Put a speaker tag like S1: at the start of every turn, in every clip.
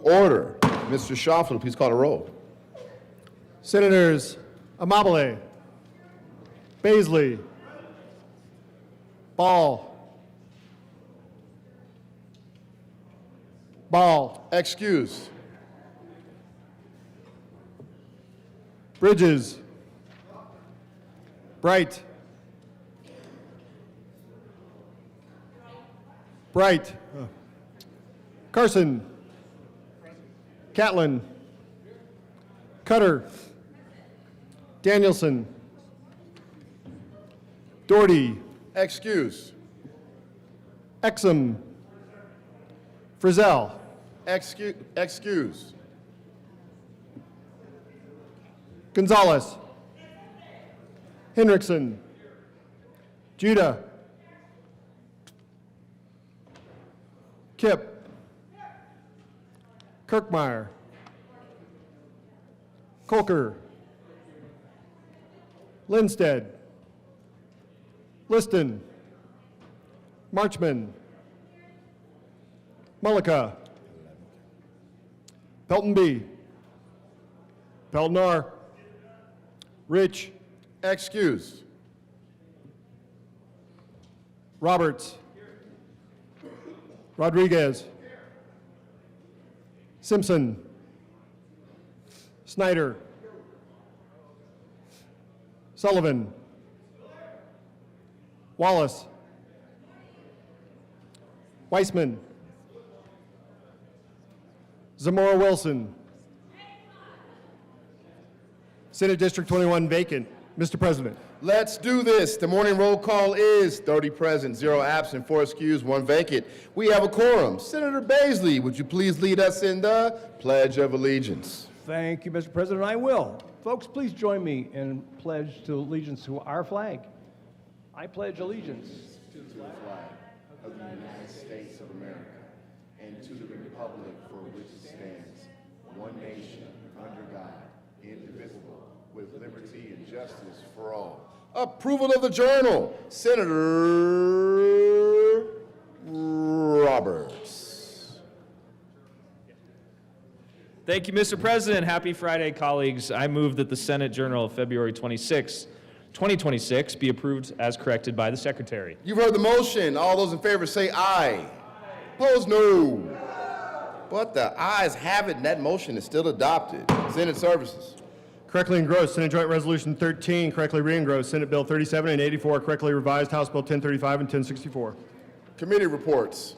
S1: Order. Mr. Schauffele, please call the roll.
S2: Senators Amabile, Baisley, Ball,
S1: Excused.
S2: Bridges, Bright, Carson, Catlin, Cutter, Danielson, Doherty,
S1: Excused.
S2: Exum, Frizzell,
S1: Excused.
S2: Gonzalez, Hendrickson, Judah, Kip, Kirkmeyer, Colker, Lindstedt, Liston, Marchman, Mullica, Pelton B, Pelton R, Rich,
S1: Excused.
S2: Roberts, Rodriguez, Simpson, Snyder, Sullivan, Wallace, Weissman, Zamora Wilson. Senate District 21 vacant. Mr. President.
S1: Let's do this. The morning roll call is 30 present, 0 absent, 4 excused, 1 vacant. We have a quorum. Senator Baisley, would you please lead us in the Pledge of Allegiance?
S3: Thank you, Mr. President. I will. Folks, please join me in pledge to allegiance to our flag. I pledge allegiance
S1: To the flag of the United States of America and to the republic for which it stands, one nation, under God, indivisible, with liberty and justice for all. Approval of the journal. Senator Roberts.
S4: Thank you, Mr. President. Happy Friday, colleagues. I move that the Senate Journal of February 26, 2026 be approved as corrected by the Secretary.
S1: You've heard the motion. All those in favor say aye. Opposed, no. But the ayes have it, and that motion is still adopted. Senate Services.
S2: Correctly engrossed, Senate Joint Resolution 13, correctly re-engrossed, Senate Bill 37 and 84, correctly revised, House Bill 1035 and 1064.
S1: Committee reports.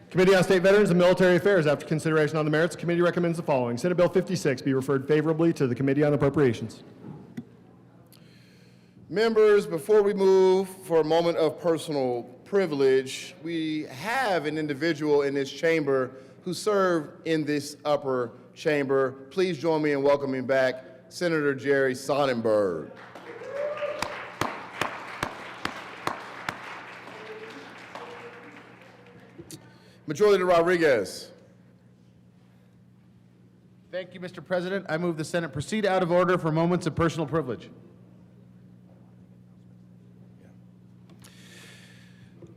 S2: Committee on State Veterans and Military Affairs, after consideration on the merits, the committee recommends the following. Senate Bill 56 be referred favorably to the Committee on Appropriations.
S1: Members, before we move for a moment of personal privilege, we have an individual in this chamber who served in this upper chamber. Please join me in welcoming back Senator Jerry Sonnenberg. Majority Leader Rodriguez.
S5: Thank you, Mr. President. I move the Senate proceed out of order for moments of personal privilege.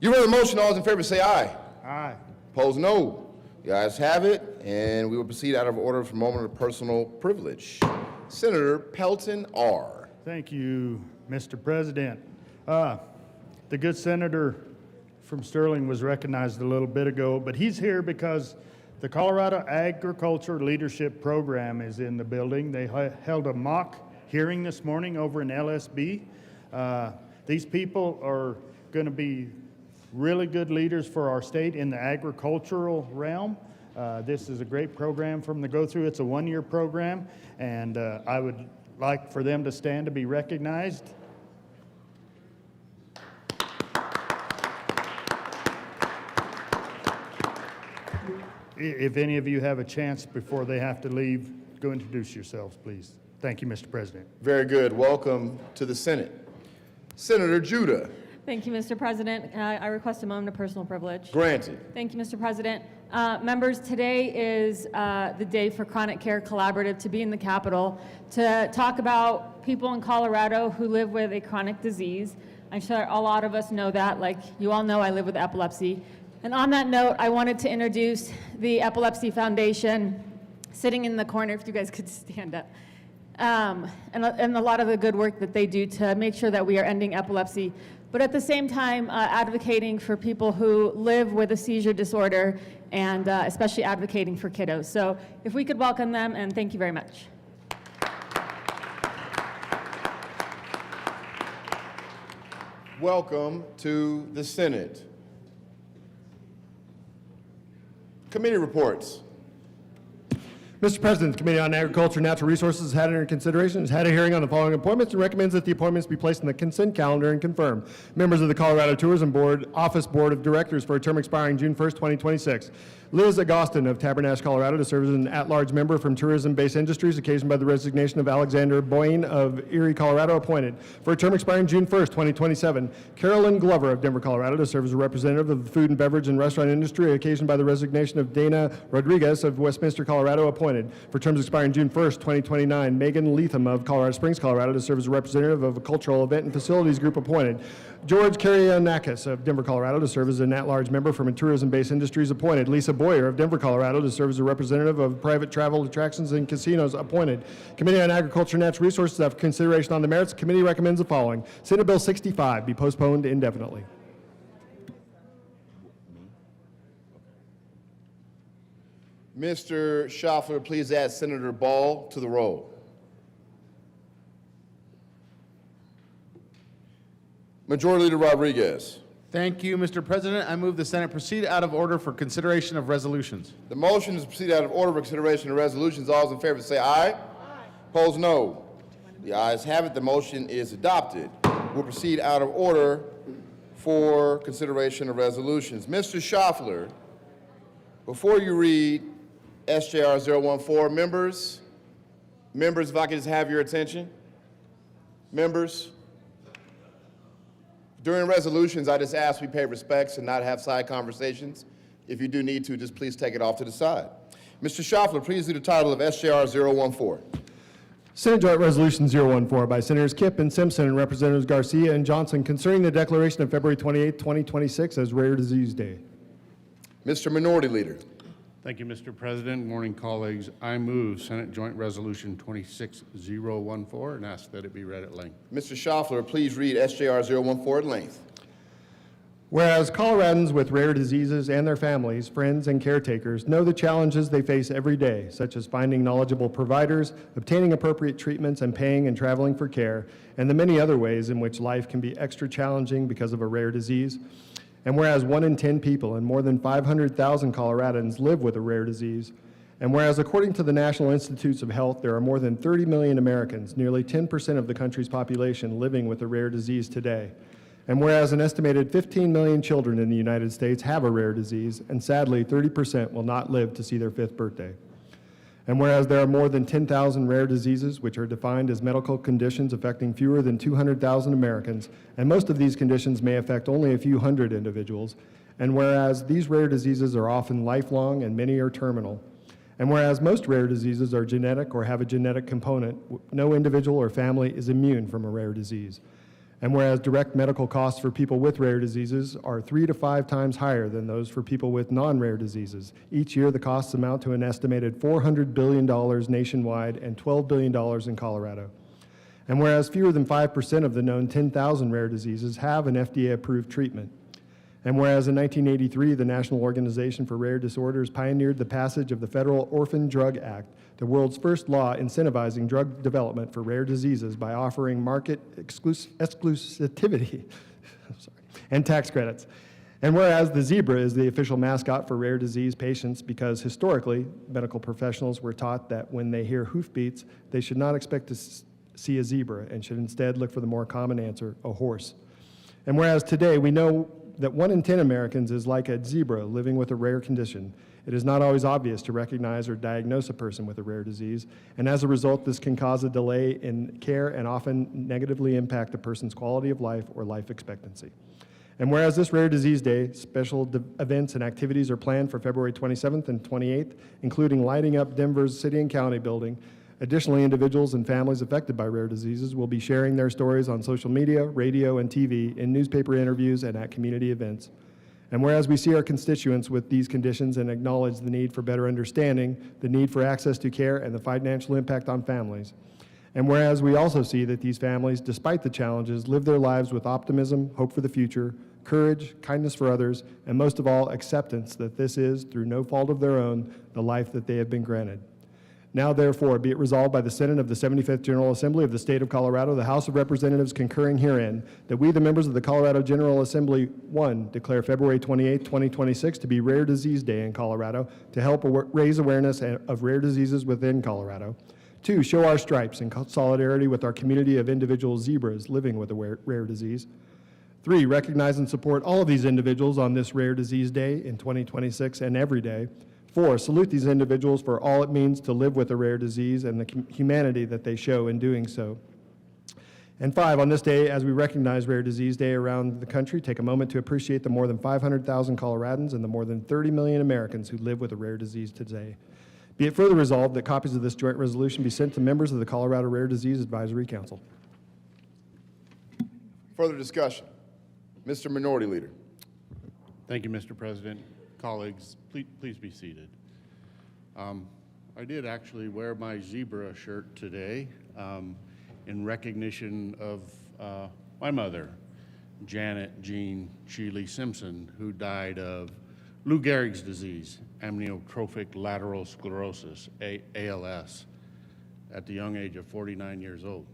S1: You heard the motion. All those in favor say aye.
S5: Aye.
S1: Opposed, no. The ayes have it, and we will proceed out of order for a moment of personal privilege. Senator Pelton R.
S6: Thank you, Mr. President. The good senator from Sterling was recognized a little bit ago, but he's here because the Colorado Agriculture Leadership Program is in the building. They held a mock hearing this morning over in LSB. These people are going to be really good leaders for our state in the agricultural realm. This is a great program for them to go through. It's a one-year program, and I would like for them to stand to be recognized. If any of you have a chance before they have to leave, go introduce yourselves, please. Thank you, Mr. President.
S1: Very good. Welcome to the Senate. Senator Judah.
S7: Thank you, Mr. President. I request a moment of personal privilege.
S1: Granted.
S7: Thank you, Mr. President. Members, today is the day for Chronic Care Collaborative to be in the Capitol to talk about people in Colorado who live with a chronic disease. I'm sure a lot of us know that. Like you all know, I live with epilepsy. And on that note, I wanted to introduce the Epilepsy Foundation, sitting in the corner, if you guys could stand up, and a lot of the good work that they do to make sure that we are ending epilepsy, but at the same time advocating for people who live with a seizure disorder and especially advocating for kiddos. So if we could welcome them, and thank you very much.
S1: Welcome to the Senate. Committee reports.
S2: Mr. President, the Committee on Agriculture and Natural Resources had under consideration, has had a hearing on the following appointments and recommends that the appointments be placed in the consent calendar and confirmed. Members of the Colorado Tourism Board, Office Board of Directors for a term expiring June 1st, 2026. Liz Agostin of Tabernash, Colorado, to serve as an at-large member from tourism-based industries occasioned by the resignation of Alexander Boyne of Erie, Colorado, appointed for a term expiring June 1st, 2027. Carolyn Glover of Denver, Colorado, to serve as a representative of the food and beverage and restaurant industry occasioned by the resignation of Dana Rodriguez of Westminster, Colorado, appointed for terms expiring June 1st, 2029. Megan Leatham of Colorado Springs, Colorado, to serve as a representative of a cultural event and facilities group, appointed. George Karianakis of Denver, Colorado, to serve as an at-large member from a tourism-based industries, appointed. Lisa Boyer of Denver, Colorado, to serve as a representative of private travel attractions and casinos, appointed. Committee on Agriculture and Natural Resources, after consideration on the merits, the committee recommends the following. Senate Bill 65 be postponed indefinitely.
S1: Mr. Schaffler, please add Senator Ball to the roll. Majority Leader Rodriguez.
S5: Thank you, Mr. President. I move the Senate proceed out of order for consideration of resolutions.
S1: The motion is to proceed out of order for consideration of resolutions. All those in favor say aye. Aye. Opposed, no. The ayes have it. The motion is adopted. We'll proceed out of order for consideration of resolutions. Mr. Schaffler, before you read SJR 014, members, if I could just have your attention. Members, during resolutions, I just ask we pay respects and not have side conversations. If you do need to, just please take it off to the side. Mr. Schaffler, please do the title of SJR 014.
S2: Senate Joint Resolution 014 by Senators Kipp and Simpson and Representatives Garcia and Johnson concerning the declaration of February 28, 2026 as Rare Disease Day.
S1: Mr. Minority Leader.
S8: Thank you, Mr. President. Good morning, colleagues. I move Senate Joint Resolution 26014 and ask that it be read at length.
S1: Mr. Schaffler, please read SJR 014 at length.
S2: Whereas Coloradans with rare diseases and their families, friends, and caretakers know the challenges they face every day, such as finding knowledgeable providers, obtaining appropriate treatments, and paying and traveling for care, and the many other ways in which life can be extra challenging because of a rare disease. And whereas 1 in 10 people and more than 500,000 Coloradans live with a rare disease, and whereas according to the National Institutes of Health, there are more than 30 million Americans, nearly 10% of the country's population, living with a rare disease today. And whereas an estimated 15 million children in the United States have a rare disease, and sadly 30% will not live to see their 5th birthday. And whereas there are more than 10,000 rare diseases, which are defined as medical conditions affecting fewer than 200,000 Americans, and most of these conditions may affect only a few hundred individuals, and whereas these rare diseases are often lifelong and many are terminal, and whereas most rare diseases are genetic or have a genetic component, no individual or family is immune from a rare disease. And whereas direct medical costs for people with rare diseases are 3 to 5 times higher than those for people with non-rare diseases. Each year, the costs amount to an estimated $400 billion nationwide and $12 billion in Colorado. And whereas fewer than 5% of the known 10,000 rare diseases have an FDA-approved treatment. And whereas in 1983, the National Organization for Rare Disorders pioneered the passage of the Federal Orphan Drug Act, the world's first law incentivizing drug development for rare diseases by offering market exclusivity and tax credits. And whereas the zebra is the official mascot for rare disease patients because historically, medical professionals were taught that when they hear hoofbeats, they should not expect to see a zebra and should instead look for the more common answer, a horse. And whereas today we know that 1 in 10 Americans is like a zebra living with a rare condition, it is not always obvious to recognize or diagnose a person with a rare disease, and as a result, this can cause a delay in care and often negatively impact a person's quality of life or life expectancy. And whereas this Rare Disease Day, special events and activities are planned for February 27th and 28th, including lighting up Denver's City and County building. Additionally, individuals and families affected by rare diseases will be sharing their stories on social media, radio, and TV, in newspaper interviews, and at community events. And whereas we see our constituents with these conditions and acknowledge the need for better understanding, the need for access to care, and the financial impact on families. And whereas we also see that these families, despite the challenges, live their lives with optimism, hope for the future, courage, kindness for others, and most of all, acceptance that this is, through no fault of their own, the life that they have been granted. Now, therefore, be it resolved by the Senate of the 75th General Assembly of the State of Colorado, the House of Representatives concurring herein, that we, the members of the Colorado General Assembly, 1, declare February 28, 2026 to be Rare Disease Day in Colorado to help raise awareness of rare diseases within Colorado. 2, show our stripes in solidarity with our community of individual zebras living with a rare disease. 3, recognize and support all of these individuals on this Rare Disease Day in 2026 and every day. 4, salute these individuals for all it means to live with a rare disease and the humanity that they show in doing so. And 5, on this day, as we recognize Rare Disease Day around the country, take a moment to appreciate the more than 500,000 Coloradans and the more than 30 million Americans who live with a rare disease today. Be it further resolved that copies of this joint resolution be sent to members of the Colorado Rare Disease Advisory Council.
S1: Further discussion. Mr. Minority Leader.
S8: Thank you, Mr. President. Colleagues, please be seated. I did actually wear my zebra shirt today in recognition of my mother, Janet Jean Sheely Simpson, who died of Lou Gehrig's disease, amyotrophic lateral sclerosis, ALS, at the young age of 49 years old.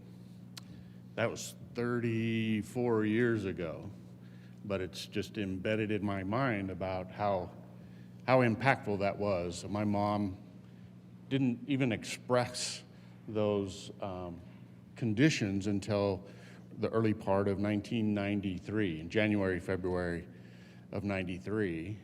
S8: That was 34 years ago, but it's just embedded in my mind about how impactful that was. My mom didn't even express those conditions until the early part of 1993, in January, February of 93.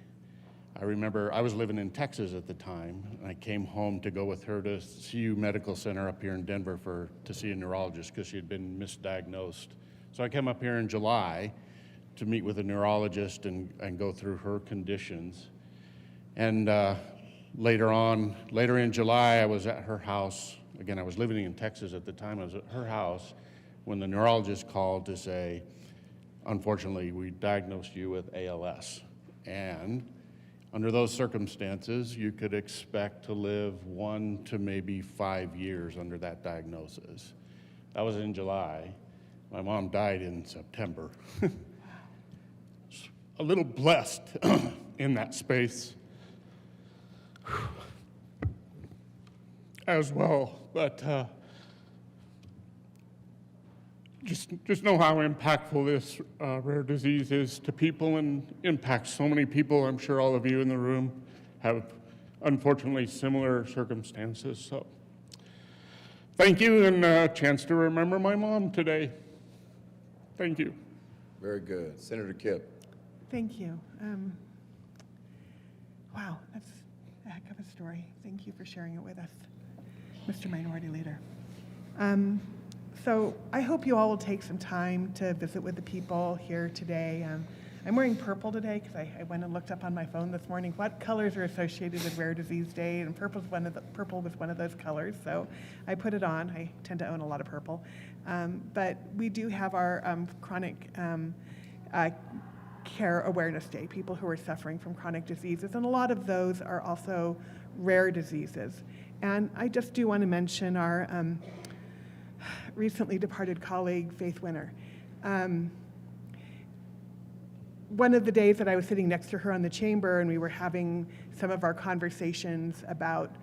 S8: I remember I was living in Texas at the time, and I came home to go with her to CU Medical Center up here in Denver to see a neurologist because she had been misdiagnosed. So I came up here in July to meet with a neurologist and go through her conditions. And later in July, I was at her house. Again, I was living in Texas at the time. I was at her house when the neurologist called to say, unfortunately, we diagnosed you with ALS. And under those circumstances, you could expect to live 1 to maybe 5 years under that diagnosis. That was in July. My mom died in September. A little blessed in that space as well, but just know how impactful this rare disease is to people and impacts so many people. I'm sure all of you in the room have unfortunately similar circumstances. So thank you, and a chance to remember my mom today. Thank you.
S1: Very good. Senator Kipp.
S9: Thank you. Wow, that's a heck of a story. Thank you for sharing it with us, Mr. Minority Leader. So I hope you all will take some time to visit with the people here today. I'm wearing purple today because I went and looked up on my phone this morning what colors are associated with Rare Disease Day, and purple was one of those colors, so I put it on. I tend to own a lot of purple. But we do have our chronic care awareness day, people who are suffering from chronic diseases, and a lot of those are also rare diseases. And I just do want to mention our recently departed colleague, Faith Winter. One of the days that I was sitting next to her in the chamber and we were having some of our conversations about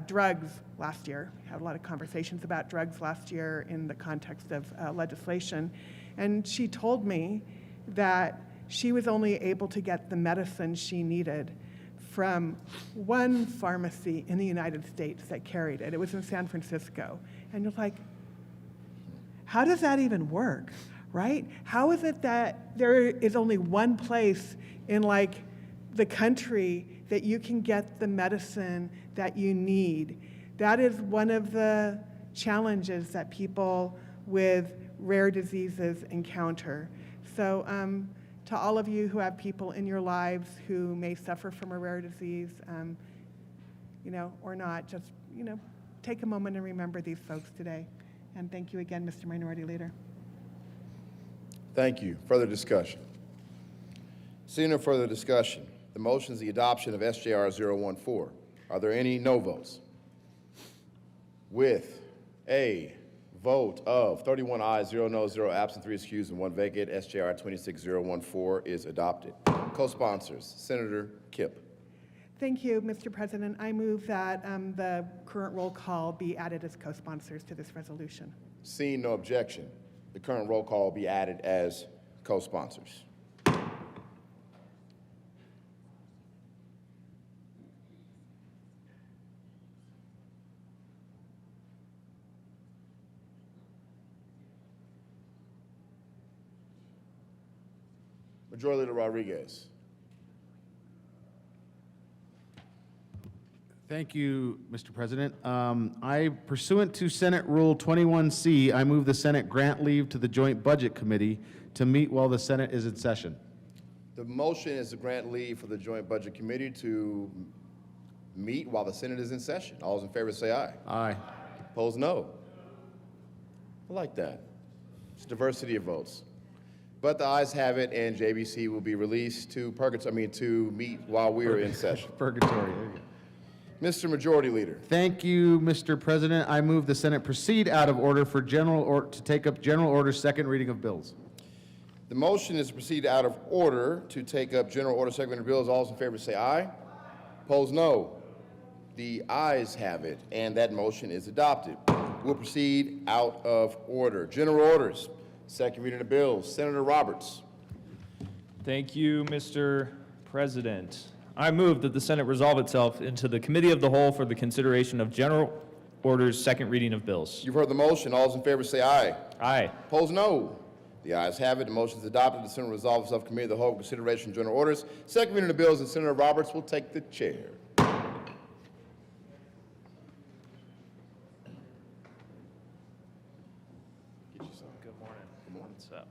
S9: drugs last year. We had a lot of conversations about drugs last year in the context of legislation. And she told me that she was only able to get the medicine she needed from one pharmacy in the United States that carried it. It was in San Francisco. And you're like, how does that even work, right? How is it that there is only one place in like the country that you can get the medicine that you need? That is one of the challenges that people with rare diseases encounter. So to all of you who have people in your lives who may suffer from a rare disease, or not, just, take a moment and remember these folks today. And thank you again, Mr. Minority Leader.
S1: Thank you. Further discussion. Seeing no further discussion, the motion is the adoption of SJR 014. Are there any no votes? With a vote of 31 ayes, 0 noes, 0 absent, 3 excused, and 1 vacant, SJR 26014 is adopted. Co-sponsors, Senator Kipp.
S9: Thank you, Mr. President. I move that the current roll call be added as co-sponsors to this resolution.
S1: Seeing no objection, the current roll call will be added as co-sponsors. Majority Leader Rodriguez.
S5: Thank you, Mr. President. Pursuant to Senate Rule 21C, I move the Senate grant leave to the Joint Budget Committee to meet while the Senate is in session.
S1: The motion is to grant leave for the Joint Budget Committee to meet while the Senate is in session. All those in favor say aye.
S5: Aye.
S1: Opposed, no. I like that. It's diversity of votes. But the ayes have it, and JBC will be released to to meet while we are in session.
S5: Purgatory. There you go.
S1: Mr. Majority Leader.
S5: Thank you, Mr. President. I move the Senate proceed out of order for to take up General Order second reading of bills.
S1: The motion is to proceed out of order to take up General Order second reading of bills. All those in favor say aye. Opposed, no. The ayes have it, and that motion is adopted. We'll proceed out of order. General Orders, second reading of bills. Senator Roberts.
S4: Thank you, Mr. President. I move that the Senate resolve itself into the Committee of the Whole for the consideration of General Orders second reading of bills.
S1: You've heard the motion. All those in favor say aye.
S4: Aye.
S1: Opposed, no. The ayes have it. The motion is adopted. The Senate resolves itself Committee of the Whole for consideration of General Orders. Second reading of bills, and Senator Roberts will take the chair.
S4: Good morning. Good morning. What's up?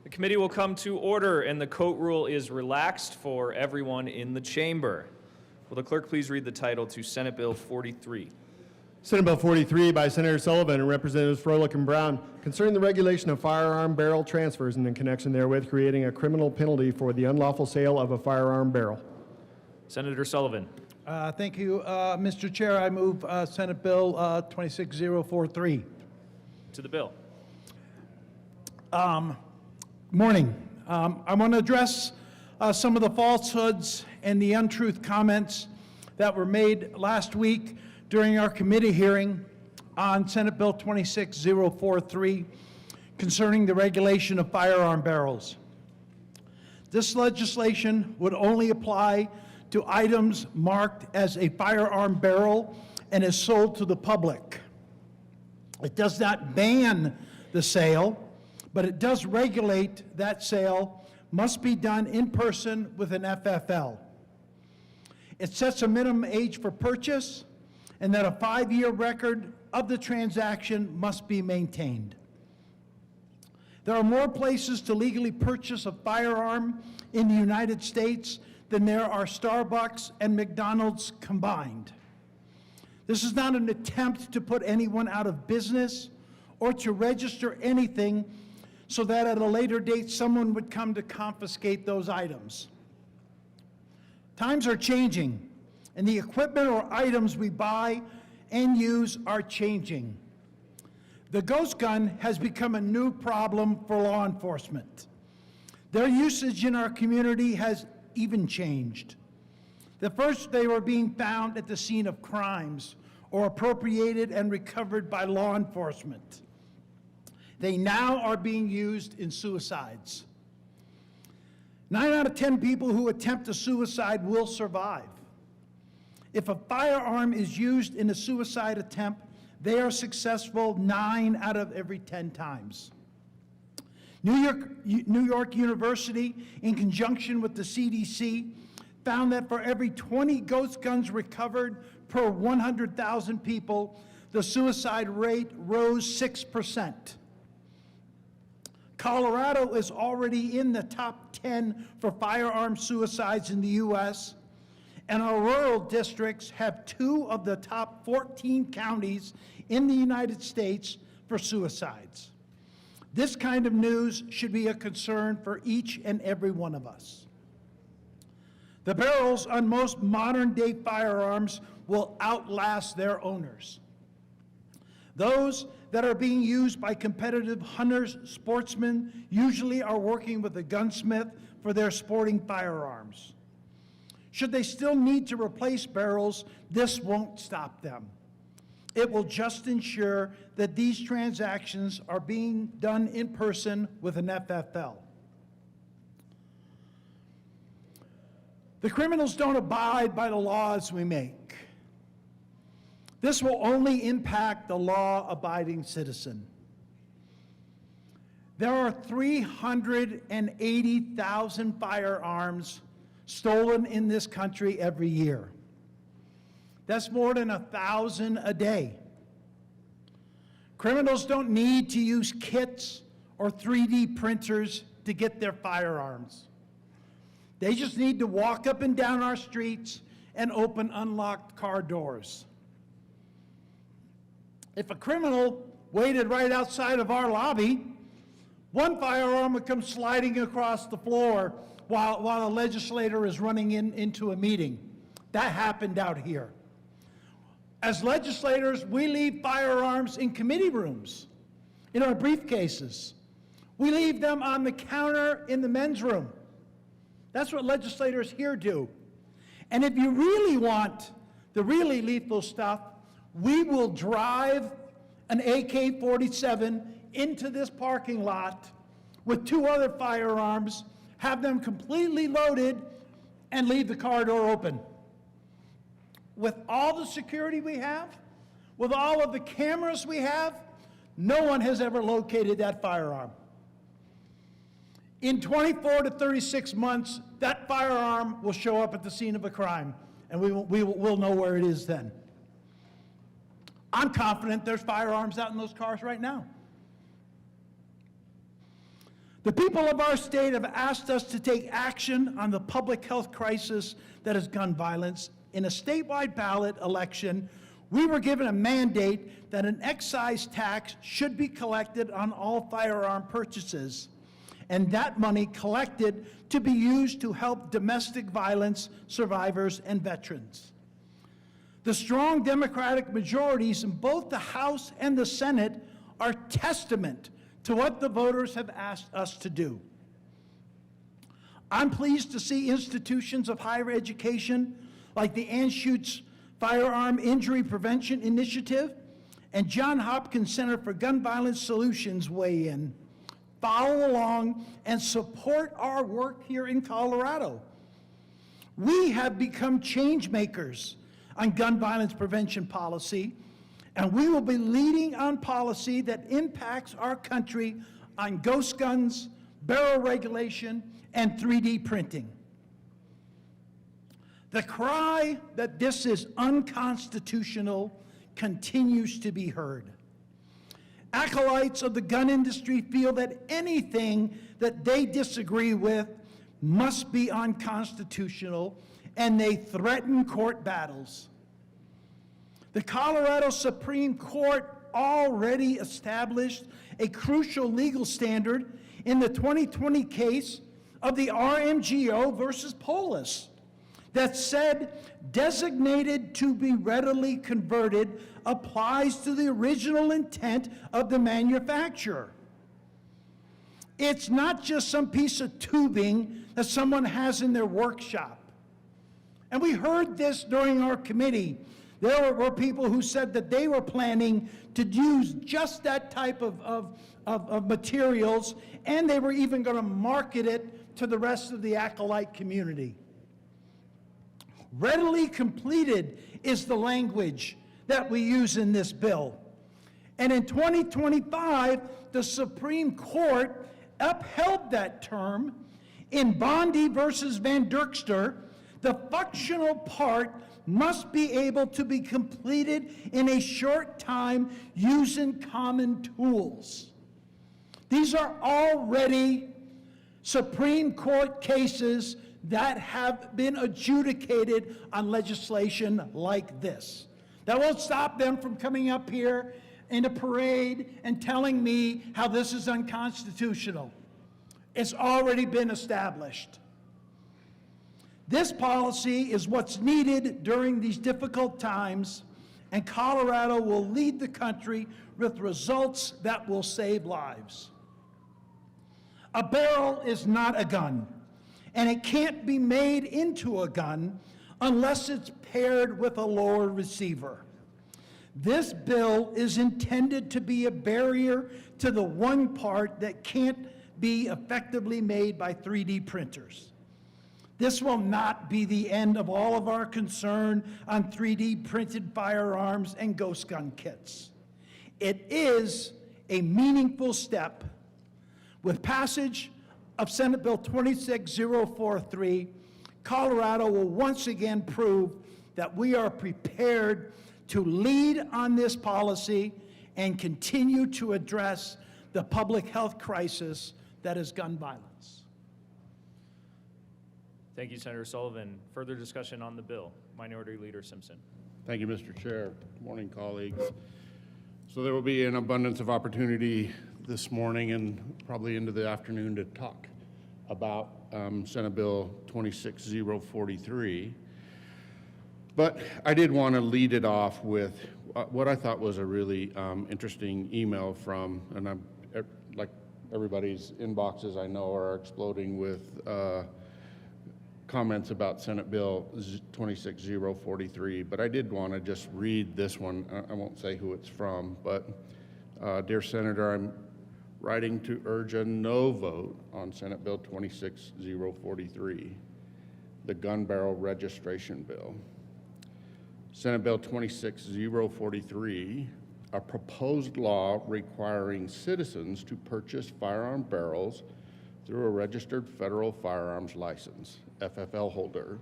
S4: The committee will come to order, and the coat rule is relaxed for everyone in the chamber. Will the clerk please read the title to Senate Bill 43?
S2: Senate Bill 43 by Senator Sullivan and Representatives Froelich and Brown concerning the regulation of firearm barrel transfers and in connection therewith creating a criminal penalty for the unlawful sale of a firearm barrel.
S4: Senator Sullivan.
S10: Thank you, Mr. Chair. I move Senate Bill 26043.
S4: To the bill.
S10: Morning. I want to address some of the falsehoods and the untruth comments that were made last week during our committee hearing on Senate Bill 26043 concerning the regulation of firearm barrels. This legislation would only apply to items marked as a firearm barrel and is sold to the public. It does not ban the sale, but it does regulate that sale must be done in person with an FFL. It sets a minimum age for purchase and that a 5-year record of the transaction must be maintained. There are more places to legally purchase a firearm in the United States than there are Starbucks and McDonald's combined. This is not an attempt to put anyone out of business or to register anything so that at a later date someone would come to confiscate those items. Times are changing, and the equipment or items we buy and use are changing. The ghost gun has become a new problem for law enforcement. Their usage in our community has even changed. At first, they were being found at the scene of crimes or appropriated and recovered by law enforcement. They now are being used in suicides. 9 out of 10 people who attempt a suicide will survive. If a firearm is used in a suicide attempt, they are successful 9 out of every 10 times. New York University, in conjunction with the CDC, found that for every 20 ghost guns recovered per 100,000 people, the suicide rate rose 6%. Colorado is already in the top 10 for firearm suicides in the U.S., and our rural districts have 2 of the top 14 counties in the United States for suicides. This kind of news should be a concern for each and every one of us. The barrels on most modern-day firearms will outlast their owners. Those that are being used by competitive hunters, sportsmen, usually are working with a gunsmith for their sporting firearms. Should they still need to replace barrels, this won't stop them. It will just ensure that these transactions are being done in person with an FFL. The criminals don't abide by the laws we make. This will only impact the law-abiding citizen. There are 380,000 firearms stolen in this country every year. That's more than 1,000 a day. Criminals don't need to use kits or 3D printers to get their firearms. They just need to walk up and down our streets and open unlocked car doors. If a criminal waited right outside of our lobby, one firearm would come sliding across the floor while a legislator is running into a meeting. That happened out here. As legislators, we leave firearms in committee rooms, in our briefcases. We leave them on the counter in the men's room. That's what legislators here do. And if you really want the really lethal stuff, we will drive an AK-47 into this parking lot with 2 other firearms, have them completely loaded, and leave the car door open. With all the security we have, with all of the cameras we have, no one has ever located that firearm. In 24 to 36 months, that firearm will show up at the scene of a crime, and we'll know where it is then. I'm confident there's firearms out in those cars right now. The people of our state have asked us to take action on the public health crisis that is gun violence. In a statewide ballot election, we were given a mandate that an excise tax should be collected on all firearm purchases, and that money collected to be used to help domestic violence survivors and veterans. The strong Democratic majorities in both the House and the Senate are testament to what the voters have asked us to do. I'm pleased to see institutions of higher education like the Anschutz Firearm Injury Prevention Initiative and Johns Hopkins Center for Gun Violence Solutions weigh in, follow along, and support our work here in Colorado. We have become change makers on gun violence prevention policy, and we will be leading on policy that impacts our country on ghost guns, barrel regulation, and 3D printing. The cry that this is unconstitutional continues to be heard. Acolytes of the gun industry feel that anything that they disagree with must be unconstitutional, and they threaten court battles. The Colorado Supreme Court already established a crucial legal standard in the 2020 case of the RMGO versus Polis that said designated to be readily converted applies to the original intent of the manufacturer. It's not just some piece of tubing that someone has in their workshop. And we heard this during our committee. There were people who said that they were planning to use just that type of materials, and they were even going to market it to the rest of the acolyte community. Readily completed is the language that we use in this bill. And in 2025, the Supreme Court upheld that term in Bondi versus Van Dirkster The functional part must be able to be completed in a short time using common tools. These are already Supreme Court cases that have been adjudicated on legislation like this. That won't stop them from coming up here in a parade and telling me how this is unconstitutional. It's already been established. This policy is what's needed during these difficult times, and Colorado will lead the country with results that will save lives. A barrel is not a gun, and it can't be made into a gun unless it's paired with a lower receiver. This bill is intended to be a barrier to the one part that can't be effectively made by 3D printers. This will not be the end of all of our concern on 3D printed firearms and ghost gun kits. It is a meaningful step. With passage of Senate Bill 26043, Colorado will once again prove that we are prepared to lead on this policy and continue to address the public health crisis that is gun violence.
S4: Thank you, Senator Sullivan. Further discussion on the bill. Minority Leader Simpson.
S8: Thank you, Mr. Chair. Good morning, colleagues. So there will be an abundance of opportunity this morning and probably into the afternoon to talk about Senate Bill 26043. But I did want to lead it off with what I thought was a really interesting email from, and I'm like everybody's inboxes I know are exploding with comments about Senate Bill 26043, but I did want to just read this one. I won't say who it's from, but dear Senator, I'm writing to urge a no vote on Senate Bill 26043, the gun barrel registration bill. Senate Bill 26043, a proposed law requiring citizens to purchase firearm barrels through a registered federal firearms license, FFL holder,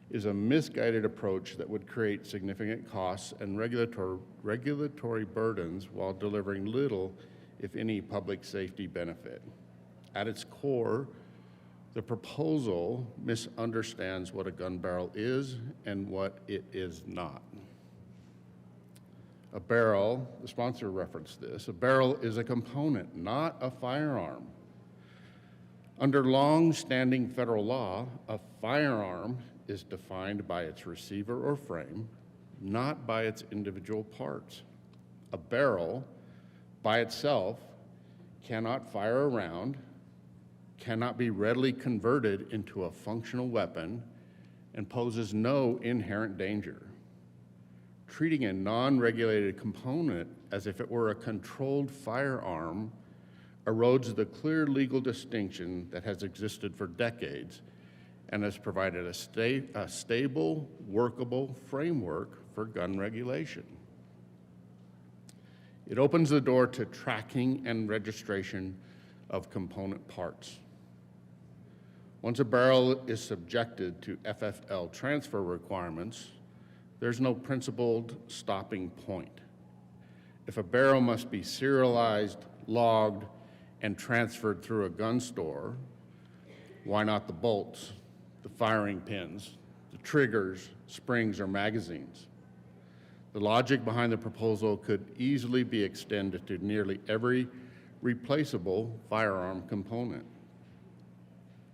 S8: is a misguided approach that would create significant costs and regulatory burdens while delivering little, if any, public safety benefit. At its core, the proposal misunderstands what a gun barrel is and what it is not. A barrel, the sponsor referenced this, a barrel is a component, not a firearm. Under long-standing federal law, a firearm is defined by its receiver or frame, not by its individual parts. A barrel, by itself, cannot fire a round, cannot be readily converted into a functional weapon, and poses no inherent danger. Treating a non-regulated component as if it were a controlled firearm erodes the clear legal distinction that has existed for decades and has provided a stable, workable framework for gun regulation. It opens the door to tracking and registration of component parts. Once a barrel is subjected to FFL transfer requirements, there's no principled stopping point. If a barrel must be serialized, logged, and transferred through a gun store, why not the bolts, the firing pins, the triggers, springs, or magazines? The logic behind the proposal could easily be extended to nearly every replaceable firearm component.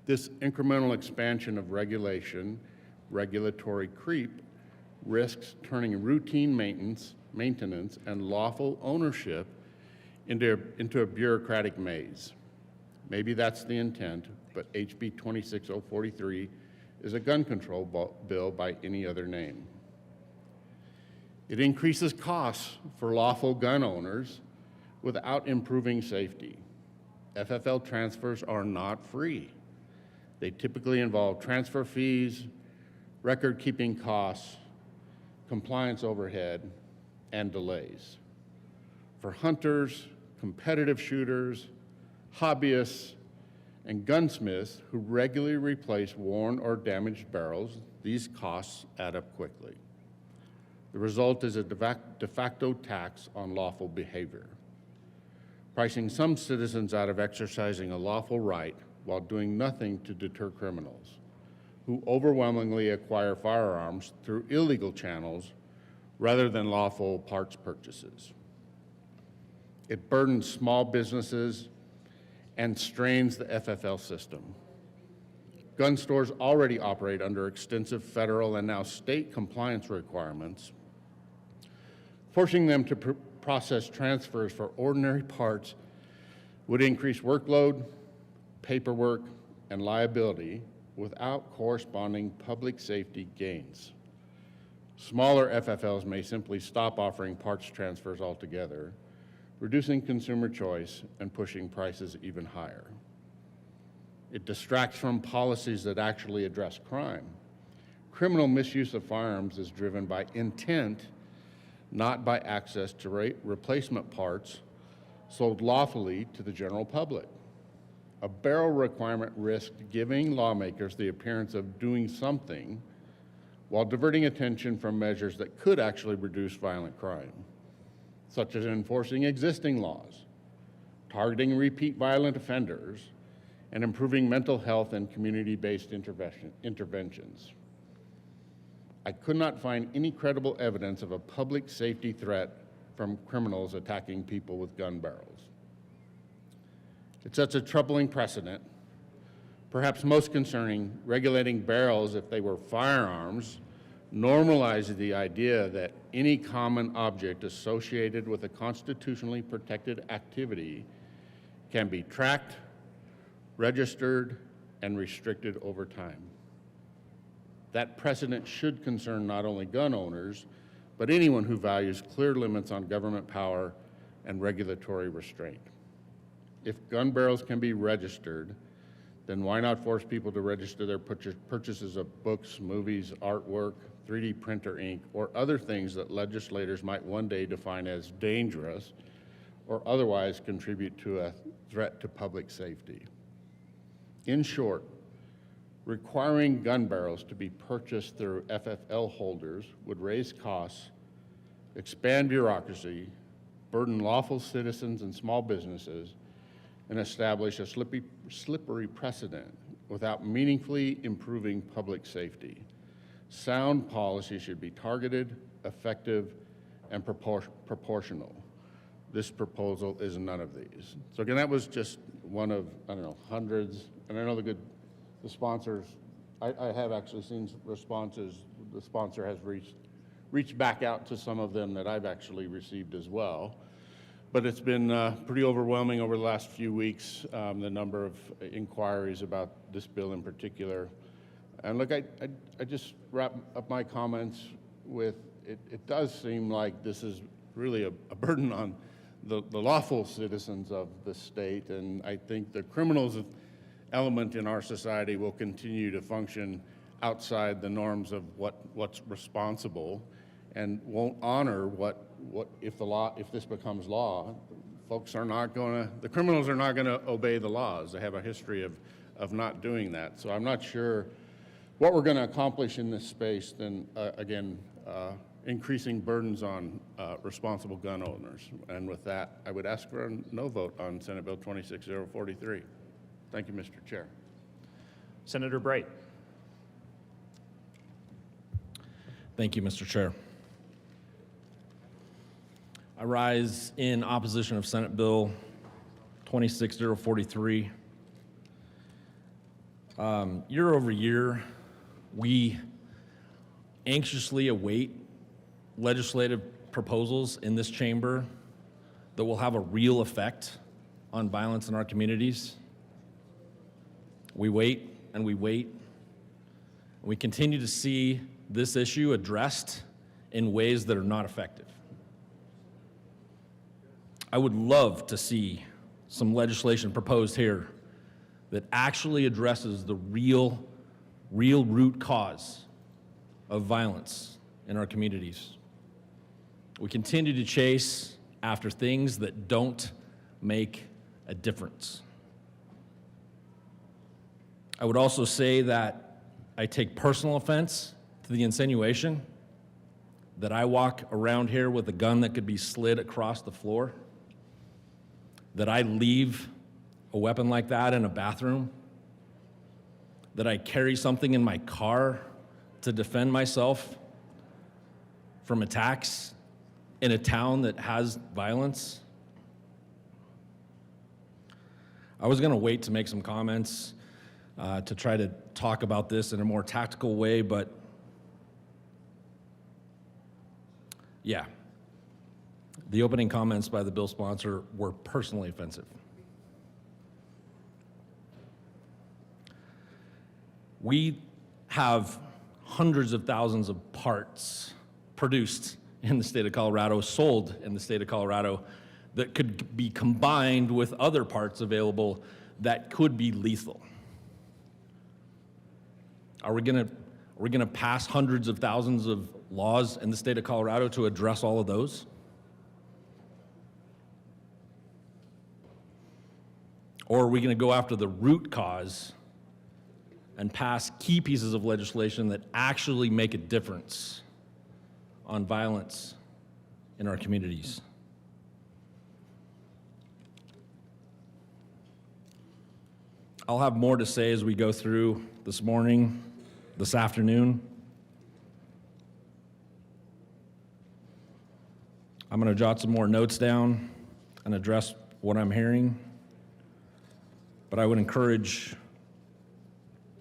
S8: This incremental expansion of regulatory creep, risks turning routine maintenance and lawful ownership into a bureaucratic maze. Maybe that's the intent, but HB 26043 is a gun control bill by any other name. It increases costs for lawful gun owners without improving safety. FFL transfers are not free. They typically involve transfer fees, record-keeping costs, compliance overhead, and delays. For hunters, competitive shooters, hobbyists, and gunsmiths who regularly replace worn or damaged barrels, these costs add up quickly. The result is a de facto tax on lawful behavior, pricing some citizens out of exercising a lawful right while doing nothing to deter criminals, who overwhelmingly acquire firearms through illegal channels rather than lawful parts purchases. It burdens small businesses and strains the FFL system. Gun stores already operate under extensive federal and now state compliance requirements, forcing them to process transfers for ordinary parts would increase workload, paperwork, and liability without corresponding public safety gains. Smaller FFLs may simply stop offering parts transfers altogether, reducing consumer choice and pushing prices even higher. It distracts from policies that actually address crime. Criminal misuse of firearms is driven by intent, not by access to replacement parts sold lawfully to the general public. A barrel requirement risked giving lawmakers the appearance of doing something while diverting attention from measures that could actually reduce violent crime, such as enforcing existing laws, targeting repeat violent offenders, and improving mental health and community-based interventions. I could not find any credible evidence of a public safety threat from criminals attacking people with gun barrels. It sets a troubling precedent. Perhaps most concerning, regulating barrels if they were firearms normalizes the idea that any common object associated with a constitutionally protected activity can be tracked, registered, and restricted over time. That precedent should concern not only gun owners, but anyone who values clear limits on government power and regulatory restraint. If gun barrels can be registered, then why not force people to register their purchases of books, movies, artwork, 3D printer ink, or other things that legislators might one day define as dangerous or otherwise contribute to a threat to public safety? In short, requiring gun barrels to be purchased through FFL holders would raise costs, expand bureaucracy, burden lawful citizens and small businesses, and establish a slippery precedent without meaningfully improving public safety. Sound policy should be targeted, effective, and proportional. This proposal is none of these. So again, that was just one of, I don't know, hundreds, and I know the sponsors, I have actually seen responses. The sponsor has reached back out to some of them that I've actually received as well. But it's been pretty overwhelming over the last few weeks, the number of inquiries about this bill in particular. And look, I just wrap up my comments with, it does seem like this is really a burden on the lawful citizens of the state, and I think the criminals element in our society will continue to function outside the norms of what's responsible, and won't honor what if this becomes law, the criminals are not gonna obey the laws. They have a history of not doing that. So I'm not sure what we're gonna accomplish in this space than, increasing burdens on responsible gun owners. And with that, I would ask for a no vote on Senate Bill 26043. Thank you, Mr. Chair.
S4: Senator Bright.
S11: Thank you, Mr. Chair. I rise in opposition of Senate Bill 26043. Year over year, we anxiously await legislative proposals in this chamber that will have a real effect on violence in our communities. We wait and we wait. We continue to see this issue addressed in ways that are not effective. I would love to see some legislation proposed here that actually addresses the real root cause of violence in our communities. We continue to chase after things that don't make a difference. I would also say that I take personal offense to the insinuation that I walk around here with a gun that could be slid across the floor, that I leave a weapon like that in a bathroom, that I carry something in my car to defend myself from attacks in a town that has violence. I was going to wait to make some comments to try to talk about this in a more tactical way, but yeah, the opening comments by the bill sponsor were personally offensive. We have hundreds of thousands of parts produced in the state of Colorado, sold in the state of Colorado, that could be combined with other parts available that could be lethal. Are we gonna pass hundreds of thousands of laws in the state of Colorado to address all of those? Or are we gonna go after the root cause and pass key pieces of legislation that actually make a difference on violence in our communities? I'll have more to say as we go through this morning, this afternoon. I'm going to jot some more notes down and address what I'm hearing. But I would encourage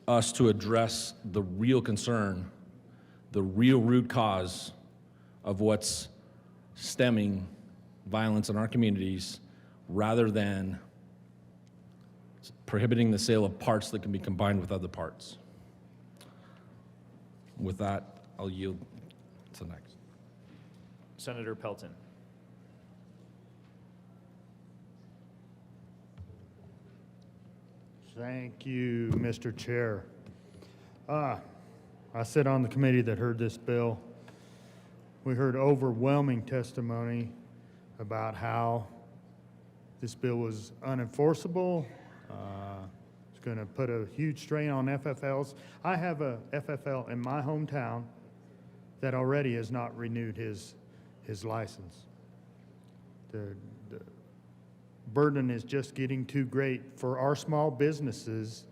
S11: us to address the real concern, the real root cause of what's stemming violence in our communities, rather than prohibiting the sale of parts that can be combined with other parts. With that, I'll yield to next.
S4: Senator Pelton.
S6: Thank you, Mr. Chair. I sit on the committee that heard this bill. We heard overwhelming testimony about how this bill was unenforceable. It's going to put a huge strain on FFLs. I have a FFL in my hometown that already has not renewed his license. The burden is just getting too great for our small businesses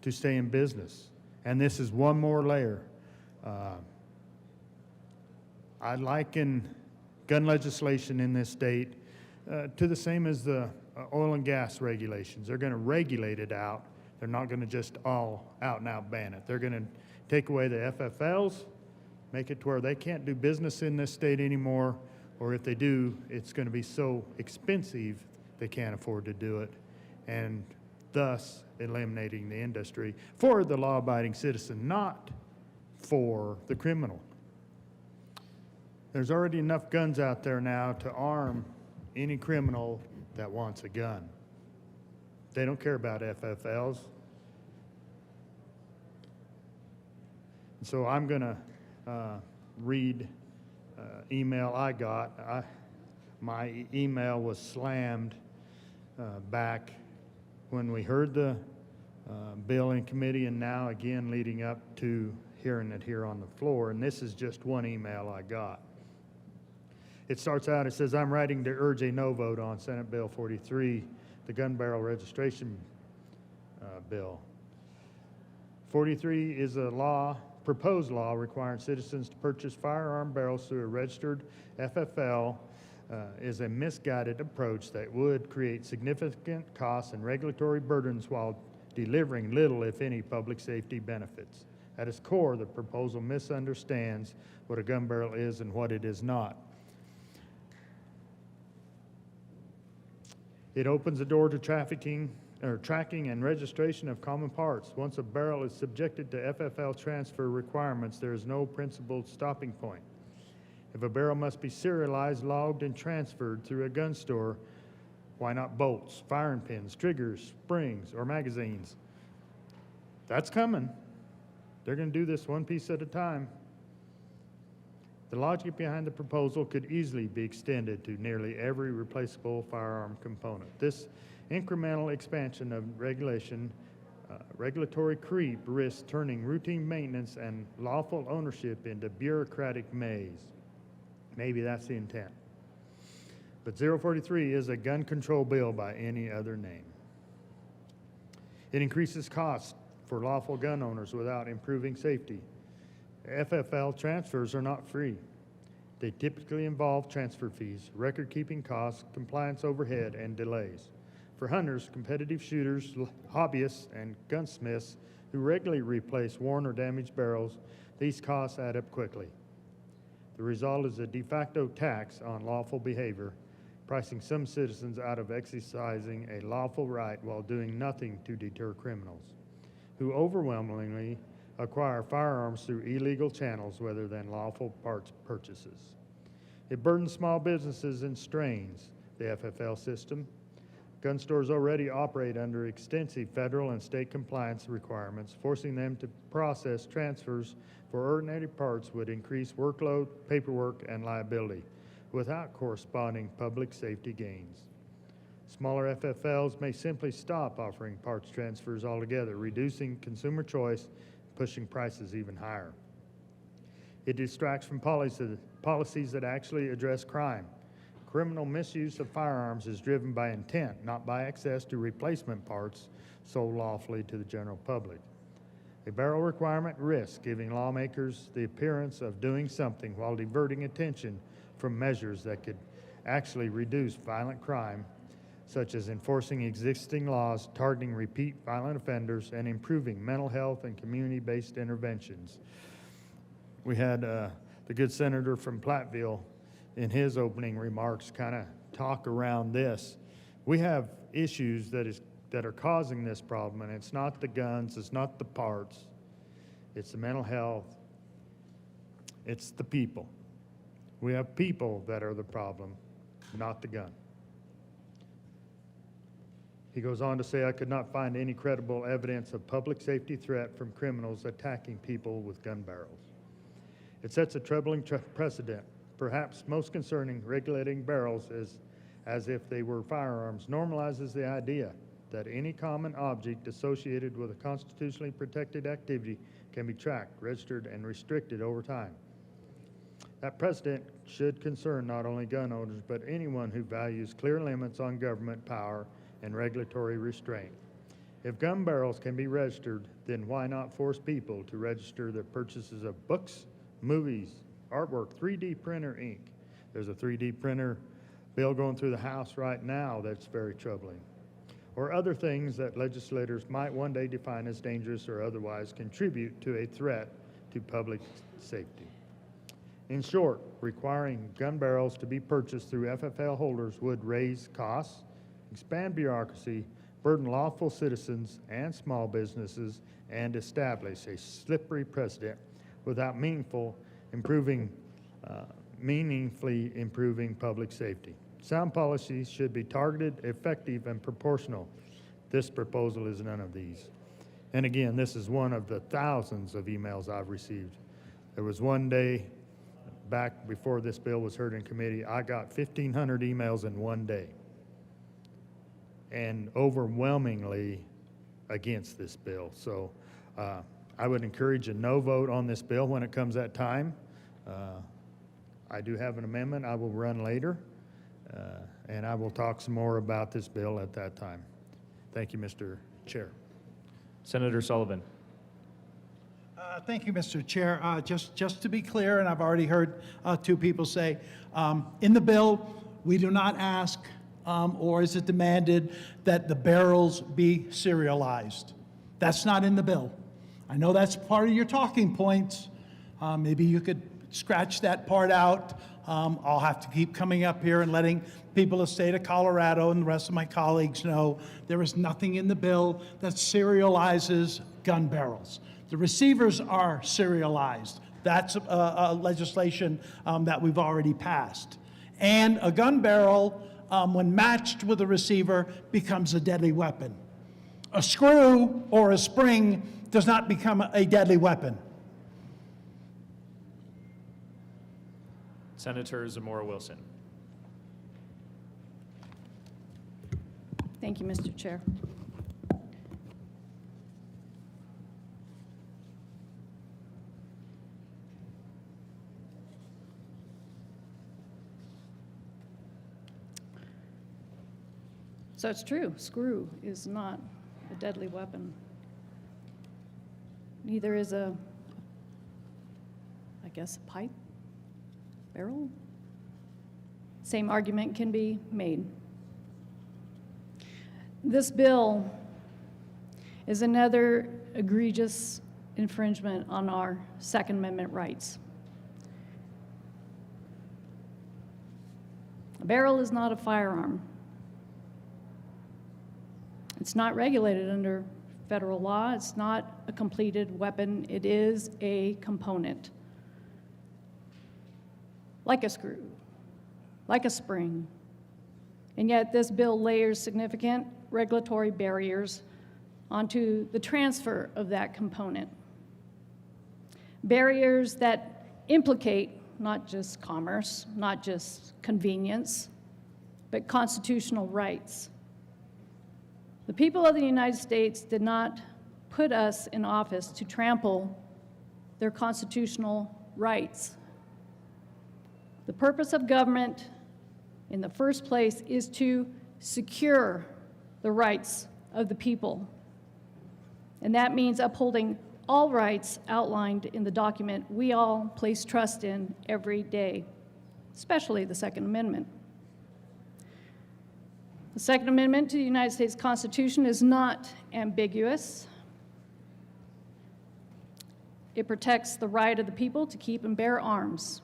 S6: to stay in business. And this is one more layer. I liken gun legislation in this state to the same as the oil and gas regulations. They're going to regulate it out. They're not going to just all out and out ban it. They're going to take away the FFLs, make it to where they can't do business in this state anymore, or if they do, it's going to be so expensive they can't afford to do it, and thus eliminating the industry for the law-abiding citizen, not for the criminal. There's already enough guns out there now to arm any criminal that wants a gun. They don't care about FFLs. And so I'm going to read email I got. My email was slammed back when we heard the bill in committee, and now again leading up to hearing it here on the floor. And this is just one email I got. It starts out, it says, I'm writing to urge a no vote on Senate Bill 43, the gun barrel registration bill. 43 is a law, proposed law requiring citizens to purchase firearm barrels through a registered FFL. Is a misguided approach that would create significant costs and regulatory burdens while delivering little, if any, public safety benefits. At its core, the proposal misunderstands what a gun barrel is and what it is not. It opens the door to tracking and registration of common parts. Once a barrel is subjected to FFL transfer requirements, there is no principled stopping point. If a barrel must be serialized, logged, and transferred through a gun store, why not bolts, firing pins, triggers, springs, or magazines? That's coming. They're going to do this one piece at a time. The logic behind the proposal could easily be extended to nearly every replaceable firearm component. This incremental expansion of regulation Regulatory creep risks turning routine maintenance and lawful ownership into bureaucratic maze. Maybe that's the intent. But 043 is a gun control bill by any other name. It increases costs for lawful gun owners without improving safety. FFL transfers are not free. They typically involve transfer fees, record-keeping costs, compliance overhead, and delays. For hunters, competitive shooters, hobbyists, and gunsmiths who regularly replace worn or damaged barrels, these costs add up quickly. The result is a de facto tax on lawful behavior, pricing some citizens out of exercising a lawful right while doing nothing to deter criminals, who overwhelmingly acquire firearms through illegal channels rather than lawful parts purchases. It burdens small businesses and strains the FFL system. Gun stores already operate under extensive federal and state compliance requirements. Forcing them to process transfers for ordinary parts would increase workload, paperwork, and liability without corresponding public safety gains. Smaller FFLs may simply stop offering parts transfers altogether, reducing consumer choice, pushing prices even higher. It distracts from policies that actually address crime. Criminal misuse of firearms is driven by intent, not by access to replacement parts sold lawfully to the general public. A barrel requirement risks giving lawmakers the appearance of doing something while diverting attention from measures that could actually reduce violent crime, such as enforcing existing laws, targeting repeat violent offenders, and improving mental health and community-based interventions. We had the good senator from Platteville in his opening remarks kind of talk around this. We have issues that are causing this problem, and it's not the guns, it's not the parts, it's the mental health, it's the people. We have people that are the problem, not the gun. He goes on to say, I could not find any credible evidence of public safety threat from criminals attacking people with gun barrels. It sets a troubling precedent. Perhaps most concerning, regulating barrels as if they were firearms normalizes the idea that any common object associated with a constitutionally protected activity can be tracked, registered, and restricted over time. That precedent should concern not only gun owners, but anyone who values clear limits on government power and regulatory restraint. If gun barrels can be registered, then why not force people to register their purchases of books, movies, artwork, 3D printer ink? There's a 3D printer bill going through the House right now that's very troubling. Or other things that legislators might one day define as dangerous or otherwise contribute to a threat to public safety. In short, requiring gun barrels to be purchased through FFL holders would raise costs, expand bureaucracy, burden lawful citizens and small businesses, and establish a slippery precedent without meaningfully improving public safety. Sound policies should be targeted, effective, and proportional. This proposal is none of these. And again, this is one of the thousands of emails I've received. There was one day back before this bill was heard in committee, I got 1,500 emails in one day, and overwhelmingly against this bill. So I would encourage a no vote on this bill when it comes that time. I do have an amendment I will run later, and I will talk some more about this bill at that time. Thank you, Mr. Chair.
S4: Senator Sullivan.
S10: Thank you, Mr. Chair. Just to be clear, and I've already heard two people say, in the bill, we do not ask, or is it demanded, that the barrels be serialized. That's not in the bill. I know that's part of your talking points. Maybe you could scratch that part out. I'll have to keep coming up here and letting people of the state of Colorado and the rest of my colleagues know there is nothing in the bill that serializes gun barrels. The receivers are serialized. That's legislation that we've already passed. And a gun barrel, when matched with a receiver, becomes a deadly weapon. A screw or a spring does not become a deadly weapon.
S4: Senator Zamora Wilson.
S12: Thank you, Mr. Chair. So it's true, screw is not a deadly weapon. Neither is I guess, a pipe, barrel. Same argument can be made. This bill is another egregious infringement on our Second Amendment rights. A barrel is not a firearm. It's not regulated under federal law. It's not a completed weapon. It is a component, like a screw, like a spring. And yet this bill layers significant regulatory barriers onto the transfer of that component. Barriers that implicate not just commerce, not just convenience, but constitutional rights. The people of the United States did not put us in office to trample their constitutional rights. The purpose of government in the first place is to secure the rights of the people. And that means upholding all rights outlined in the document we all place trust in every day, especially the Second Amendment. The Second Amendment to the United States Constitution is not ambiguous. It protects the right of the people to keep and bear arms.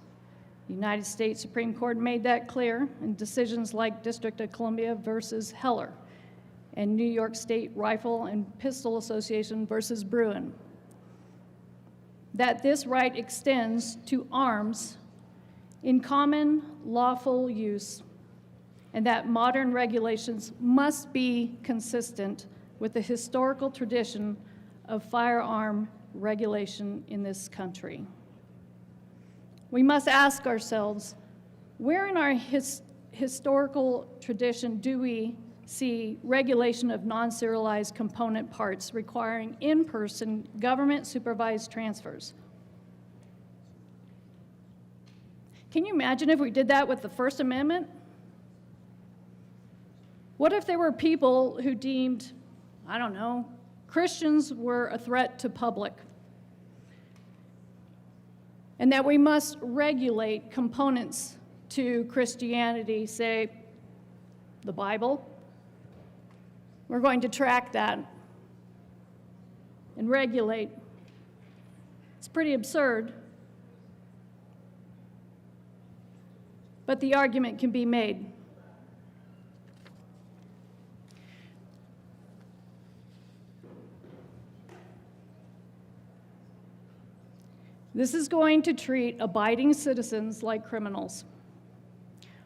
S12: The United States Supreme Court made that clear in decisions like District of Columbia versus Heller and New York State Rifle and Pistol Association versus Bruin, that this right extends to arms in common lawful use, and that modern regulations must be consistent with the historical tradition of firearm regulation in this country. We must ask ourselves, where in our historical tradition do we see regulation of non-serialized component parts requiring in-person government-supervised transfers? Can you imagine if we did that with the First Amendment? What if there were people who deemed, I don't know, Christians were a threat to public, and that we must regulate components to Christianity, say, the Bible? We're going to track that and regulate. It's pretty absurd, but the argument can be made. This is going to treat abiding citizens like criminals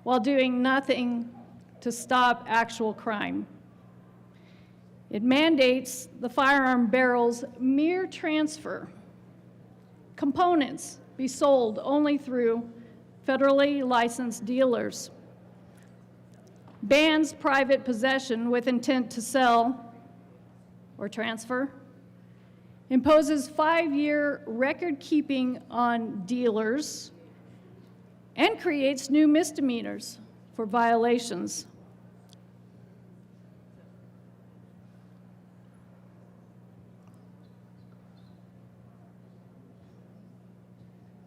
S12: while doing nothing to stop actual crime. It mandates the firearm barrel's mere transfer. Components be sold only through federally licensed dealers. Bans private possession with intent to sell or transfer. Imposes 5-year record keeping on dealers and creates new misdemeanors for violations.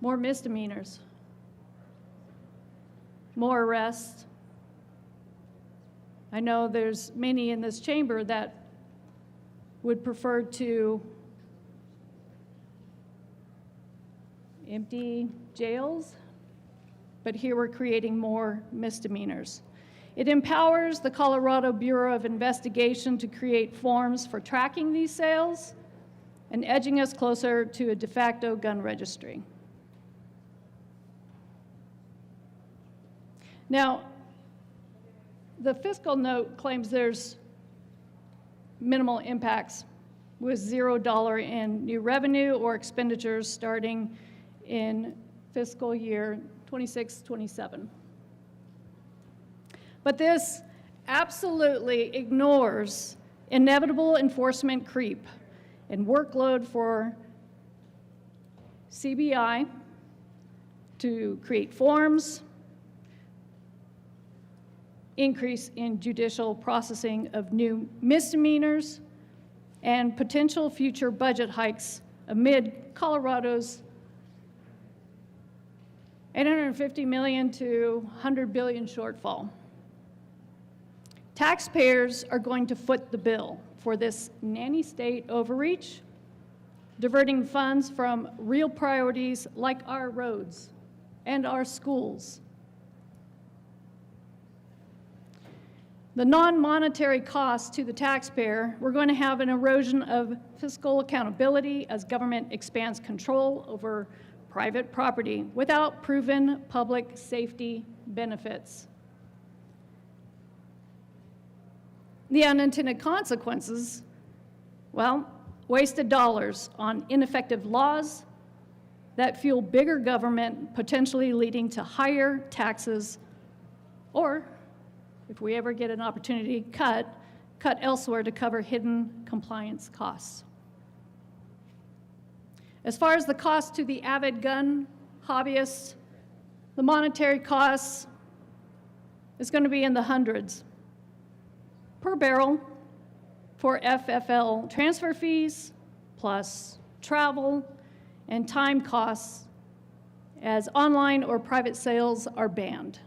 S12: More misdemeanors, more arrests. I know there's many in this chamber that would prefer to empty jails, but here we're creating more misdemeanors. It empowers the Colorado Bureau of Investigation to create forms for tracking these sales and edging us closer to a de facto gun registry. Now, the fiscal note claims there's minimal impacts with $0 in new revenue or expenditures starting in fiscal year 26-27. But this absolutely ignores inevitable enforcement creep and workload for CBI to create forms, increase in judicial processing of new misdemeanors, and potential future budget hikes amid Colorado's $850 million to $100 billion shortfall. Taxpayers are going to foot the bill for this nanny state overreach, diverting funds from real priorities like our roads and our schools. The non-monetary costs to the taxpayer, we're going to have an erosion of fiscal accountability as government expands control over private property without proven public safety benefits. The unintended consequences, well, wasted dollars on ineffective laws that fuel bigger government, potentially leading to higher taxes, or, if we ever get an opportunity, cut elsewhere to cover hidden compliance costs. As far as the cost to the avid gun hobbyist, the monetary costs is going to be in the hundreds per barrel for FFL transfer fees, plus travel and time costs as online or private sales are banned,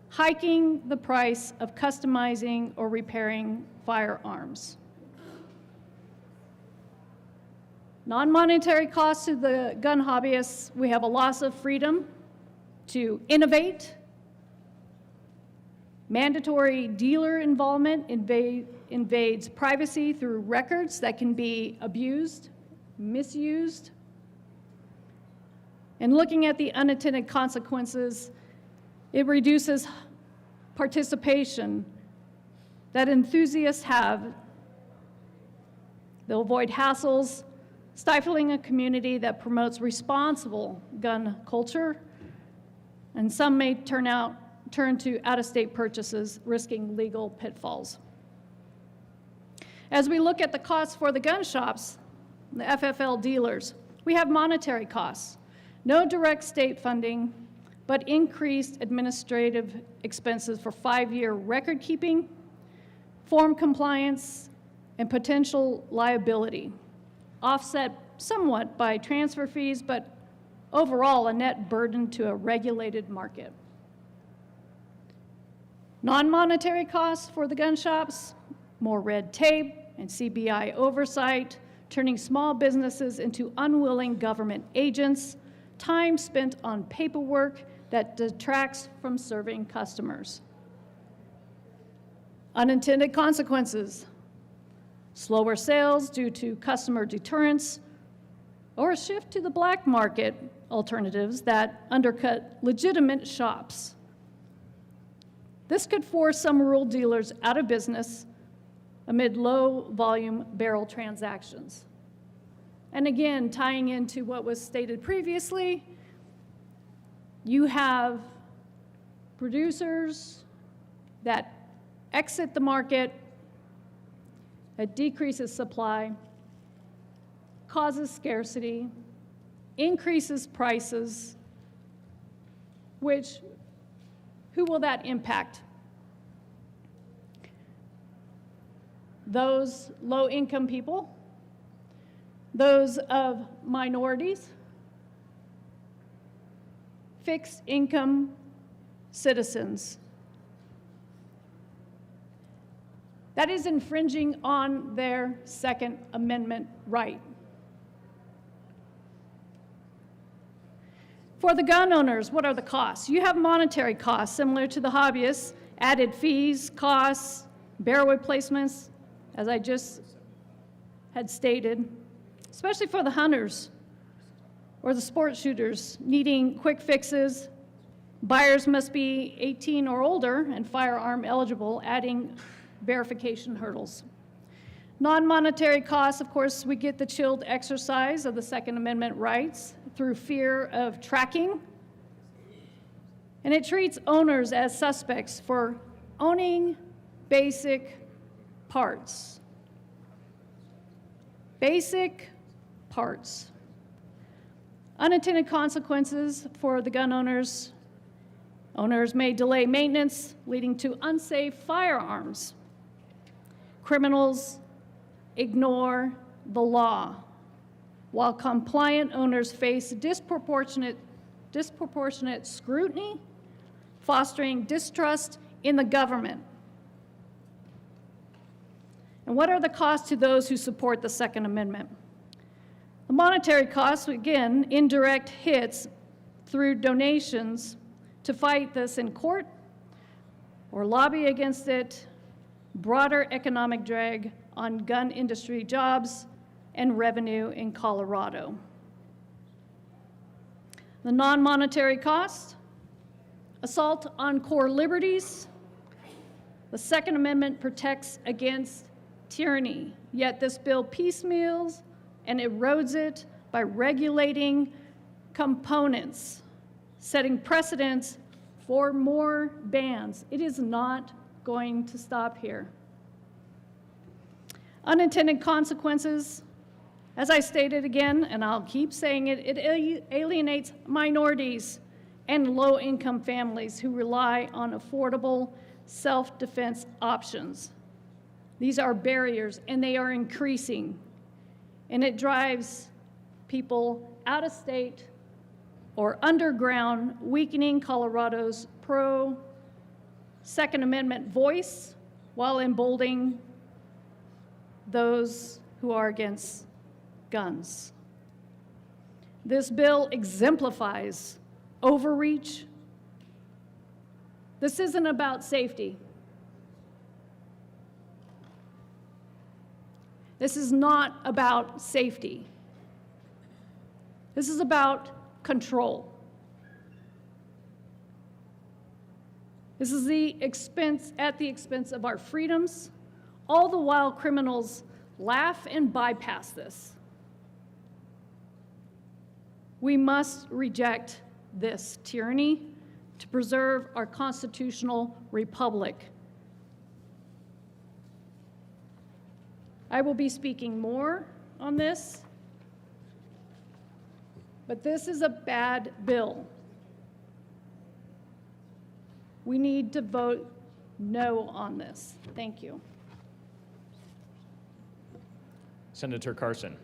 S12: hiking the price of customizing or repairing firearms. Non-monetary costs to the gun hobbyists, we have a loss of freedom to innovate. Mandatory dealer involvement invades privacy through records that can be abused, misused. And looking at the unintended consequences, it reduces participation that enthusiasts have. They'll avoid hassles, stifling a community that promotes responsible gun culture, and some may turn to out-of-state purchases, risking legal pitfalls. As we look at the costs for the gun shops, the FFL dealers, we have monetary costs, no direct state funding, but increased administrative expenses for 5-year record keeping, form compliance, and potential liability, offset somewhat by transfer fees, but overall a net burden to a regulated market. Non-monetary costs for the gun shops, more red tape and CBI oversight, turning small businesses into unwilling government agents, time spent on paperwork that detracts from serving customers. Unintended consequences, slower sales due to customer deterrence, or a shift to the black market alternatives that undercut legitimate shops. This could force some rural dealers out of business amid low-volume barrel transactions. And again, tying into what was stated previously, you have producers that exit the market, that decreases supply, causes scarcity, increases prices, who will that impact? Those low-income people, those of minorities, fixed-income citizens. That is infringing on their Second Amendment right. For the gun owners, what are the costs? You have monetary costs similar to the hobbyists, added fees, costs, barrel replacements, as I just had stated, especially for the hunters or the sport shooters needing quick fixes. Buyers must be 18 or older and firearm eligible, adding verification hurdles. Non-monetary costs, of course, we get the chilled exercise of the Second Amendment rights through fear of tracking. And it treats owners as suspects for owning basic parts. Basic parts. Unintended consequences for the gun owners, Owners may delay maintenance, leading to unsafe firearms. Criminals ignore the law, while compliant owners face disproportionate scrutiny, fostering distrust in the government. And what are the costs to those who support the Second Amendment? The monetary costs, again, indirect hits through donations to fight this in court or lobby against it, broader economic drag on gun industry jobs and revenue in Colorado. The non-monetary cost, assault on core liberties. The Second Amendment protects against tyranny, yet this bill piecemeals and erodes it by regulating components, setting precedents for more bans. It is not going to stop here. Unintended consequences, as I stated again, and I'll keep saying it, it alienates minorities and low-income families who rely on affordable self-defense options. These are barriers, and they are increasing, and it drives people out of state or underground, weakening Colorado's pro-Second Amendment voice while emboldening those who are against guns. This bill exemplifies overreach. This isn't about safety. This is not about safety. This is about control. This is at the expense of our freedoms, all the while criminals laugh and bypass this. We must reject this tyranny to preserve our constitutional republic. I will be speaking more on this, but this is a bad bill. We need to vote no on this. Thank you.
S4: Senator Carson.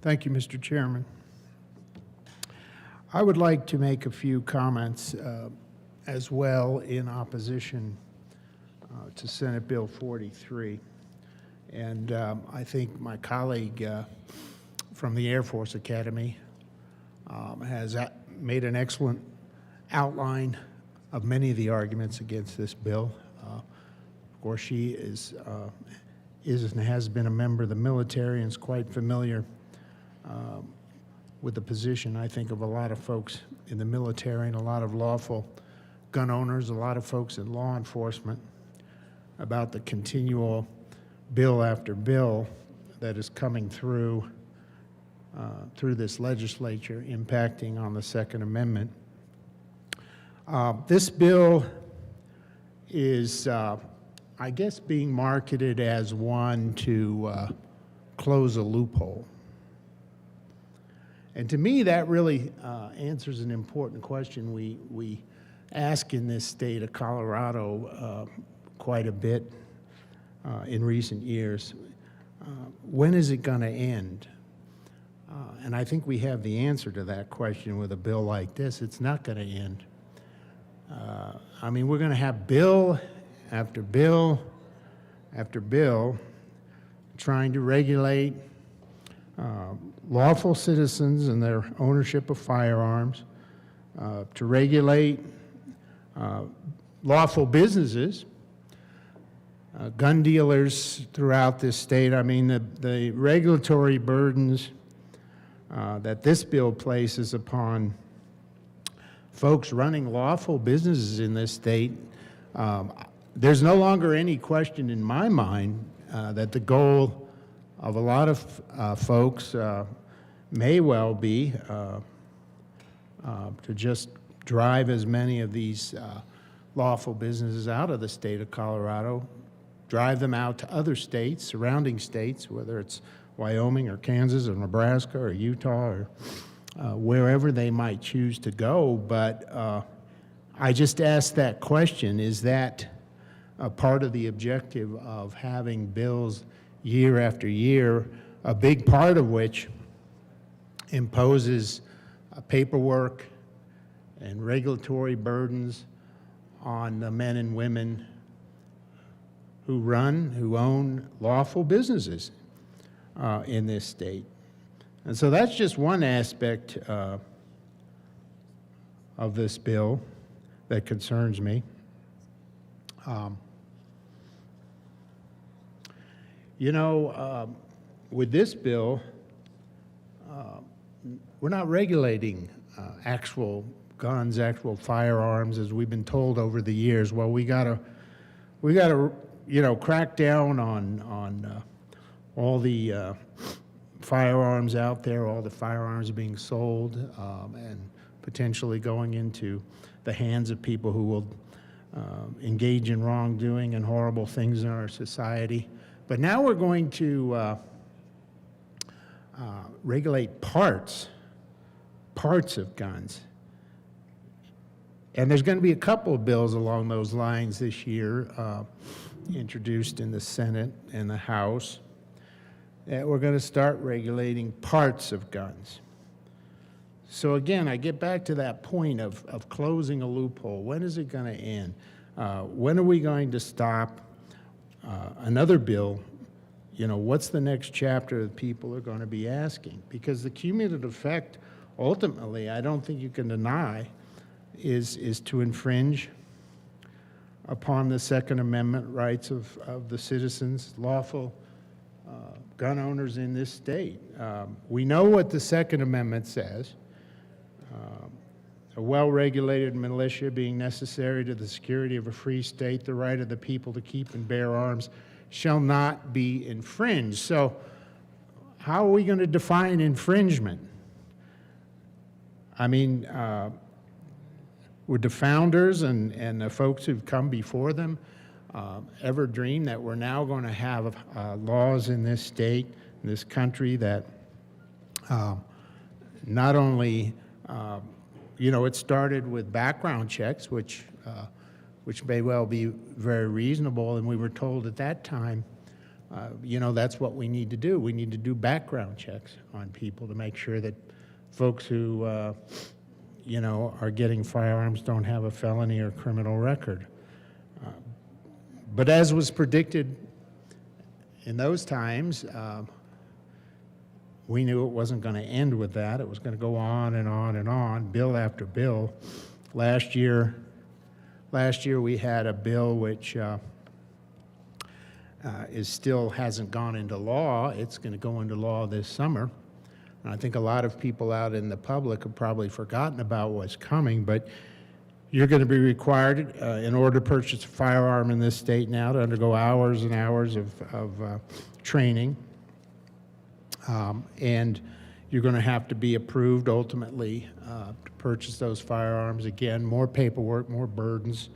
S13: Thank you, Mr. Chairman. I would like to make a few comments as well in opposition to Senate Bill 43. And I think my colleague from the Air Force Academy has made an excellent outline of many of the arguments against this bill. Of course, she is and has been a member of the military and is quite familiar with the position, I think, of a lot of folks in the military and a lot of lawful gun owners, a lot of folks in law enforcement, about the continual bill after bill that is coming through this legislature impacting on the Second Amendment. This bill is, I guess, being marketed as one to close a loophole. And to me, that really answers an important question we ask in this state of Colorado quite a bit in recent years. When is it going to end? And I think we have the answer to that question with a bill like this. It's not going to end. I mean, we're going to have bill after bill after bill trying to regulate lawful citizens and their ownership of firearms, to regulate lawful businesses, gun dealers throughout this state. I mean, the regulatory burdens that this bill places upon folks running lawful businesses in this state, there's no longer any question in my mind that the goal of a lot of folks may well be to just drive as many of these lawful businesses out of the state of Colorado, drive them out to other states, surrounding states, whether it's Wyoming or Kansas or Nebraska or Utah or wherever they might choose to go. But I just asked that question, is that a part of the objective of having bills year after year, a big part of which imposes paperwork and regulatory burdens on the men and women who own lawful businesses in this state. And so that's just one aspect of this bill that concerns me. With this bill, we're not regulating actual guns, actual firearms, as we've been told over the years. Well, we gotta, crack down on all the firearms out there, all the firearms being sold, and potentially going into the hands of people who will engage in wrongdoing and horrible things in our society. But now we're going to regulate parts of guns. And there's going to be a couple of bills along those lines this year, introduced in the Senate and the House, that we're going to start regulating parts of guns. So again, I get back to that point of closing a loophole. When is it going to end? When are we going to stop another bill? What's the next chapter that people are going to be asking? Because the cumulative effect, ultimately, I don't think you can deny, is to infringe upon the Second Amendment rights of the citizens, lawful gun owners in this state. We know what the Second Amendment says. A well-regulated militia being necessary to the security of a free state, the right of the people to keep and bear arms shall not be infringed. So how are we going to define infringement? I mean, would the founders and the folks who've come before them ever dream that we're now going to have laws in this state, in this country, that not only, it started with background checks, which may well be very reasonable, and we were told at that time, that's what we need to do. We need to do background checks on people to make sure that folks who, are getting firearms don't have a felony or criminal record. But as was predicted in those times, we knew it wasn't going to end with that. It was going to go on and on and on, bill after bill. Last year we had a bill which still hasn't gone into law. It's going to go into law this summer. And I think a lot of people out in the public have probably forgotten about what's coming, but you're going to be required, in order to purchase a firearm in this state now, to undergo hours and hours of training. And you're going to have to be approved ultimately to purchase those firearms. Again, more paperwork, more burdens.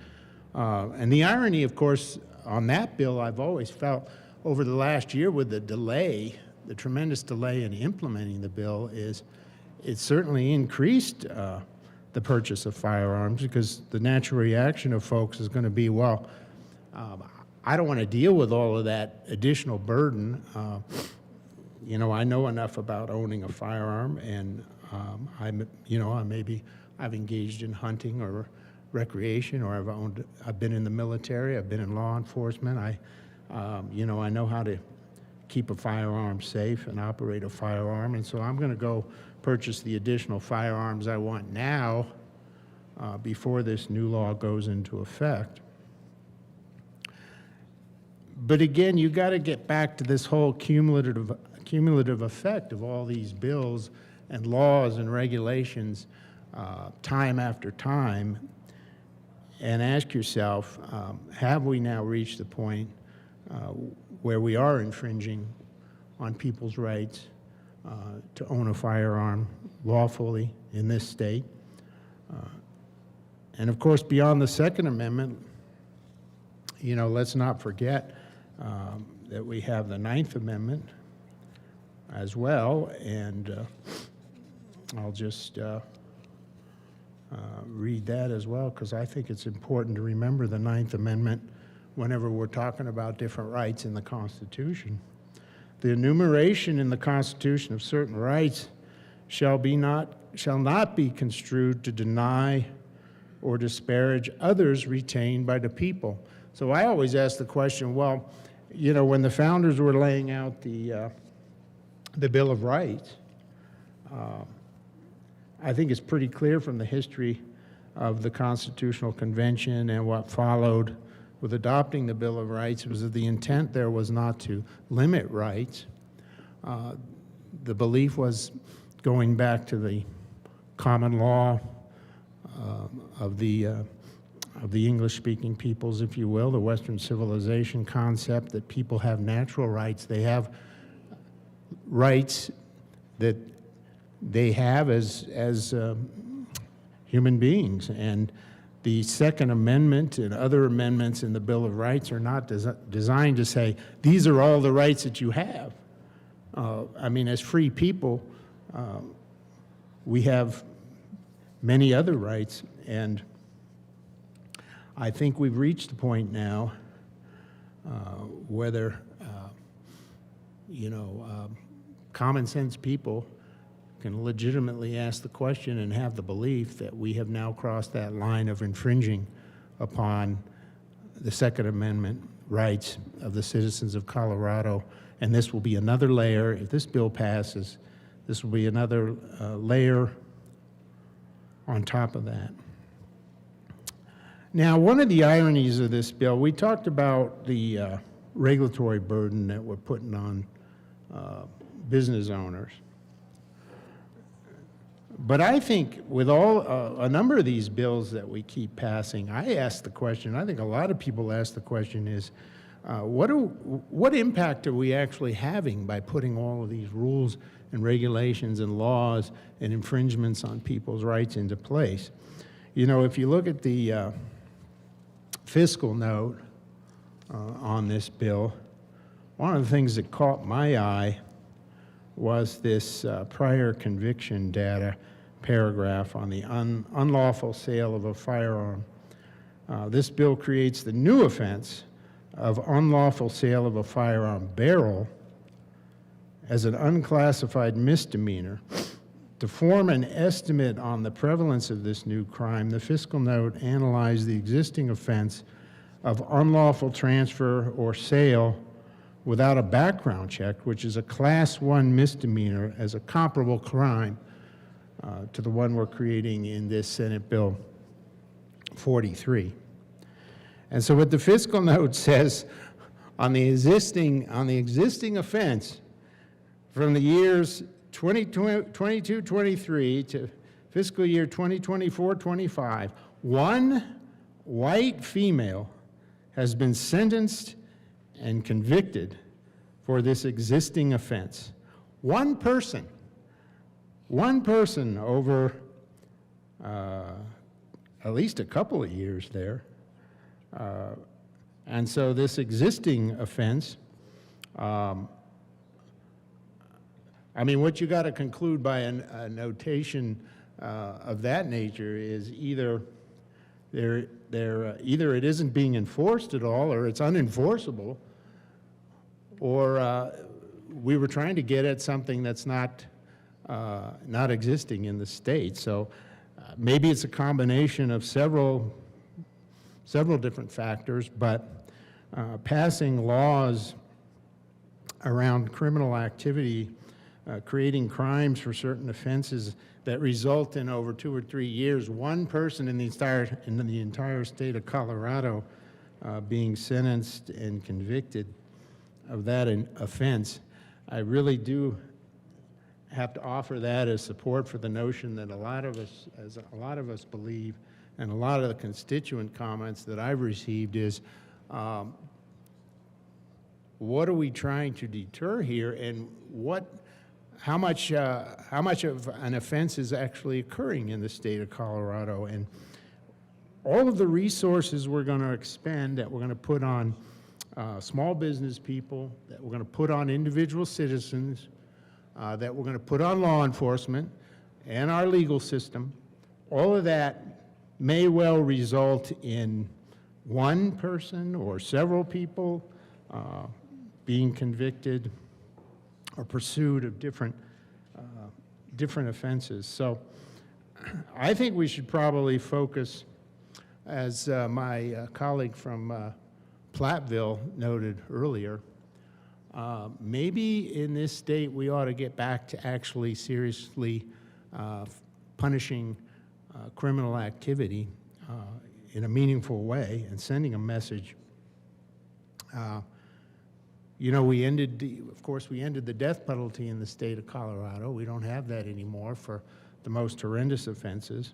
S13: And the irony, of course, on that bill, I've always felt over the last year with the delay, the tremendous delay in implementing the bill, is it certainly increased the purchase of firearms, because the natural reaction of folks is going to be, well, I don't want to deal with all of that additional burden. I know enough about owning a firearm, and I've engaged in hunting or recreation, or I've been in the military, I've been in law enforcement. I know how to keep a firearm safe and operate a firearm, and so I'm going to go purchase the additional firearms I want now before this new law goes into effect. But again, you got to get back to this whole cumulative effect of all these bills and laws and regulations time after time, and ask yourself, have we now reached the point where we are infringing on people's rights to own a firearm lawfully in this state? And of course, beyond the Second Amendment, let's not forget that we have the Ninth Amendment as well, and I'll just read that as well, because I think it's important to remember the Ninth Amendment whenever we're talking about different rights in the Constitution. The enumeration in the Constitution of certain rights shall not be construed to deny or disparage others retained by the people. So I always ask the question, well, you know, when the founders were laying out the Bill of Rights, I think it's pretty clear from the history of the Constitutional Convention and what followed with adopting the Bill of Rights was that the intent there was not to limit rights. The belief was going back to the common law of the English-speaking peoples, if you will, the Western civilization concept that people have natural rights. They have rights that they have as human beings. And the Second Amendment and other amendments in the Bill of Rights are not designed to say, these are all the rights that you have. I mean, as free people, we have many other rights, and I think we've reached the point now whether, common sense people can legitimately ask the question and have the belief that we have now crossed that line of infringing upon the Second Amendment rights of the citizens of Colorado. And this will be another layer. If this bill passes, this will be another layer on top of that. Now, one of the ironies of this bill, we talked about the regulatory burden that we're putting on business owners. But I think with a number of these bills that we keep passing, I ask the question, I think a lot of people ask the question is, what impact are we actually having by putting all of these rules and regulations and laws and infringements on people's rights into place? You know, if you look at the fiscal note on this bill, one of the things that caught my eye was this prior conviction data paragraph on the unlawful sale of a firearm. This bill creates the new offense of unlawful sale of a firearm barrel as an unclassified misdemeanor. To form an estimate on the prevalence of this new crime, the fiscal note analyzed the existing offense of unlawful transfer or sale without a background check, which is a Class 1 misdemeanor, as a comparable crime to the one we're creating in this Senate Bill 43. And so what the fiscal note says on the existing offense from the years 22-23 to fiscal year 2024-25, one white female has been sentenced and convicted for this existing offense. One person over at least a couple of years there. And so this existing offense, I mean, what you got to conclude by a notation of that nature is either it isn't being enforced at all, or it's unenforceable, or we were trying to get at something that's not existing in the state. So maybe it's a combination of several different factors, but passing laws around criminal activity, creating crimes for certain offenses that result in over 2 or 3 years, one person in the entire state of Colorado being sentenced and convicted of that offense, I really do have to offer that as support for the notion that a lot of us believe, and a lot of the constituent comments that I've received is, what are we trying to deter here, and how much of an offense is actually occurring in the state of Colorado? And all of the resources we're going to expend, that we're going to put on small business people, that we're going to put on individual citizens, that we're going to put on law enforcement, and our legal system, all of that may well result in one person or several people being convicted or pursued of different offenses. So I think we should probably focus, as my colleague from Platteville noted earlier, maybe in this state we ought to get back to actually seriously punishing criminal activity in a meaningful way and sending a message. You know, of course, we ended the death penalty in the state of Colorado. We don't have that anymore for the most horrendous offenses.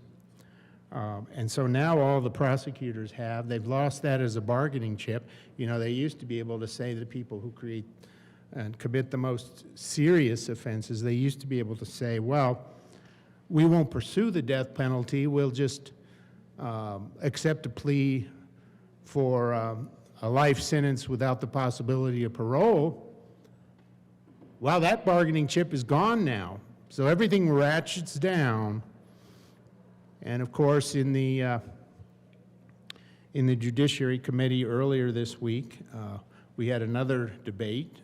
S13: And so now all the prosecutors they've lost that as a bargaining chip. You know, they used to be able to say to the people who create and commit the most serious offenses, they used to be able to say, well, we won't pursue the death penalty, we'll just accept a plea for a life sentence without the possibility of parole. Well, that bargaining chip is gone now, so everything ratchets down. And of course, in the Judiciary Committee earlier this week, we had another debate,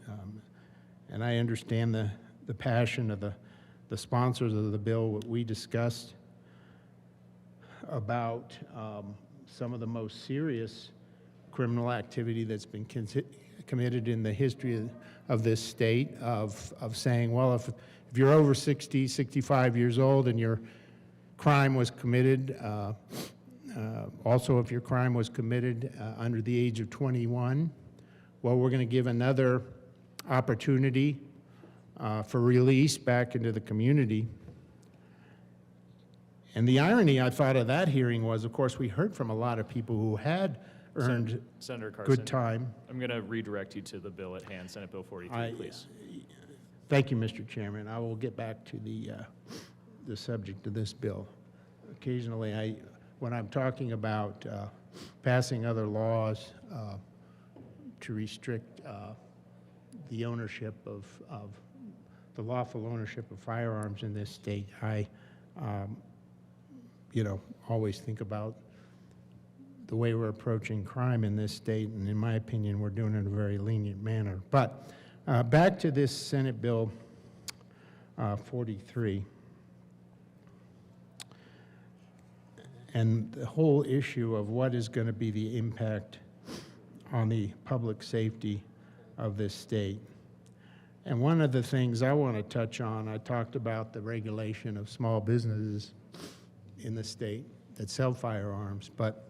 S13: and I understand the passion of the sponsors of the bill. What we discussed about some of the most serious criminal activity that's been committed in the history of this state, of saying, well, if you're over 60, 65 years old and your crime was committed, also if your crime was committed under the age of 21, well, we're going to give another opportunity for release back into the community. And the irony I thought of that hearing was, of course, we heard from a lot of people who had earned
S4: Senator Carson,
S13: good time.
S4: I'm going to redirect you to the bill at hand, Senate Bill 43, please.
S13: Thank you, Mr. Chairman. I will get back to the subject of this bill. Occasionally, when I'm talking about passing other laws to restrict the ownership of the lawful ownership of firearms in this state, I, always think about the way we're approaching crime in this state, and in my opinion, we're doing it in a very lenient manner. But back to this Senate Bill 43. And the whole issue of what is going to be the impact on the public safety of this state. And one of the things I want to touch on, I talked about the regulation of small businesses in the state that sell firearms, but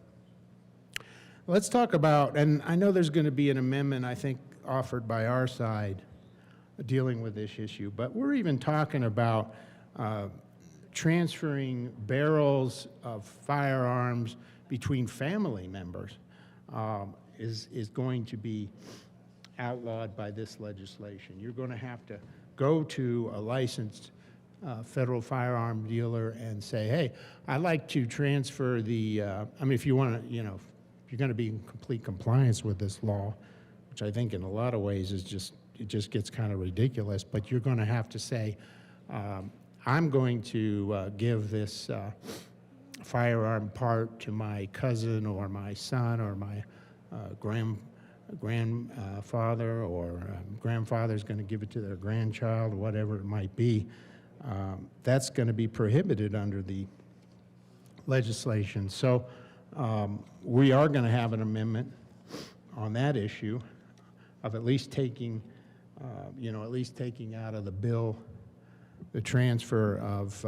S13: let's talk about, and I know there's going to be an amendment, I think, offered by our side dealing with this issue, but we're even talking about transferring barrels of firearms between family members is going to be outlawed by this legislation. You're going to have to go to a licensed federal firearm dealer and say, hey, I'd like to transfer the, if you want to, if you're going to be in complete compliance with this law, which I think in a lot of ways is it just gets kind of ridiculous, but you're going to have to say, I'm going to give this firearm part to my cousin or my son or my grandfather, or grandfather's going to give it to their grandchild, or whatever it might be. That's going to be prohibited under the legislation. So we are going to have an amendment on that issue of at least taking out of the bill the transfer of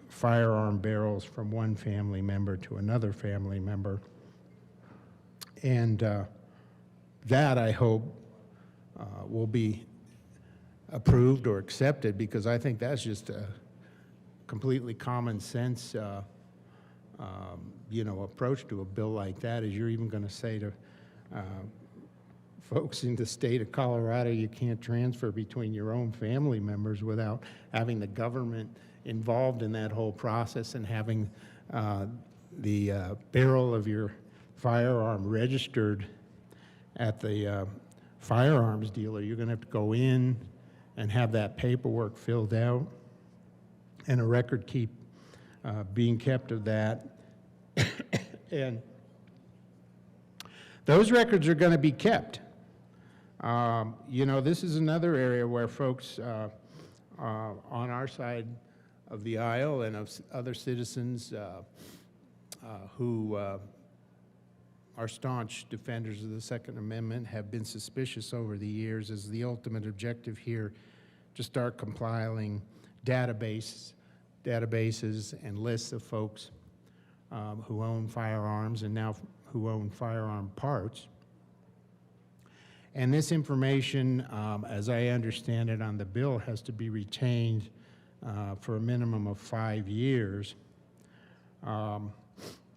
S13: firearm barrels from one family member to another family member. And that, I hope, will be approved or accepted, because I think that's just a completely common sense approach to a bill like that. Is you're even going to say to folks in the state of Colorado, you can't transfer between your own family members without having the government involved in that whole process and having the barrel of your firearm registered at the firearms dealer. You're going to have to go in and have that paperwork filled out and a record being kept of that. And those records are going to be kept. You know, this is another area where folks on our side of the aisle and of other citizens who are staunch defenders of the Second Amendment have been suspicious over the years as the ultimate objective here to start compiling databases and lists of folks who own firearms and now who own firearm parts. And this information, as I understand it on the bill, has to be retained for a minimum of 5 years.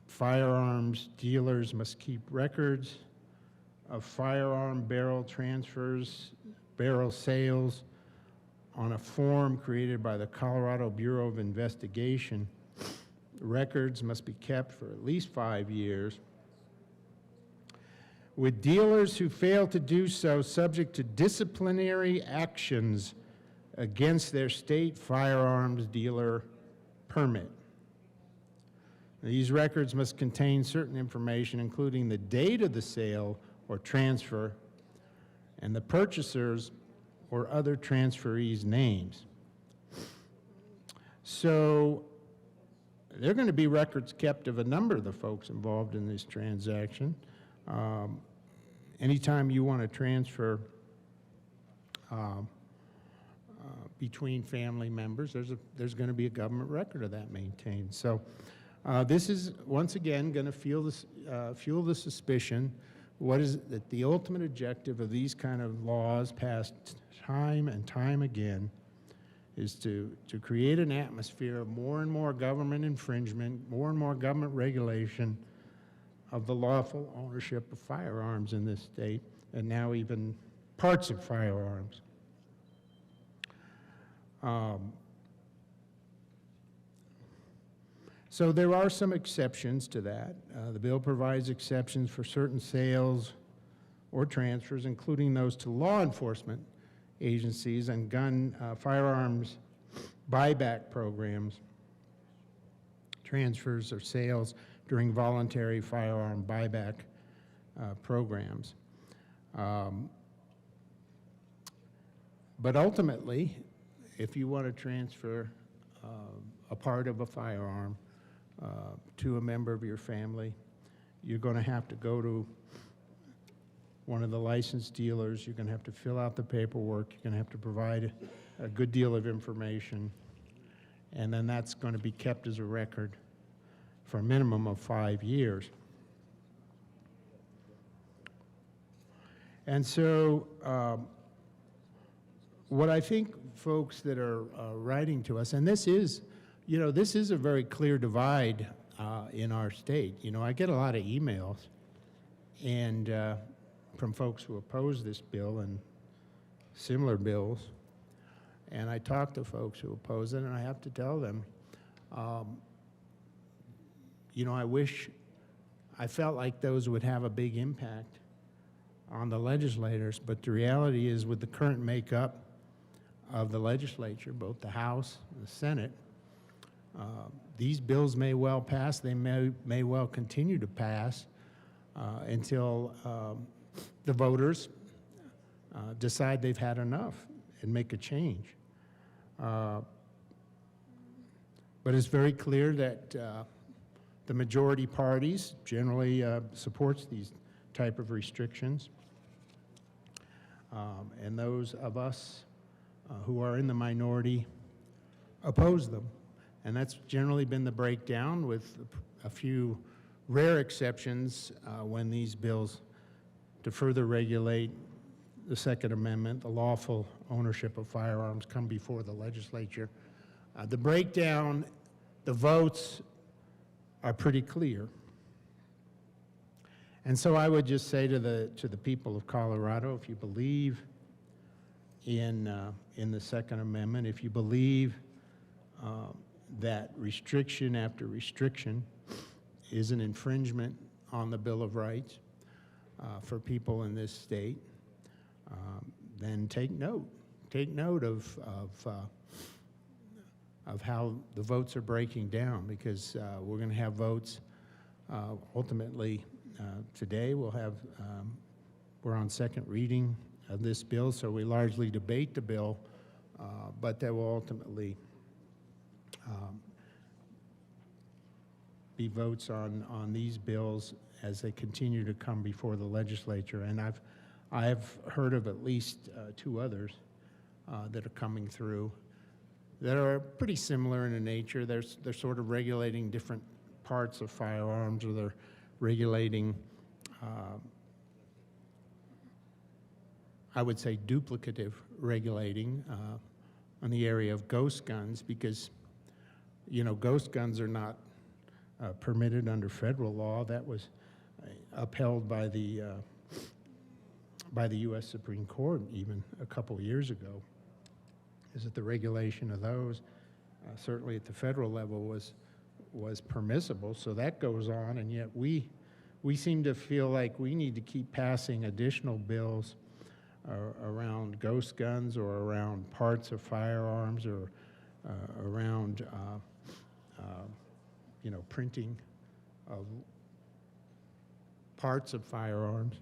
S13: Firearms dealers must keep records of firearm barrel transfers, barrel sales on a form created by the Colorado Bureau of Investigation. Records must be kept for at least 5 years, with dealers who fail to do so subject to disciplinary actions against their state firearms dealer permit. These records must contain certain information, including the date of the sale or transfer and the purchaser's or other transferees' names. So there are going to be records kept of a number of the folks involved in this transaction. Anytime you want to transfer between family members, there's going to be a government record of that maintained. So this is, once again, going to fuel the suspicion. What is that the ultimate objective of these kind of laws passed time and time again is to create an atmosphere of more and more government infringement, more and more government regulation of the lawful ownership of firearms in this state, and now even parts of firearms. So there are some exceptions to that. The bill provides exceptions for certain sales or transfers, including those to law enforcement agencies and firearms buyback programs, transfers or sales during voluntary firearm buyback programs. But ultimately, if you want to transfer a part of a firearm to a member of your family, you're going to have to go to one of the licensed dealers. You're going to have to fill out the paperwork. You're going to have to provide a good deal of information. And then that's going to be kept as a record for a minimum of 5 years. And so what I think folks that are writing to us, and this is, you know, this is a very clear divide in our state. You know, I get a lot of emails and from folks who oppose this bill and similar bills, and I talk to folks who oppose it, and I have to tell them, you know, I felt like those would have a big impact on the legislators, but the reality is with the current makeup of the legislature, both the House and the Senate, these bills may well pass. They may well continue to pass until the voters decide they've had enough and make a change. But it's very clear that the majority parties generally supports these type of restrictions. And those of us who are in the minority oppose them. And that's generally been the breakdown, with a few rare exceptions when these bills to further regulate the Second Amendment, the lawful ownership of firearms, come before the legislature. The breakdown, the votes are pretty clear. And so I would just say to the people of Colorado, if you believe in the Second Amendment, if you believe that restriction after restriction is an infringement on the Bill of Rights for people in this state, then take note. Take note of of how the votes are breaking down, because we're going to have votes ultimately today. We're on second reading of this bill, so we largely debate the bill, but there will ultimately be votes on these bills as they continue to come before the legislature. And I've heard of at least 2 others that are coming through that are pretty similar in nature. They're sort of regulating different parts of firearms, or they're regulating, I would say, duplicative regulating on the area of ghost guns, because, you know, ghost guns are not permitted under federal law. That was upheld by the U.S. Supreme Court even a couple of years ago. Is that the regulation of those, certainly at the federal level, was permissible. So that goes on, and yet we seem to feel like we need to keep passing additional bills around ghost guns, or around parts of firearms, or around you know, printing of parts of firearms.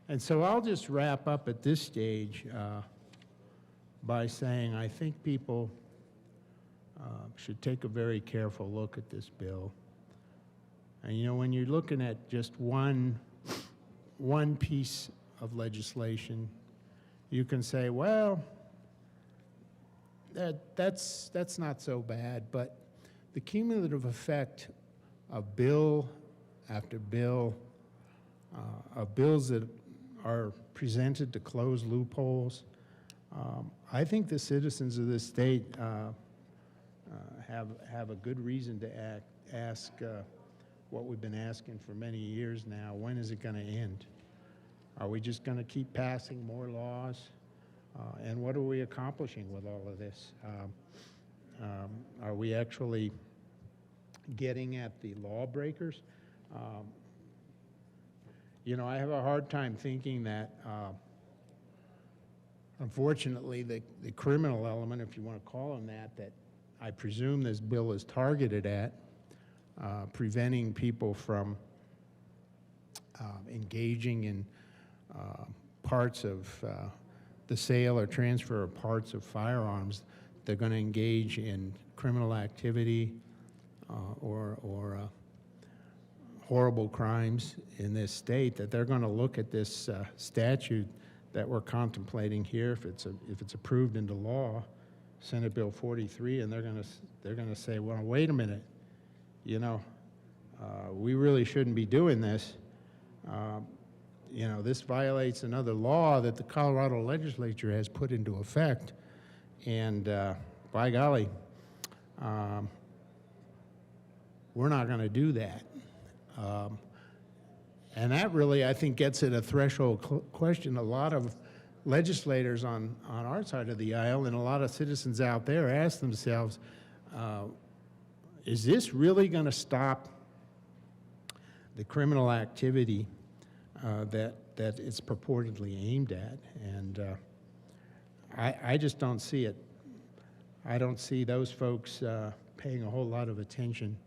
S13: And so I'll just wrap up at this stage by saying I think people should take a very careful look at this bill. And, you know, when you're looking at just one piece of legislation, you can say, well, that's not so bad. But the cumulative effect of bill after bill, of bills that are presented to close loopholes, I think the citizens of this state have a good reason to ask what we've been asking for many years now. When is it going to end? Are we just going to keep passing more laws? And what are we accomplishing with all of this? Are we actually getting at the lawbreakers? You know, I have a hard time thinking that, unfortunately, the criminal element, if you want to call them that I presume this bill is targeted at, preventing people from engaging in parts of the sale or transfer of parts of firearms. They're going to engage in criminal activity or horrible crimes in this state, that they're going to look at this statute that we're contemplating here, if it's approved into law, Senate Bill 43, and they're going to say, well, wait a minute, you know, we really shouldn't be doing this. You know, this violates another law that the Colorado legislature has put into effect, and by golly, we're not going to do that. And that really, I think, gets at a threshold question. A lot of legislators on our side of the aisle and a lot of citizens out there ask themselves, is this really going to stop the criminal activity that it's purportedly aimed at? And I just don't see it. I don't see those folks paying a whole lot of attention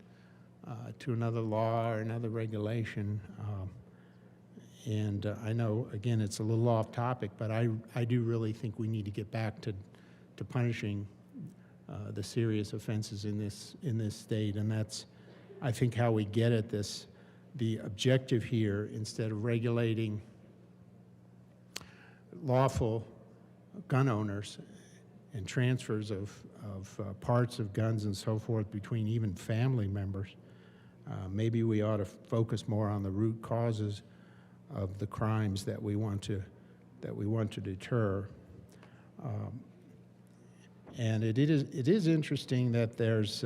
S13: to another law or another regulation. And I know, again, it's a little off topic, but I do really think we need to get back to punishing the serious offenses in this state. And that's, I think, how we get at this. The objective here, instead of regulating lawful gun owners and transfers of parts of guns and so forth between even family members, maybe we ought to focus more on the root causes of the crimes that we want to deter. And it is interesting that there's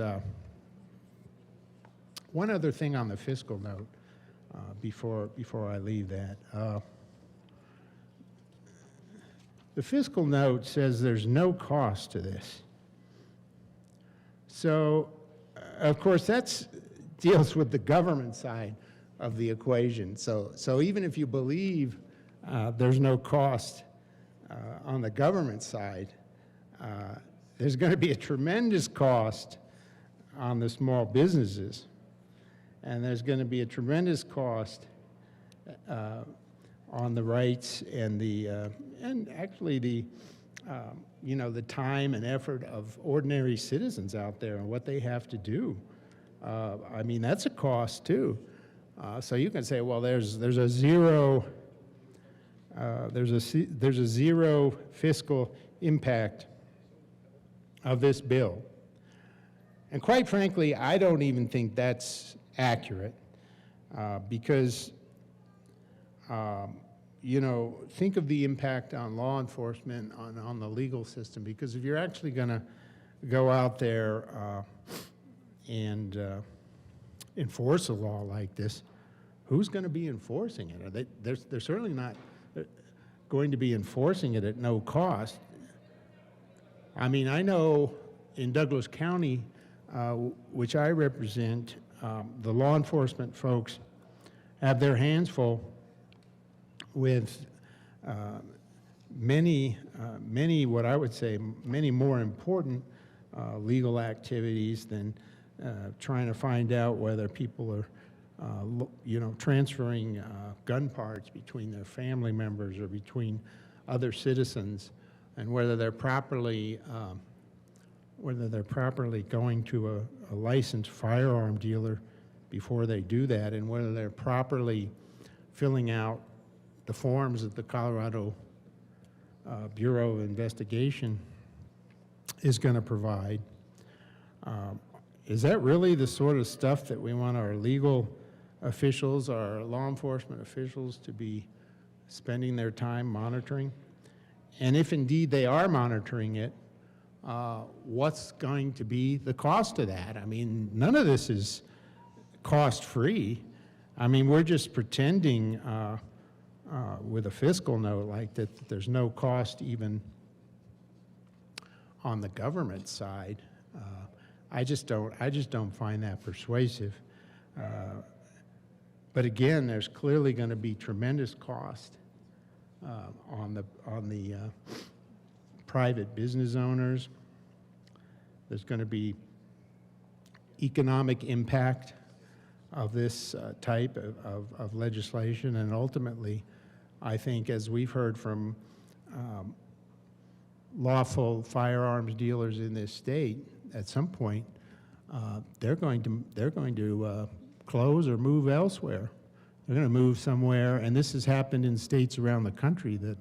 S13: one other thing on the fiscal note before I leave that. The fiscal note says there's no cost to this. So, of course, that deals with the government side of the equation. So even if you believe there's no cost on the government side, there's going to be a tremendous cost on the small businesses, and there's going to be a tremendous cost on the rights and and actually the the time and effort of ordinary citizens out there and what they have to do. I mean, that's a cost too. So you can say, well, there's a zero fiscal impact of this bill. And quite frankly, I don't even think that's accurate because, think of the impact on law enforcement, on the legal system, because if you're actually going to go out there and enforce a law like this, who's going to be enforcing it? They're certainly not going to be enforcing it at no cost. I mean, I know in Douglas County, which I represent, the law enforcement folks have their hands full with many, what I would say, many more important legal activities than trying to find out whether people are transferring gun parts between their family members or between other citizens, and whether they're properly going to a licensed firearm dealer before they do that, and whether they're properly filling out the forms that the Colorado Bureau of Investigation is going to provide. Is that really the sort of stuff that we want our legal officials, our law enforcement officials, to be spending their time monitoring? And if indeed they are monitoring it, what's going to be the cost of that? I mean, none of this is cost-free. I mean, we're just pretending with a fiscal note like that there's no cost even on the government side. I just don't find that persuasive. But again, there's clearly going to be tremendous cost on the private business owners. There's going to be economic impact of this type of legislation, and ultimately, I think, as we've heard from lawful firearms dealers in this state, at some point, they're going to close or move elsewhere. They're going to move somewhere, and this has happened in states around the country that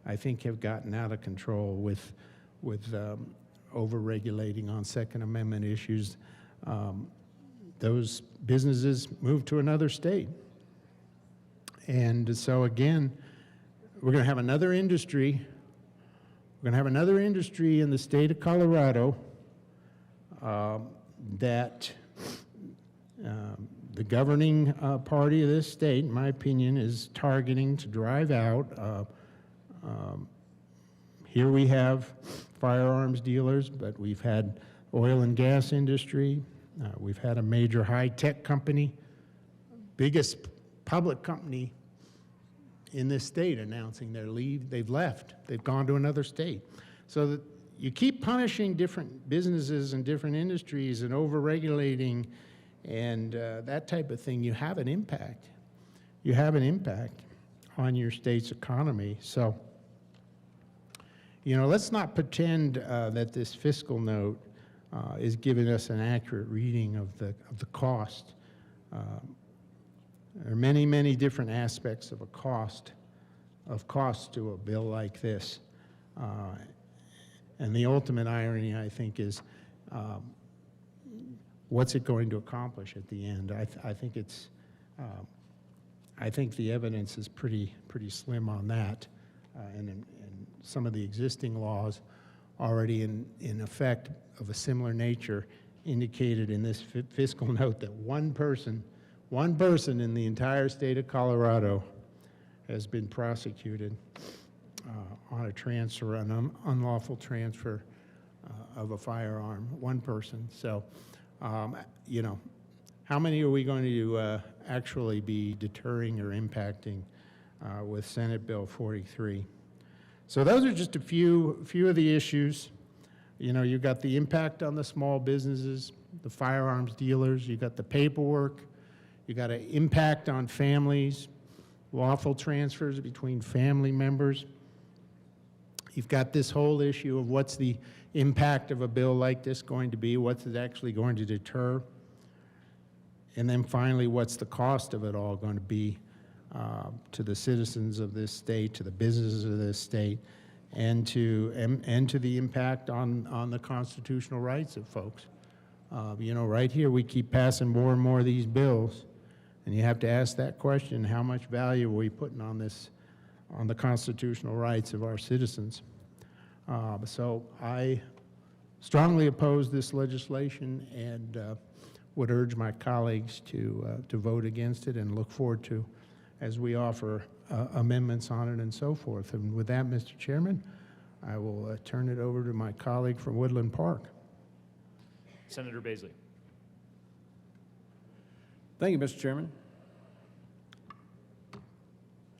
S13: I think have gotten out of control with over-regulating on Second Amendment issues. Those businesses move to another state. And so again, we're going to have another industry. We're going to have another industry in the state of Colorado that the governing party of this state, in my opinion, is targeting to drive out. Here we have firearms dealers, but we've had oil and gas industry. We've had a major high-tech company, biggest public company in this state, announcing they've left. They've gone to another state. So that you keep punishing different businesses and different industries and over-regulating and that type of thing, you have an impact. You have an impact on your state's economy. So, let's not pretend that this fiscal note is giving us an accurate reading of the cost. There are many, many different aspects of cost to a bill like this. And the ultimate irony, I think, is what's it going to accomplish at the end? I think the evidence is pretty slim on that, and some of the existing laws already in effect of a similar nature indicated in this fiscal note that one person in the entire state of Colorado has been prosecuted on a transfer, an unlawful transfer of a firearm. One person. So, how many are we going to actually be deterring or impacting with Senate Bill 43? So those are just a few of the issues. You know, you got the impact on the small businesses, the firearms dealers, you got the paperwork, you got an impact on families, lawful transfers between family members. You've got this whole issue of what's the impact of a bill like this going to be, what's it actually going to deter, and then finally, what's the cost of it all going to be to the citizens of this state, to the businesses of this state, and to the impact on the constitutional rights of folks. You know, right here, we keep passing more and more of these bills, and you have to ask that question, how much value are we putting on this, on the constitutional rights of our citizens? So I strongly oppose this legislation and would urge my colleagues to vote against it and look forward to, as we offer amendments on it and so forth. And with that, Mr. Chairman, I will turn it over to my colleague from Woodland Park.
S4: Senator Baisley.
S3: Thank you, Mr. Chairman.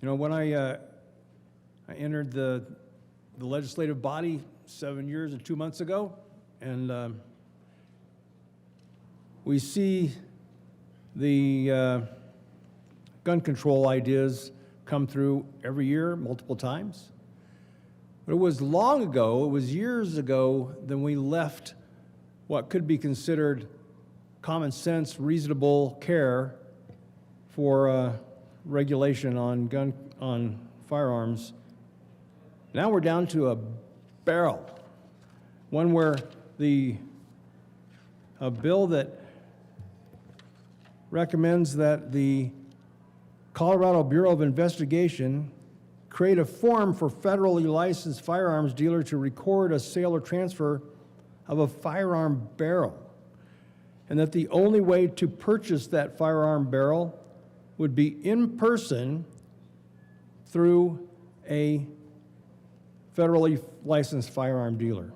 S3: You know, when I entered the legislative body 7 years and 2 months ago, and we see the gun control ideas come through every year, multiple times. But it was long ago, it was years ago, that we left what could be considered common sense, reasonable care for regulation on firearms. Now we're down to a barrel, one where a bill that recommends that the Colorado Bureau of Investigation create a form for federally licensed firearms dealer to record a sale or transfer of a firearm barrel, and that the only way to purchase that firearm barrel would be in person through a federally licensed firearm dealer.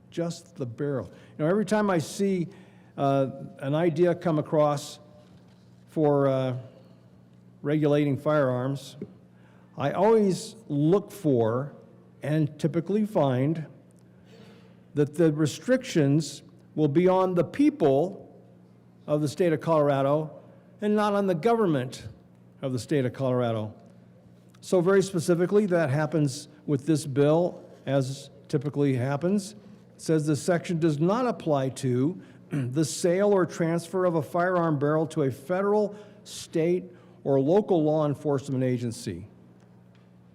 S3: Just the barrel. You know, every time I see an idea come across for regulating firearms, I always look for and typically find that the restrictions will be on the people of the state of Colorado and not on the government of the state of Colorado. So very specifically, that happens with this bill, as typically happens. It says this section does not apply to the sale or transfer of a firearm barrel to a federal, state, or local law enforcement agency,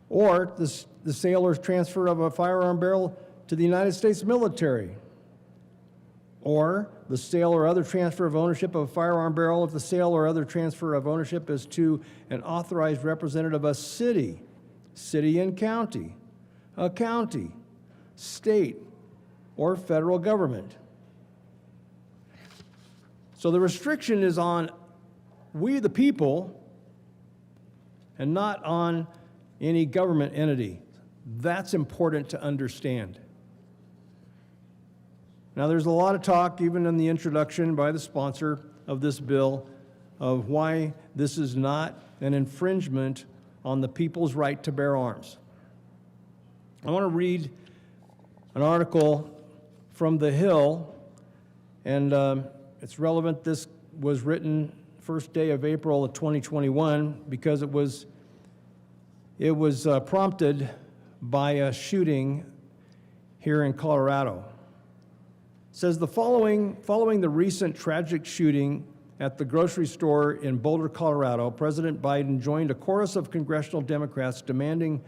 S3: or the sale or transfer of a firearm barrel to the United States military, or the sale or other transfer of ownership of a firearm barrel if the sale or other transfer of ownership is to an authorized representative of a city and county, a county, state, or federal government. So the restriction is on we the people and not on any government entity. That's important to understand. Now, there's a lot of talk, even in the introduction by the sponsor of this bill, of why this is not an infringement on the people's right to bear arms. I want to read an article from The Hill, and it's relevant. This was written first day of April of 2021 because it was prompted by a shooting here in Colorado. It says following the recent tragic shooting at the grocery store in Boulder, Colorado, President Biden joined a chorus of congressional Democrats demanding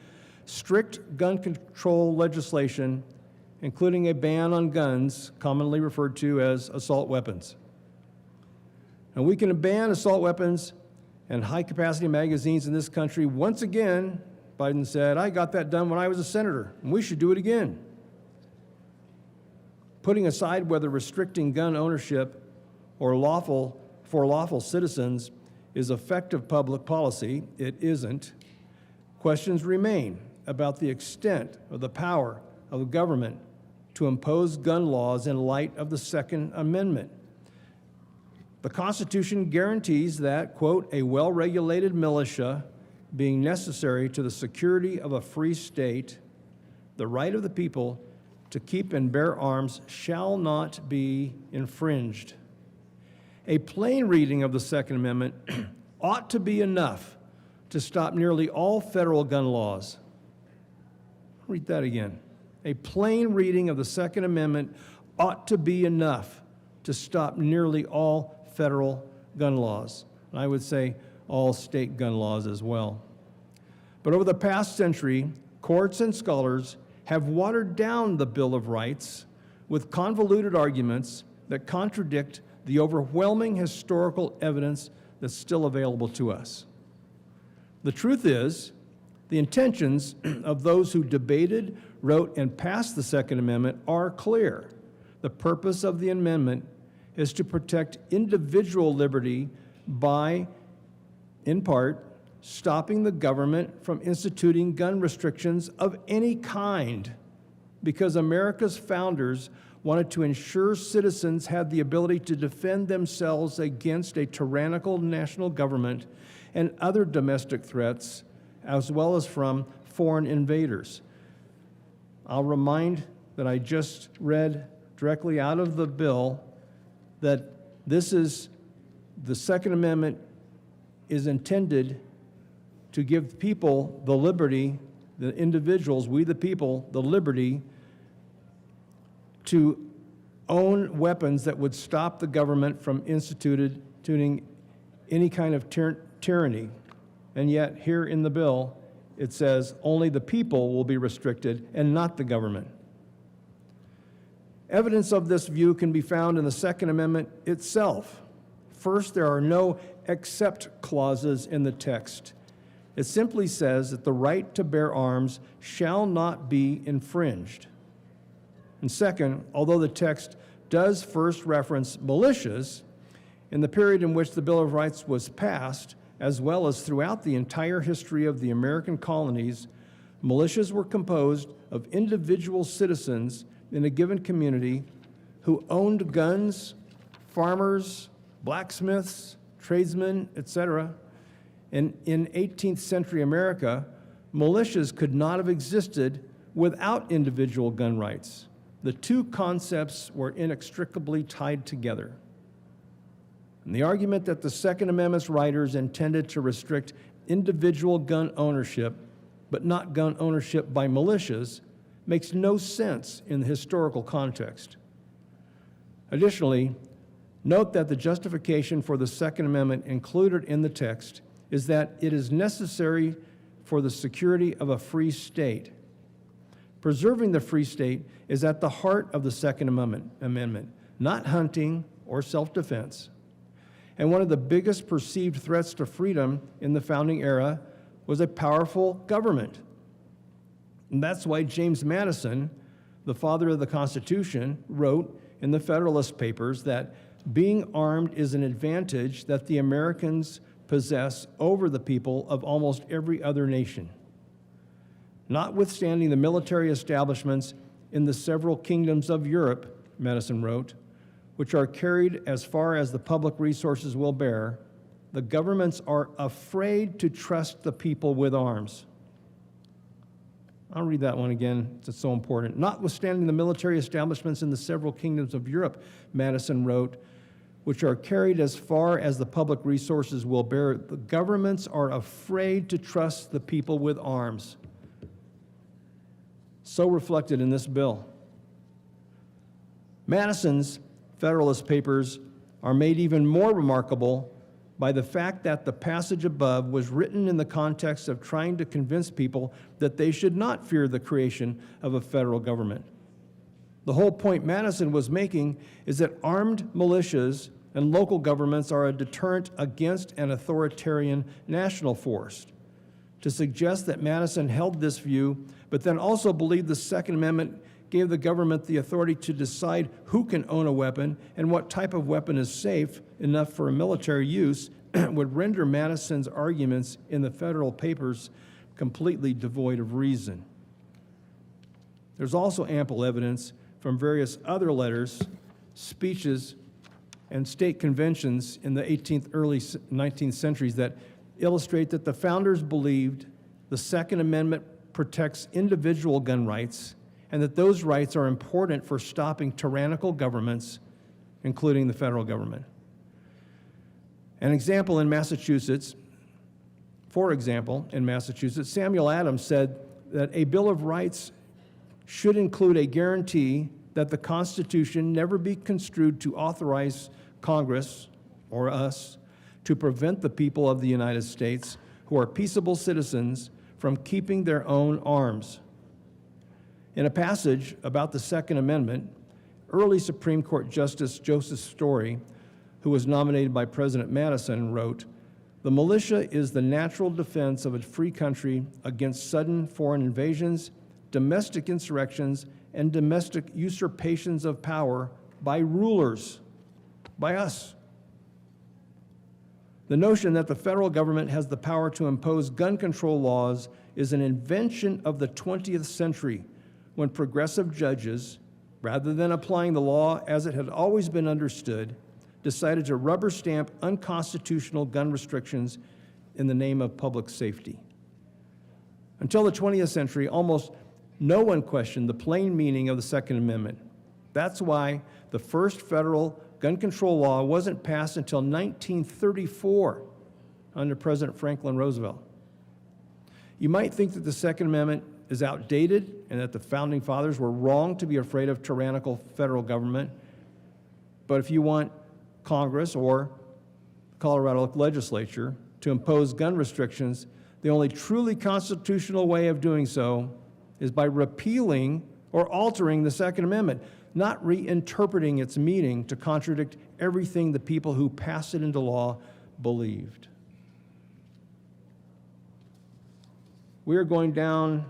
S3: strict gun control legislation, including a ban on guns, commonly referred to as assault weapons. And we can ban assault weapons and high-capacity magazines in this country once again, Biden said. I got that done when I was a senator, and we should do it again. Putting aside whether restricting gun ownership or for lawful citizens is effective public policy, it isn't. Questions remain about the extent of the power of the government to impose gun laws in light of the Second Amendment. The Constitution guarantees that, quote, a well-regulated militia being necessary to the security of a free state, the right of the people to keep and bear arms shall not be infringed. A plain reading of the Second Amendment ought to be enough to stop nearly all federal gun laws. Read that again. A plain reading of the Second Amendment ought to be enough to stop nearly all federal gun laws. And I would say all state gun laws as well. But over the past century, courts and scholars have watered down the Bill of Rights with convoluted arguments that contradict the overwhelming historical evidence that's still available to us. The truth is, the intentions of those who debated, wrote, and passed the Second Amendment are clear. The purpose of the amendment is to protect individual liberty by, in part, stopping the government from instituting gun restrictions of any kind, because America's founders wanted to ensure citizens had the ability to defend themselves against a tyrannical national government and other domestic threats, as well as from foreign invaders. I'll remind that I just read directly out of the bill that the Second Amendment is intended to give people the liberty, the individuals, we the people, the liberty to own weapons that would stop the government from instituting any kind of tyranny. And yet, here in the bill, it says only the people will be restricted and not the government. Evidence of this view can be found in the Second Amendment itself. First, there are no except clauses in the text. It simply says that the right to bear arms shall not be infringed. And second, although the text does first reference militias, in the period in which the Bill of Rights was passed, as well as throughout the entire history of the American colonies, militias were composed of individual citizens in a given community who owned guns, farmers, blacksmiths, tradesmen, etc. And in 18th century America, militias could not have existed without individual gun rights. The two concepts were inextricably tied together. And the argument that the Second Amendment's writers intended to restrict individual gun ownership, but not gun ownership by militias, makes no sense in the historical context. Additionally, note that the justification for the Second Amendment included in the text is that it is necessary for the security of a free state. Preserving the free state is at the heart of the Second Amendment, not hunting or self-defense. And one of the biggest perceived threats to freedom in the founding era was a powerful government. And that's why James Madison, the father of the Constitution, wrote in the Federalist Papers that being armed is an advantage that the Americans possess over the people of almost every other nation. Notwithstanding the military establishments in the several kingdoms of Europe, Madison wrote, which are carried as far as the public resources will bear, the governments are afraid to trust the people with arms. I'll read that one again, it's so important. Notwithstanding the military establishments in the several kingdoms of Europe, Madison wrote, which are carried as far as the public resources will bear, the governments are afraid to trust the people with arms. So reflected in this bill. Madison's Federalist Papers are made even more remarkable by the fact that the passage above was written in the context of trying to convince people that they should not fear the creation of a federal government. The whole point Madison was making is that armed militias and local governments are a deterrent against an authoritarian national force. To suggest that Madison held this view, but then also believed the Second Amendment gave the government the authority to decide who can own a weapon and what type of weapon is safe enough for military use would render Madison's arguments in the Federal Papers completely devoid of reason. There's also ample evidence from various other letters, speeches, and state conventions in the 18th, early 19th centuries that illustrate that the founders believed the Second Amendment protects individual gun rights and that those rights are important for stopping tyrannical governments, including the federal government. An example in Massachusetts, for example, in Massachusetts, Samuel Adams said that a Bill of Rights should include a guarantee that the Constitution never be construed to authorize Congress, or us, to prevent the people of the United States, who are peaceable citizens, from keeping their own arms. In a passage about the Second Amendment, early Supreme Court Justice Joseph Story, who was nominated by President Madison, wrote, "The militia is the natural defense of a free country against sudden foreign invasions, domestic insurrections, and domestic usurpations of power by rulers, by us." The notion that the federal government has the power to impose gun control laws is an invention of the 20th century, when progressive judges, rather than applying the law as it had always been understood, decided to rubber stamp unconstitutional gun restrictions in the name of public safety. Until the 20th century, almost no one questioned the plain meaning of the Second Amendment. That's why the first federal gun control law wasn't passed until 1934 under President Franklin Roosevelt. You might think that the Second Amendment is outdated and that the Founding Fathers were wrong to be afraid of tyrannical federal government, but if you want Congress or the Colorado legislature to impose gun restrictions, the only truly constitutional way of doing so is by repealing or altering the Second Amendment, not reinterpreting its meaning to contradict everything the people who passed it into law believed. We are going down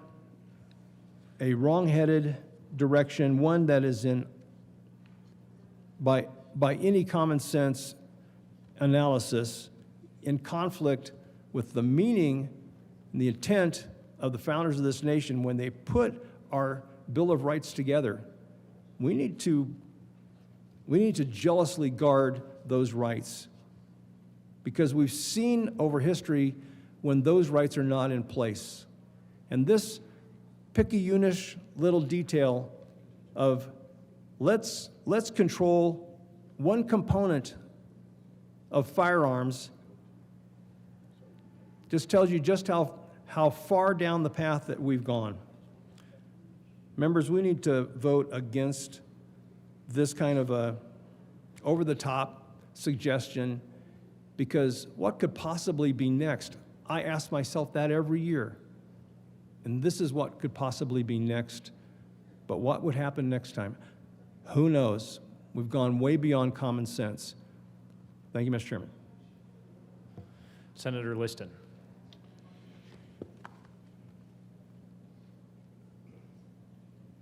S3: a wrong-headed direction, one that is by any common sense analysis, in conflict with the meaning and the intent of the founders of this nation when they put our Bill of Rights together. We need to jealously guard those rights, because we've seen over history when those rights are not in place. And this picayunish little detail of let's control one component of firearms just tells you just how far down the path that we've gone. Members, we need to vote against this kind of a over-the-top suggestion, because what could possibly be next? I ask myself that every year. And this is what could possibly be next. But what would happen next time? Who knows? We've gone way beyond common sense. Thank you, Mr. Chairman.
S4: Senator Liston.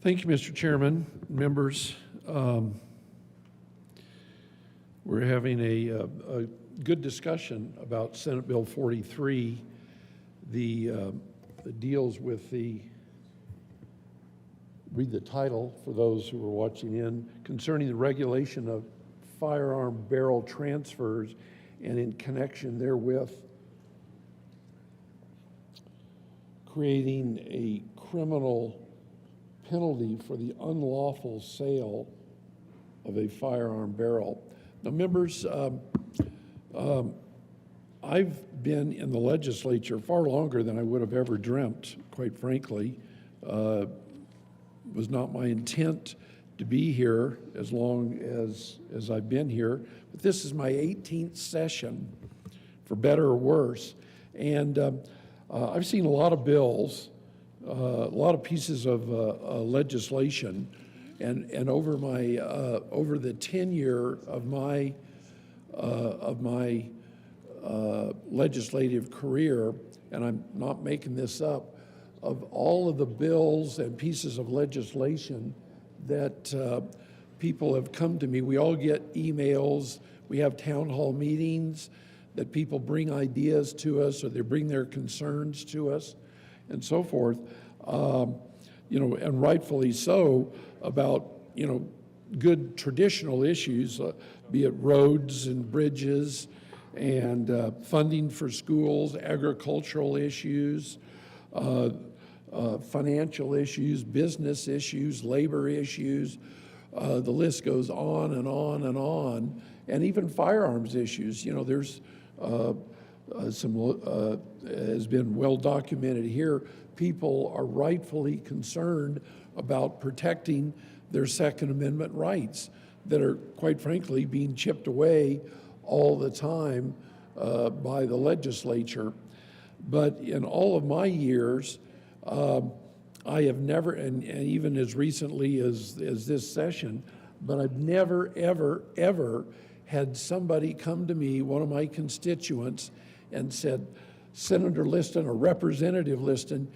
S14: Thank you, Mr. Chairman, members. We're having a good discussion about Senate Bill 43, that deals with read the title for those who are watching in, concerning the regulation of firearm barrel transfers, and in connection therewith, creating a criminal penalty for the unlawful sale of a firearm barrel. Now, members, I've been in the legislature far longer than I would have ever dreamt, quite frankly. It was not my intent to be here as long as I've been here, but this is my 18th session, for better or worse. And I've seen a lot of bills, a lot of pieces of legislation, and over the tenure of my legislative career, and I'm not making this up, of all of the bills and pieces of legislation that people have come to me. We all get emails, we have town hall meetings that people bring ideas to us, or they bring their concerns to us, and so forth, and rightfully so, about, good traditional issues, be it roads and bridges and funding for schools, agricultural issues, financial issues, business issues, labor issues. The list goes on and on and on, and even firearms issues. You know, there's has been well documented here. People are rightfully concerned about protecting their Second Amendment rights that are, quite frankly, being chipped away all the time by the legislature. But in all of my years, I have never, and even as recently as this session, but I've never, ever, ever had somebody come to me, one of my constituents, and said, Senator Liston or Representative Liston,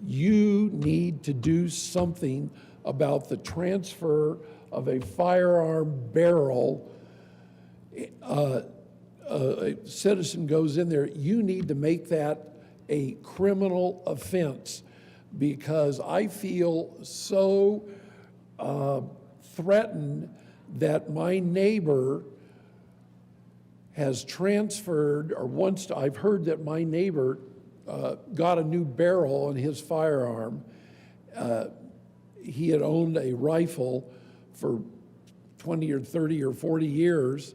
S14: you need to do something about the transfer of a firearm barrel. A citizen goes in there, you need to make that a criminal offense, because I feel so threatened that my neighbor has transferred, or wants to, I've heard that my neighbor got a new barrel on his firearm. He had owned a rifle for 20 or 30 or 40 years,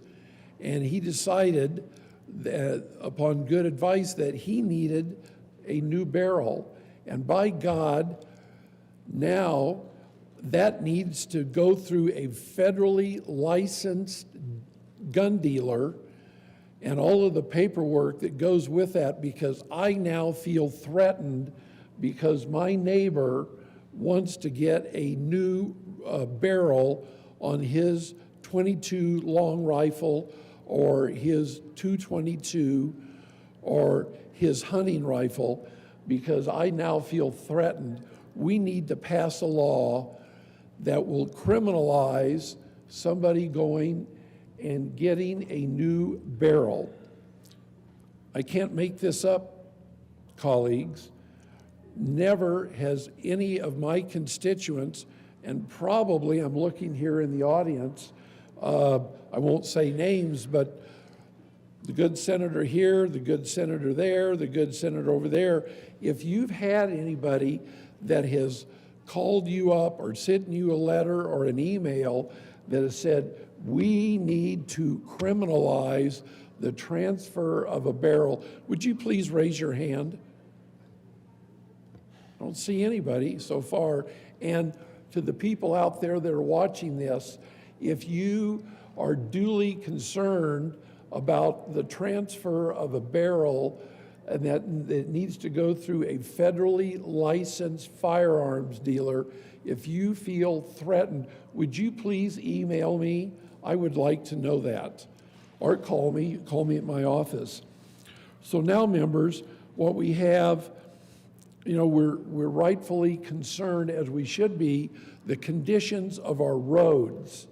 S14: and he decided that, upon good advice, that he needed a new barrel. And by God, now that needs to go through a federally licensed gun dealer and all of the paperwork that goes with that, because I now feel threatened because my neighbor wants to get a new barrel on his .22 long rifle or his .222 or his hunting rifle, because I now feel threatened. We need to pass a law that will criminalize somebody going and getting a new barrel. I can't make this up, colleagues. Never has any of my constituents, and probably I'm looking here in the audience, I won't say names, but the good senator here, the good senator there, the good senator over there, if you've had anybody that has called you up or sent you a letter or an email that has said, we need to criminalize the transfer of a barrel, would you please raise your hand? I don't see anybody so far. And to the people out there that are watching this, if you are duly concerned about the transfer of a barrel and that it needs to go through a federally licensed firearms dealer, if you feel threatened, would you please email me? I would like to know that. Or call me at my office. So now, members, what we have, you know, we're rightfully concerned, as we should be, the conditions of our roads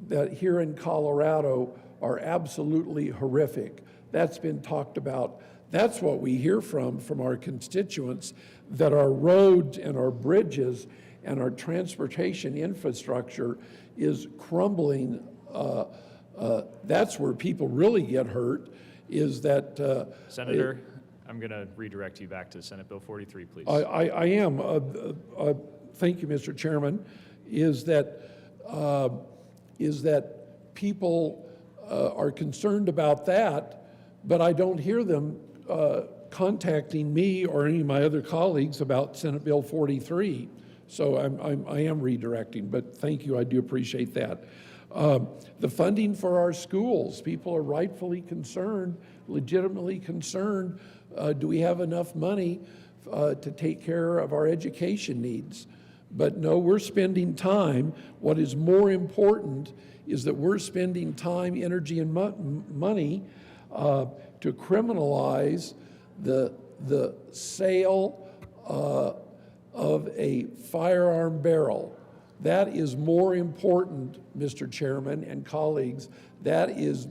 S14: that here in Colorado are absolutely horrific. That's been talked about. That's what we hear from our constituents, that our roads and our bridges and our transportation infrastructure is crumbling. That's where people really get hurt, is that...
S4: Senator, I'm going to redirect you back to Senate Bill 43, please.
S14: I am. Thank you, Mr. Chairman. Is that people are concerned about that, but I don't hear them contacting me or any of my other colleagues about Senate Bill 43. So I am redirecting, but thank you, I do appreciate that. The funding for our schools, people are rightfully concerned, legitimately concerned, do we have enough money to take care of our education needs? But no, we're spending time. What is more important is that we're spending time, energy, and money to criminalize the sale of a firearm barrel. That is more important, Mr. Chairman and colleagues. That is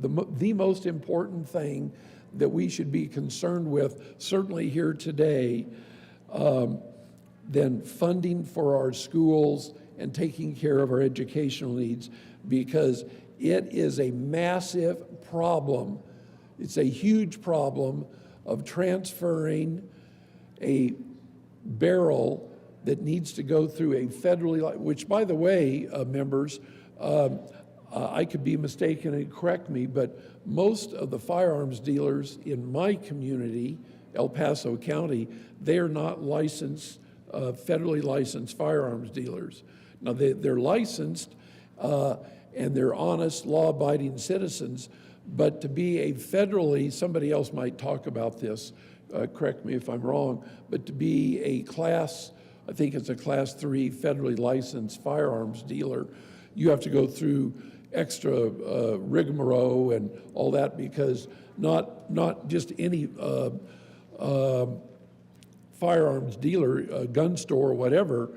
S14: the most important thing that we should be concerned with, certainly here today, than funding for our schools and taking care of our educational needs, because it is a massive problem. It's a huge problem of transferring a barrel that needs to go through a federally, which by the way, members, I could be mistaken and correct me, but most of the firearms dealers in my community, El Paso County, they are not licensed, federally licensed firearms dealers. Now, they're licensed and they're honest, law-abiding citizens, but to be a federally, somebody else might talk about this, correct me if I'm wrong, but to be a class, I think it's a class 3 federally licensed firearms dealer, you have to go through extra rigmarole and all that, because not just any firearms dealer, gun store, whatever,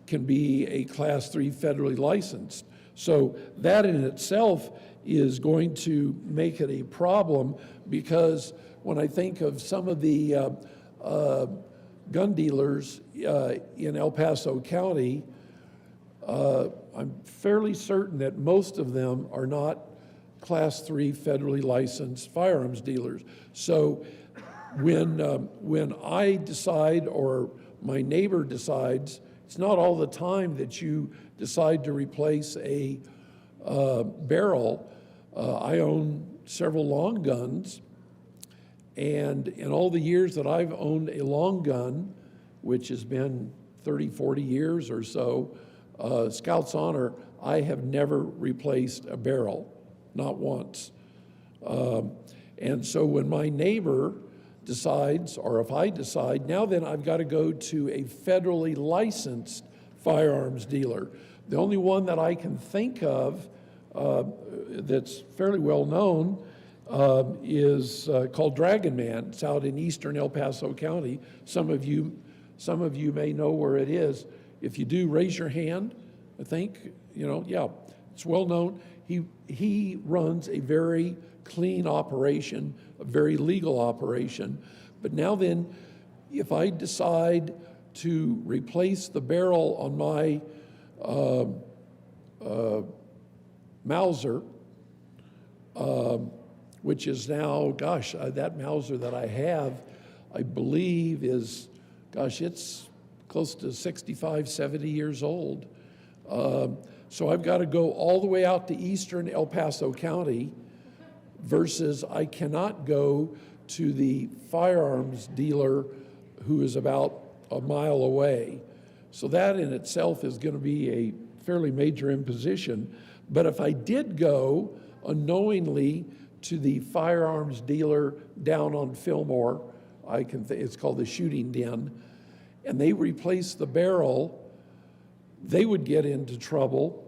S14: can be a class 3 federally licensed. So that in itself is going to make it a problem, because when I think of some of the gun dealers in El Paso County, I'm fairly certain that most of them are not class 3 federally licensed firearms dealers. So when I decide or my neighbor decides, it's not all the time that you decide to replace a barrel. I own several long guns, and in all the years that I've owned a long gun, which has been 30, 40 years or so, Scout's Honor, I have never replaced a barrel, not once. And so when my neighbor decides, or if I decide, now then I've got to go to a federally licensed firearms dealer. The only one that I can think of that's fairly well known is called Dragon Man. It's out in eastern El Paso County. Some of you may know where it is. If you do, raise your hand. I think, yeah, it's well known. He runs a very clean operation, a very legal operation. But now then, if I decide to replace the barrel on my Mauser, which is now, gosh, that Mauser that I have, I believe is, gosh, it's close to 65, 70 years old. So I've got to go all the way out to eastern El Paso County, versus I cannot go to the firearms dealer who is about a mile away. So that in itself is going to be a fairly major imposition. But if I did go unknowingly to the firearms dealer down on Fillmore, it's called the Shooting Den, and they replace the barrel, they would get into trouble.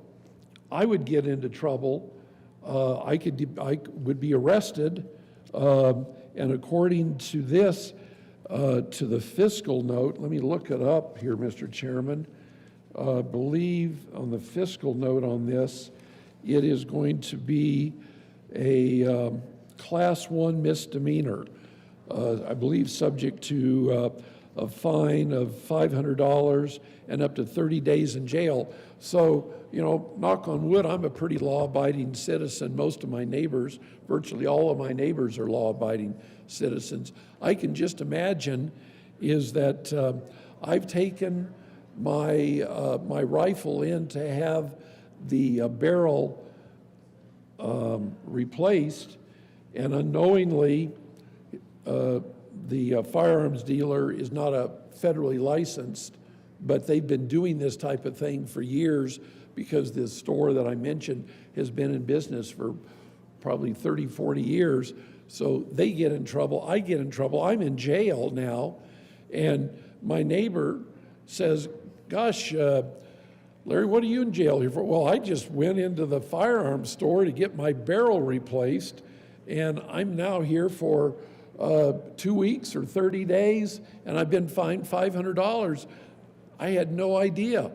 S14: I would get into trouble. I would be arrested, and according to this, to the fiscal note, let me look it up here, Mr. Chairman. I believe on the fiscal note on this, it is going to be a class 1 misdemeanor. I believe subject to a fine of $500 and up to 30 days in jail. So, knock on wood, I'm a pretty law-abiding citizen. Most of my neighbors, virtually all of my neighbors are law-abiding citizens. I can just imagine is that I've taken my rifle in to have the barrel replaced, and unknowingly the firearms dealer is not a federally licensed, but they've been doing this type of thing for years, because this store that I mentioned has been in business for probably 30, 40 years. So they get in trouble, I get in trouble, I'm in jail now, and my neighbor says, gosh, Larry, what are you in jail here for? Well, I just went into the firearms store to get my barrel replaced, and I'm now here for 2 weeks or 30 days, and I've been fined $500. I had no idea.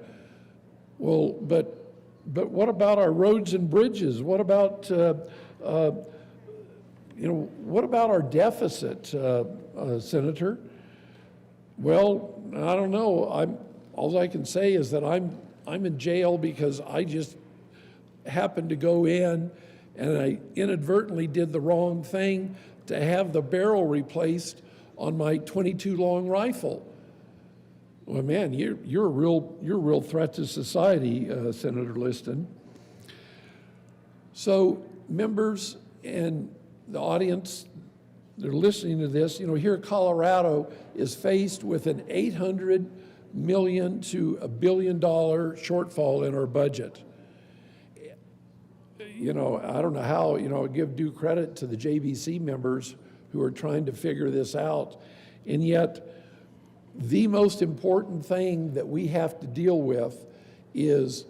S14: Well, but what about our roads and bridges? What about what about our deficit, Senator? Well, I don't know. All I can say is that I'm in jail because I just happened to go in and I inadvertently did the wrong thing to have the barrel replaced on my .22 long rifle. Well, man, you're a real threat to society, Senator Liston. So, members and the audience, they're listening to this. You know, here Colorado is faced with an $800 million to $1 billion shortfall in our budget. You know, I don't know how, you know, give due credit to the JBC members who are trying to figure this out. And yet, the most important thing that we have to deal with is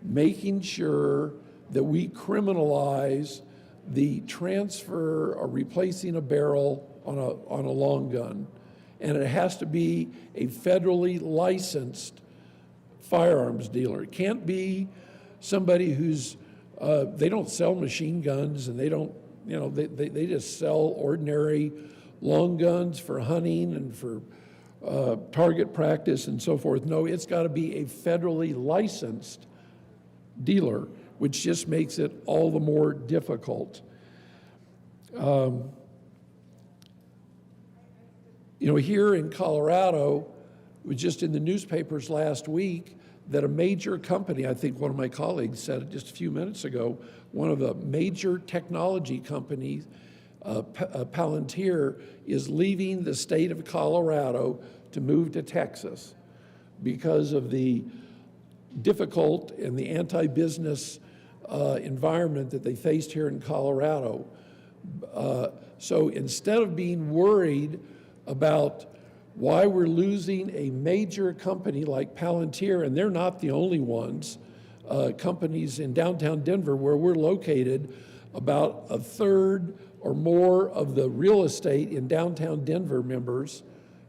S14: making sure that we criminalize the transfer or replacing a barrel on a long gun. And it has to be a federally licensed firearms dealer. It can't be somebody who's, they don't sell machine guns, and they don't, you know, they just sell ordinary long guns for hunting and for target practice and so forth. No, it's got to be a federally licensed dealer, which just makes it all the more difficult. You know, here in Colorado, it was just in the newspapers last week that a major company, I think one of my colleagues said it just a few minutes ago, one of the major technology companies, Palantir, is leaving the state of Colorado to move to Texas because of the difficult and the anti-business environment that they faced here in Colorado. So instead of being worried about why we're losing a major company like Palantir, and they're not the only ones, companies in downtown Denver where we're located, about a third or more of the real estate in downtown Denver, members,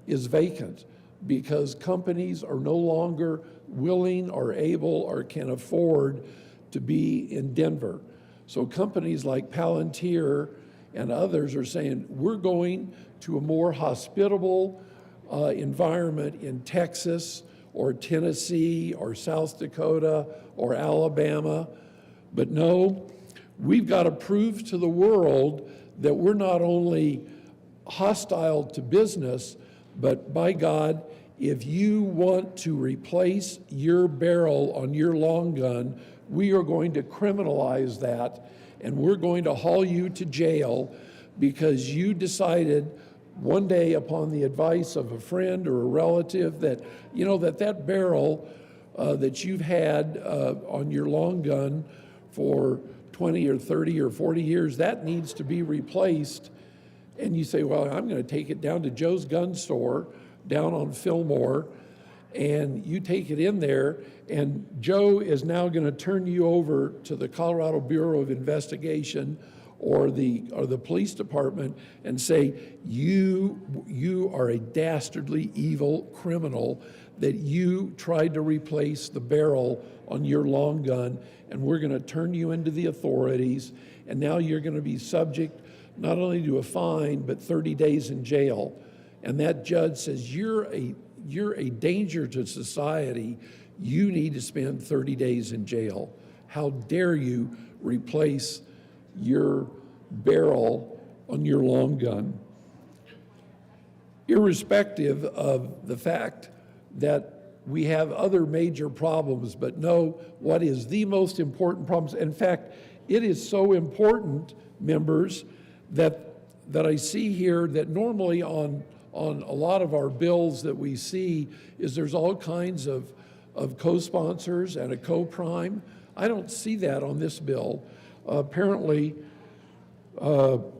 S14: is vacant because companies are no longer willing or able or can afford to be in Denver. So companies like Palantir and others are saying, we're going to a more hospitable environment in Texas or Tennessee or South Dakota or Alabama. But no, we've got to prove to the world that we're not only hostile to business, but by God, if you want to replace your barrel on your long gun, we are going to criminalize that, and we're going to haul you to jail because you decided one day upon the advice of a friend or a relative that, you know, that barrel that you've had on your long gun for 20 or 30 or 40 years, that needs to be replaced. And you say, well, I'm going to take it down to Joe's gun store down on Fillmore, and you take it in there, and Joe is now going to turn you over to the Colorado Bureau of Investigation or the police department and say, you are a dastardly evil criminal that you tried to replace the barrel on your long gun, and we're going to turn you into the authorities, and now you're going to be subject not only to a fine, but 30 days in jail. And that judge says, you're a danger to society. You need to spend 30 days in jail. How dare you replace your barrel on your long gun? Irrespective of the fact that we have other major problems, but know what is the most important problems. In fact, it is so important, members, that I see here that normally on a lot of our bills that we see is there's all kinds of co-sponsors and a co-prime. I don't see that on this bill. Apparently,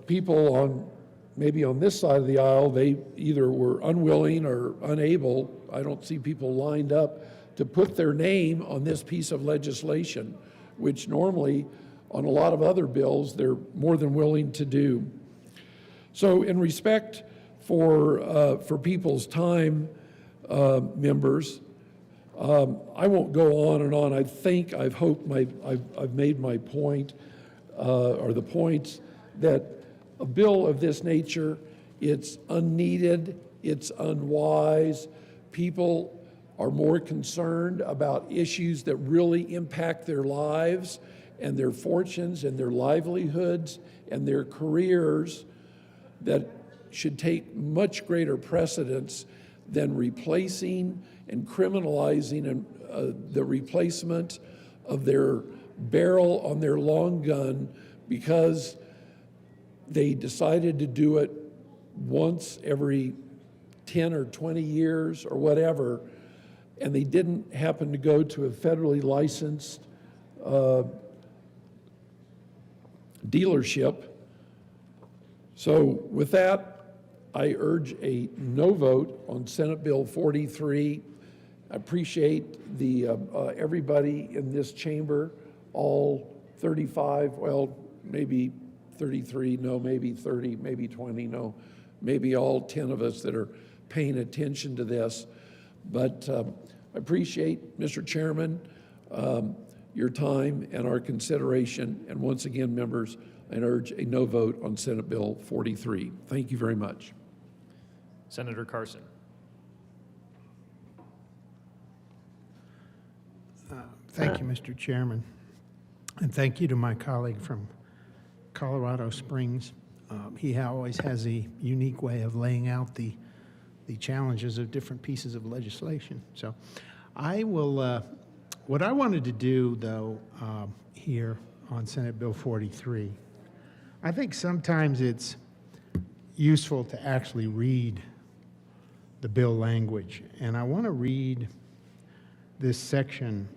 S14: people maybe on this side of the aisle, they either were unwilling or unable, I don't see people lined up to put their name on this piece of legislation, which normally on a lot of other bills, they're more than willing to do. So in respect for people's time, members, I won't go on and on. I think I've made my point, or the points that a bill of this nature, it's unneeded, it's unwise. People are more concerned about issues that really impact their lives and their fortunes and their livelihoods and their careers that should take much greater precedence than replacing and criminalizing the replacement of their barrel on their long gun because they decided to do it once every 10 or 20 years or whatever, and they didn't happen to go to a federally licensed dealership. So with that, I urge a no vote on Senate Bill 43. I appreciate the everybody in this chamber, all 35, well, maybe 33, no, maybe 30, maybe 20, no, maybe all 10 of us that are paying attention to this. But I appreciate, Mr. Chairman, your time and our consideration. And once again, members, I urge a no vote on Senate Bill 43. Thank you very much.
S4: Senator Carson.
S13: Thank you, Mr. Chairman. And thank you to my colleague from Colorado Springs. He always has a unique way of laying out the challenges of different pieces of legislation. So I will, what I wanted to do, though, here on Senate Bill 43, I think sometimes it's useful to actually read the bill language. And I want to read this section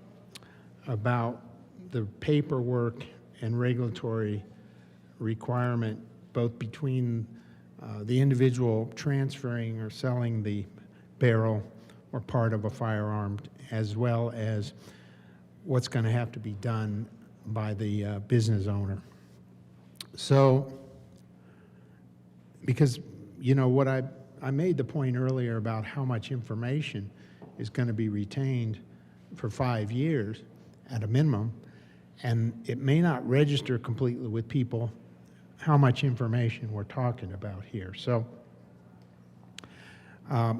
S13: about the paperwork and regulatory requirement both between the individual transferring or selling the barrel or part of a firearm, as well as what's going to have to be done by the business owner. So, because, you know, what I made the point earlier about how much information is going to be retained for 5 years at a minimum, and it may not register completely with people how much information we're talking about here. So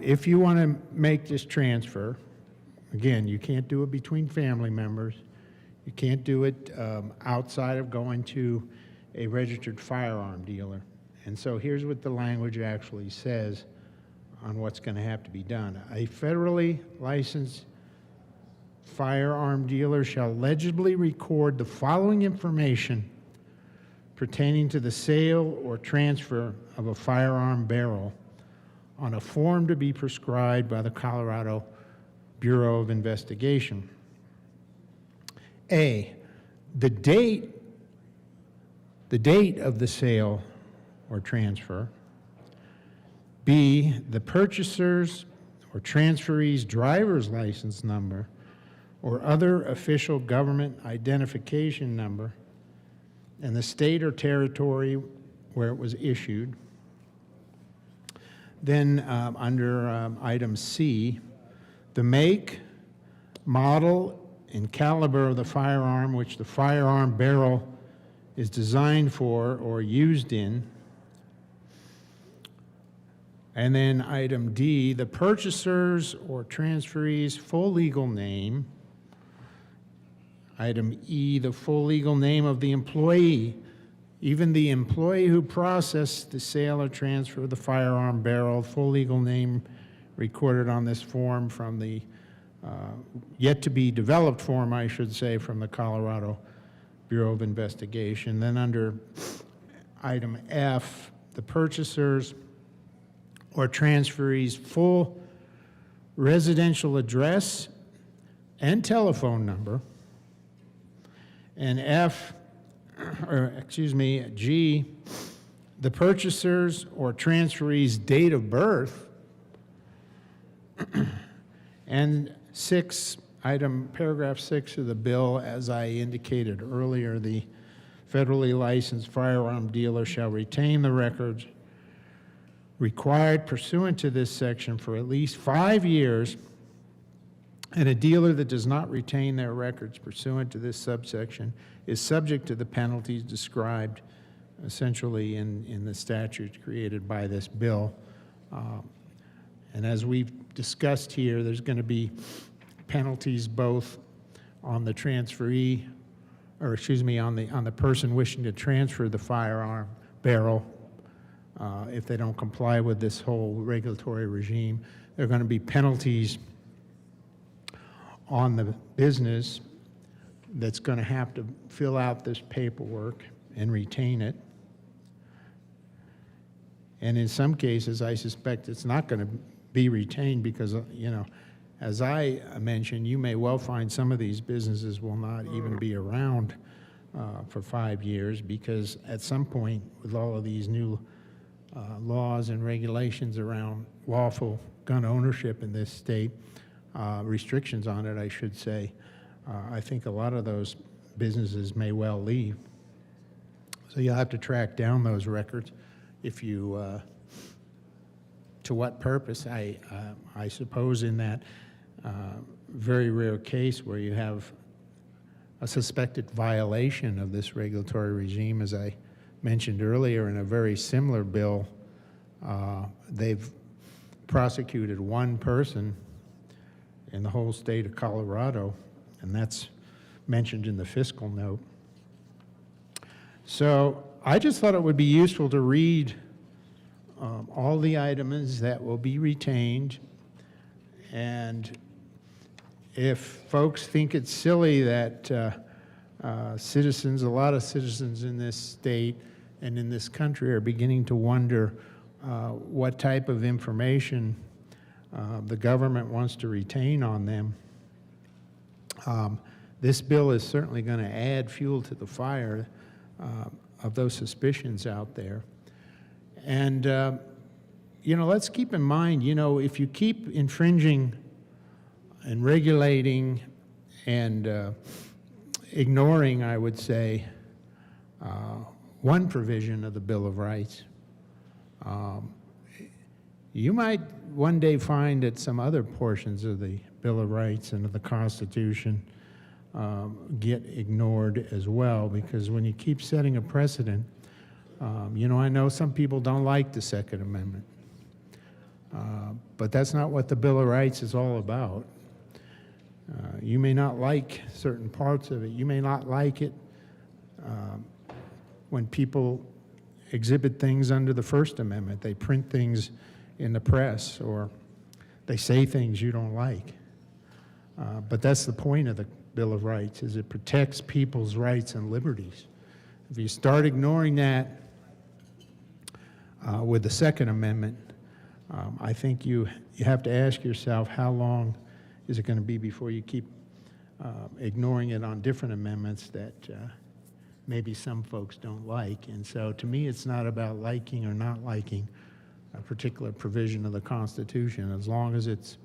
S13: if you want to make this transfer, again, you can't do it between family members. You can't do it outside of going to a registered firearm dealer. And so here's what the language actually says on what's going to have to be done. A federally licensed firearm dealer shall legibly record the following information pertaining to the sale or transfer of a firearm barrel on a form to be prescribed by the Colorado Bureau of Investigation. A, the date of the sale or transfer. B, the purchaser's or transferee's driver's license number or other official government identification number and the state or territory where it was issued. Then under item C, the make, model, and caliber of the firearm which the firearm barrel is designed for or used in. And then item D, the purchaser's or transferee's full legal name. Item E, the full legal name of the employee, even the employee who processed the sale or transfer of the firearm barrel, full legal name recorded on this form from the yet to be developed form, I should say, from the Colorado Bureau of Investigation. Then under item F, the purchaser's or transferee's full residential address and telephone number. And G, the purchaser's or transferee's date of birth. And 6, paragraph 6 of the bill, as I indicated earlier, the federally licensed firearm dealer shall retain the records required pursuant to this section for at least 5 years, and a dealer that does not retain their records pursuant to this subsection is subject to the penalties described essentially in the statute created by this bill. And as we've discussed here, there's going to be penalties both on the transferee, or excuse me, on the person wishing to transfer the firearm barrel if they don't comply with this whole regulatory regime. there are going to be penalties on the business that's going to have to fill out this paperwork and retain it. And in some cases, I suspect it's not going to be retained because, you know, as I mentioned, you may well find some of these businesses will not even be around for 5 years, because at some point, with all of these new laws and regulations around lawful gun ownership in this state, restrictions on it, I should say, I think a lot of those businesses may well leave. So you'll have to track down those records. If you, to what purpose? I suppose in that very rare case where you have a suspected violation of this regulatory regime, as I mentioned earlier, in a very similar bill, they've prosecuted one person in the whole state of Colorado, and that's mentioned in the fiscal note. So I just thought it would be useful to read all the items that will be retained, and if folks think it's silly that citizens, a lot of citizens in this state and in this country are beginning to wonder what type of information the government wants to retain on them, this bill is certainly going to add fuel to the fire of those suspicions out there. And, you know, let's keep in mind, you know, if you keep infringing and regulating and ignoring, I would say, one provision of the Bill of Rights, you might one day find that some other portions of the Bill of Rights and of the Constitution get ignored as well, because when you keep setting a precedent, you know, I know some people don't like the Second Amendment, but that's not what the Bill of Rights is all about. You may not like certain parts of it. You may not like it when people exhibit things under the First Amendment. They print things in the press, or they say things you don't like. But that's the point of the Bill of Rights, is it protects people's rights and liberties. If you start ignoring that with the Second Amendment, I think you have to ask yourself, how long is it going to be before you keep ignoring it on different amendments that maybe some folks don't like? And so to me, it's not about liking or not liking a particular provision of the Constitution, as long as it's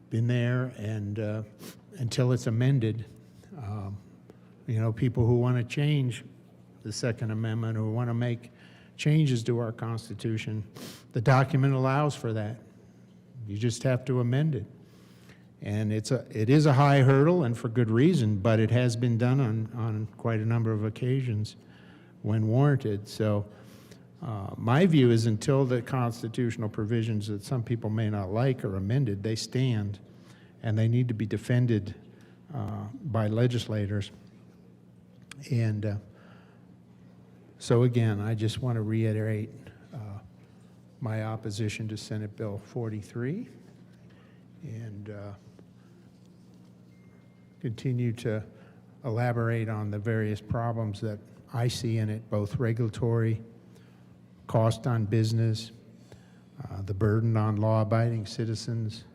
S13: been there and until it's amended. You know, people who want to change the Second Amendment or want to make changes to our Constitution, the document allows for that. You just have to amend it. And it is a high hurdle, and for good reason, but it has been done on quite a number of occasions when warranted. So my view is, until the constitutional provisions that some people may not like are amended, they stand, and they need to be defended by legislators. And so again, I just want to reiterate my opposition to Senate Bill 43, and continue to elaborate on the various problems that I see in it, both regulatory, cost on business, the burden on law-abiding citizens,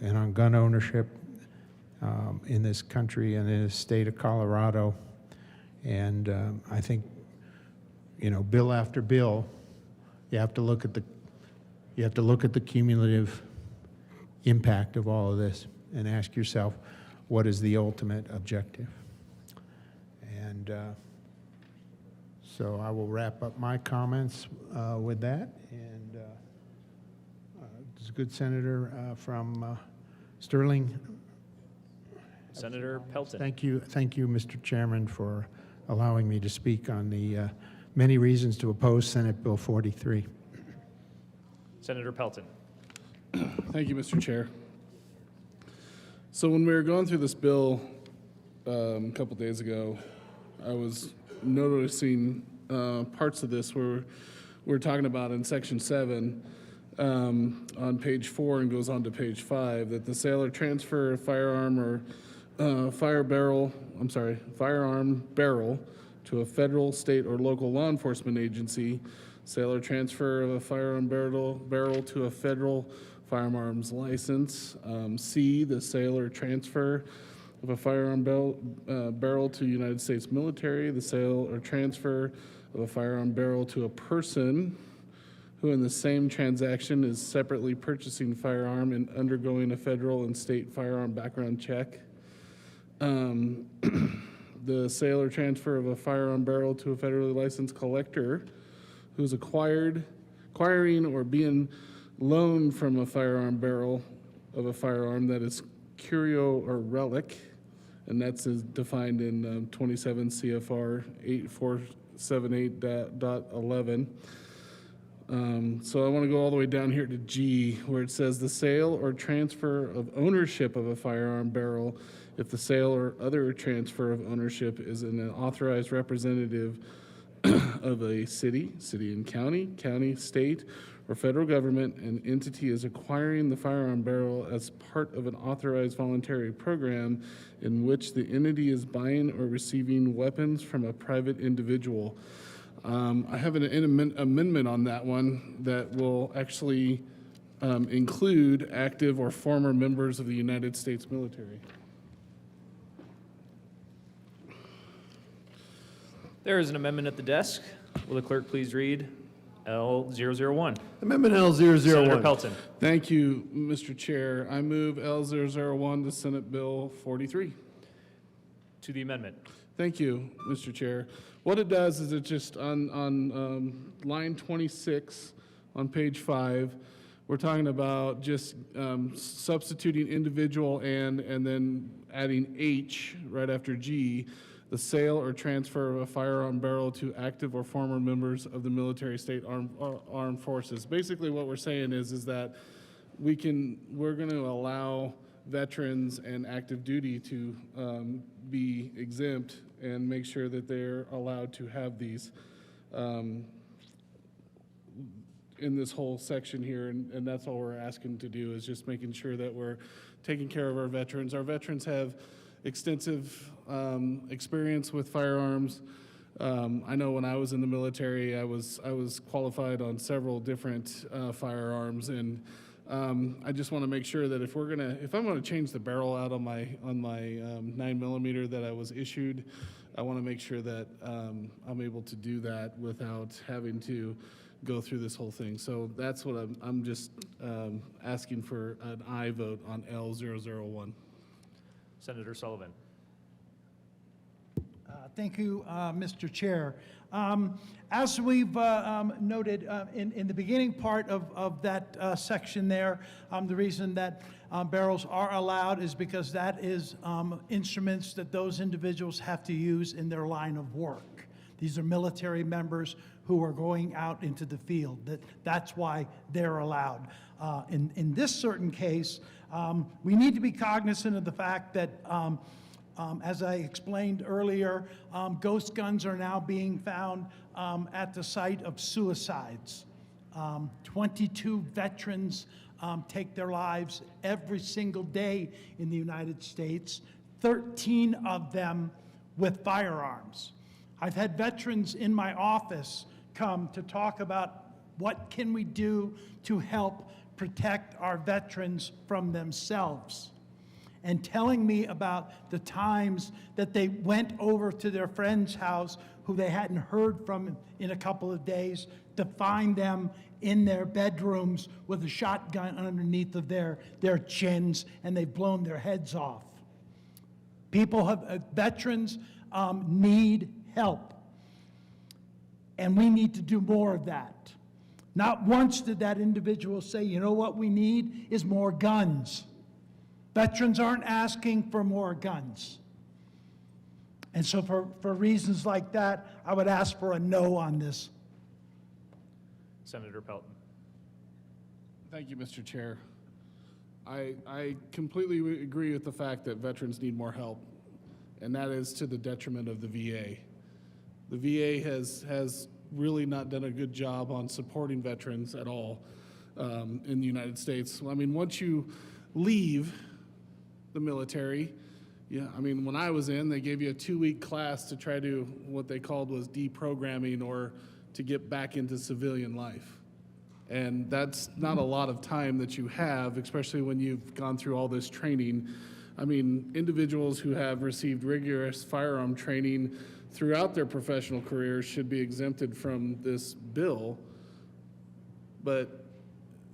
S13: and on gun ownership in this country and in the state of Colorado. And I think, you know, bill after bill, you have to look at the cumulative impact of all of this and ask yourself, what is the ultimate objective? And so I will wrap up my comments with that. And there's a good senator from Sterling.
S4: Senator Pelton.
S13: Thank you, Mr. Chairman, for allowing me to speak on the many reasons to oppose Senate Bill 43.
S4: Senator Pelton.
S15: Thank you, Mr. Chair. So when we were going through this bill a couple days ago, I was noticing parts of this where we're talking about in Section 7, on page 4 and goes on to page 5, that the sale or transfer of firearm or firearm barrel to a federal, state, or local law enforcement agency, sale or transfer of a firearm barrel to a federal firearms license. C, the sale or transfer of a firearm barrel to United States military, the sale or transfer of a firearm barrel to a person who in the same transaction is separately purchasing firearm and undergoing a federal and state firearm background check. The sale or transfer of a firearm barrel to a federally licensed collector who is acquiring or being loaned from a firearm barrel of a firearm that is curio or relic, and that's defined in 27 CFR 8478.11. So I want to go all the way down here to G, where it says the sale or transfer of ownership of a firearm barrel if the sale or other transfer of ownership is in an authorized representative of a city and county, state, or federal government, an entity is acquiring the firearm barrel as part of an authorized voluntary program in which the entity is buying or receiving weapons from a private individual. I have an amendment on that one that will actually include active or former members of the United States military.
S4: There is an amendment at the desk. Will the clerk please read L001?
S2: Amendment L001.
S4: Senator Pelton.
S15: Thank you, Mr. Chair. I move L001 to Senate Bill 43.
S4: To the amendment.
S15: Thank you, Mr. Chair. What it does is it just on line 26 on page 5, we're talking about just substituting individual and then adding H right after G, the sale or transfer of a firearm barrel to active or former members of the military, state, armed forces. Basically, what we're saying is that we're going to allow veterans and active duty to be exempt and make sure that they're allowed to have these in this whole section here, and that's all we're asking to do is just making sure that we're taking care of our veterans. Our veterans have extensive experience with firearms. I know when I was in the military, I was qualified on several different firearms, and I just want to make sure that if I'm going to change the barrel out on my 9mm that I was issued, I want to make sure that I'm able to do that without having to go through this whole thing. So that's what I'm just asking for an aye vote on L001.
S4: Senator Sullivan.
S10: Thank you, Mr. Chair. As we've noted in the beginning part of that section there, the reason that barrels are allowed is because that is instruments that those individuals have to use in their line of work. These are military members who are going out into the field. That's why they're allowed. In this certain case, we need to be cognizant of the fact that as I explained earlier, ghost guns are now being found at the site of suicides. 22 veterans take their lives every single day in the United States, 13 of them with firearms. I've had veterans in my office come to talk about what can we do to help protect our veterans from themselves, and telling me about the times that they went over to their friend's house who they hadn't heard from in a couple of days to find them in their bedrooms with a shotgun underneath of their chins, and they've blown their heads off. Veterans need help, and we need to do more of that. Not once did that individual say, you know what we need is more guns. Veterans aren't asking for more guns. And so for reasons like that, I would ask for a no on this.
S4: Senator Pelton.
S15: Thank you, Mr. Chair. I completely agree with the fact that veterans need more help, and that is to the detriment of the VA. The VA has really not done a good job on supporting veterans at all. in the United States. I mean, once you leave the military, yeah, I mean, when I was in, they gave you a 2-week class to try to, what they called was deprogramming, or to get back into civilian life. And that's not a lot of time that you have, especially when you've gone through all this training. I mean, individuals who have received rigorous firearm training throughout their professional careers should be exempted from this bill. But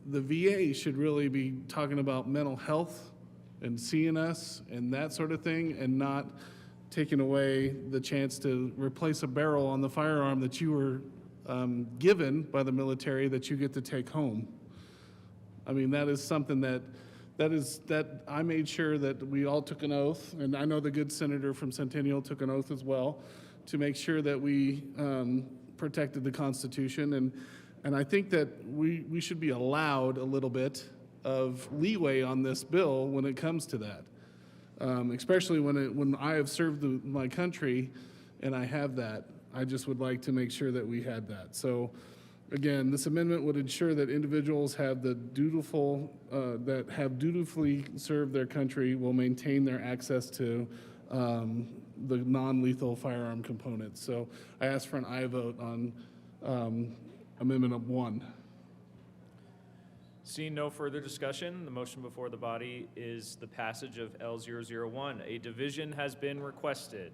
S15: the VA should really be talking about mental health and CNS and that sort of thing, and not taking away the chance to replace a barrel on the firearm that you were given by the military that you get to take home. I mean, that is something that I made sure that we all took an oath, and I know the good senator from Centennial took an oath as well, to make sure that we protected the Constitution. And I think that we should be allowed a little bit of leeway on this bill when it comes to that, especially when I have served my country and I have that. I just would like to make sure that we had that. So again, this amendment would ensure that individuals have dutifully served their country will maintain their access to the non-lethal firearm components. So I ask for an aye vote on Amendment 1.
S4: Seeing no further discussion, the motion before the body is the passage of L001. A division has been requested.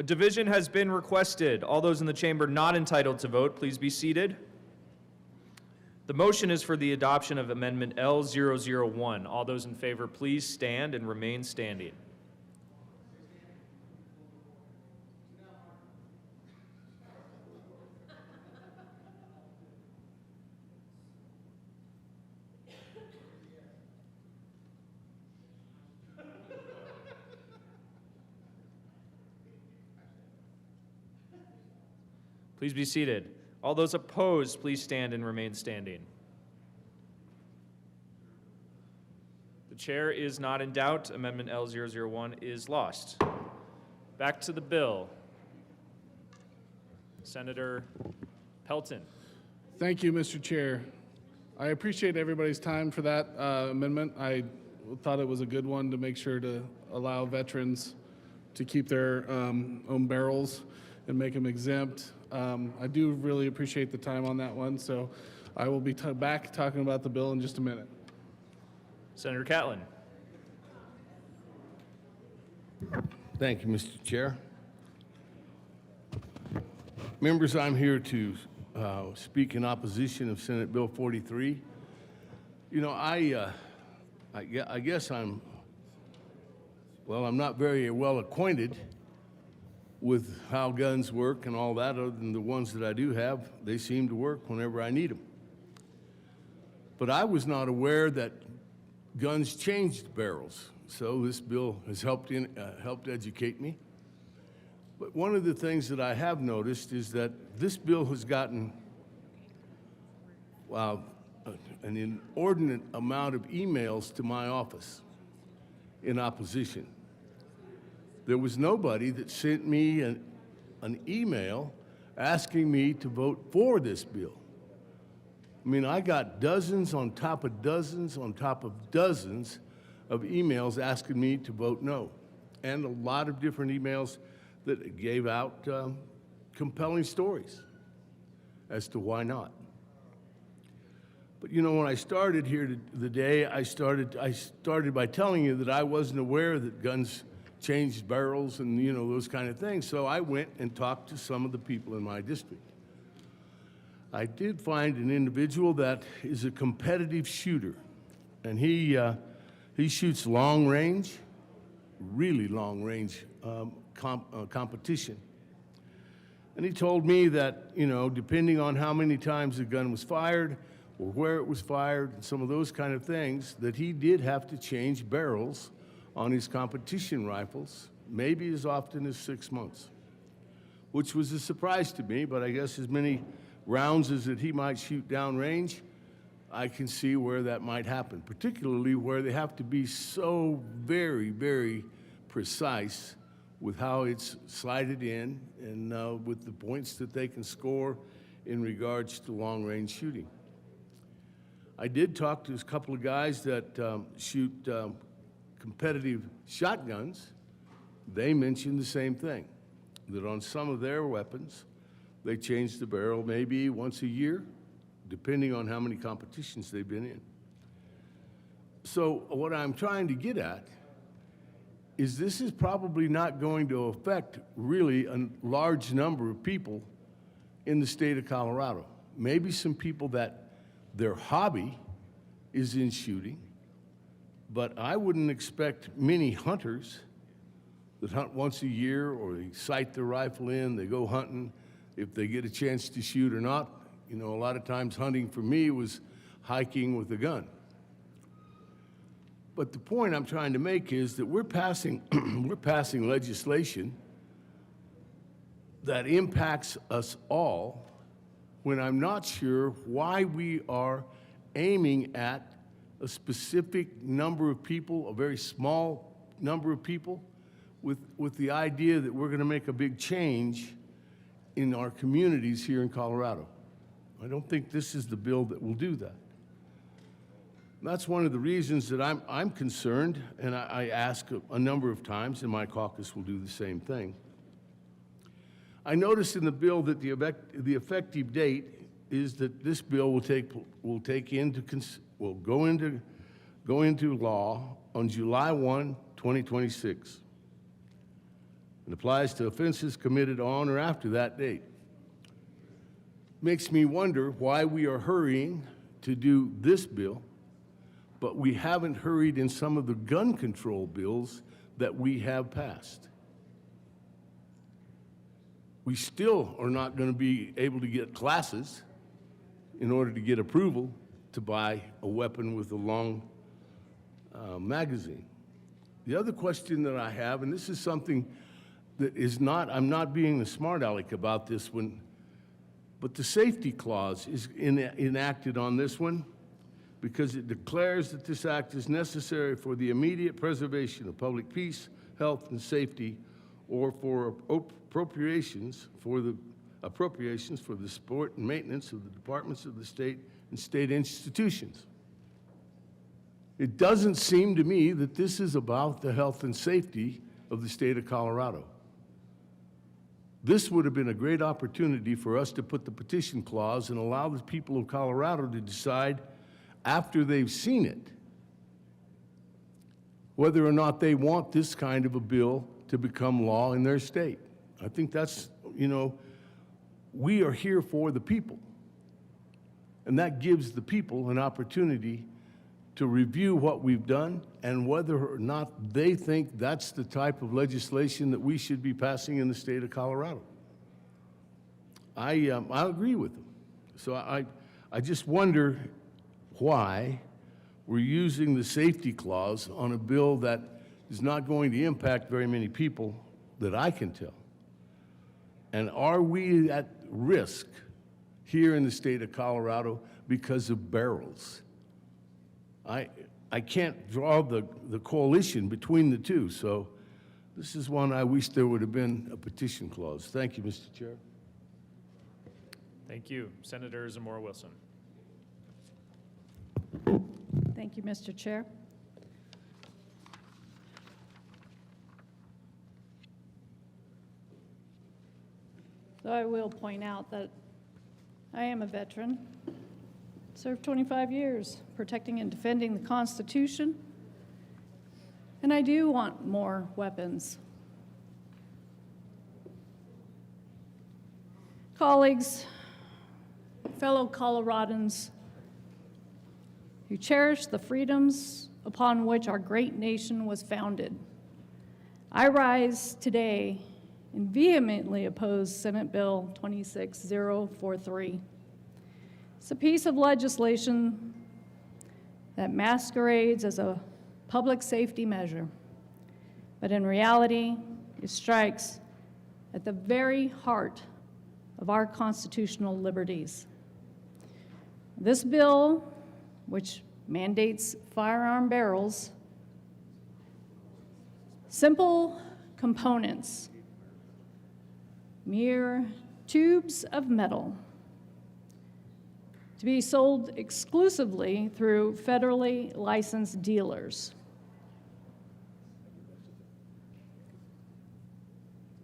S4: A division has been requested. All those in the chamber not entitled to vote, please be seated. The motion is for the adoption of Amendment L001. All those in favor, please stand and remain standing. Please be seated. All those opposed, please stand and remain standing. The chair is not in doubt. Amendment L001 is lost. Back to the bill. Senator Pelton.
S15: Thank you, Mr. Chair. I appreciate everybody's time for that amendment. I thought it was a good one to make sure to allow veterans to keep their own barrels and make them exempt. I do really appreciate the time on that one, so I will be back talking about the bill in just a minute.
S4: Senator Catlin.
S16: Thank you, Mr. Chair. Members, I'm here to speak in opposition of Senate Bill 43. You know, I guess I'm not very well acquainted with how guns work and all that, other than the ones that I do have. They seem to work whenever I need them. But I was not aware that guns changed barrels, so this bill has helped educate me. But one of the things that I have noticed is that this bill has gotten, an inordinate amount of emails to my office in opposition. There was nobody that sent me an email asking me to vote for this bill. I mean, I got dozens on top of dozens on top of dozens of emails asking me to vote no, and a lot of different emails that gave out compelling stories as to why not. But you know, when I started here today, I started by telling you that I wasn't aware that guns changed barrels and, you know, those kind of things. So I went and talked to some of the people in my district. I did find an individual that is a competitive shooter, and he shoots long range, really long range competition. And he told me that, you know, depending on how many times the gun was fired or where it was fired and some of those kind of things, that he did have to change barrels on his competition rifles, maybe as often as 6 months, which was a surprise to me, but I guess as many rounds as that he might shoot downrange, I can see where that might happen, particularly where they have to be so very, very precise with how it's slided in and with the points that they can score in regards to long-range shooting. I did talk to a couple of guys that shoot competitive shotguns. They mentioned the same thing, that on some of their weapons, they change the barrel maybe once a year, depending on how many competitions they've been in. So what I'm trying to get at is this is probably not going to affect really a large number of people in the state of Colorado. Maybe some people that their hobby is in shooting, but I wouldn't expect many hunters that hunt once a year, or they sight their rifle in, they go hunting, if they get a chance to shoot or not. You know, a lot of times hunting for me was hiking with a gun. But the point I'm trying to make is that we're passing legislation that impacts us all, when I'm not sure why we are aiming at a specific number of people, a very small number of people, with the idea that we're going to make a big change in our communities here in Colorado. I don't think this is the bill that will do that. That's one of the reasons that I'm concerned, and I ask a number of times, and my caucus will do the same thing. I noticed in the bill that the effective date is that this bill will go into law on July 1, 2026. and applies to offenses committed on or after that date. Makes me wonder why we are hurrying to do this bill, but we haven't hurried in some of the gun control bills that we have passed. We still are not going to be able to get classes in order to get approval to buy a weapon with a long magazine. The other question that I have, and this is something that is not, I'm not being the smart aleck about this one, but the safety clause is enacted on this one because it declares that this act is necessary for the immediate preservation of public peace, health, and safety, or for appropriations for the support and maintenance of the departments of the state and state institutions. It doesn't seem to me that this is about the health and safety of the state of Colorado. This would have been a great opportunity for us to put the petition clause and allow the people of Colorado to decide after they've seen it whether or not they want this kind of a bill to become law in their state. I think that's, we are here for the people. And that gives the people an opportunity to review what we've done and whether or not they think that's the type of legislation that we should be passing in the state of Colorado. I agree with them. So I just wonder why we're using the safety clause on a bill that is not going to impact very many people that I can tell. And are we at risk here in the state of Colorado because of barrels? I can't draw the coalition between the two, so this is one I wish there would have been a petition clause. Thank you, Mr. Chair.
S4: Thank you. Senator Zamora-Wilson.
S12: Thank you, Mr. Chair. So I will point out that I am a veteran, served 25 years protecting and defending the Constitution, and I do want more weapons. Colleagues, fellow Coloradans who cherish the freedoms upon which our great nation was founded, I rise today and vehemently oppose Senate Bill 26043. It's a piece of legislation that masquerades as a public safety measure, but in reality, it strikes at the very heart of our constitutional liberties. This bill, which mandates firearm barrels, simple components, mere tubes of metal, to be sold exclusively through federally licensed dealers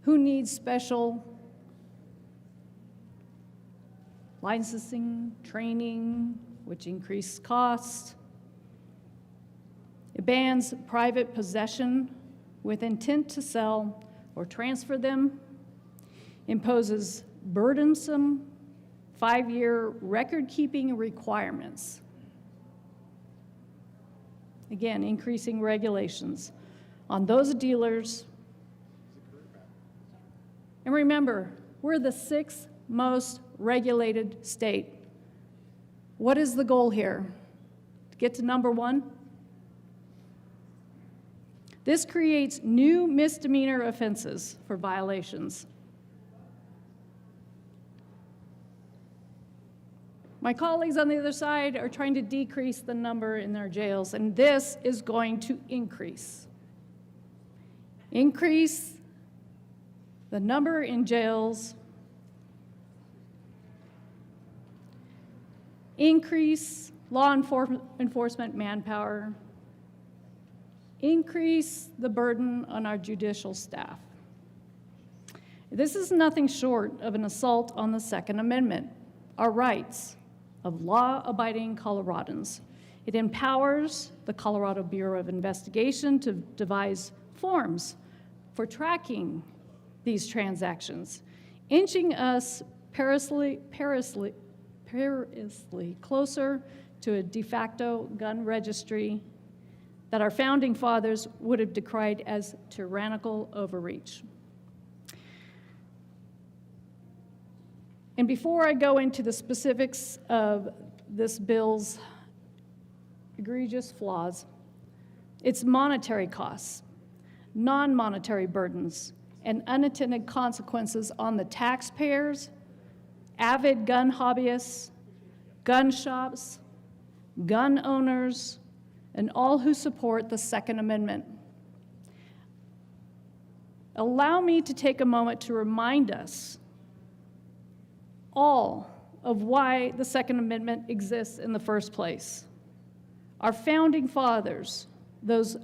S12: who need special licensing, training, which increase costs. It bans private possession with intent to sell or transfer them, imposes burdensome 5-year record-keeping requirements. Again, increasing regulations on those dealers. And remember, we're the 6th most regulated state. What is the goal here? To get to number 1? This creates new misdemeanor offenses for violations. My colleagues on the other side are trying to decrease the number in their jails, and this is going to increase. Increase the number in jails, increase law enforcement manpower, increase the burden on our judicial staff. This is nothing short of an assault on the Second Amendment, our rights of law-abiding Coloradans. It empowers the Colorado Bureau of Investigation to devise forms for tracking these transactions, inching us perilously closer to a de facto gun registry that our founding fathers would have decried as tyrannical overreach. And before I go into the specifics of this bill's egregious flaws, its monetary costs, non-monetary burdens, and unintended consequences on the taxpayers, avid gun hobbyists, gun shops, gun owners, and all who support the Second Amendment. Allow me to take a moment to remind us all of why the Second Amendment exists in the first place. Our founding fathers, those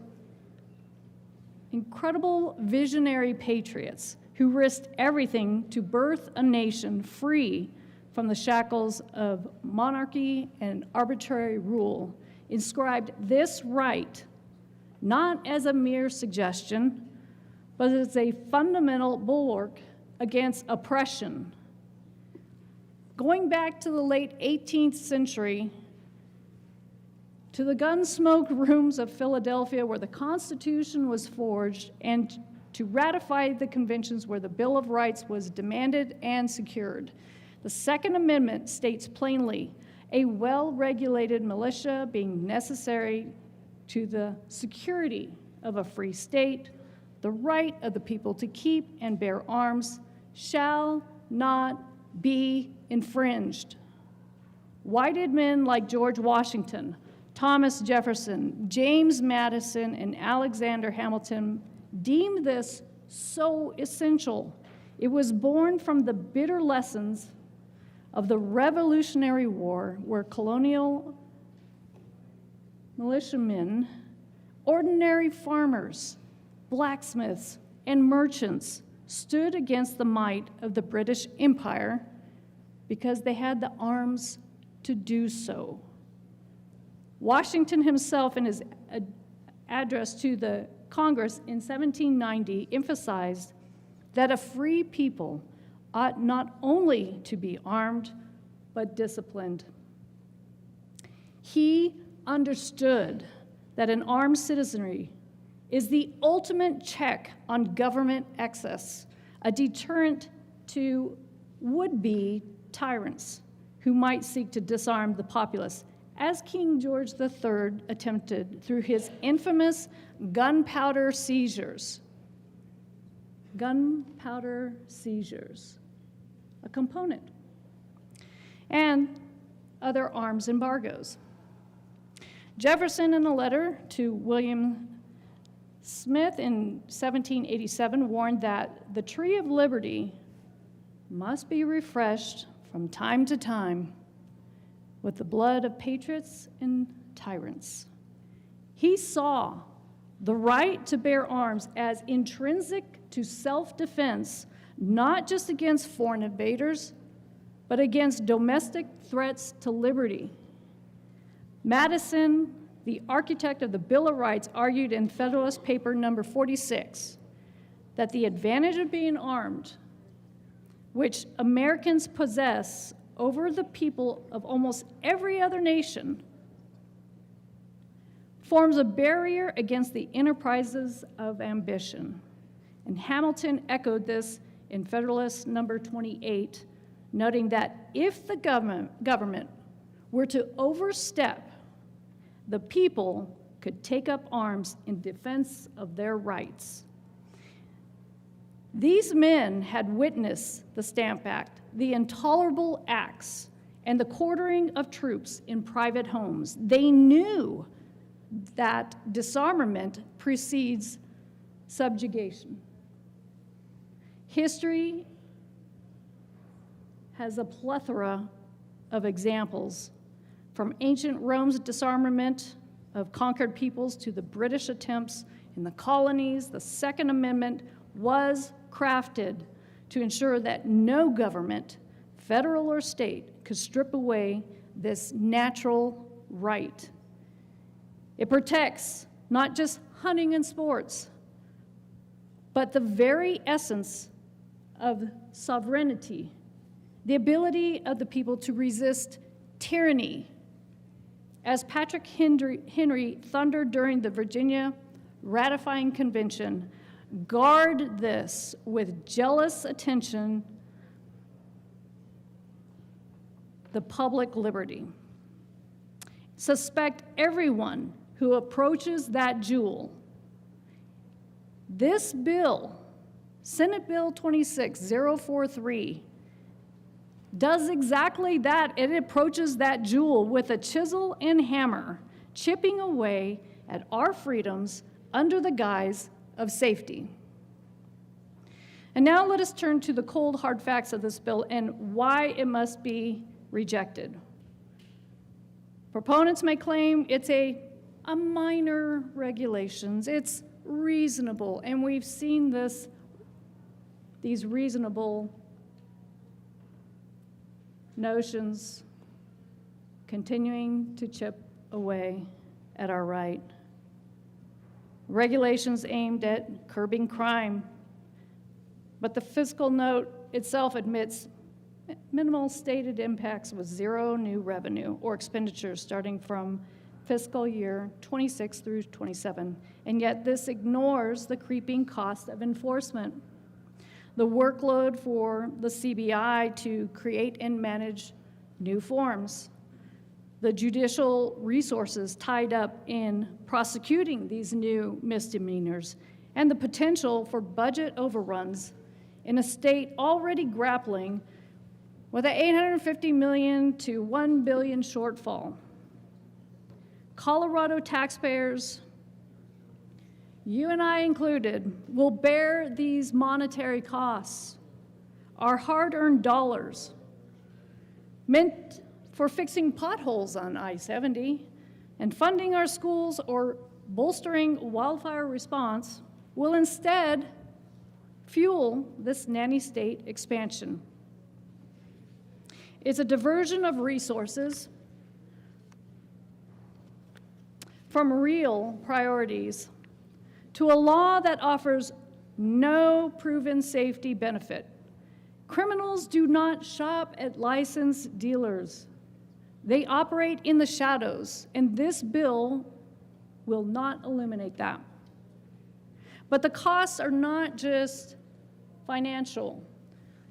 S12: incredible visionary patriots who risked everything to birth a nation free from the shackles of monarchy and arbitrary rule, inscribed this right not as a mere suggestion, but as a fundamental bulwark against oppression. Going back to the late 18th century, to the gun-smoked rooms of Philadelphia where the Constitution was forged, and to ratify the conventions where the Bill of Rights was demanded and secured. The Second Amendment states plainly, a well-regulated militia being necessary to the security of a free state, the right of the people to keep and bear arms shall not be infringed. Why did men like George Washington, Thomas Jefferson, James Madison, and Alexander Hamilton deem this so essential? It was born from the bitter lessons of the Revolutionary War, where colonial militiamen, ordinary farmers, blacksmiths, and merchants stood against the might of the British Empire because they had the arms to do so. Washington himself, in his address to the Congress in 1790, emphasized that a free people ought not only to be armed, but disciplined. He understood that an armed citizenry is the ultimate check on government excess, a deterrent to would-be tyrants who might seek to disarm the populace, as King George III attempted through his infamous gunpowder seizures. Gunpowder seizures, a component, and other arms embargoes. Jefferson, in a letter to William Smith in 1787, warned that the tree of liberty must be refreshed from time to time with the blood of patriots and tyrants. He saw the right to bear arms as intrinsic to self-defense, not just against foreign invaders, but against domestic threats to liberty. Madison, the architect of the Bill of Rights, argued in Federalist Paper number 46 that the advantage of being armed, which Americans possess over the people of almost every other nation, forms a barrier against the enterprises of ambition. And Hamilton echoed this in Federalist number 28, noting that if the government were to overstep, the people could take up arms in defense of their rights. These men had witnessed the Stamp Act, the intolerable acts, and the quartering of troops in private homes. They knew that disarmament precedes subjugation. History has a plethora of examples, from ancient Rome's disarmament of conquered peoples to the British attempts in the colonies. The Second Amendment was crafted to ensure that no government, federal or state, could strip away this natural right. It protects not just hunting and sports, but the very essence of sovereignty, the ability of the people to resist tyranny. As Patrick Henry thundered during the Virginia Ratifying Convention, guard this with jealous attention, the public liberty. Suspect everyone who approaches that jewel. This bill, Senate Bill 26043, does exactly that. It approaches that jewel with a chisel and hammer, chipping away at our freedoms under the guise of safety. And now let us turn to the cold, hard facts of this bill and why it must be rejected. Proponents may claim it's a minor regulations, it's reasonable, and we've seen these reasonable notions continuing to chip away at our right. Regulations aimed at curbing crime, but the fiscal note itself admits minimal stated impacts with zero new revenue or expenditures starting from fiscal year 26 through 27, and yet this ignores the creeping cost of enforcement, the workload for the CBI to create and manage new forms, the judicial resources tied up in prosecuting these new misdemeanors, and the potential for budget overruns in a state already grappling with an $850 million to $1 billion shortfall. Colorado taxpayers, you and I included, will bear these monetary costs, our hard-earned dollars, meant for fixing potholes on I-70 and funding our schools or bolstering wildfire response, will instead fuel this nanny state expansion. It's a diversion of resources from real priorities to a law that offers no proven safety benefit. Criminals do not shop at licensed dealers. They operate in the shadows, and this bill will not eliminate that. But the costs are not just financial.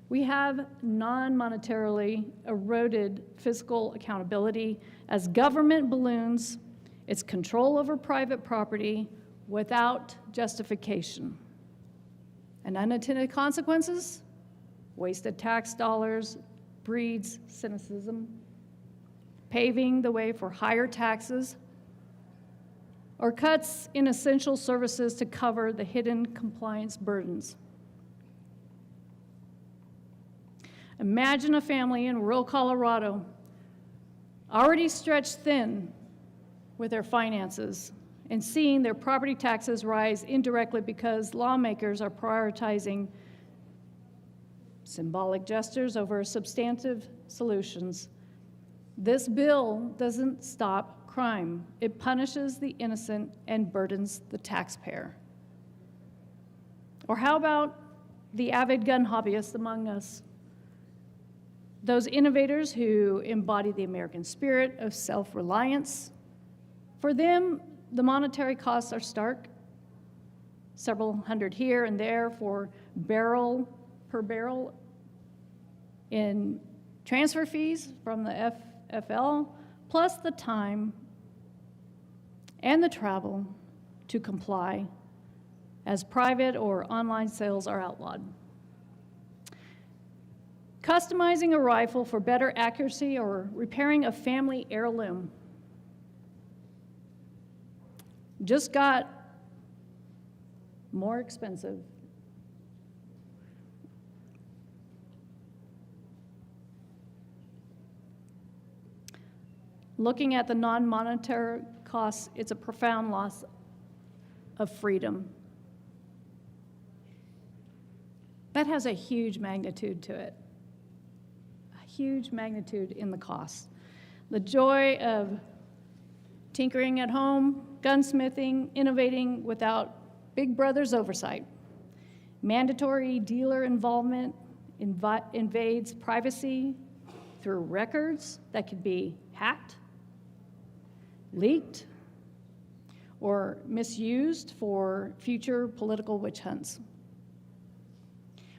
S12: We have non-monetarily eroded fiscal accountability as government balloons its control over private property without justification. And unintended consequences? Wasted tax dollars breeds cynicism, paving the way for higher taxes or cuts in essential services to cover the hidden compliance burdens. Imagine a family in rural Colorado already stretched thin with their finances and seeing their property taxes rise indirectly because lawmakers are prioritizing symbolic gestures over substantive solutions. This bill doesn't stop crime. It punishes the innocent and burdens the taxpayer. Or how about the avid gun hobbyists among us? Those innovators who embody the American spirit of self-reliance. For them, the monetary costs are stark. Several hundred here and there per barrel in transfer fees from the FFL, plus the time and the travel to comply as private or online sales are outlawed. Customizing a rifle for better accuracy or repairing a family heirloom just got more expensive. Looking at the non-monetary costs, it's a profound loss of freedom. That has a huge magnitude to it. Huge magnitude in the cost. The joy of tinkering at home, gunsmithing, innovating without Big Brother's oversight. Mandatory dealer involvement invades privacy through records that could be hacked, leaked, or misused for future political witch hunts.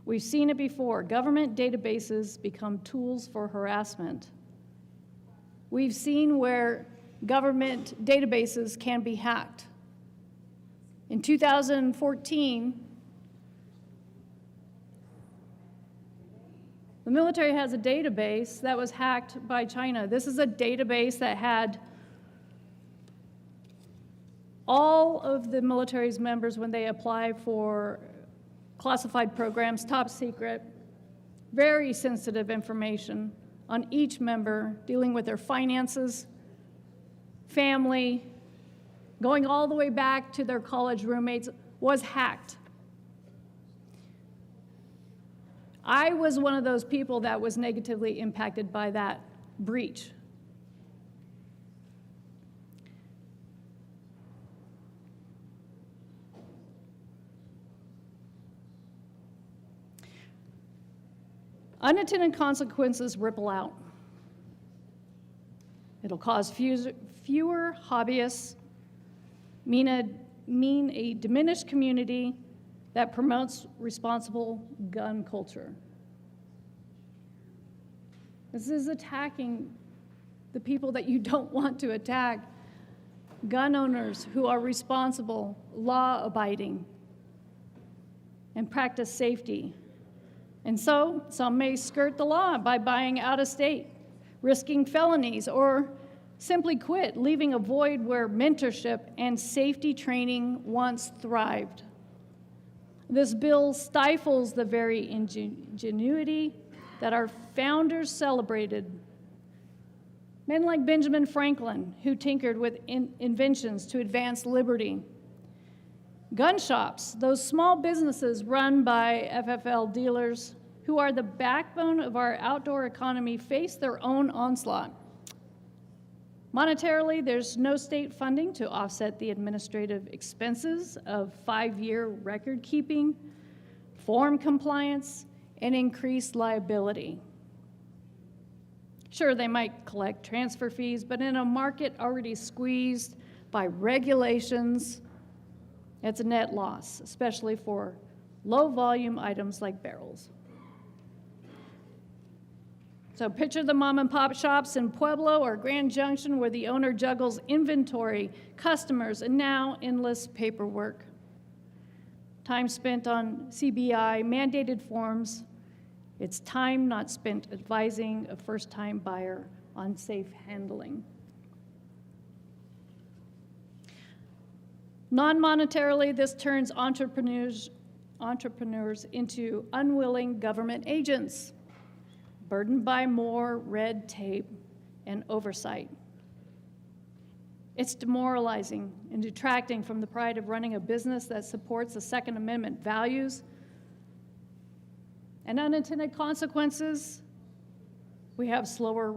S12: We've seen it before. Government databases become tools for harassment. We've seen where government databases can be hacked. In 2014, the military has a database that was hacked by China. This is a database that had all of the military's members when they apply for classified programs, top secret, very sensitive information on each member, dealing with their finances, family, going all the way back to their college roommates, was hacked. I was one of those people that was negatively impacted by that breach. Unintended consequences ripple out. It'll cause fewer hobbyists, mean a diminished community that promotes responsible gun culture. This is attacking the people that you don't want to attack, gun owners who are responsible, law-abiding, and practice safety. And so, some may skirt the law by buying out of state, risking felonies, or simply quit, leaving a void where mentorship and safety training once thrived. This bill stifles the very ingenuity that our founders celebrated. Men like Benjamin Franklin, who tinkered with inventions to advance liberty. Gun shops, those small businesses run by FFL dealers who are the backbone of our outdoor economy, face their own onslaught. Monetarily, there's no state funding to offset the administrative expenses of 5-year record keeping, form compliance, and increased liability. Sure, they might collect transfer fees, but in a market already squeezed by regulations, it's a net loss, especially for low-volume items like barrels. So picture the mom-and-pop shops in Pueblo or Grand Junction where the owner juggles inventory, customers, and now endless paperwork. Time spent on CBI mandated forms. It's time not spent advising a first-time buyer on safe handling. Non-monetarily, this turns entrepreneurs into unwilling government agents, burdened by more red tape and oversight. It's demoralizing and detracting from the pride of running a business that supports the Second Amendment values. And unintended consequences, we have slower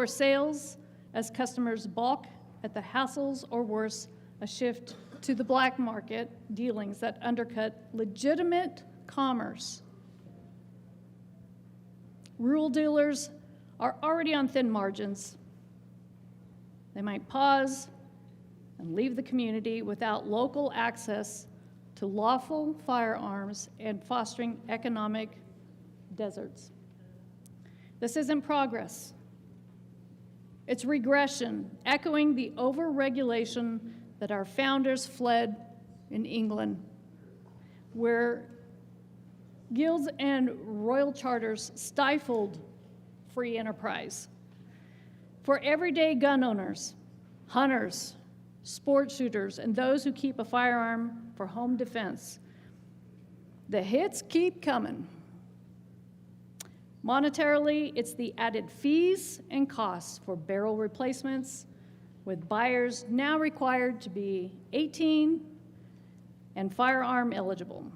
S12: sales as customers balk at the hassles, or worse, a shift to the black market dealings that undercut legitimate commerce. Rural dealers are already on thin margins. They might pause and leave the community without local access to lawful firearms and fostering economic deserts. This isn't progress. It's regression, echoing the over-regulation that our founders fled in England, where guilds and royal charters stifled free enterprise. For everyday gun owners, hunters, sport shooters, and those who keep a firearm for home defense, the hits keep coming. Monetarily, it's the added fees and costs for barrel replacements, with buyers now required to be 18 and firearm eligible,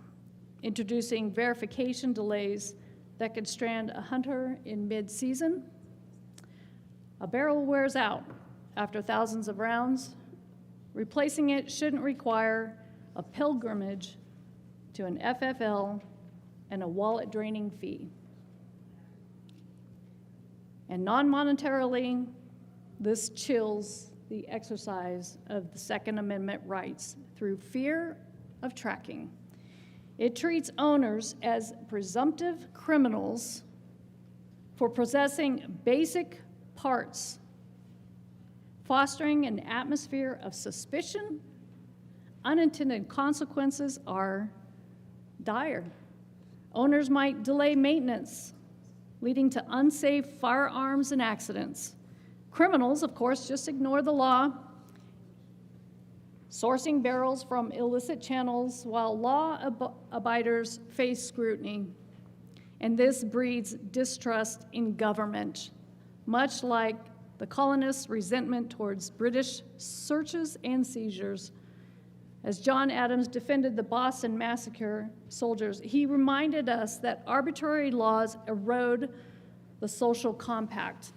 S12: introducing verification delays that could strand a hunter in mid-season. A barrel wears out after thousands of rounds. Replacing it shouldn't require a pilgrimage to an FFL and a wallet draining fee. And non-monetarily, this chills the exercise of the Second Amendment rights through fear of tracking. It treats owners as presumptive criminals for possessing basic parts, fostering an atmosphere of suspicion. Unintended consequences are dire. Owners might delay maintenance, leading to unsafe firearms and accidents. Criminals, of course, just ignore the law, sourcing barrels from illicit channels while law-abiders face scrutiny. And this breeds distrust in government, much like the colonists' resentment towards British searches and seizures. As John Adams defended the Boston Massacre soldiers, he reminded us that arbitrary laws erode the social compact.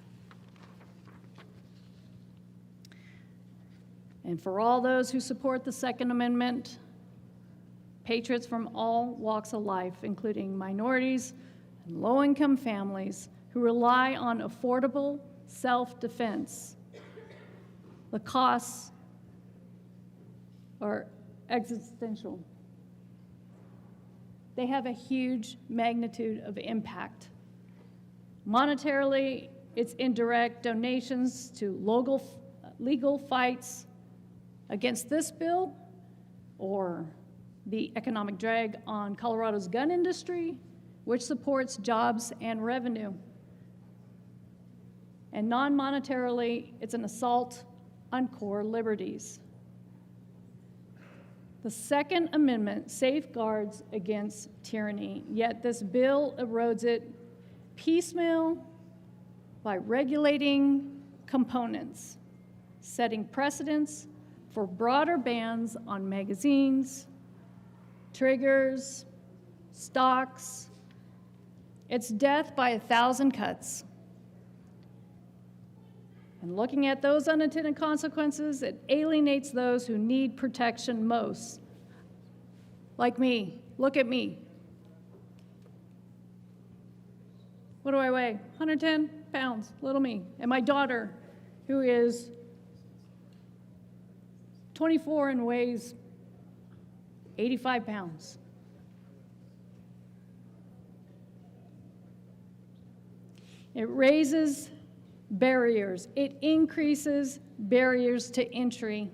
S12: And for all those who support the Second Amendment, patriots from all walks of life, including minorities and low-income families who rely on affordable self-defense, the costs are existential. They have a huge magnitude of impact. Monetarily, it's indirect donations to legal fights against this bill, or the economic drag on Colorado's gun industry, which supports jobs and revenue. And non-monetarily, it's an assault on core liberties. The Second Amendment safeguards against tyranny, yet this bill erodes it piecemeal by regulating components, setting precedents for broader bans on magazines, triggers, stocks. It's death by 1,000 cuts. And looking at those unintended consequences, it alienates those who need protection most. Like me. Look at me. What do I weigh? 110 pounds, little me. And my daughter, who is 24 and weighs 85 pounds. It raises barriers. It increases barriers to entry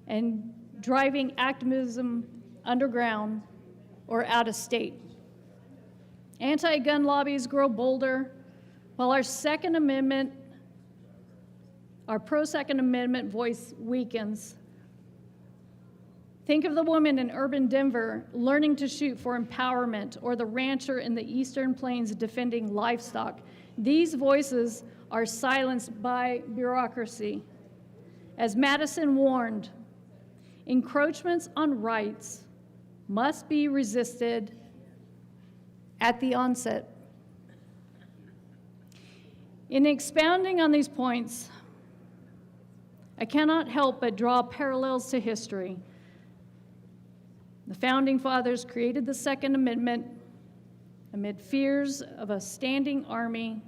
S12: and driving activism underground or out of state. Anti-gun lobbies grow bolder, while our pro-Second Amendment voice weakens. Think of the woman in urban Denver learning to shoot for empowerment, or the rancher in the Eastern Plains defending livestock. These voices are silenced by bureaucracy. As Madison warned, encroachments on rights must be resisted at the onset. In expounding on these points, I cannot help but draw parallels to history. The Founding Fathers created the Second Amendment amid fears of a standing army,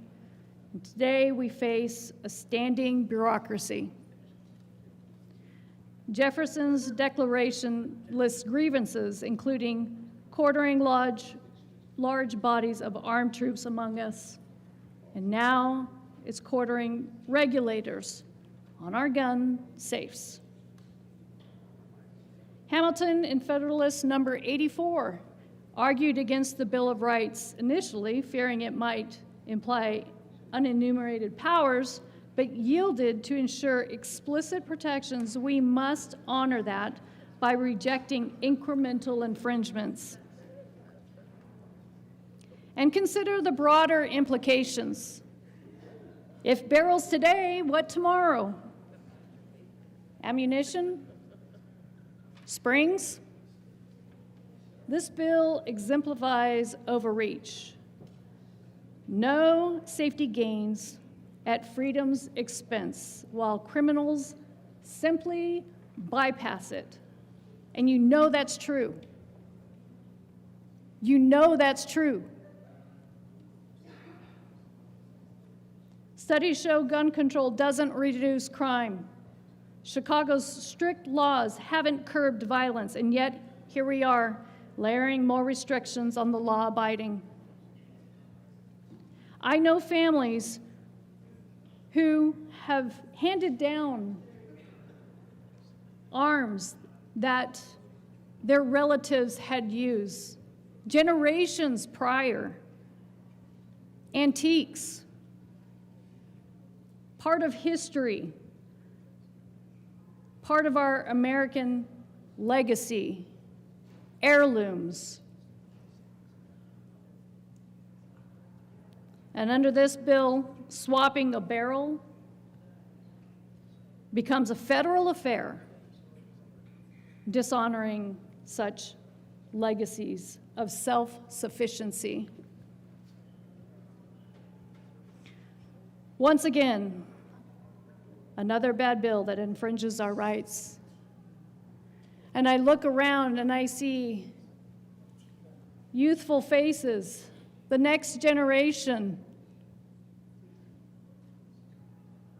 S12: and today we face a standing bureaucracy. Jefferson's Declaration lists grievances, including quartering large bodies of armed troops among us, and now it's quartering regulators on our gun safes. Hamilton in Federalist number 84 argued against the Bill of Rights, initially fearing it might imply unenumerated powers, but yielded to ensure explicit protections. We must honor that by rejecting incremental infringements. And consider the broader implications. If barrels today, what tomorrow? Ammunition? Springs? This bill exemplifies overreach. No safety gains at freedom's expense, while criminals simply bypass it. And you know that's true. You know that's true. Studies show gun control doesn't reduce crime. Chicago's strict laws haven't curbed violence, and yet here we are, layering more restrictions on the law-abiding. I know families who have handed down arms that their relatives had used generations prior, antiques, part of history, part of our American legacy, heirlooms. And under this bill, swapping a barrel becomes a federal affair, dishonoring such legacies of self-sufficiency. Once again, another bad bill that infringes our rights. And I look around and I see youthful faces, the next generation.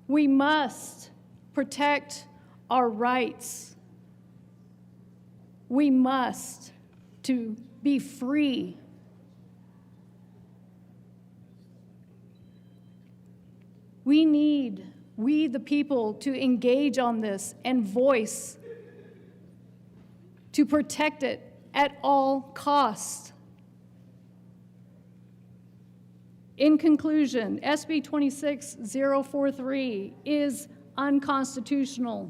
S12: We must protect our rights. We must to be free. We need, we the people, to engage on this and voice to protect it at all costs. In conclusion, SB 26043 is unconstitutional.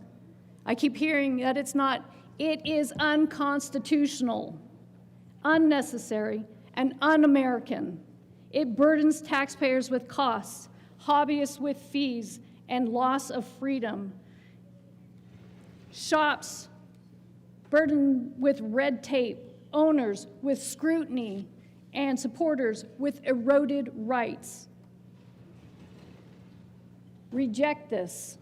S12: I keep hearing that it's not. It is unconstitutional, unnecessary, and un-American. It burdens taxpayers with costs, hobbyists with fees, and loss of freedom. Shops burdened with red tape, owners with scrutiny, and supporters with eroded rights. Reject this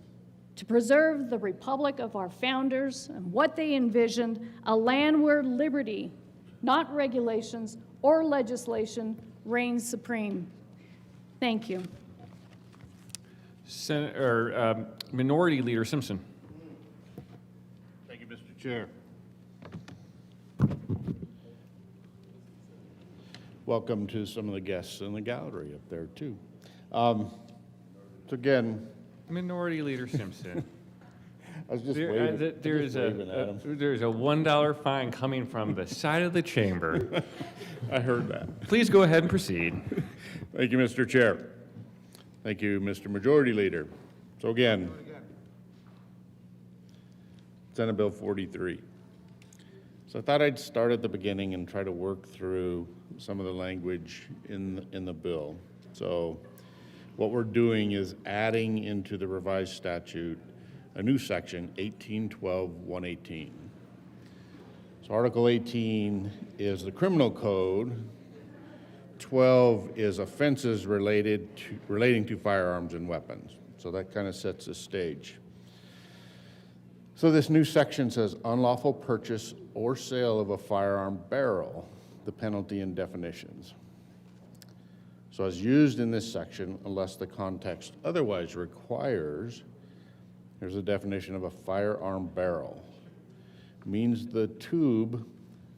S12: to preserve the republic of our founders and what they envisioned, a land where liberty, not regulations or legislation, reigns supreme. Thank you.
S4: Minority Leader Simpson.
S8: Thank you, Mr. Chair. Welcome to some of the guests in the gallery up there, too. So again,
S17: Minority Leader Simpson.
S8: I was just waving.
S17: There's a $1 fine coming from the side of the chamber.
S8: I heard that.
S17: Please go ahead and proceed.
S8: Thank you, Mr. Chair. Thank you, Mr. Majority Leader. So again, Senate Bill 43. So I thought I'd start at the beginning and try to work through some of the language in the bill. So what we're doing is adding into the revised statute a new section, 1812-118. So Article 18 is the criminal code. 12 is offenses relating to firearms and weapons. So that kind of sets the stage. So this new section says unlawful purchase or sale of a firearm barrel, the penalty and definitions. So as used in this section, unless the context otherwise requires, here's a definition of a firearm barrel. It means the tube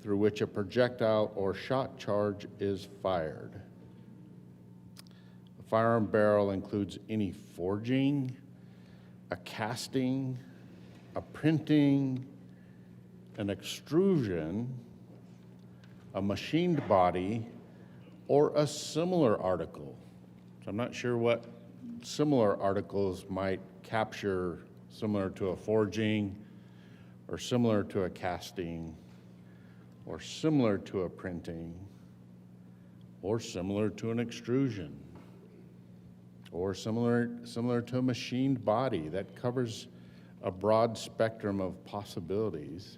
S8: through which a projectile or shot charge is fired. A firearm barrel includes any forging, a casting, a printing, an extrusion, a machined body, or a similar article. So I'm not sure what similar articles might capture, similar to a forging, or similar to a casting, or similar to a printing, or similar to an extrusion, or similar to a machined body. That covers a broad spectrum of possibilities.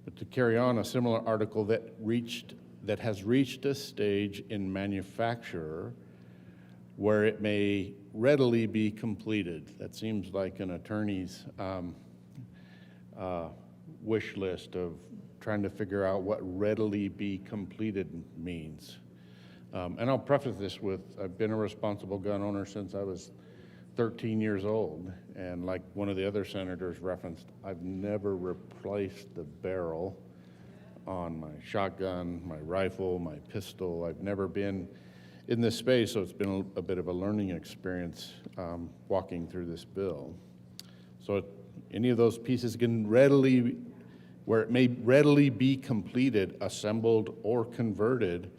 S8: But to carry on, a similar article that has reached a stage in manufacture where it may readily be completed. That seems like an attorney's wish list of trying to figure out what readily be completed means. And I'll preface this with, I've been a responsible gun owner since I was 13 years old. And like one of the other senators referenced, I've never replaced the barrel on my shotgun, my rifle, my pistol. I've never been in this space, so it's been a bit of a learning experience walking through this bill. So any of those pieces can readily, where it may readily be completed, assembled, or converted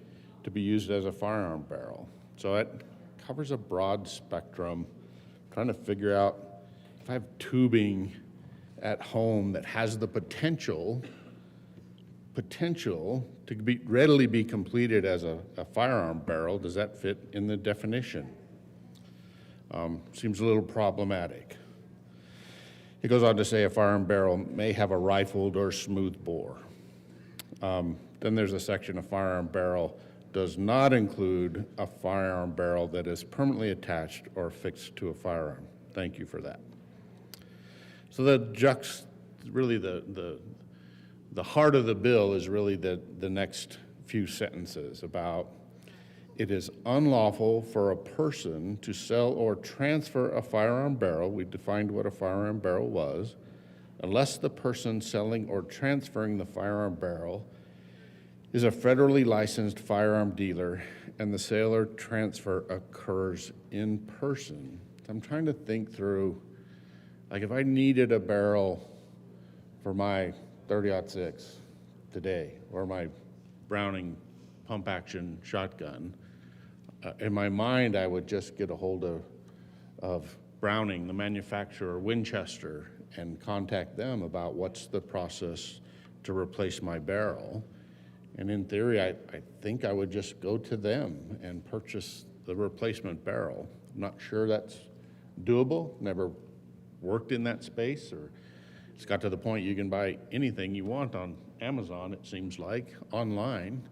S8: to be used as a firearm barrel. So it covers a broad spectrum, trying to figure out if I have tubing at home that has the potential to readily be completed as a firearm barrel, does that fit in the definition? Seems a little problematic. It goes on to say a firearm barrel may have a rifled or smooth bore. Then there's a section of firearm barrel does not include a firearm barrel that is permanently attached or fixed to a firearm. Thank you for that. So really the heart of the bill is really the next few sentences about it is unlawful for a person to sell or transfer a firearm barrel, we defined what a firearm barrel was, unless the person selling or transferring the firearm barrel is a federally licensed firearm dealer and the sale or transfer occurs in person. I'm trying to think through, like if I needed a barrel for my 30-06 today, or my Browning pump-action shotgun, in my mind, I would just get a hold of Browning, the manufacturer, Winchester, and contact them about what's the process to replace my barrel. And in theory, I think I would just go to them and purchase the replacement barrel. I'm not sure that's doable, never worked in that space, or it's got to the point you can buy anything you want on Amazon, it seems like, online.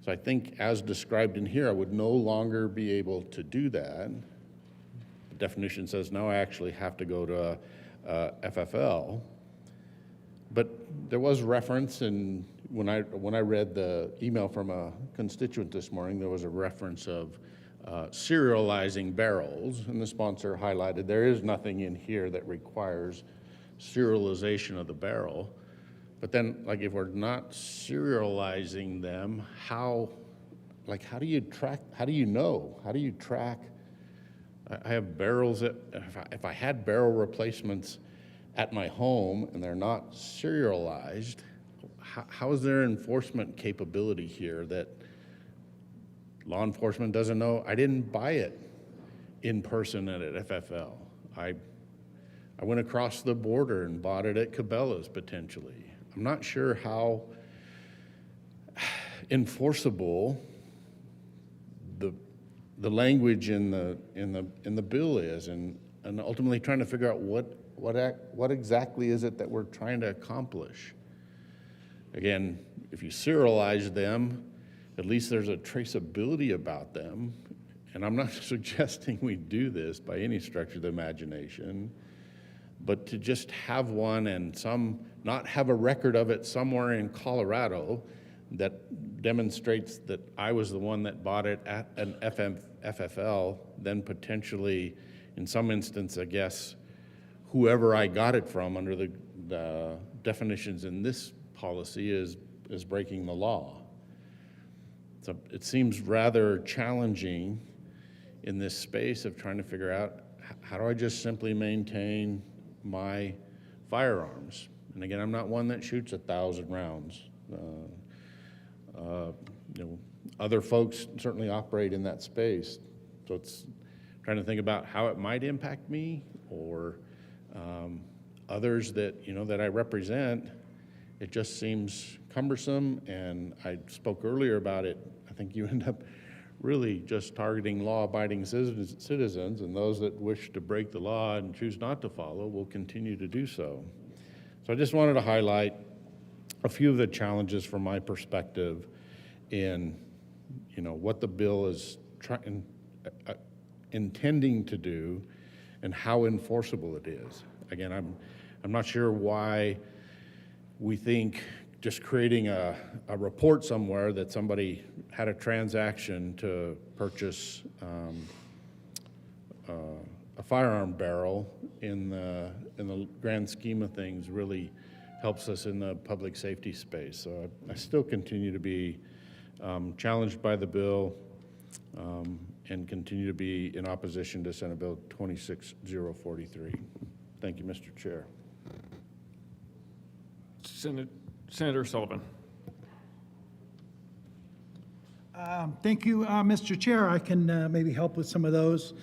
S8: So I think as described in here, I would no longer be able to do that. The definition says, no, I actually have to go to a FFL. But there was reference, and when I read the email from a constituent this morning, there was a reference of serializing barrels, and the sponsor highlighted there is nothing in here that requires serialization of the barrel. But then, like, if we're not serializing them, how do you track, how do you know? How do you track? I have barrels that, if I had barrel replacements at my home and they're not serialized, how is there enforcement capability here that law enforcement doesn't know? I didn't buy it in person at an FFL. I went across the border and bought it at Cabela's potentially. I'm not sure how enforceable the language in the bill is, and ultimately trying to figure out what exactly is it that we're trying to accomplish. Again, if you serialize them, at least there's a traceability about them. And I'm not suggesting we do this by any stretch of the imagination, but to just have one and not have a record of it somewhere in Colorado that demonstrates that I was the one that bought it at an FFL, then potentially, in some instance, I guess, whoever I got it from under the definitions in this policy is breaking the law. So it seems rather challenging in this space of trying to figure out how do I just simply maintain my firearms. And again, I'm not one that shoots 1,000 rounds. Other folks certainly operate in that space. So it's trying to think about how it might impact me or others that, that I represent. It just seems cumbersome, and I spoke earlier about it. I think you end up really just targeting law-abiding citizens, and those that wish to break the law and choose not to follow will continue to do so. So I just wanted to highlight a few of the challenges from my perspective in, what the bill is intending to do and how enforceable it is. Again, I'm not sure why we think just creating a report somewhere that somebody had a transaction to purchase a firearm barrel in the grand scheme of things really helps us in the public safety space. So I still continue to be challenged by the bill and continue to be in opposition to Senate Bill 26043. Thank you, Mr. Chair.
S4: Senator Sullivan.
S10: Thank you, Mr. Chair. I can maybe help with some of those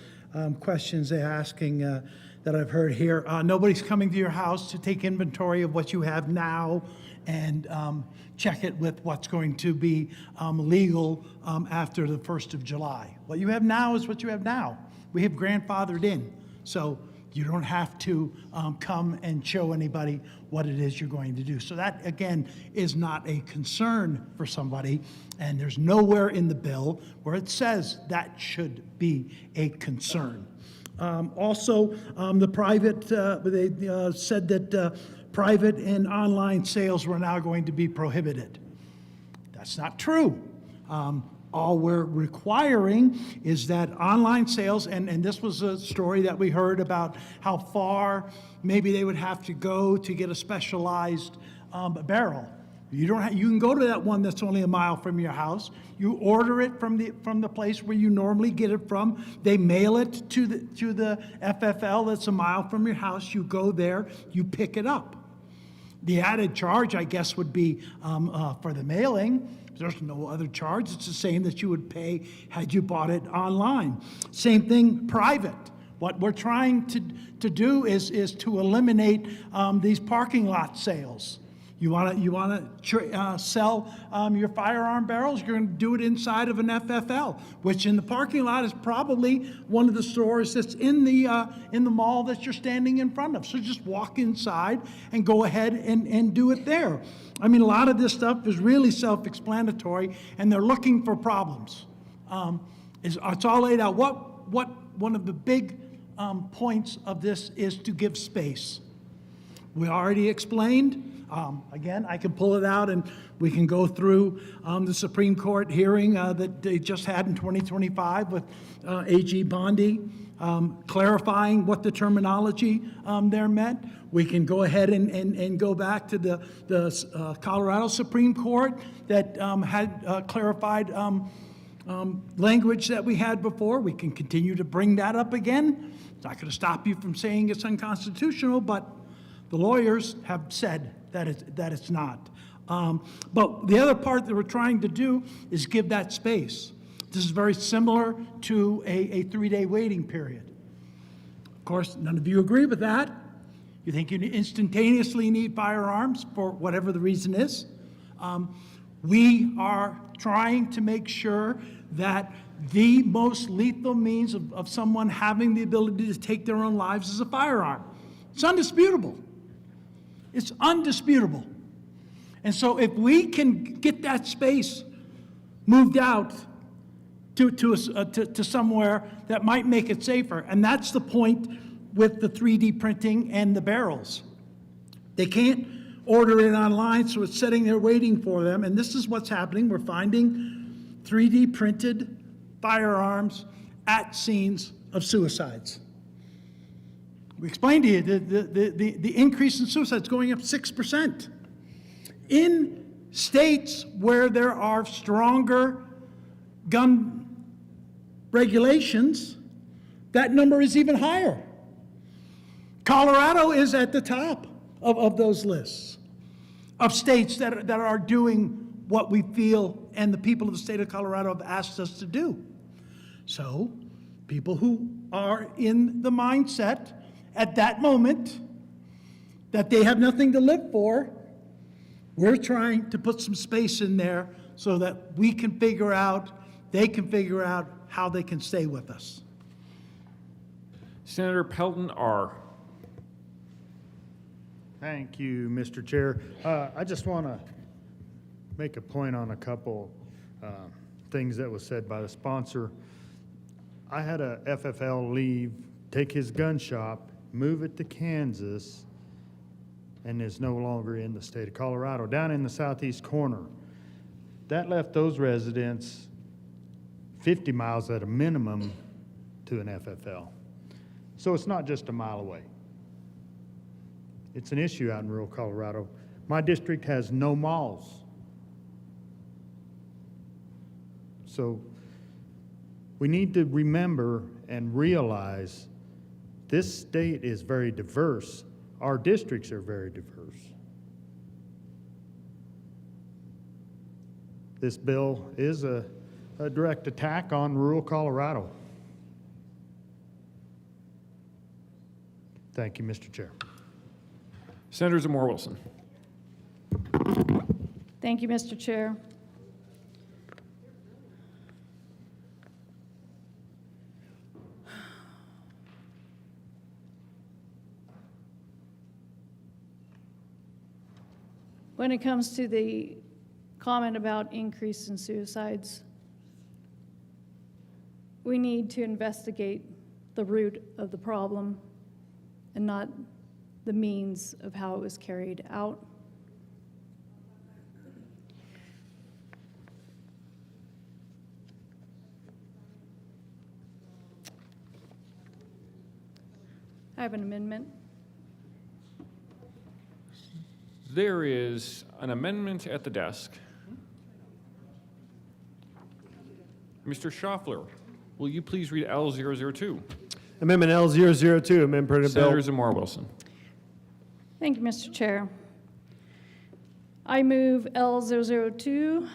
S10: questions they're asking that I've heard here. Nobody's coming to your house to take inventory of what you have now and check it with what's going to be legal after the 1st of July. What you have now is what you have now. We have grandfathered in. So you don't have to come and show anybody what it is you're going to do. So that, again, is not a concern for somebody, and there's nowhere in the bill where it says that should be a concern. Also, the private, they said that private and online sales were now going to be prohibited. That's not true. All we're requiring is that online sales, and this was a story that we heard about how far maybe they would have to go to get a specialized barrel. You can go to that one that's only a mile from your house. You order it from the place where you normally get it from. They mail it to the FFL that's a mile from your house. You go there, you pick it up. The added charge, I guess, would be for the mailing. There's no other charge. It's the same that you would pay had you bought it online. Same thing, private. What we're trying to do is to eliminate these parking lot sales. You want to sell your firearm barrels, you're going to do it inside of an FFL, which in the parking lot is probably one of the stores that's in the mall that you're standing in front of. So just walk inside and go ahead and do it there. I mean, a lot of this stuff is really self-explanatory, and they're looking for problems. It's all laid out. What one of the big points of this is to give space. We already explained. Again, I can pull it out and we can go through the Supreme Court hearing that they just had in 2025 with AG Bondi, clarifying what the terminology there meant. We can go ahead and go back to the Colorado Supreme Court that had clarified language that we had before. We can continue to bring that up again. It's not going to stop you from saying it's unconstitutional, but the lawyers have said that it's not. But the other part that we're trying to do is give that space. This is very similar to a 3-day waiting period. Of course, none of you agree with that. You think you instantaneously need firearms for whatever the reason is. We are trying to make sure that the most lethal means of someone having the ability to take their own lives is a firearm. It's undisputable. It's undisputable. And so if we can get that space moved out to somewhere that might make it safer, and that's the point with the 3D printing and the barrels. They can't order it online, so it's sitting there waiting for them, and this is what's happening. We're finding 3D printed firearms at scenes of suicides. We explained to you the increase in suicides going up 6%. In states where there are stronger gun regulations, that number is even higher. Colorado is at the top of those lists of states that are doing what we feel and the people of the state of Colorado have asked us to do. So people who are in the mindset at that moment that they have nothing to live for, we're trying to put some space in there so that we can figure out, they can figure out how they can stay with us.
S4: Senator Pelton R.
S6: Thank you, Mr. Chair. I just want to make a point on a couple things that was said by the sponsor. I had a FFL leave, take his gun shop, move it to Kansas, and is no longer in the state of Colorado. Down in the southeast corner, that left those residents 50 miles at a minimum to an FFL. So it's not just a mile away. It's an issue out in rural Colorado. My district has no malls. So we need to remember and realize this state is very diverse. Our districts are very diverse. This bill is a direct attack on rural Colorado. Thank you, Mr. Chair.
S4: Senator Zamora Wilson.
S12: Thank you, Mr. Chair. When it comes to the comment about increase in suicides, we need to investigate the root of the problem and not the means of how it was carried out. I have an amendment.
S17: There is an amendment at the desk. Mr. Schaffler, will you please read L002?
S2: Amendment L002, amend pertinent bill.
S17: Senator Zamora Wilson.
S12: Thank you, Mr. Chair. I move L002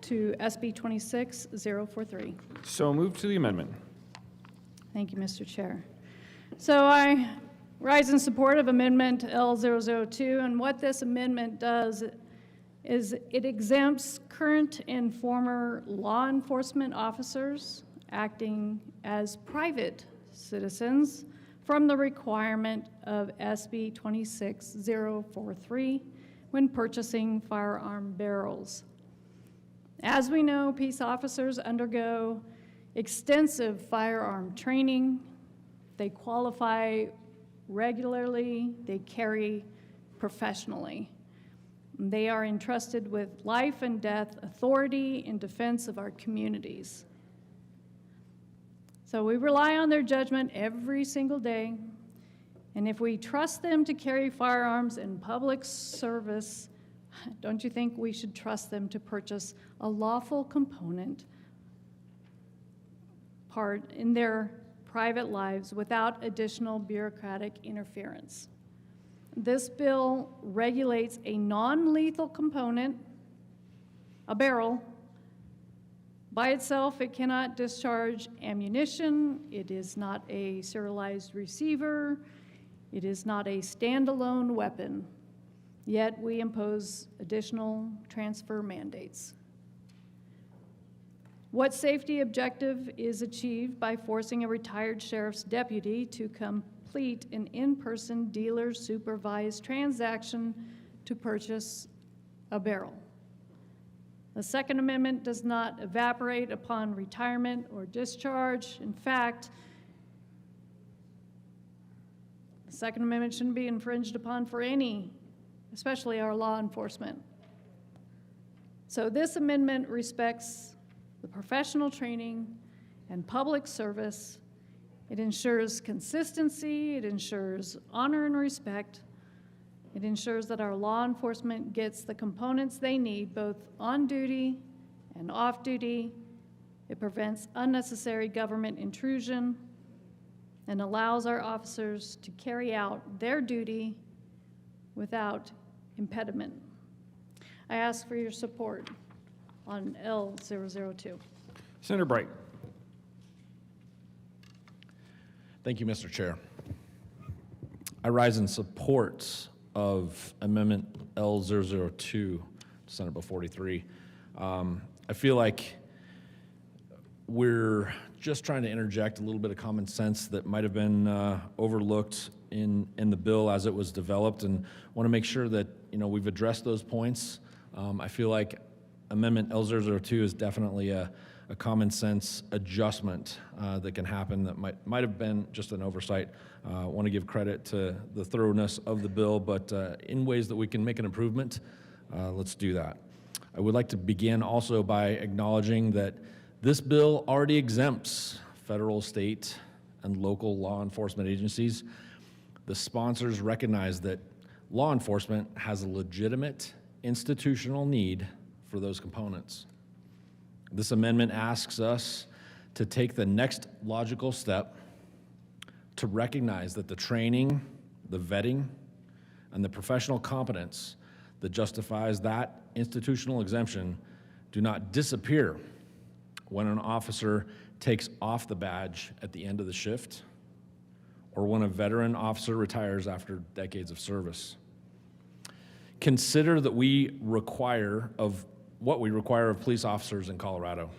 S12: to SB 26043.
S17: So moved to the amendment.
S12: Thank you, Mr. Chair. So I rise in support of Amendment L002, and what this amendment does is it exempts current and former law enforcement officers acting as private citizens from the requirement of SB 26043 when purchasing firearm barrels. As we know, peace officers undergo extensive firearm training. They qualify regularly, they carry professionally. They are entrusted with life and death authority in defense of our communities. So we rely on their judgment every single day, and if we trust them to carry firearms in public service, don't you think we should trust them to purchase a lawful component part in their private lives without additional bureaucratic interference? This bill regulates a non-lethal component, a barrel. By itself, it cannot discharge ammunition. It is not a serialized receiver. It is not a standalone weapon. Yet we impose additional transfer mandates. What safety objective is achieved by forcing a retired sheriff's deputy to complete an in-person dealer-supervised transaction to purchase a barrel? The Second Amendment does not evaporate upon retirement or discharge. In fact, the Second Amendment shouldn't be infringed upon for any, especially our law enforcement. So this amendment respects the professional training and public service. It ensures consistency, it ensures honor and respect. It ensures that our law enforcement gets the components they need, both on duty and off duty. It prevents unnecessary government intrusion and allows our officers to carry out their duty without impediment. I ask for your support on L002.
S17: Senator Bright.
S11: Thank you, Mr. Chair. I rise in support of Amendment L002 to Senate Bill 43. I feel like we're just trying to interject a little bit of common sense that might have been overlooked in the bill as it was developed, and want to make sure that we've addressed those points. I feel like Amendment L002 is definitely a a common sense adjustment that can happen that might have been just an oversight. I want to give credit to the thoroughness of the bill, but in ways that we can make an improvement, let's do that. I would like to begin also by acknowledging that this bill already exempts federal, state, and local law enforcement agencies. The sponsors recognize that law enforcement has a legitimate institutional need for those components. This amendment asks us to take the next logical step to recognize that the training, the vetting, and the professional competence that justifies that institutional exemption do not disappear when an officer takes off the badge at the end of the shift, or when a veteran officer retires after decades of service. Consider that what we require of police officers in Colorado.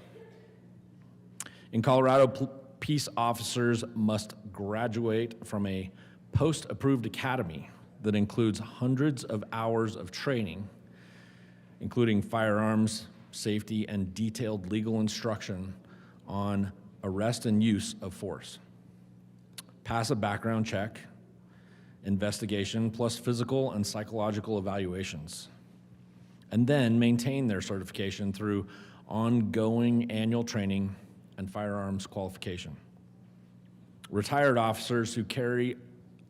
S11: In Colorado, peace officers must graduate from a post-approved academy that includes hundreds of hours of training, including firearms, safety, and detailed legal instruction on arrest and use of force. Pass a background check, investigation, plus physical and psychological evaluations, and then maintain their certification through ongoing annual training and firearms qualification. Retired officers who carry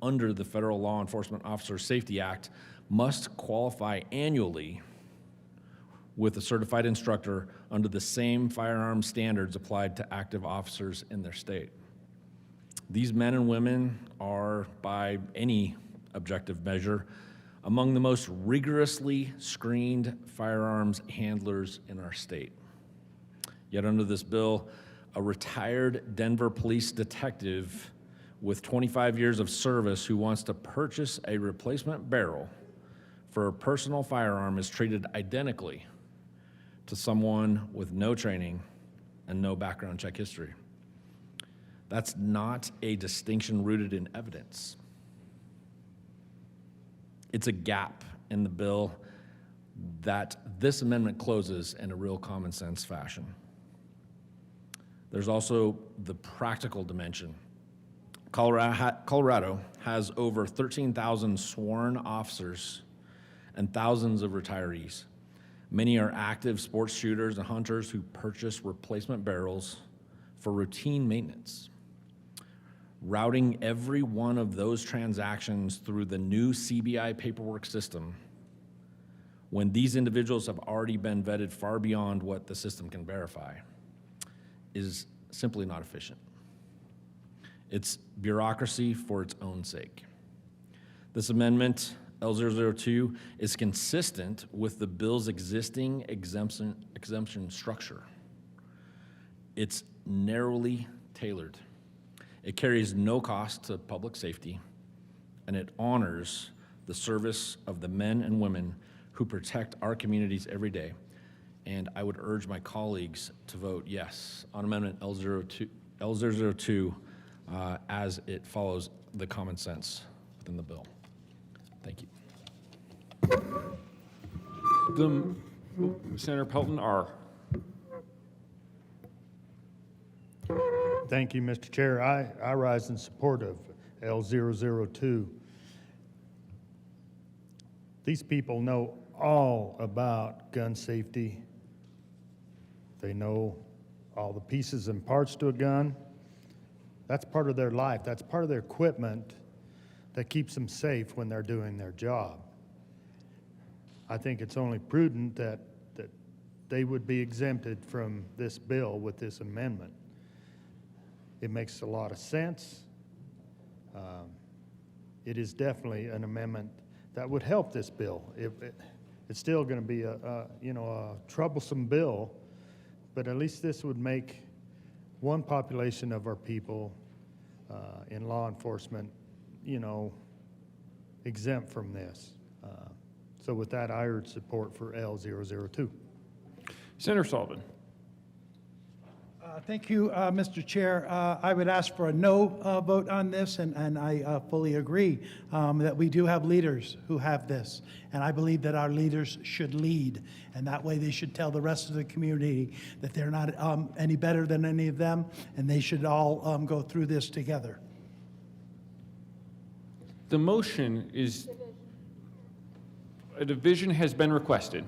S11: under the Federal Law Enforcement Officer Safety Act must qualify annually with a certified instructor under the same firearms standards applied to active officers in their state. These men and women are, by any objective measure, among the most rigorously screened firearms handlers in our state. Yet under this bill, a retired Denver police detective with 25 years of service who wants to purchase a replacement barrel for a personal firearm is treated identically to someone with no training and no background check history. That's not a distinction rooted in evidence. It's a gap in the bill that this amendment closes in a real common sense fashion. There's also the practical dimension. Colorado has over 13,000 sworn officers and thousands of retirees. Many are active sports shooters and hunters who purchase replacement barrels for routine maintenance. Routing every one of those transactions through the new CBI paperwork system, when these individuals have already been vetted far beyond what the system can verify, is simply not efficient. It's bureaucracy for its own sake. This amendment, L002, is consistent with the bill's existing exemption structure. It's narrowly tailored. It carries no cost to public safety, and it honors the service of the men and women who protect our communities every day. And I would urge my colleagues to vote yes on Amendment L002 as it follows the common sense within the bill. Thank you.
S17: Senator Pelton, R.
S6: Thank you, Mr. Chair. I rise in support of L002. These people know all about gun safety. They know all the pieces and parts to a gun. That's part of their life. That's part of their equipment that keeps them safe when they're doing their job. I think it's only prudent that they would be exempted from this bill with this amendment. It makes a lot of sense. It is definitely an amendment that would help this bill. It's still going to be a troublesome bill, but at least this would make one population of our people in law enforcement, exempt from this. So with that, I urge support for L002.
S17: Senator Sullivan.
S10: Thank you, Mr. Chair. I would ask for a no vote on this, and I fully agree that we do have leaders who have this. And I believe that our leaders should lead, and that way they should tell the rest of the community that they're not any better than any of them, and they should all go through this together.
S17: The motion is, a division has been requested.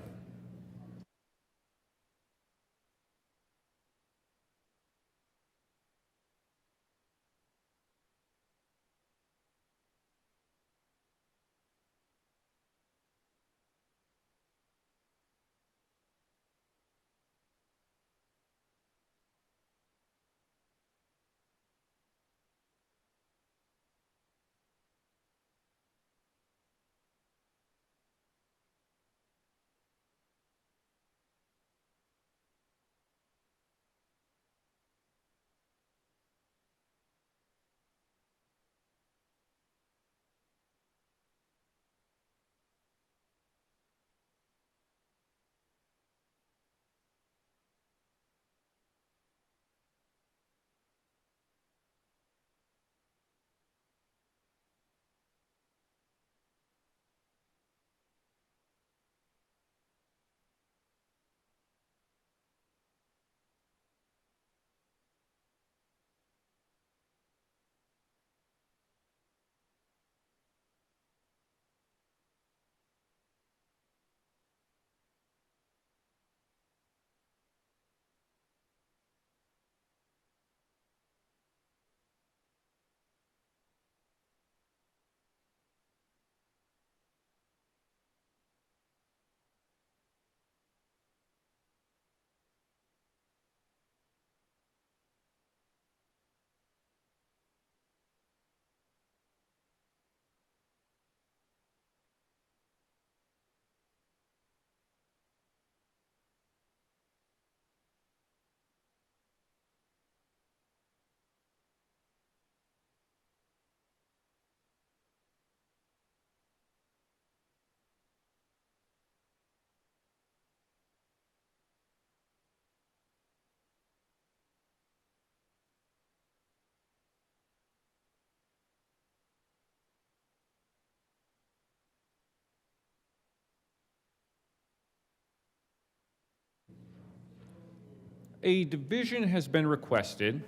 S17: A division has been requested.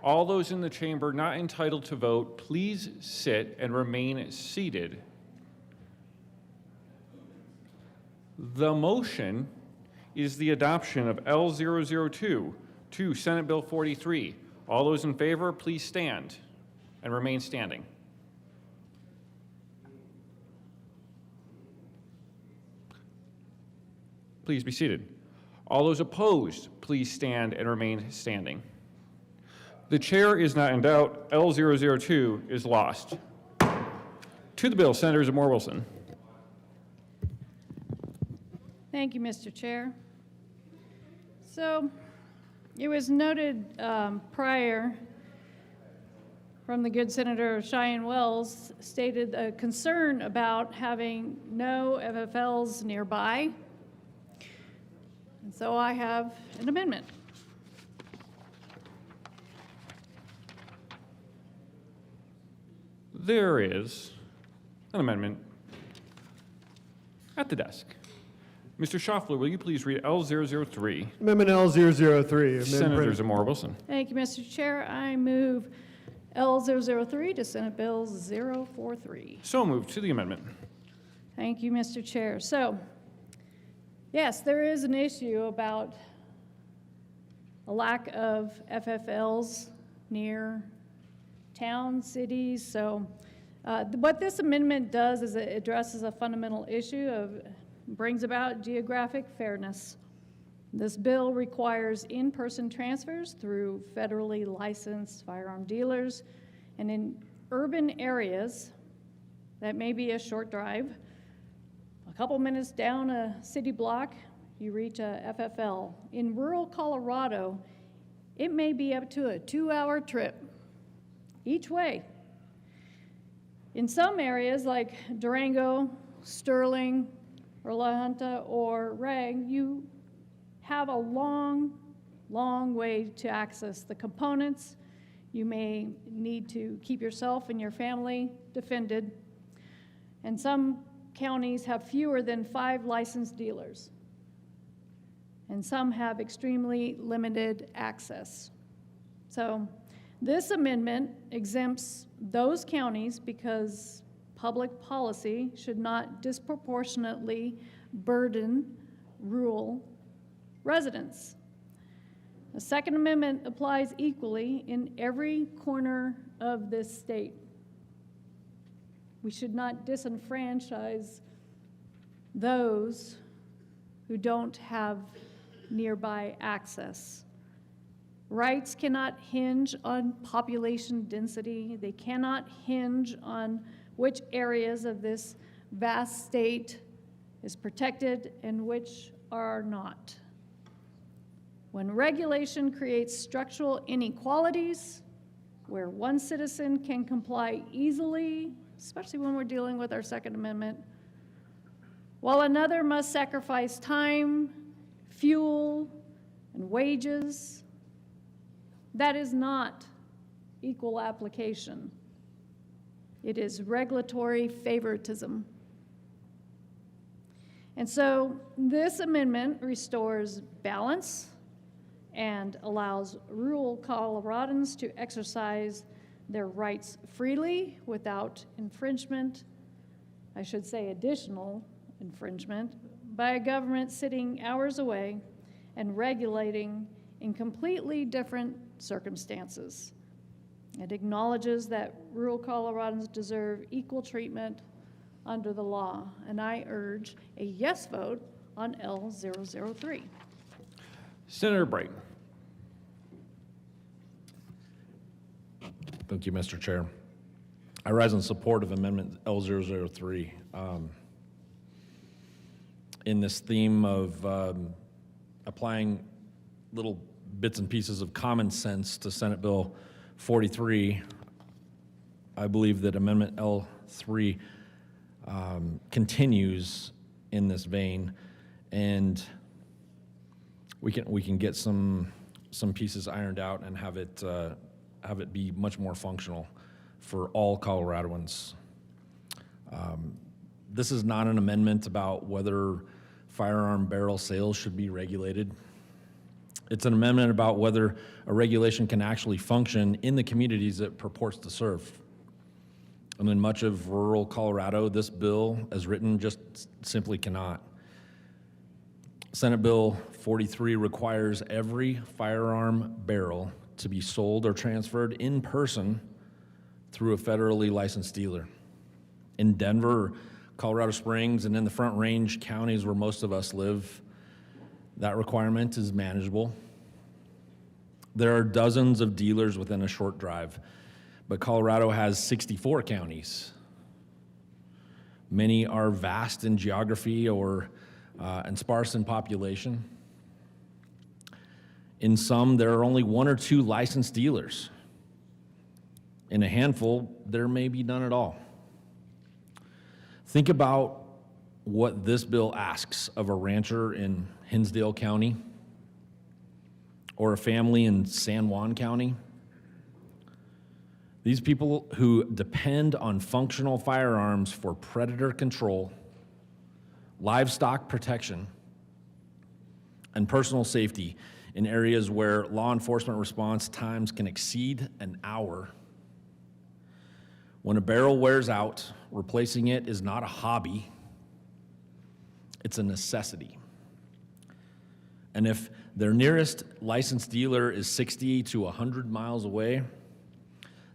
S17: All those in the chamber not entitled to vote, please sit and remain seated. The motion is the adoption of L002 to Senate Bill 43. All those in favor, please stand and remain standing. Please be seated. All those opposed, please stand and remain standing. The chair is not in doubt. L002 is lost. To the bill, Senator Zamora Wilson.
S12: Thank you, Mr. Chair. So it was noted prior from the good Senator Cheyenne Wells stated a concern about having no FFLs nearby. And so I have an amendment.
S17: There is an amendment at the desk. Mr. Schaffler, will you please read L003?
S2: Amendment L003.
S17: Senator Zamora Wilson.
S12: Thank you, Mr. Chair. I move L003 to Senate Bill 043.
S17: So moved. To the amendment.
S12: Thank you, Mr. Chair. So, yes, there is an issue about a lack of FFLs near towns, cities. So what this amendment does is it addresses a fundamental issue of brings about geographic fairness. This bill requires in-person transfers through federally licensed firearm dealers, and in urban areas, that may be a short drive, a couple minutes down a city block, you reach a FFL. In rural Colorado, it may be up to a 2-hour trip each way. In some areas like Durango, Sterling, or La Junta, or Reg, you have a long long way to access the components. You may need to keep yourself and your family defended. And some counties have fewer than 5 licensed dealers. And some have extremely limited access. So this amendment exempts those counties because public policy should not disproportionately burden rural residents. The Second Amendment applies equally in every corner of this state. We should not disenfranchise those who don't have nearby access. Rights cannot hinge on population density. They cannot hinge on which areas of this vast state is protected and which are not. When regulation creates structural inequalities, where one citizen can comply easily, especially when we're dealing with our Second Amendment, while another must sacrifice time, fuel, and wages, that is not equal application. It is regulatory favoritism. And so this amendment restores balance and allows rural Coloradans to exercise their rights freely without infringement, I should say additional infringement, by a government sitting hours away and regulating in completely different circumstances. It acknowledges that rural Coloradans deserve equal treatment under the law, and I urge a yes vote on L003.
S17: Senator Bright.
S11: Thank you, Mr. Chair. I rise in support of Amendment L003. In this theme of applying little bits and pieces of common sense to Senate Bill 43, I believe that Amendment L3 continues in this vein, and we can get some pieces ironed out and have it be much more functional for all Coloradoans. This is not an amendment about whether firearm barrel sales should be regulated. It's an amendment about whether a regulation can actually function in the communities it purports to serve. And in much of rural Colorado, this bill, as written, just simply cannot. Senate Bill 43 requires every firearm barrel to be sold or transferred in person through a federally licensed dealer. In Denver, Colorado Springs, and in the Front Range counties where most of us live, that requirement is manageable. There are dozens of dealers within a short drive, but Colorado has 64 counties. Many are vast in geography and sparse in population. In some, there are only 1 or 2 licensed dealers. In a handful, there may be none at all. Think about what this bill asks of a rancher in Hinsdale County or a family in San Juan County. These people who depend on functional firearms for predator control, livestock protection, and personal safety in areas where law enforcement response times can exceed an hour. When a barrel wears out, replacing it is not a hobby, it's a necessity. And if their nearest licensed dealer is 60 to 100 miles away,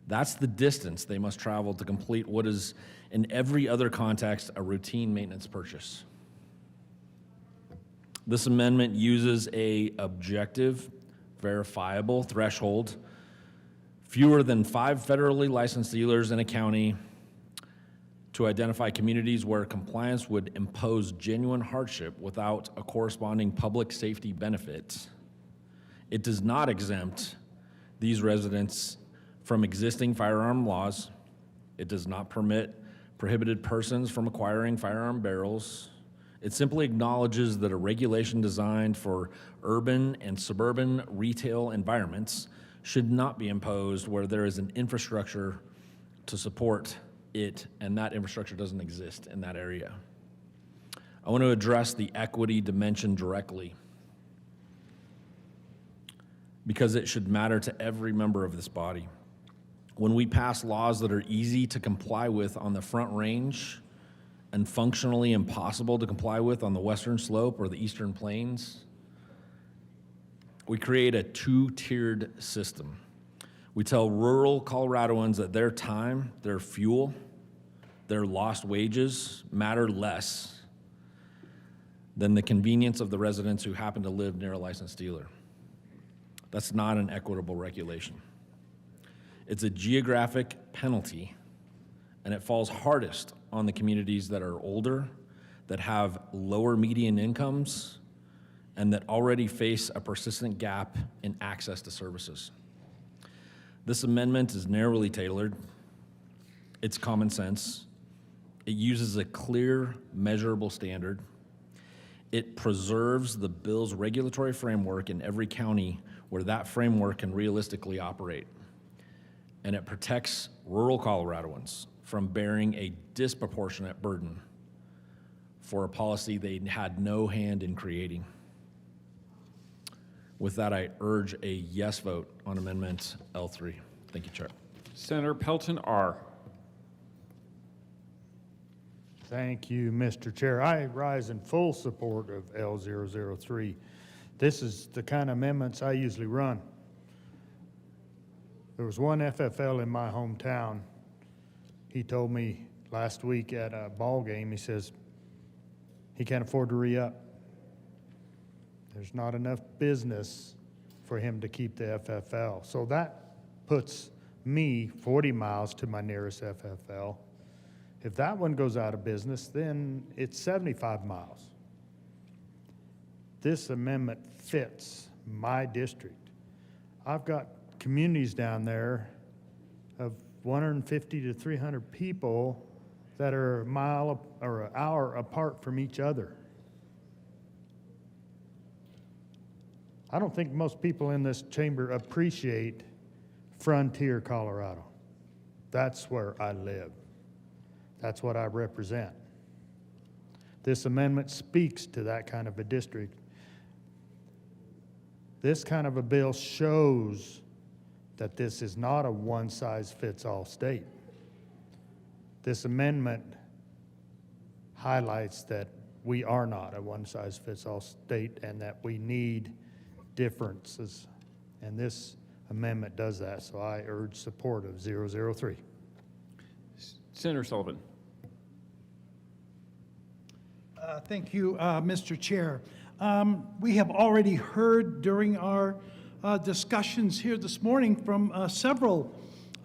S11: that's the distance they must travel to complete what is, in every other context, a routine maintenance purchase. This amendment uses an objective, verifiable threshold, fewer than 5 federally licensed dealers in a county, to identify communities where compliance would impose genuine hardship without a corresponding public safety benefit. It does not exempt these residents from existing firearm laws. It does not permit prohibited persons from acquiring firearm barrels. It simply acknowledges that a regulation designed for urban and suburban retail environments should not be imposed where there is an infrastructure to support it, and that infrastructure doesn't exist in that area. I want to address the equity dimension directly because it should matter to every member of this body. When we pass laws that are easy to comply with on the Front Range and functionally impossible to comply with on the Western Slope or the Eastern Plains, we create a two-tiered system. We tell rural Coloradoans that their time, their fuel, their lost wages matter less than the convenience of the residents who happen to live near a licensed dealer. That's not an equitable regulation. It's a geographic penalty, and it falls hardest on the communities that are older, that have lower median incomes, and that already face a persistent gap in access to services. This amendment is narrowly tailored. It's common sense. It uses a clear, measurable standard. It preserves the bill's regulatory framework in every county where that framework can realistically operate. And it protects rural Coloradoans from bearing a disproportionate burden for a policy they had no hand in creating. With that, I urge a yes vote on Amendment L3. Thank you, Chair.
S17: Senator Pelton R.
S6: Thank you, Mr. Chair. I rise in full support of L003. This is the kind of amendments I usually run. There was one FFL in my hometown. He told me last week at a ball game, he says he can't afford to re-up. There's not enough business for him to keep the FFL. So that puts me 40 miles to my nearest FFL. If that one goes out of business, then it's 75 miles. This amendment fits my district. I've got communities down there of 150 to 300 people that are a mile or an hour apart from each other. I don't think most people in this chamber appreciate Frontier, Colorado. That's where I live. That's what I represent. This amendment speaks to that kind of a district. This kind of a bill shows that this is not a one-size-fits-all state. This amendment highlights that we are not a one-size-fits-all state and that we need differences. And this amendment does that, so I urge support of 003.
S17: Senator Sullivan.
S10: Thank you, Mr. Chair. We have already heard during our discussions here this morning from several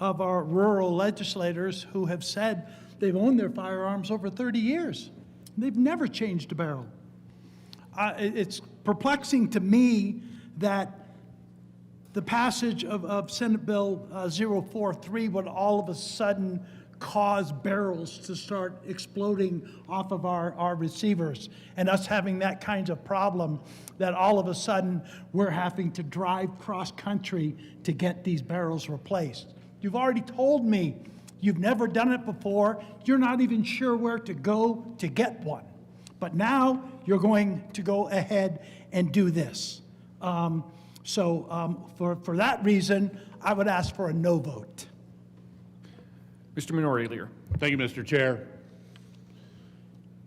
S10: of our rural legislators who have said they've owned their firearms over 30 years. They've never changed a barrel. It's perplexing to me that the passage of Senate Bill 043 would all of a sudden cause barrels to start exploding off of our receivers, and us having that kind of problem that all of a sudden we're having to drive cross-country to get these barrels replaced. You've already told me you've never done it before. You're not even sure where to go to get one. But now you're going to go ahead and do this. For that reason, I would ask for a no vote.
S17: Mr. Minority Leader.
S8: Thank you, Mr. Chair.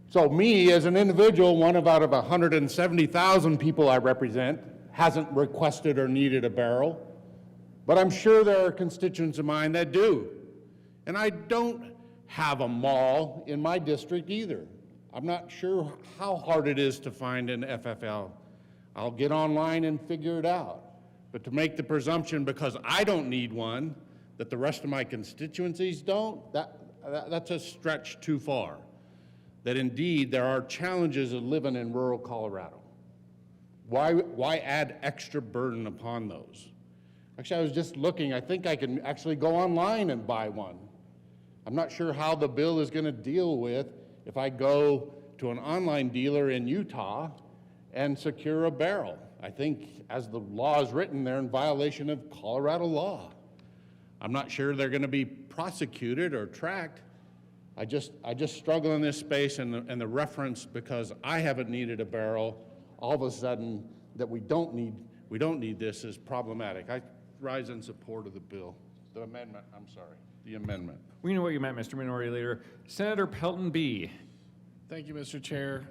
S8: So me, as an individual, one out of 170,000 people I represent, hasn't requested or needed a barrel, but I'm sure there are constituents of mine that do. And I don't have a mall in my district either. I'm not sure how hard it is to find an FFL. I'll get online and figure it out. But to make the presumption because I don't need one, that the rest of my constituencies don't, that's a stretch too far. That indeed there are challenges of living in rural Colorado. Why add extra burden upon those? Actually, I was just looking, I think I can actually go online and buy one. I'm not sure how the bill is going to deal with if I go to an online dealer in Utah and secure a barrel. I think as the law is written, they're in violation of Colorado law. I'm not sure they're going to be prosecuted or tracked. I just struggle in this space, and the reference, because I haven't needed a barrel, all of a sudden that we don't need this is problematic. I rise in support of the bill. The amendment, I'm sorry, the amendment.
S17: We know what you meant, Mr. Minority Leader. Senator Pelton B.
S15: Thank you, Mr. Chair.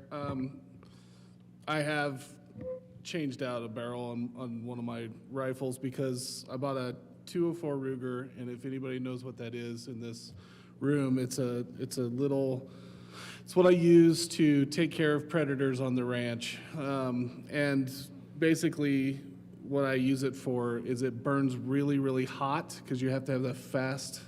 S15: I have changed out a barrel on one of my rifles because I bought a 204 Ruger, and if anybody knows what that is in this room, it's what I use to take care of predators on the ranch. And basically what I use it for is it burns really, really hot because you have to have the fast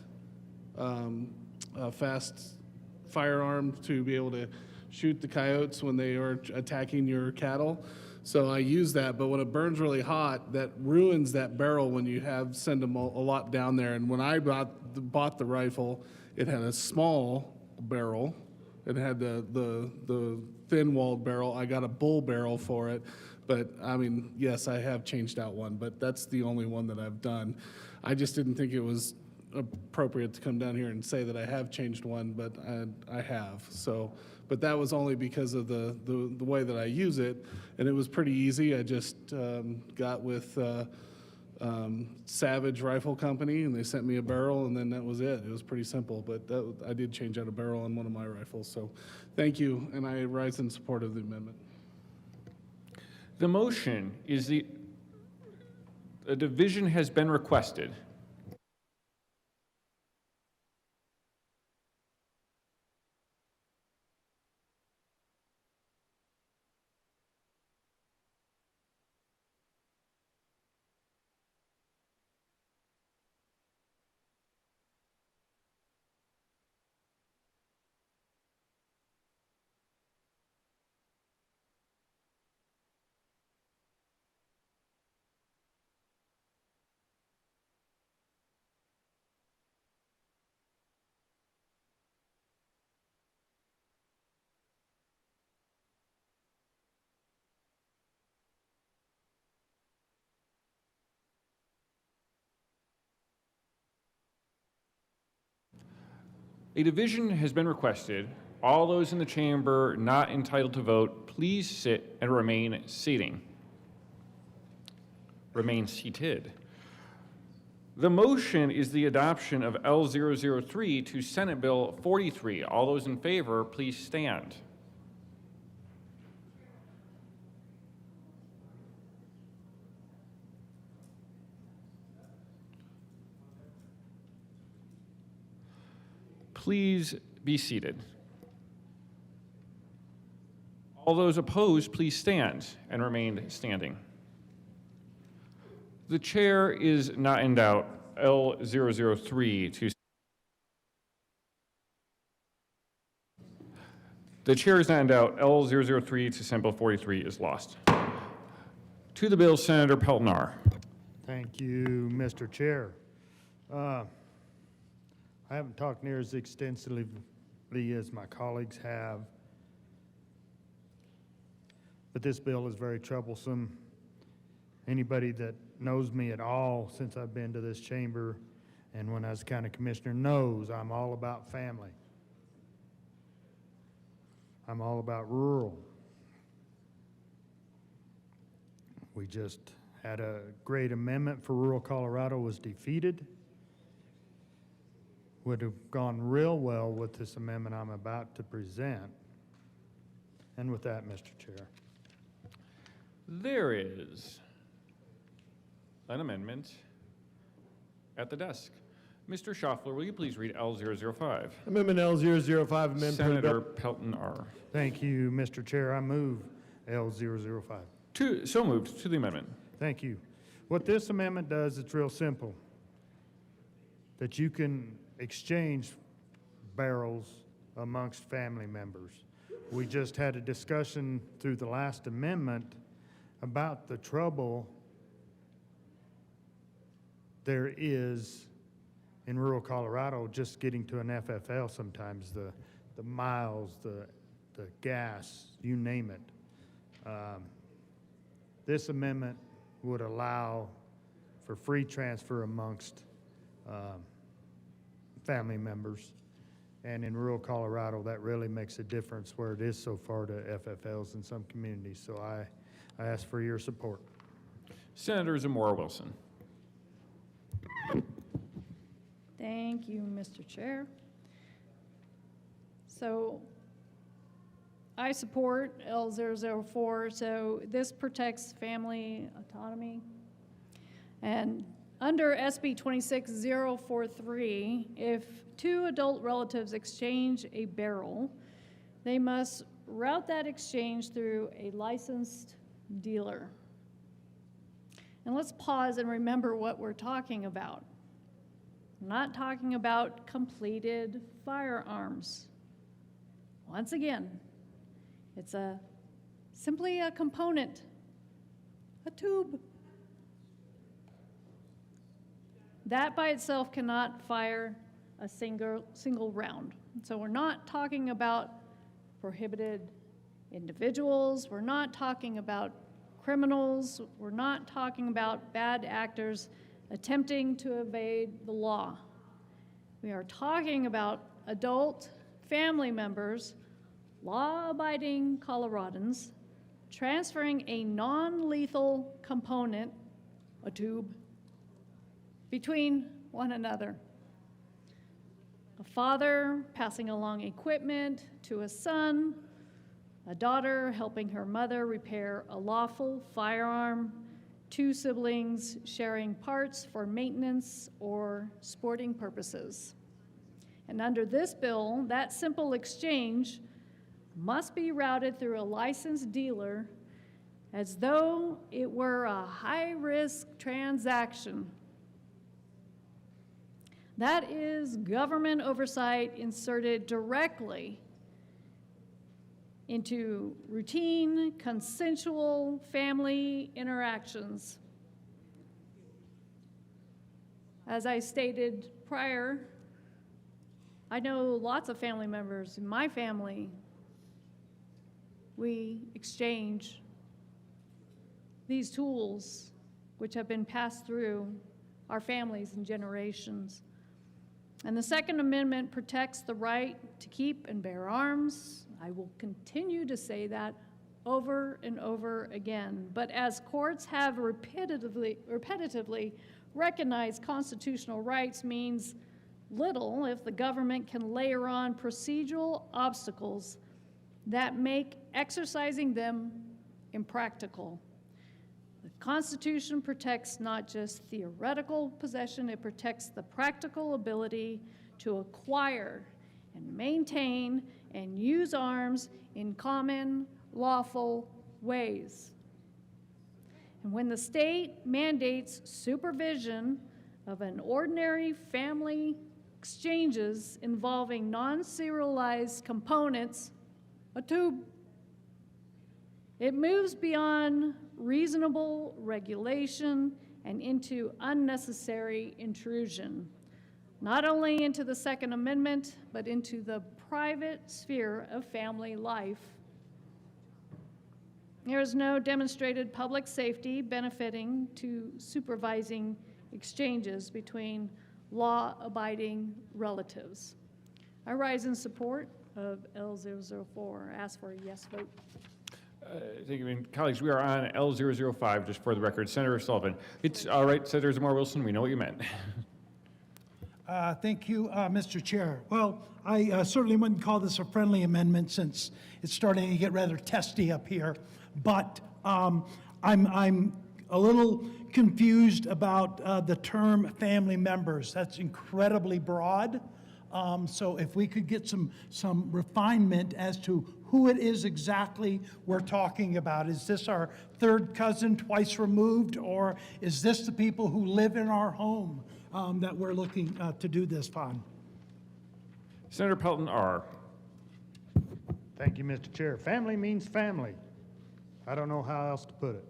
S15: firearm to be able to shoot the coyotes when they are attacking your cattle. So I use that, but when it burns really hot, that ruins that barrel when you send them a lot down there. And when I bought the rifle, it had a small barrel. It had the thin-walled barrel. I got a bull barrel for it. But, I mean, yes, I have changed out one, but that's the only one that I've done. I just didn't think it was appropriate to come down here and say that I have changed one, but I have. So, but that was only because of the way that I use it, and it was pretty easy. I just got with Savage Rifle Company, and they sent me a barrel, and then that was it. It was pretty simple, but I did change out a barrel on one of my rifles. So thank you, and I rise in support of the amendment.
S17: The motion is a division has been requested. A division has been requested. All those in the chamber not entitled to vote, please sit and remain seated. Remain seated. The motion is the adoption of L003 to Senate Bill 43. All those in favor, please stand. Please be seated. All those opposed, please stand and remain standing. The chair is not in doubt. L003 to The chair is not in doubt. L003 to Senate Bill 43 is lost. To the bill, Senator Pelton R.
S6: Thank you, Mr. Chair. I haven't talked near as extensively as my colleagues have, but this bill is very troublesome. Anybody that knows me at all since I've been to this chamber and when I was county commissioner knows I'm all about family. I'm all about rural. We just had a great amendment for rural Colorado was defeated. Would have gone real well with this amendment I'm about to present. And with that, Mr. Chair.
S17: There is an amendment at the desk. Mr. Schaffler, will you please read L005?
S2: Amendment L005, amendment.
S17: Senator Pelton R.
S6: Thank you, Mr. Chair. I move L005.
S17: So moved. To the amendment.
S6: Thank you. What this amendment does, it's real simple. That you can exchange barrels amongst family members. We just had a discussion through the last amendment about the trouble there is in rural Colorado just getting to an FFL sometimes, the miles, the the gas, you name it. This amendment would allow for free transfer amongst family members. And in rural Colorado, that really makes a difference where it is so far to FFLs in some communities. So I ask for your support.
S17: Senator Zamora Wilson.
S12: Thank you, Mr. Chair. So I support L004, so this protects family autonomy. And under SB 26043, if two adult relatives exchange a barrel, they must route that exchange through a licensed dealer. And let's pause and remember what we're talking about. We're not talking about completed firearms. Once again, it's simply a component, a tube. That by itself cannot fire a single round. So we're not talking about prohibited individuals. We're not talking about criminals. We're not talking about bad actors attempting to evade the law. We are talking about adult family members, law-abiding Coloradans, transferring a non-lethal component, a tube, between one another. A father passing along equipment to a son, a daughter helping her mother repair a lawful firearm, two siblings sharing parts for maintenance or sporting purposes. And under this bill, that simple exchange must be routed through a licensed dealer as though it were a high-risk transaction. That is government oversight inserted directly into routine, consensual family interactions. As I stated prior, I know lots of family members in my family. We exchange these tools which have been passed through our families and generations. And the Second Amendment protects the right to keep and bear arms. I will continue to say that over and over again. But as courts have repetitively recognized, constitutional rights means little if the government can layer on procedural obstacles that make exercising them impractical. The Constitution protects not just theoretical possession, it protects the practical ability to acquire and maintain and use arms in common, lawful ways. And when the state mandates supervision of an ordinary family exchanges involving non-serialized components, a tube, it moves beyond reasonable regulation and into unnecessary intrusion, not only into the Second Amendment, but into the private sphere of family life. There is no demonstrated public safety benefiting to supervising exchanges between law-abiding relatives. I rise in support of L004. Ask for a yes vote.
S17: Thank you. And colleagues, we are on L005, just for the record. Senator Sullivan. It's all right, Senator Zamora Wilson, we know what you meant.
S10: Thank you, Mr. Chair. Well, I certainly wouldn't call this a friendly amendment since it's starting to get rather testy up here. But I'm a little confused about the term family members. That's incredibly broad. So if we could get some refinement as to who it is exactly we're talking about. Is this our third cousin twice removed, or is this the people who live in our home that we're looking to do this on?
S17: Senator Pelton R.
S6: Thank you, Mr. Chair. Family means family. I don't know how else to put it.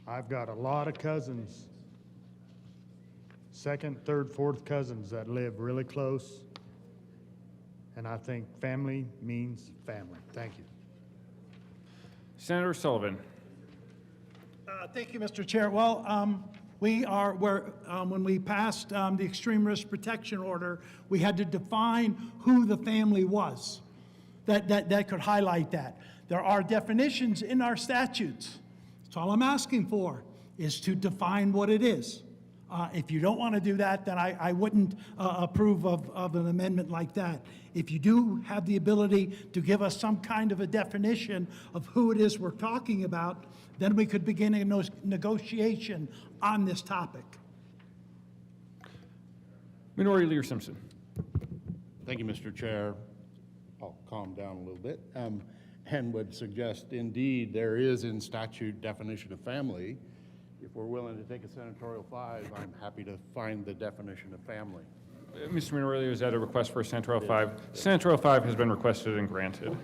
S6: I've got a lot of cousins, second, third, fourth cousins that live really close. And I think family means family. Thank you.
S17: Senator Sullivan.
S10: Thank you, Mr. Chair. Well, when we passed the extreme risk protection order, we had to define who the family was. That could highlight that. There are definitions in our statutes. That's all I'm asking for, is to define what it is. If you don't want to do that, then I wouldn't approve of an amendment like that. If you do have the ability to give us some kind of a definition of who it is we're talking about, then we could begin a negotiation on this topic.
S17: Minority Leader Simpson.
S8: Thank you, Mr. Chair. I'll calm down a little bit and would suggest indeed there is in statute definition of family. If we're willing to take a senatorial 5, I'm happy to find the definition of family.
S17: Mr. Minority Leader, is that a request for a senatorial 5? Senatorial 5 has been requested and granted.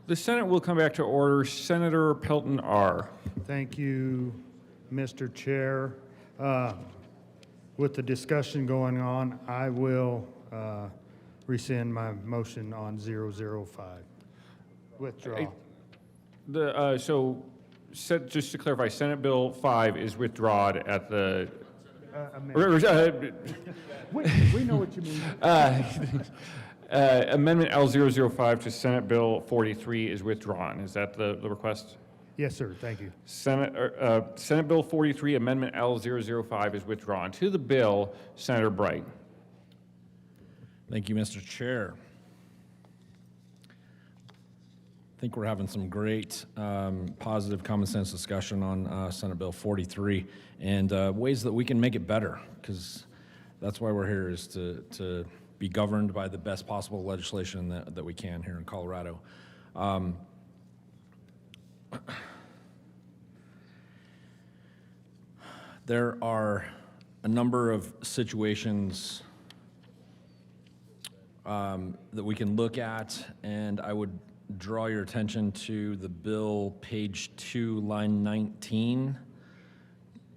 S17: The Senate will come back to order. Senator Pelton R.
S6: Thank you, Mr. Chair. With the discussion going on, I will rescind my motion on 005. Withdraw.
S17: Just to clarify, Senate Bill 5 is withdrawn at the...
S6: We know what you mean.
S17: Amendment L005 to Senate Bill 43 is withdrawn. Is that the request?
S6: Yes, sir, thank you.
S17: Senate Bill 43, Amendment L005 is withdrawn. To the bill, Senator Bright.
S11: Thank you, Mr. Chair. I think we're having some great positive common sense discussion on Senate Bill 43 and ways that we can make it better, because that's why we're here, is to be governed by the best possible legislation that we can here in Colorado. There are a number of situations that we can look at, and I would draw your attention to the bill, page 2, line 19,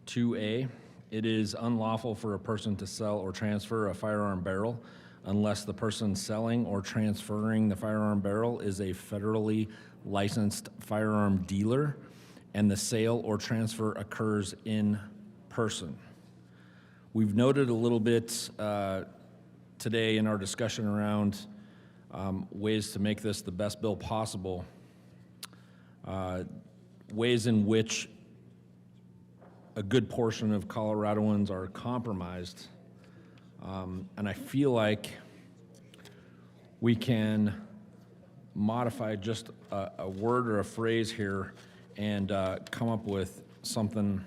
S11: 2A. It is unlawful for a person to sell or transfer a firearm barrel unless the person selling or transferring the firearm barrel is a federally licensed firearm dealer and the sale or transfer occurs in person. We've noted a little bit today in our discussion around ways to make this the best bill possible, ways in which a good portion of Coloradoans are compromised. And I feel like we can modify just a word or a phrase here and come up with something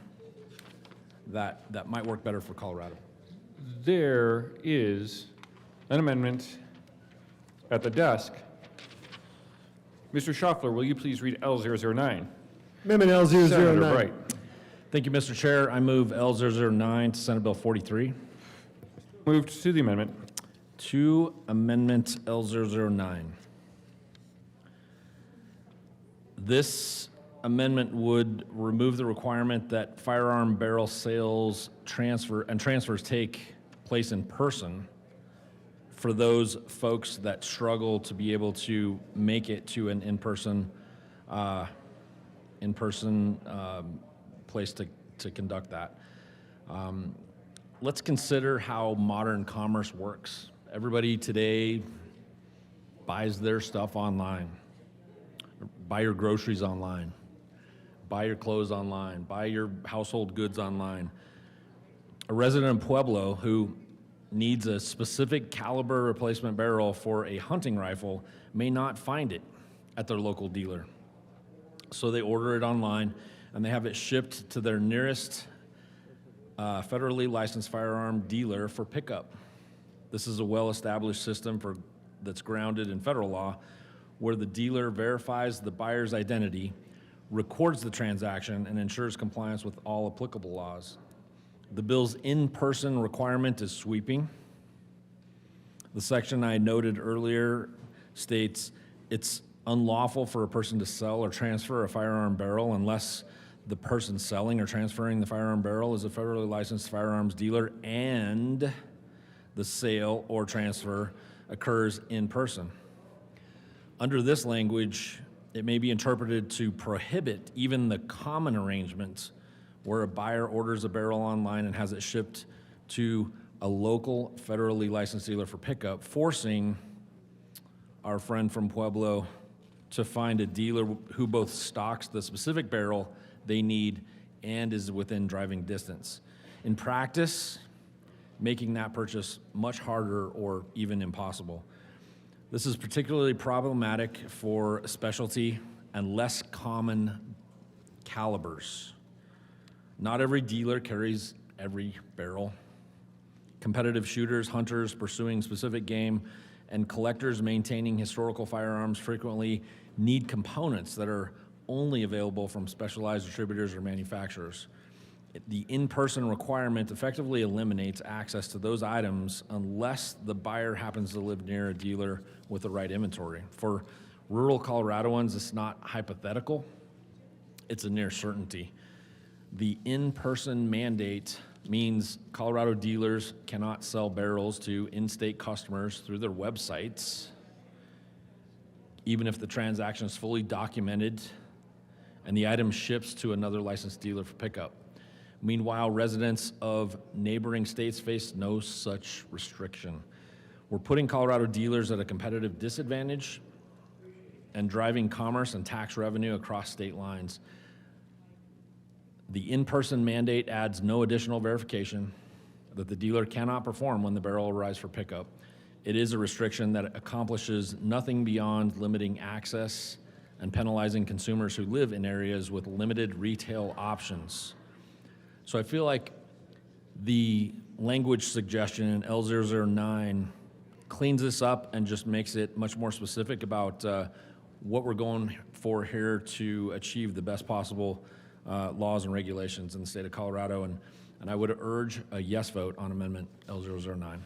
S11: that might work better for Colorado.
S17: There is an amendment at the desk. Mr. Schaffler, will you please read L009?
S2: Amendment L009.
S17: Senator Bright.
S11: Thank you, Mr. Chair. I move L009 to Senate Bill 43.
S17: Moved to the amendment.
S11: To Amendment L009. This amendment would remove the requirement that firearm barrel sales transfers take place in person for those folks that struggle to be able to make it to an in-person place to conduct that. Let's consider how modern commerce works. Everybody today buys their stuff online. Buy your groceries online. Buy your clothes online. Buy your household goods online. A resident in Pueblo who needs a specific caliber replacement barrel for a hunting rifle may not find it at their local dealer. So they order it online and they have it shipped to their nearest federally licensed firearm dealer for pickup. This is a well-established system that's grounded in federal law, where the dealer verifies the buyer's identity, records the transaction, and ensures compliance with all applicable laws. The bill's in-person requirement is sweeping. The section I noted earlier states it's unlawful for a person to sell or transfer a firearm barrel unless the person selling or transferring the firearm barrel is a federally licensed firearms dealer and the sale or transfer occurs in person. Under this language, it may be interpreted to prohibit even the common arrangements where a buyer orders a barrel online and has it shipped to a local federally licensed dealer for pickup, forcing our friend from Pueblo to find a dealer who both stocks the specific barrel they need and is within driving distance. In practice, making that purchase much harder or even impossible. This is particularly problematic for specialty and less common calibers. Not every dealer carries every barrel. Competitive shooters, hunters pursuing specific game, and collectors maintaining historical firearms frequently need components that are only available from specialized distributors or manufacturers. The in-person requirement effectively eliminates access to those items unless the buyer happens to live near a dealer with the right inventory. For rural Coloradoans, it's not hypothetical, it's a near certainty. The in-person mandate means Colorado dealers cannot sell barrels to in-state customers through their websites, even if the transaction is fully documented and the item ships to another licensed dealer for pickup. Meanwhile, residents of neighboring states face no such restriction. We're putting Colorado dealers at a competitive disadvantage and driving commerce and tax revenue across state lines. The in-person mandate adds no additional verification that the dealer cannot perform when the barrel arrives for pickup. It is a restriction that accomplishes nothing beyond limiting access and penalizing consumers who live in areas with limited retail options. So I feel like the language suggestion in L009 cleans this up and just makes it much more specific about what we're going for here to achieve the best possible laws and regulations in the state of Colorado. And I would urge a yes vote on Amendment L009.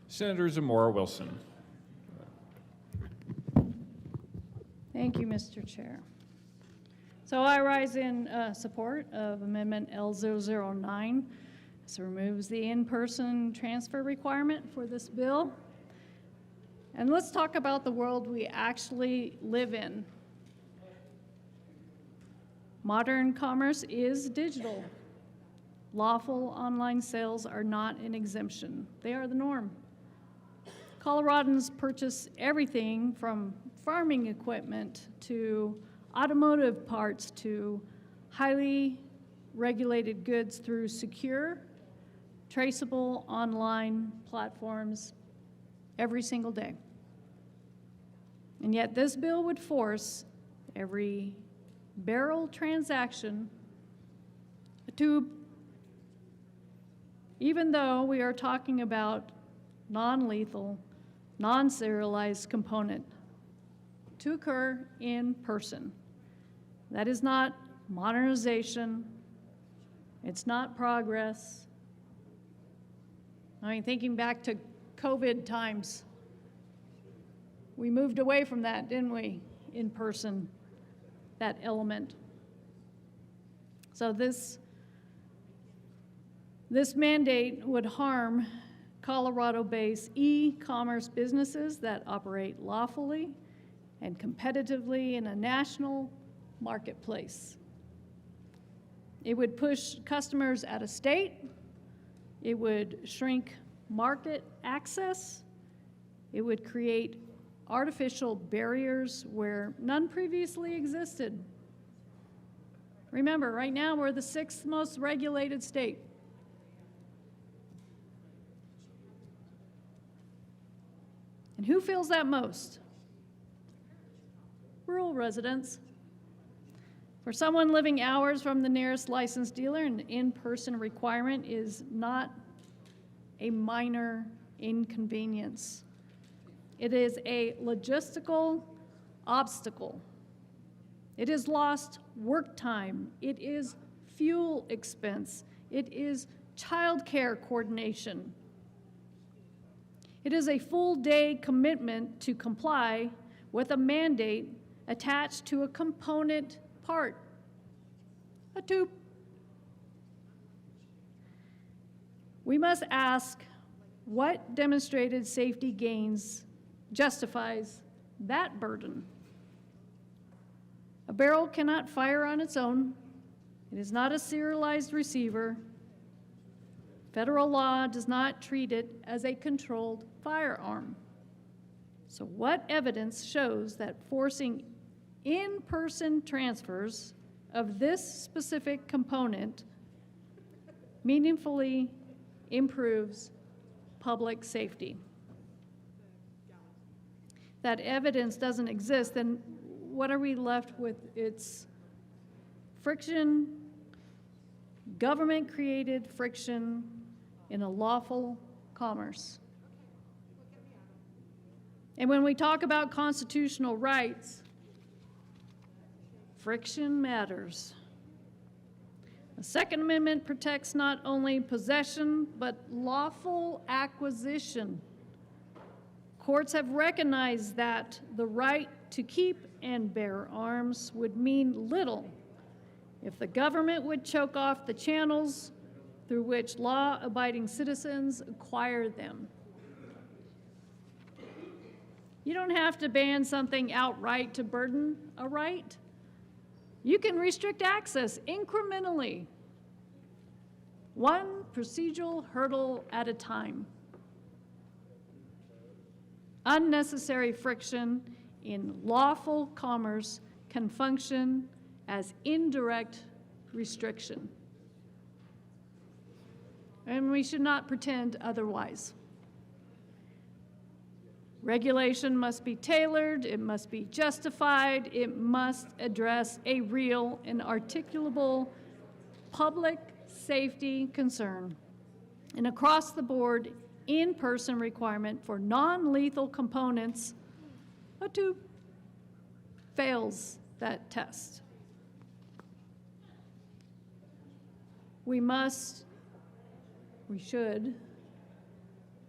S17: Senator Zamora Wilson.
S12: Thank you, Mr. Chair. So I rise in support of Amendment L009. This removes the in-person transfer requirement for this bill. And let's talk about the world we actually live in. Modern commerce is digital. Lawful online sales are not an exemption. They are the norm. Coloradans purchase everything from farming equipment to automotive parts to highly regulated goods through secure, traceable online platforms every single day. And yet this bill would force every barrel transaction a tube, even though we are talking about non-lethal, non-serialized component to occur in person. That is not modernization. It's not progress. I mean, thinking back to COVID times, we moved away from that, didn't we, in person, that element. So this mandate would harm Colorado-based e-commerce businesses that operate lawfully and competitively in a national marketplace. It would push customers out of state. It would shrink market access. It would create artificial barriers where none previously existed. Remember, right now we're the 6th most regulated state. And who feels that most? Rural residents. For someone living hours from the nearest licensed dealer, an in-person requirement is not a minor inconvenience. It is a logistical obstacle. It is lost work time. It is fuel expense. It is childcare coordination. It is a full-day commitment to comply with a mandate attached to a component part, a tube. We must ask what demonstrated safety gains justifies that burden. A barrel cannot fire on its own. It is not a serialized receiver. Federal law does not treat it as a controlled firearm. So what evidence shows that forcing in-person transfers of this specific component meaningfully improves public safety? That evidence doesn't exist, then what are we left with? It's friction, government-created friction in a lawful commerce. And when we talk about constitutional rights, friction matters. The Second Amendment protects not only possession, but lawful acquisition. Courts have recognized that the right to keep and bear arms would mean little if the government would choke off the channels through which law-abiding citizens acquire them. You don't have to ban something outright to burden a right. You can restrict access incrementally, one procedural hurdle at a time. Unnecessary friction in lawful commerce can function as indirect restriction. And we should not pretend otherwise. Regulation must be tailored, it must be justified, it must address a real and articulable public safety concern. An across-the-board, in-person requirement for non-lethal components, a tube, fails that test. We should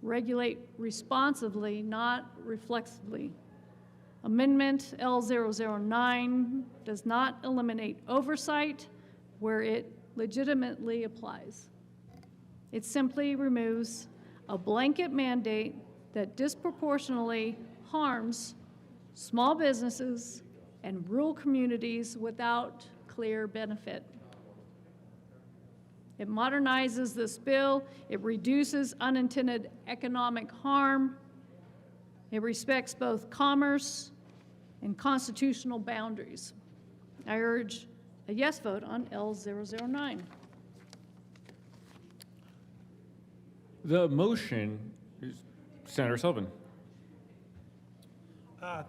S12: regulate responsibly, not reflexively. Amendment L009 does not eliminate oversight where it legitimately applies. It simply removes a blanket mandate that disproportionately harms small businesses and rural communities without clear benefit. It modernizes this bill, it reduces unintended economic harm, it respects both commerce and constitutional boundaries. I urge a yes vote on L009.
S17: The motion is Senator Sullivan.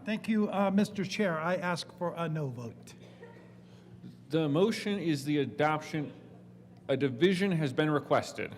S10: Thank you, Mr. Chair. I ask for a no vote.
S17: The motion is the adoption. A division has been requested.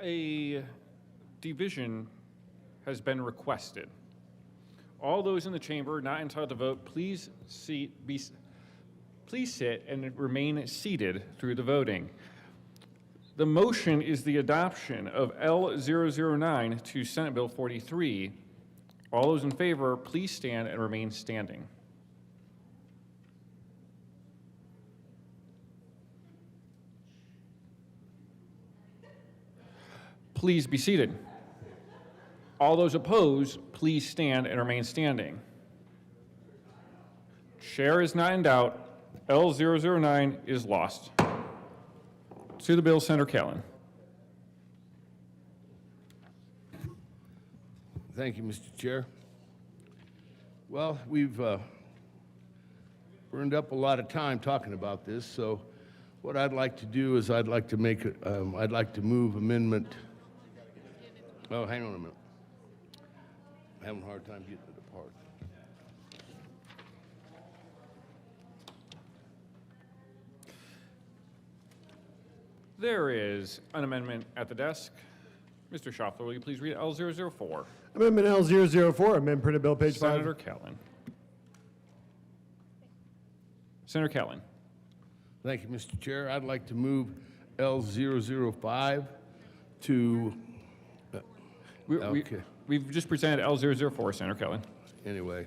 S17: A division has been requested. All those in the chamber not entitled to vote, please sit and remain seated through the voting. The motion is the adoption of L009 to Senate Bill 43. All those in favor, please stand and remain standing. Please be seated. All those opposed, please stand and remain standing. Chair is not in doubt. L009 is lost. To the bill, Senator Callan.
S16: Thank you, Mr. Chair. Well, we've burned up a lot of time talking about this, so what I'd like to do is I'd like to move amendment. Oh, hang on a minute. I'm having a hard time getting it apart.
S17: There is an amendment at the desk. Mr. Schaffler, will you please read L004?
S2: Amendment L004, amend printed bill page 5.
S17: Senator Callan. Senator Callan.
S16: Thank you, Mr. Chair. I'd like to move L005 to, okay.
S17: We've just presented L004, Senator Callan.
S16: Anyway,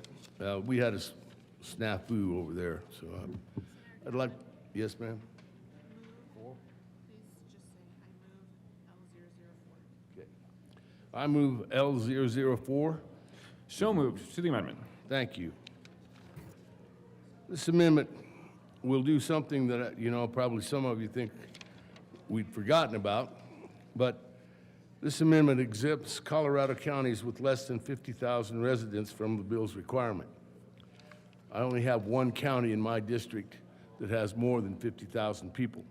S16: we had a snafu over there, so I'd like, yes, ma'am? I move L004.
S17: So moved. To the amendment.
S16: Thank you. This amendment will do something that, probably some of you think we'd forgotten about, but this amendment exempts Colorado counties with less than 50,000 residents from the bill's requirement. I only have one county in my district that has more than 50,000 people.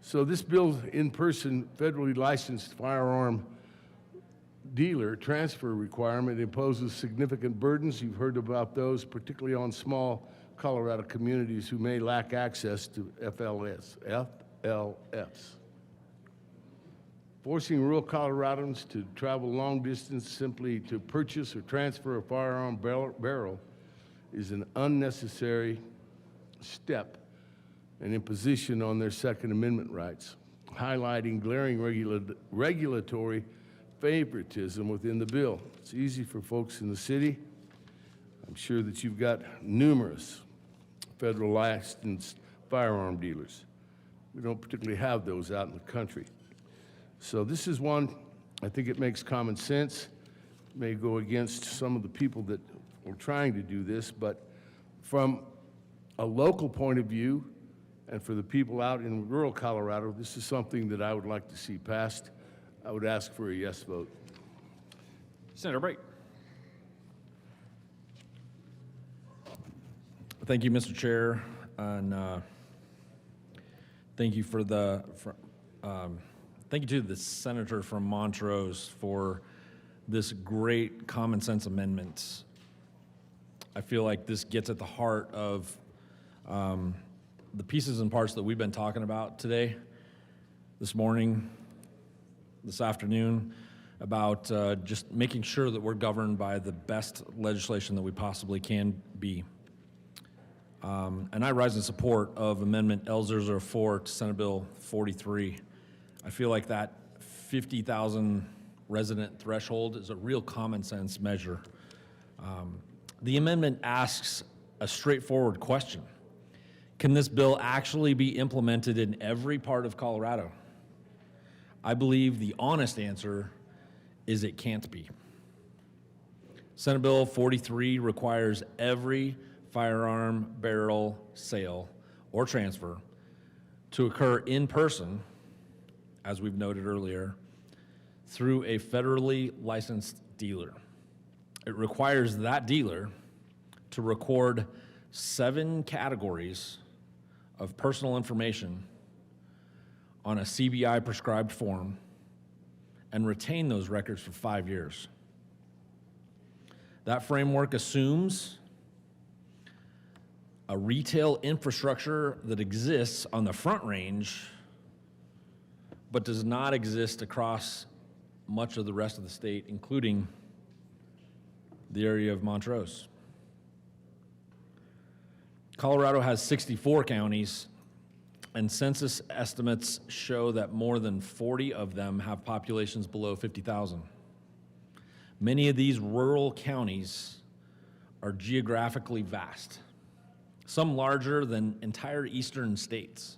S16: So this bill's in-person federally licensed firearm dealer transfer requirement imposes significant burdens. You've heard about those, particularly on small Colorado communities who may lack access to FLS. Forcing rural Coloradans to travel long distance simply to purchase or transfer a firearm barrel is an unnecessary step and imposition on their Second Amendment rights, highlighting glaring regulatory favoritism within the bill. It's easy for folks in the city. I'm sure that you've got numerous federal licensed firearm dealers. We don't particularly have those out in the country. So this is one, I think it makes common sense. It may go against some of the people that are trying to do this, but from a local point of view, and for the people out in rural Colorado, this is something that I would like to see passed. I would ask for a yes vote.
S4: Senator Bright.
S11: Thank you, Mr. Chair, and thank you thank you to the senator from Montrose for this great common sense amendment. I feel like this gets at the heart of the pieces and parts that we've been talking about today, this morning, this afternoon, about just making sure that we're governed by the best legislation that we possibly can be. And I rise in support of Amendment L004 to Senate Bill 43. I feel like that 50,000 resident threshold is a real common sense measure. The amendment asks a straightforward question. Can this bill actually be implemented in every part of Colorado? I believe the honest answer is it can't be. Senate Bill 43 requires every firearm barrel sale or transfer to occur in person, as we've noted earlier, through a federally licensed dealer. It requires that dealer to record 7 categories of personal information on a CBI prescribed form and retain those records for 5 years. That framework assumes a retail infrastructure that exists on the Front Range but does not exist across much of the rest of the state, including the area of Montrose. Colorado has 64 counties, and census estimates show that more than 40 of them have populations below 50,000. Many of these rural counties are geographically vast, some larger than entire eastern states,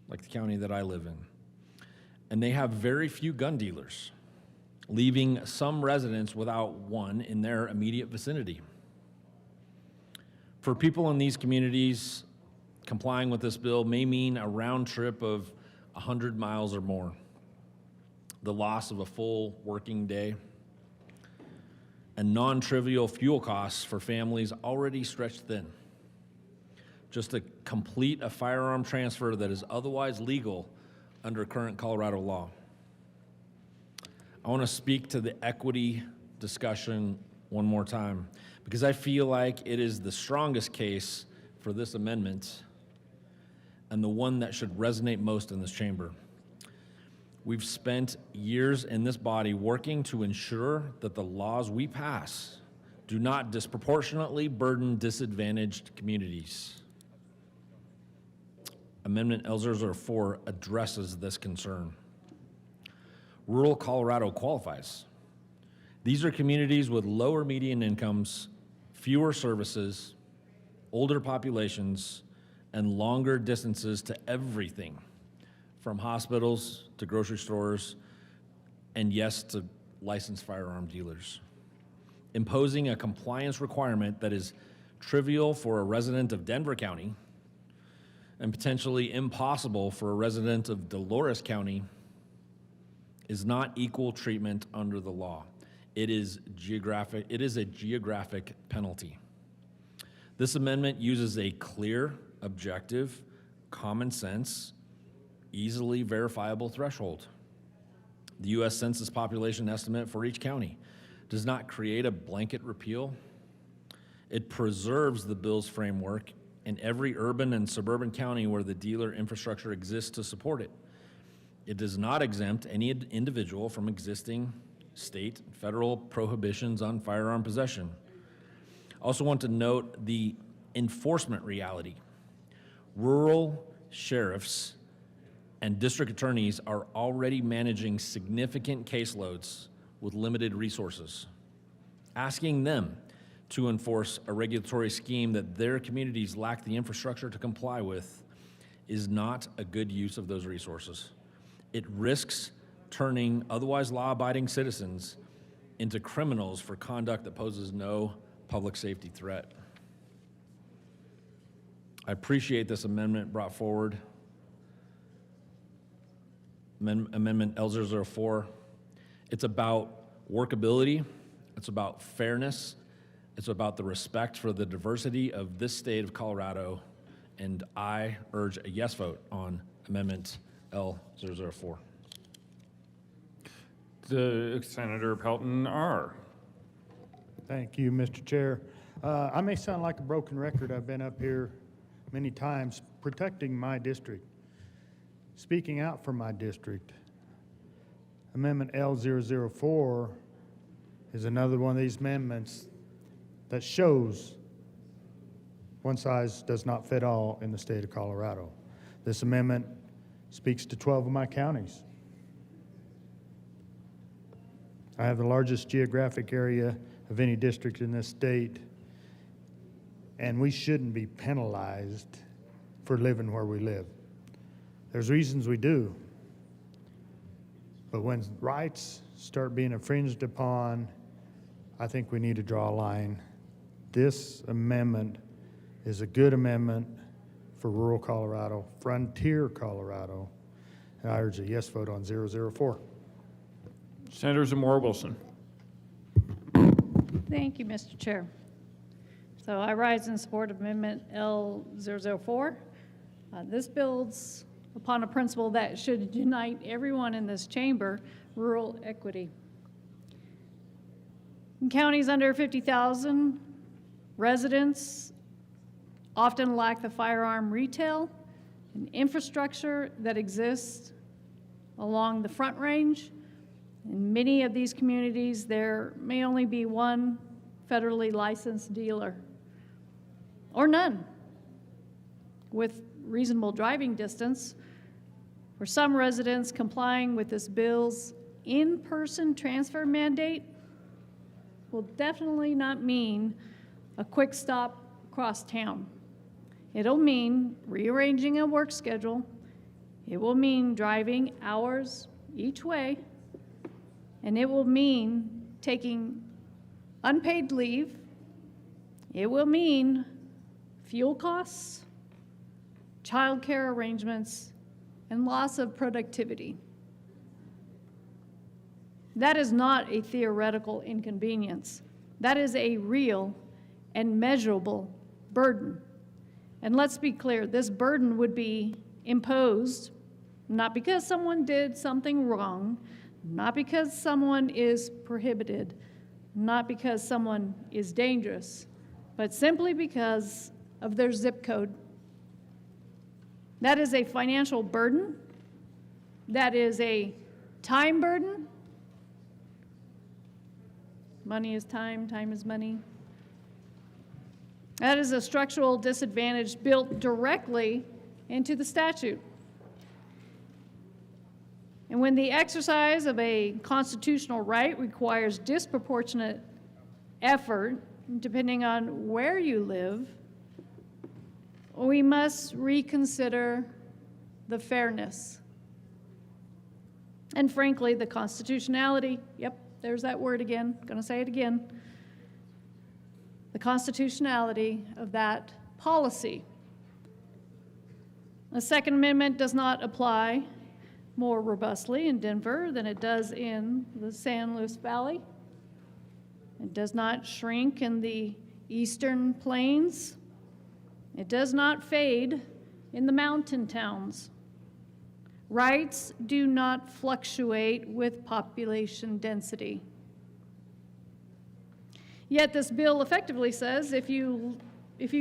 S11: like the county that I live in. And they have very few gun dealers, leaving some residents without one in their immediate vicinity. For people in these communities, complying with this bill may mean a round trip of 100 miles or more, the loss of a full working day, and non-trivial fuel costs for families already stretched thin, just to complete a firearm transfer that is otherwise legal under current Colorado law. I want to speak to the equity discussion one more time, because I feel like it is the strongest case for this amendment and the one that should resonate most in this chamber. We've spent years in this body working to ensure that the laws we pass do not disproportionately burden disadvantaged communities. Amendment L004 addresses this concern. Rural Colorado qualifies. These are communities with lower median incomes, fewer services, older populations, and longer distances to everything, from hospitals to grocery stores, and yes, to licensed firearm dealers. imposing a compliance requirement that is trivial for a resident of Denver County and potentially impossible for a resident of Dolores County is not equal treatment under the law. It is a geographic penalty. This amendment uses a clear, objective, common sense, easily verifiable threshold. The U.S. Census population estimate for each county does not create a blanket repeal. It preserves the bill's framework in every urban and suburban county where the dealer infrastructure exists to support it. It does not exempt any individual from existing state and federal prohibitions on firearm possession. I also want to note the enforcement reality. Rural sheriffs and district attorneys are already managing significant caseloads with limited resources. Asking them to enforce a regulatory scheme that their communities lack the infrastructure to comply with is not a good use of those resources. It risks turning otherwise law-abiding citizens into criminals for conduct that poses no public safety threat. I appreciate this amendment brought forward. Amendment L004. It's about workability, it's about fairness, it's about the respect for the diversity of this state of Colorado, and I urge a yes vote on Amendment L004.
S17: Senator Pelton R.
S6: Thank you, Mr. Chair. I may sound like a broken record. I've been up here many times protecting my district, speaking out for my district. Amendment L004 is another one of these amendments that shows one size does not fit all in the state of Colorado. This amendment speaks to 12 of my counties. I have the largest geographic area of any district in this state, and we shouldn't be penalized for living where we live. There's reasons we do, but when rights start being infringed upon, I think we need to draw a line. This amendment is a good amendment for rural Colorado, frontier Colorado, and I urge a yes vote on 004.
S17: Senator Zamora Wilson.
S12: Thank you, Mr. Chair. So I rise in support of Amendment L004. This builds upon a principle that should unite everyone in this chamber, rural equity. In counties under 50,000 residents often lack the firearm retail and infrastructure that exists along the Front Range. In many of these communities, there may only be one federally licensed dealer, or none, with reasonable driving distance. For some residents, complying with this bill's in-person transfer mandate will definitely not mean a quick stop across town. It'll mean rearranging a work schedule. It will mean driving hours each way. And it will mean taking unpaid leave. It will mean fuel costs, childcare arrangements, and loss of productivity. That is not a theoretical inconvenience. That is a real and measurable burden. And let's be clear, this burden would be imposed not because someone did something wrong, not because someone is prohibited, not because someone is dangerous, but simply because of their zip code. That is a financial burden. That is a time burden. Money is time, time is money. That is a structural disadvantage built directly into the statute. And when the exercise of a constitutional right requires disproportionate effort, depending on where you live, we must reconsider the fairness. And frankly, the constitutionality, yep, there's that word again, gonna say it again. the constitutionality of that policy. The Second Amendment does not apply more robustly in Denver than it does in the San Luis Valley. It does not shrink in the eastern plains. It does not fade in the mountain towns. Rights do not fluctuate with population density. Yet this bill effectively says if you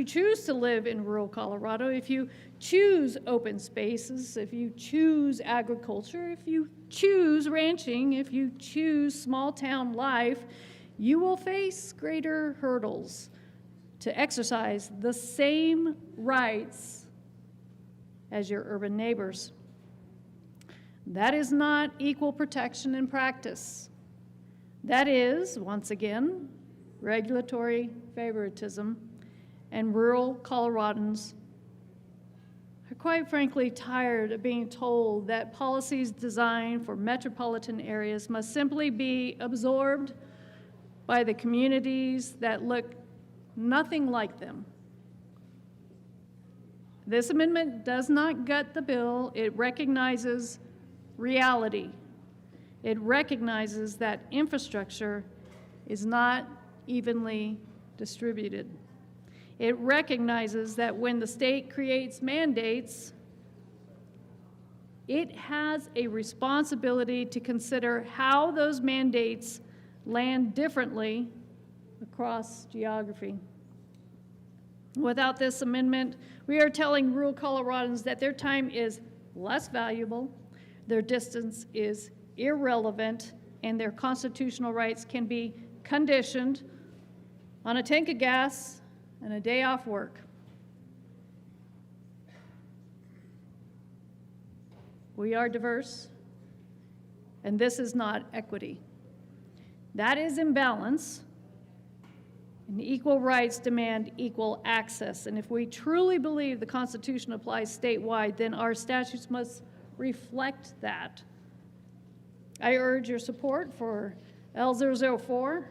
S12: choose to live in rural Colorado, if you choose open spaces, if you choose agriculture, if you choose ranching, if you choose small town life, you will face greater hurdles to exercise the same rights as your urban neighbors. That is not equal protection in practice. That is, once again, regulatory favoritism, and rural Coloradans are quite frankly tired of being told that policies designed for metropolitan areas must simply be absorbed by the communities that look nothing like them. This amendment does not gut the bill. It recognizes reality. It recognizes that infrastructure is not evenly distributed. It recognizes that when the state creates mandates, it has a responsibility to consider how those mandates land differently across geography. Without this amendment, we are telling rural Coloradans that their time is less valuable, their distance is irrelevant, and their constitutional rights can be conditioned on a tank of gas and a day off work. We are diverse, and this is not equity. That is imbalance, and equal rights demand equal access. And if we truly believe the Constitution applies statewide, then our statutes must reflect that. I urge your support for L004,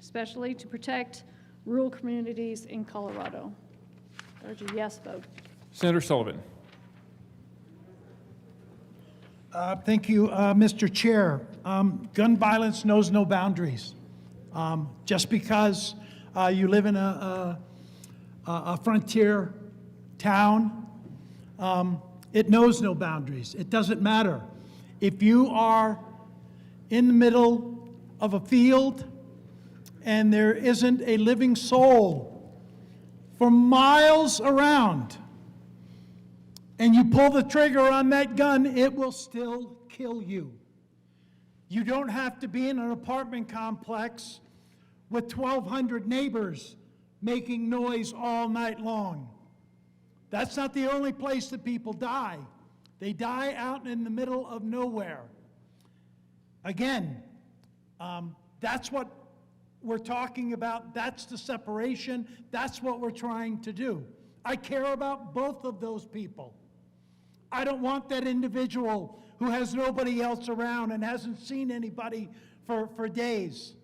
S12: especially to protect rural communities in Colorado. I urge a yes vote.
S17: Senator Sullivan.
S10: Thank you, Mr. Chair. Gun violence knows no boundaries. Just because you live in a frontier town, it knows no boundaries. It doesn't matter. If you are in the middle of a field and there isn't a living soul for miles around, and you pull the trigger on that gun, it will still kill you. You don't have to be in an apartment complex with 1,200 neighbors making noise all night long. That's not the only place that people die. They die out in the middle of nowhere. Again, that's what we're talking about. That's the separation. That's what we're trying to do. I care about both of those people. I don't want that individual who has nobody else around and hasn't seen anybody for days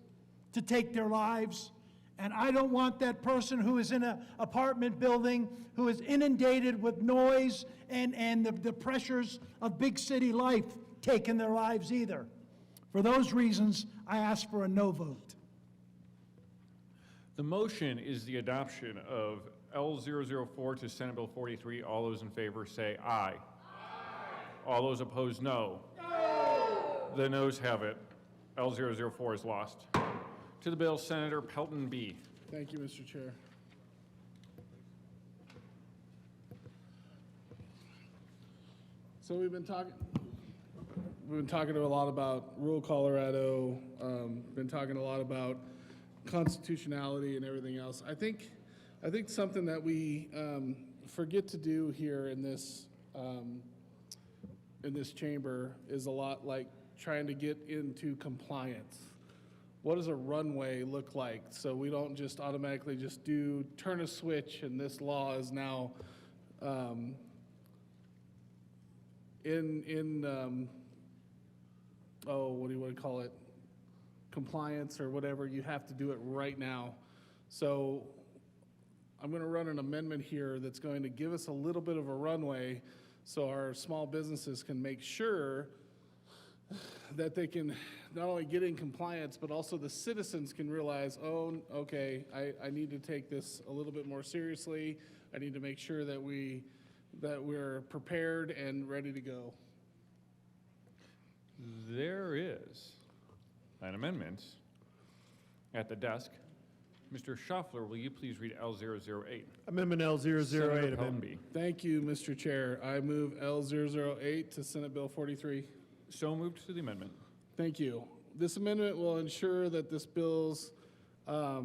S10: to take their lives. And I don't want that person who is in an apartment building who is inundated with noise and the pressures of big city life taking their lives either. For those reasons, I ask for a no vote.
S17: The motion is the adoption of L004 to Senate Bill 43. All those in favor say aye. Aye. All those opposed, no. No. The noes have it. L004 is lost. To the bill, Senator Pelton B.
S15: Thank you, Mr. Chair. So we've been talking a lot about rural Colorado, been talking a lot about constitutionality and everything else. I think something that we forget to do here in this chamber is a lot like trying to get into compliance. What does a runway look like? So we don't just automatically just turn a switch and this law is now what do you want to call it? Compliance or whatever. You have to do it right now. So I'm going to run an amendment here that's going to give us a little bit of a runway so our small businesses can make sure that they can not only get in compliance, but also the citizens can realize, oh, okay, I need to take this a little bit more seriously. I need to make sure that we're prepared and ready to go.
S17: There is an amendment at the desk. Mr. Schaffler, will you please read L008?
S2: Amendment L008.
S17: Senator
S2: Amendment.
S17: Peltonby.
S15: Thank you, Mr. Chair. I move L008 to Senate Bill 43.
S17: So moved to the amendment.
S15: Thank you. This amendment will ensure that this bill's, by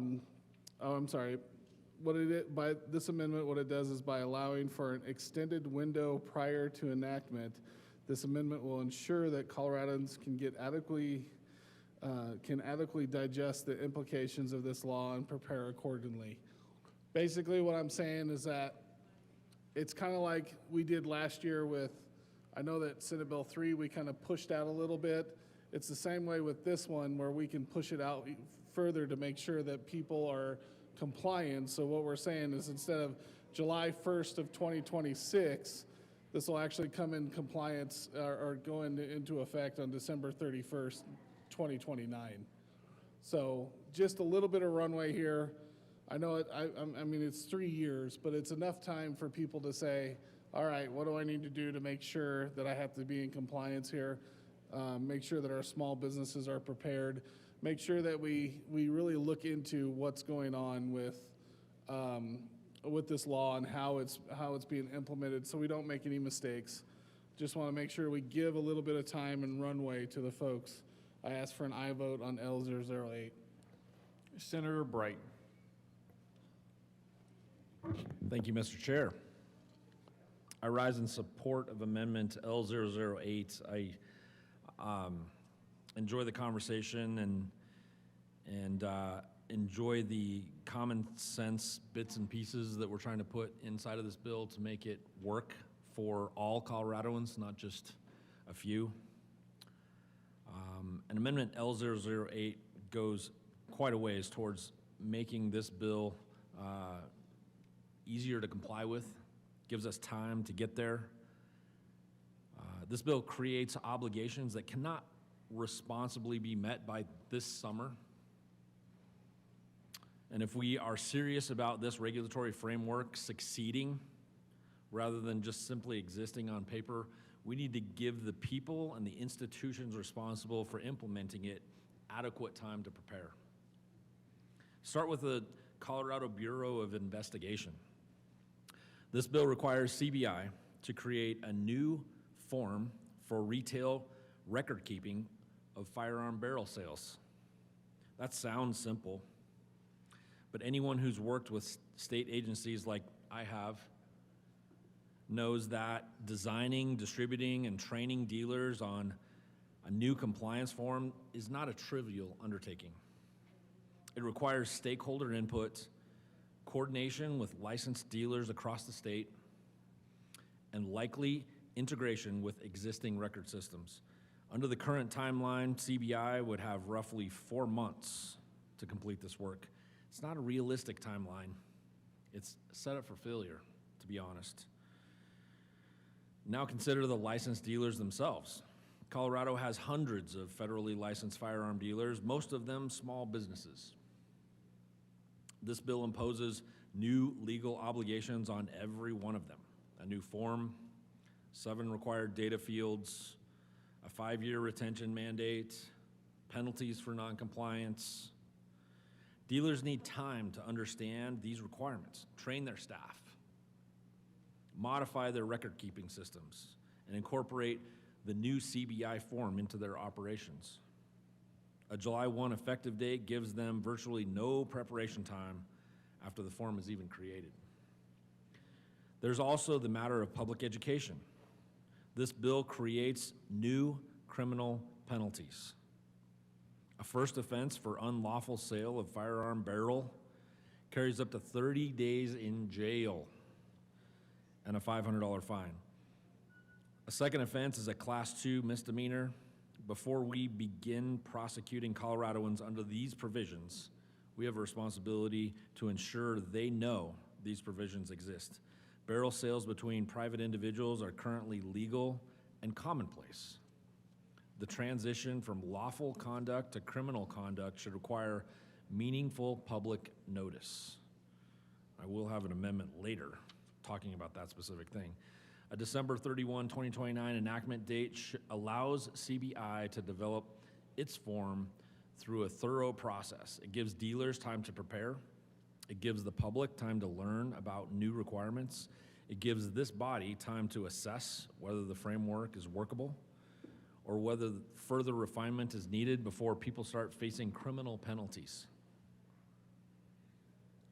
S15: this amendment, what it does is by allowing for an extended window prior to enactment, this amendment will ensure that Coloradans can adequately digest the implications of this law and prepare accordingly. Basically, what I'm saying is that it's kind of like we did last year with, I know that Senate Bill 3, we kind of pushed out a little bit. It's the same way with this one where we can push it out further to make sure that people are compliant. So what we're saying is instead of July 1st of 2026, this will actually come in compliance or go into effect on December 31st, 2029. So just a little bit of runway here. I know I mean, it's 3 years, but it's enough time for people to say, all right, what do I need to do to make sure that I have to be in compliance here? Make sure that our small businesses are prepared. Make sure that we really look into what's going on with this law and how it's being implemented so we don't make any mistakes. Just want to make sure we give a little bit of time and runway to the folks. I ask for an aye vote on L008.
S17: Senator Bright.
S11: Thank you, Mr. Chair. I rise in support of Amendment L008. I enjoy the conversation and enjoy the common sense bits and pieces that we're trying to put inside of this bill to make it work for all Coloradoans, not just a few. And Amendment L008 goes quite a ways towards making this bill easier to comply with, gives us time to get there. This bill creates obligations that cannot responsibly be met by this summer. And if we are serious about this regulatory framework succeeding, rather than just simply existing on paper, we need to give the people and the institutions responsible for implementing it adequate time to prepare. Start with the Colorado Bureau of Investigation. This bill requires CBI to create a new form for retail record keeping of firearm barrel sales. That sounds simple, but anyone who's worked with state agencies like I have knows that designing, distributing, and training dealers on a new compliance form is not a trivial undertaking. It requires stakeholder input, coordination with licensed dealers across the state, and likely integration with existing record systems. Under the current timeline, CBI would have roughly 4 months to complete this work. It's not a realistic timeline. It's set up for failure, to be honest. Now consider the licensed dealers themselves. Colorado has hundreds of federally licensed firearm dealers, most of them small businesses. This bill imposes new legal obligations on every one of them. A new form, 7 required data fields, a 5-year retention mandate, penalties for noncompliance. Dealers need time to understand these requirements, train their staff, modify their record-keeping systems, and incorporate the new CBI form into their operations. A July 1 effective date gives them virtually no preparation time after the form is even created. There's also the matter of public education. This bill creates new criminal penalties. A first offense for unlawful sale of firearm barrel carries up to 30 days in jail and a $500 fine. A second offense is a Class 2 misdemeanor. Before we begin prosecuting Coloradoans under these provisions, We have a responsibility to ensure they know these provisions exist. Barrel sales between private individuals are currently legal and commonplace. The transition from lawful conduct to criminal conduct should require meaningful public notice. I will have an amendment later talking about that specific thing. A December 31, 2029 enactment date allows CBI to develop its form through a thorough process. It gives dealers time to prepare. It gives the public time to learn about new requirements. It gives this body time to assess whether the framework is workable or whether further refinement is needed before people start facing criminal penalties.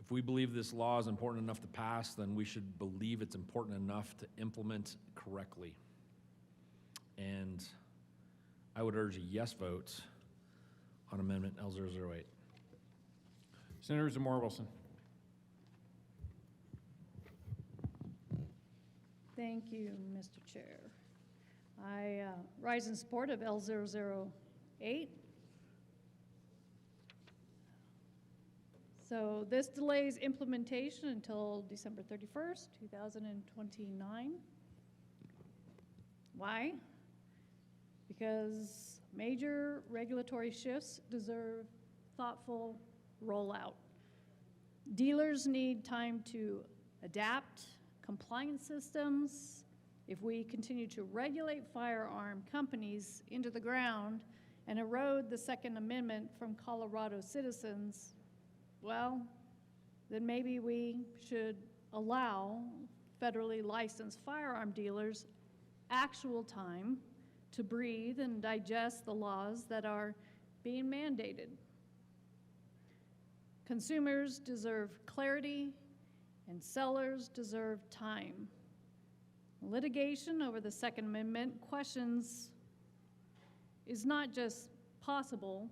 S11: If we believe this law is important enough to pass, then we should believe it's important enough to implement correctly. And I would urge a yes vote on Amendment L008.
S17: Senator Zamora Wilson.
S12: Thank you, Mr. Chair. I rise in support of L008. So this delays implementation until December 31st, 2029. Why? Because major regulatory shifts deserve thoughtful rollout. Dealers need time to adapt compliance systems. If we continue to regulate firearm companies into the ground and erode the Second Amendment from Colorado citizens, well, then maybe we should allow federally licensed firearm dealers actual time to breathe and digest the laws that are being mandated. Consumers deserve clarity, and sellers deserve time. Litigation over the Second Amendment questions is not just possible,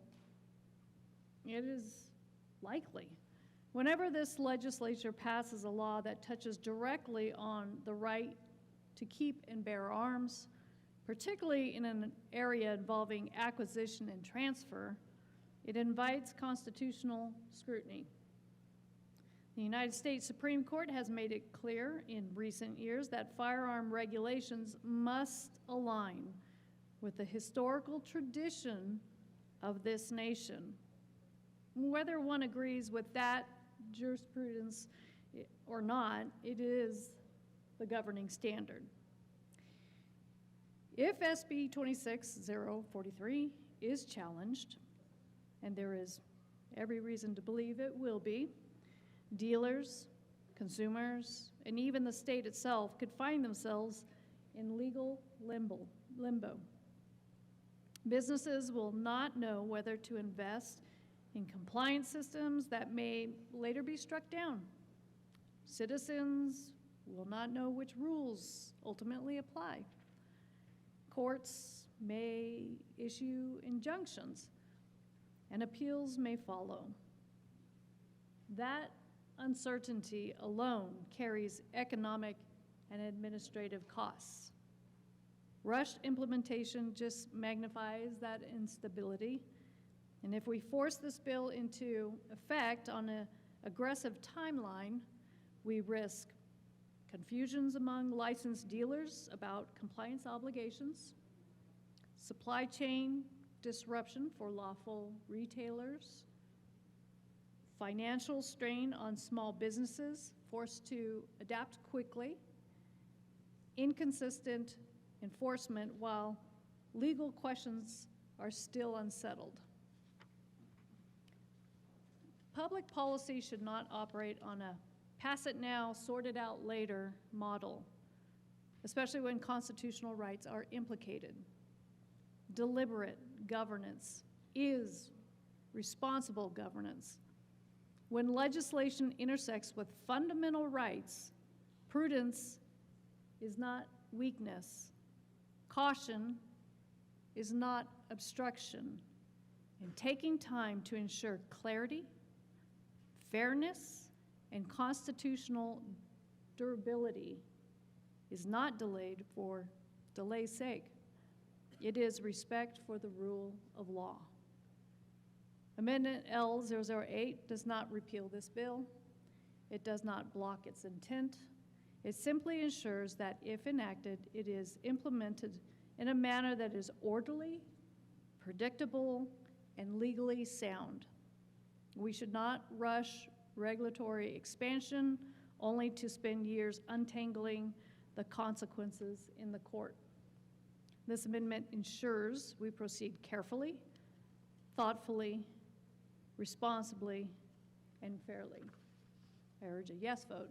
S12: it is likely. Whenever this legislature passes a law that touches directly on the right to keep and bear arms, particularly in an area involving acquisition and transfer, it invites constitutional scrutiny. The United States Supreme Court has made it clear in recent years that firearm regulations must align with the historical tradition of this nation. Whether one agrees with that jurisprudence or not, it is the governing standard. If SB 26043 is challenged, and there is every reason to believe it will be, dealers, consumers, and even the state itself could find themselves in legal limbo. Businesses will not know whether to invest in compliance systems that may later be struck down. Citizens will not know which rules ultimately apply. Courts may issue injunctions, and appeals may follow. That uncertainty alone carries economic and administrative costs. Rushed implementation just magnifies that instability. And if we force this bill into effect on an aggressive timeline, we risk confusions among licensed dealers about compliance obligations, supply chain disruption for lawful retailers, financial strain on small businesses forced to adapt quickly, inconsistent enforcement while legal questions are still unsettled. Public policy should not operate on a pass it now, sort it out later model, especially when constitutional rights are implicated. Deliberate governance is responsible governance. When legislation intersects with fundamental rights, prudence is not weakness. Caution is not obstruction. And taking time to ensure clarity, fairness, and constitutional durability is not delayed for delay's sake. It is respect for the rule of law. Amendment L008 does not repeal this bill. It does not block its intent. It simply ensures that if enacted, it is implemented in a manner that is orderly, predictable, and legally sound. We should not rush regulatory expansion only to spend years untangling the consequences in the court. This amendment ensures we proceed carefully, thoughtfully, responsibly, and fairly. I urge a yes vote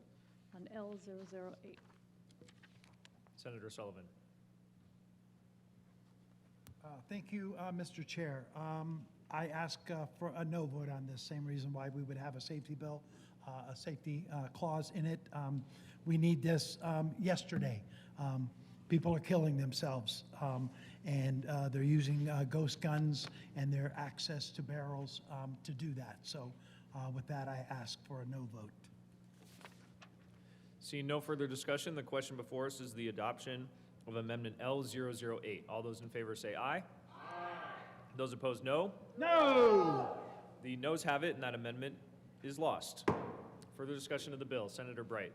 S12: on L008.
S4: Senator Sullivan.
S10: Thank you, Mr. Chair. I ask for a no vote on this, same reason why we would have a safety bill, a safety clause in it. We need this yesterday. People are killing themselves, and they're using ghost guns and their access to barrels to do that. So with that, I ask for a no vote.
S4: Seeing no further discussion, the question before us is the adoption of Amendment L008. All those in favor say aye. Aye. Those opposed, no.
S10: No!
S4: The noes have it, and that amendment is lost. Further discussion of the bill. Senator Bright.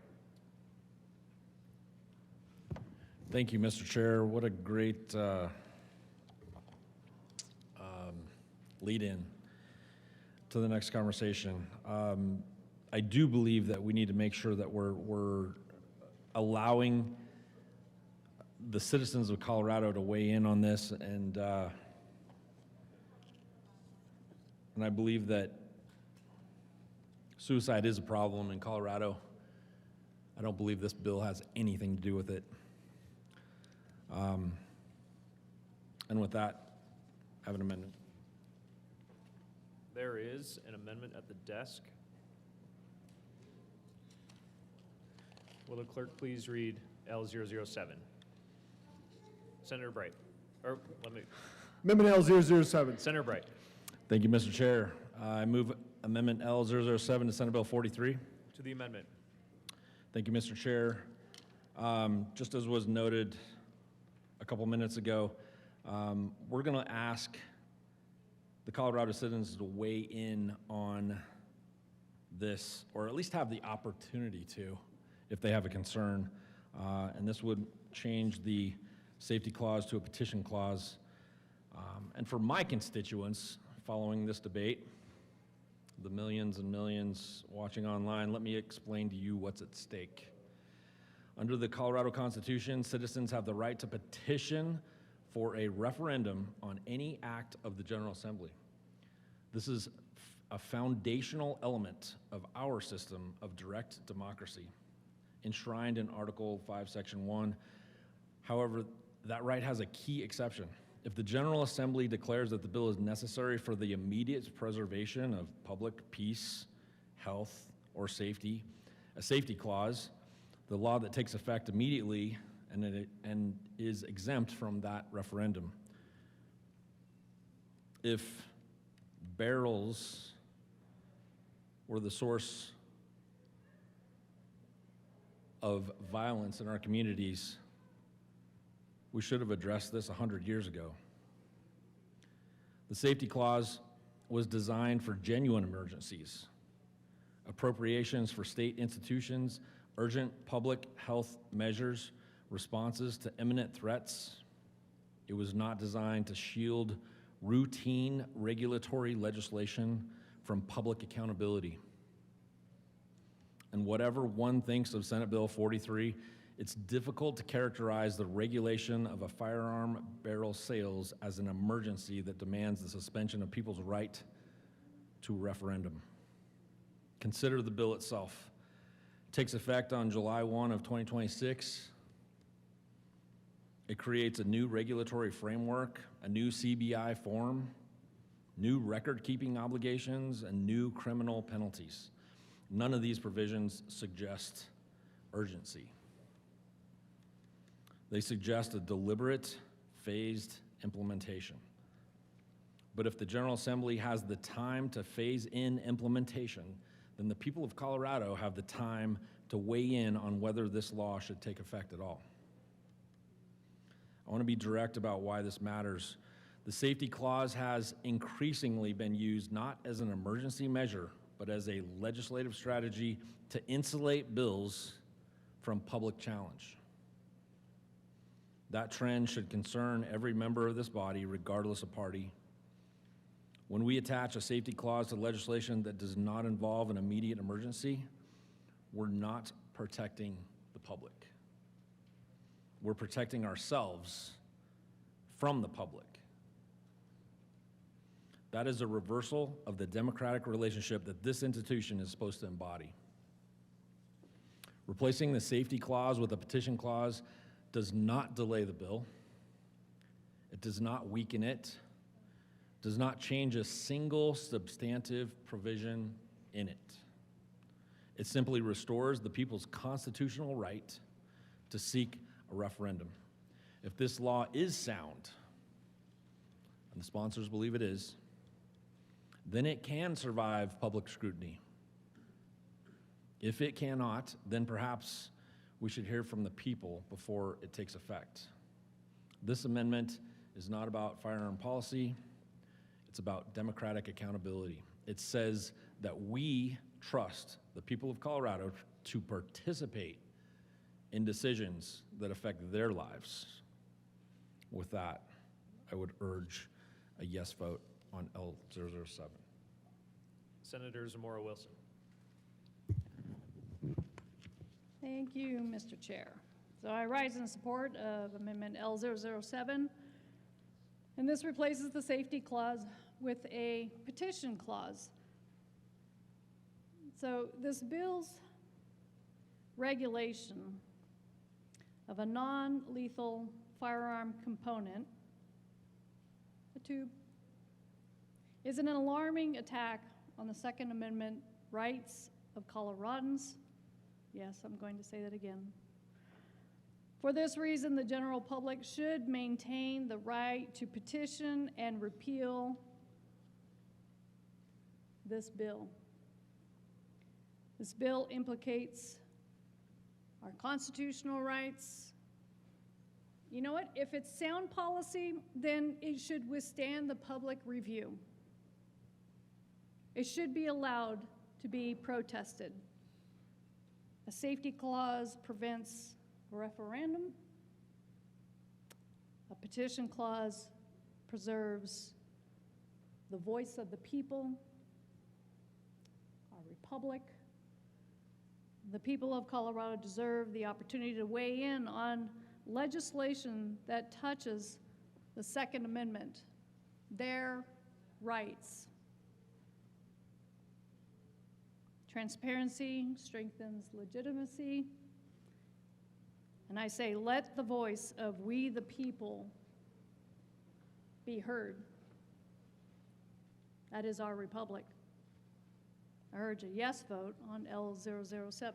S11: Thank you, Mr. Chair. What a great lead-in to the next conversation. I do believe that we need to make sure that we're allowing the citizens of Colorado to weigh in on this, and I believe that suicide is a problem in Colorado. I don't believe this bill has anything to do with it. And with that, I have an amendment.
S4: There is an amendment at the desk. Will the clerk please read L007? Senator Bright. Or let me.
S2: Amendment L007.
S4: Senator Bright.
S11: Thank you, Mr. Chair. I move Amendment L007 to Senate Bill 43.
S4: To the amendment.
S11: Thank you, Mr. Chair. Just as was noted a couple minutes ago, we're going to ask the Colorado citizens to weigh in on this, or at least have the opportunity to, if they have a concern. And this would change the safety clause to a petition clause. And for my constituents following this debate, the millions and millions watching online, let me explain to you what's at stake. Under the Colorado Constitution, citizens have the right to petition for a referendum on any act of the General Assembly. This is a foundational element of our system of direct democracy, enshrined in Article 5, Section 1. However, that right has a key exception. If the General Assembly declares that the bill is necessary for the immediate preservation of public peace, health, or safety, a safety clause, the law that takes effect immediately and is exempt from that referendum. If barrels were the source of violence in our communities, we should have addressed this 100 years ago. The safety clause was designed for genuine emergencies, appropriations for state institutions, urgent public health measures, responses to imminent threats. It was not designed to shield routine regulatory legislation from public accountability. And whatever one thinks of Senate Bill 43, it's difficult to characterize the regulation of a firearm barrel sales as an emergency that demands the suspension of people's right to a referendum. Consider the bill itself. It takes effect on July 1 of 2026. It creates a new regulatory framework, a new CBI form, new record-keeping obligations, and new criminal penalties. None of these provisions suggest urgency. They suggest a deliberate, phased implementation. But if the General Assembly has the time to phase in implementation, then the people of Colorado have the time to weigh in on whether this law should take effect at all. I want to be direct about why this matters. The safety clause has increasingly been used not as an emergency measure, but as a legislative strategy to insulate bills from public challenge. That trend should concern every member of this body, regardless of party. When we attach a safety clause to legislation that does not involve an immediate emergency, we're not protecting the public. We're protecting ourselves from the public. That is a reversal of the democratic relationship that this institution is supposed to embody. Replacing the safety clause with a petition clause does not delay the bill. It does not weaken it, does not change a single substantive provision in it. It simply restores the people's constitutional right to seek a referendum. If this law is sound, and the sponsors believe it is, then it can survive public scrutiny. If it cannot, then perhaps we should hear from the people before it takes effect. This amendment is not about firearm policy, it's about democratic accountability. It says that we trust the people of Colorado to participate in decisions that affect their lives. With that, I would urge a yes vote on L007.
S4: Senator Zamora Wilson.
S12: Thank you, Mr. Chair. So I rise in support of Amendment L007, and this replaces the safety clause with a petition clause. So this bill's regulation of a non-lethal firearm component, a tube, is an alarming attack on the Second Amendment rights of Coloradans. Yes, I'm going to say that again. For this reason, the general public should maintain the right to petition and repeal this bill. This bill implicates our constitutional rights. You know what? If it's sound policy, then it should withstand the public review. It should be allowed to be protested. A safety clause prevents a referendum. A petition clause preserves the voice of the people, our republic. The people of Colorado deserve the opportunity to weigh in on legislation that touches the Second Amendment, their rights. Transparency strengthens legitimacy. And I say, let the voice of we the people be heard. That is our republic. I urge a yes vote on L007.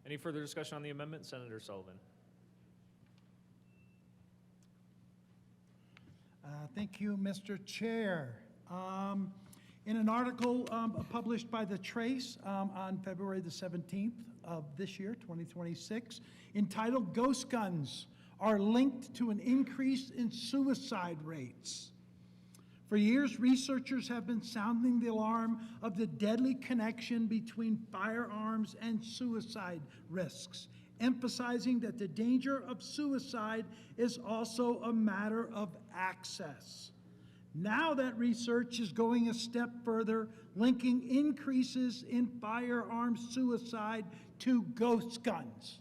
S4: Any further discussion on the amendment? Senator Sullivan.
S10: Thank you, Mr. Chair. In an article published by The Trace on February the 17th of this year, 2026, entitled "Ghost Guns Are Linked to an Increase in Suicide Rates." For years, researchers have been sounding the alarm of the deadly connection between firearms and suicide risks, emphasizing that the danger of suicide is also a matter of access. Now that research is going a step further, linking increases in firearm suicide to ghost guns.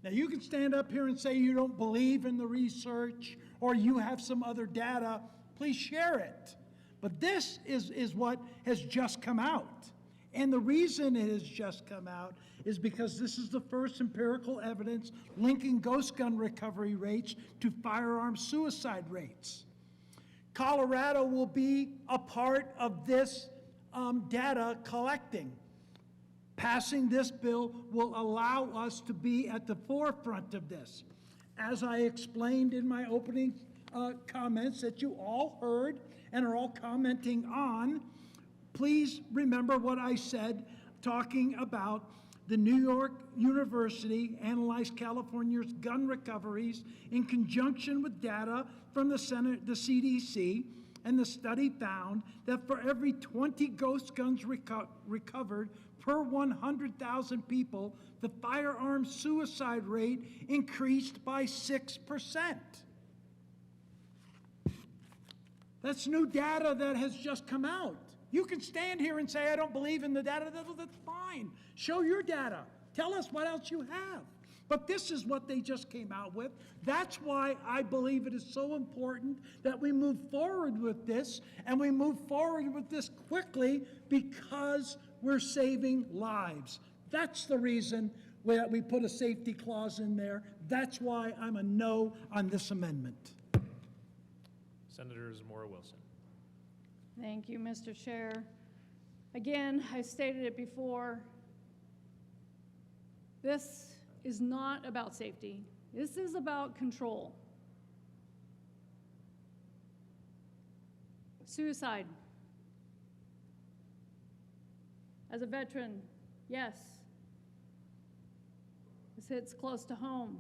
S10: Now, you can stand up here and say you don't believe in the research or you have some other data. Please share it. But this is what has just come out. And the reason it has just come out is because this is the first empirical evidence linking ghost gun recovery rates to firearm suicide rates. Colorado will be a part of this data collecting. Passing this bill will allow us to be at the forefront of this. As I explained in my opening comments that you all heard and are all commenting on, please remember what I said talking about the New York University analyzed California's gun recoveries in conjunction with data from the CDC, and the study found that for every 20 ghost guns recovered per 100,000 people, the firearm suicide rate increased by 6%. That's new data that has just come out. You can stand here and say, I don't believe in the data. That's fine. Show your data. Tell us what else you have. But this is what they just came out with. That's why I believe it is so important that we move forward with this, and we move forward with this quickly because we're saving lives. That's the reason that we put a safety clause in there. That's why I'm a no on this amendment.
S4: Senator Zamora Wilson.
S12: Thank you, Mr. Chair. Again, I stated it before. This is not about safety. This is about control. Suicide. As a veteran, yes, this hits close to home.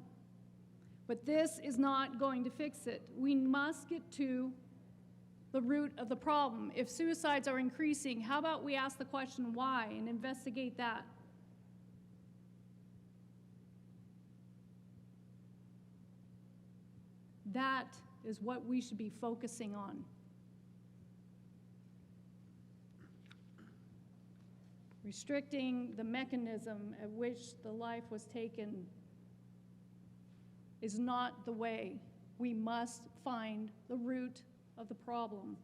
S12: But this is not going to fix it. We must get to the root of the problem. If suicides are increasing, how about we ask the question why and investigate that? That is what we should be focusing on. Restricting the mechanism at which the life was taken is not the way. We must find the root of the problem.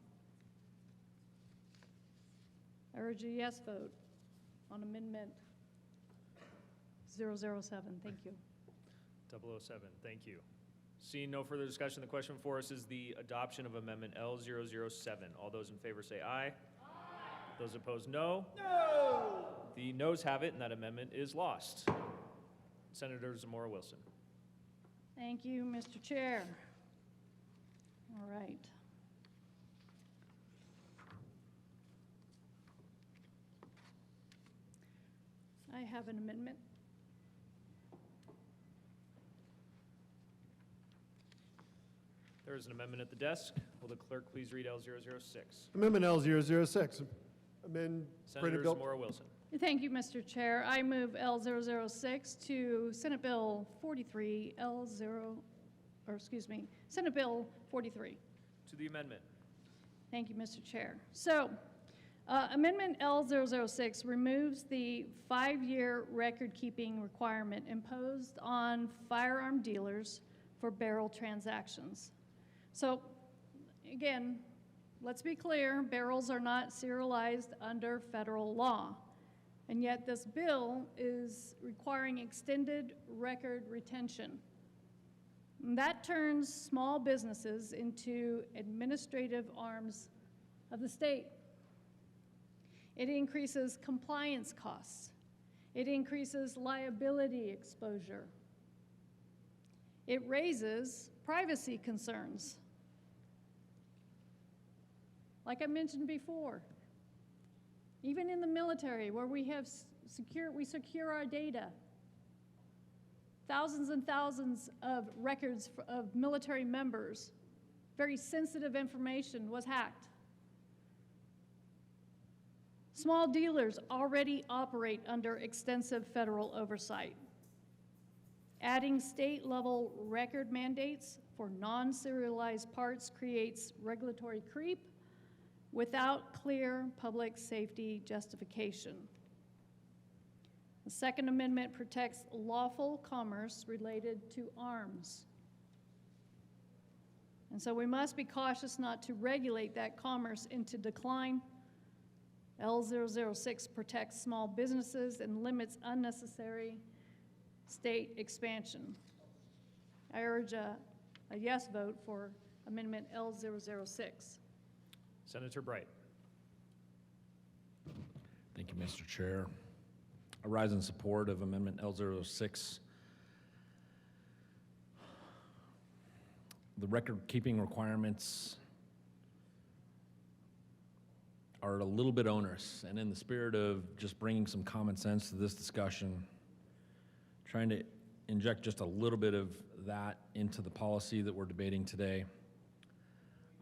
S12: I urge a yes vote on Amendment 007. Thank you.
S4: 007, thank you. Seeing no further discussion, the question before us is the adoption of Amendment L007. All those in favor say aye. Aye. Those opposed, no. No! The noes have it, and that amendment is lost. Senator Zamora Wilson.
S12: Thank you, Mr. Chair. All right. I have an amendment.
S4: There is an amendment at the desk. Will the clerk please read L006?
S2: Amendment L006. Amend
S4: Senator
S2: printed bill.
S4: Zamora Wilson.
S12: Thank you, Mr. Chair. I move L006 to Senate Bill 43, Senate Bill 43.
S4: To the amendment.
S12: Thank you, Mr. Chair. So, Amendment L006 removes the 5-year record-keeping requirement imposed on firearm dealers for barrel transactions. So, again, let's be clear, barrels are not serialized under federal law. And yet this bill is requiring extended record retention. And that turns small businesses into administrative arms of the state. It increases compliance costs. It increases liability exposure. It raises privacy concerns. Like I mentioned before, even in the military where we secure our data, thousands and thousands of records of military members, very sensitive information was hacked. Small dealers already operate under extensive federal oversight. Adding state-level record mandates for non-serialized parts creates regulatory creep without clear public safety justification. The Second Amendment protects lawful commerce related to arms. And so we must be cautious not to regulate that commerce into decline. L006 protects small businesses and limits unnecessary state expansion. I urge a yes vote for Amendment L006.
S4: Senator Bright.
S11: Thank you, Mr. Chair. I rise in support of Amendment L06. The record-keeping requirements are a little bit onerous, and in the spirit of just bringing some common sense to this discussion, trying to inject just a little bit of that into the policy that we're debating today.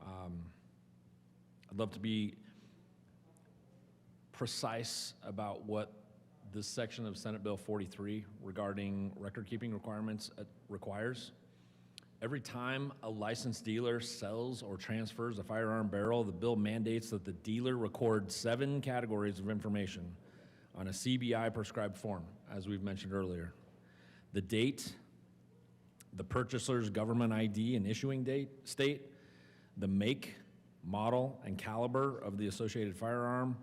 S11: I'd love to be precise about what this section of Senate Bill 43 regarding record-keeping requirements requires. Every time a licensed dealer sells or transfers a firearm barrel, the bill mandates that the dealer record 7 categories of information on a CBI prescribed form, as we've mentioned earlier. The date, the purchaser's government ID and issuing state, the make, model, and caliber of the associated firearm,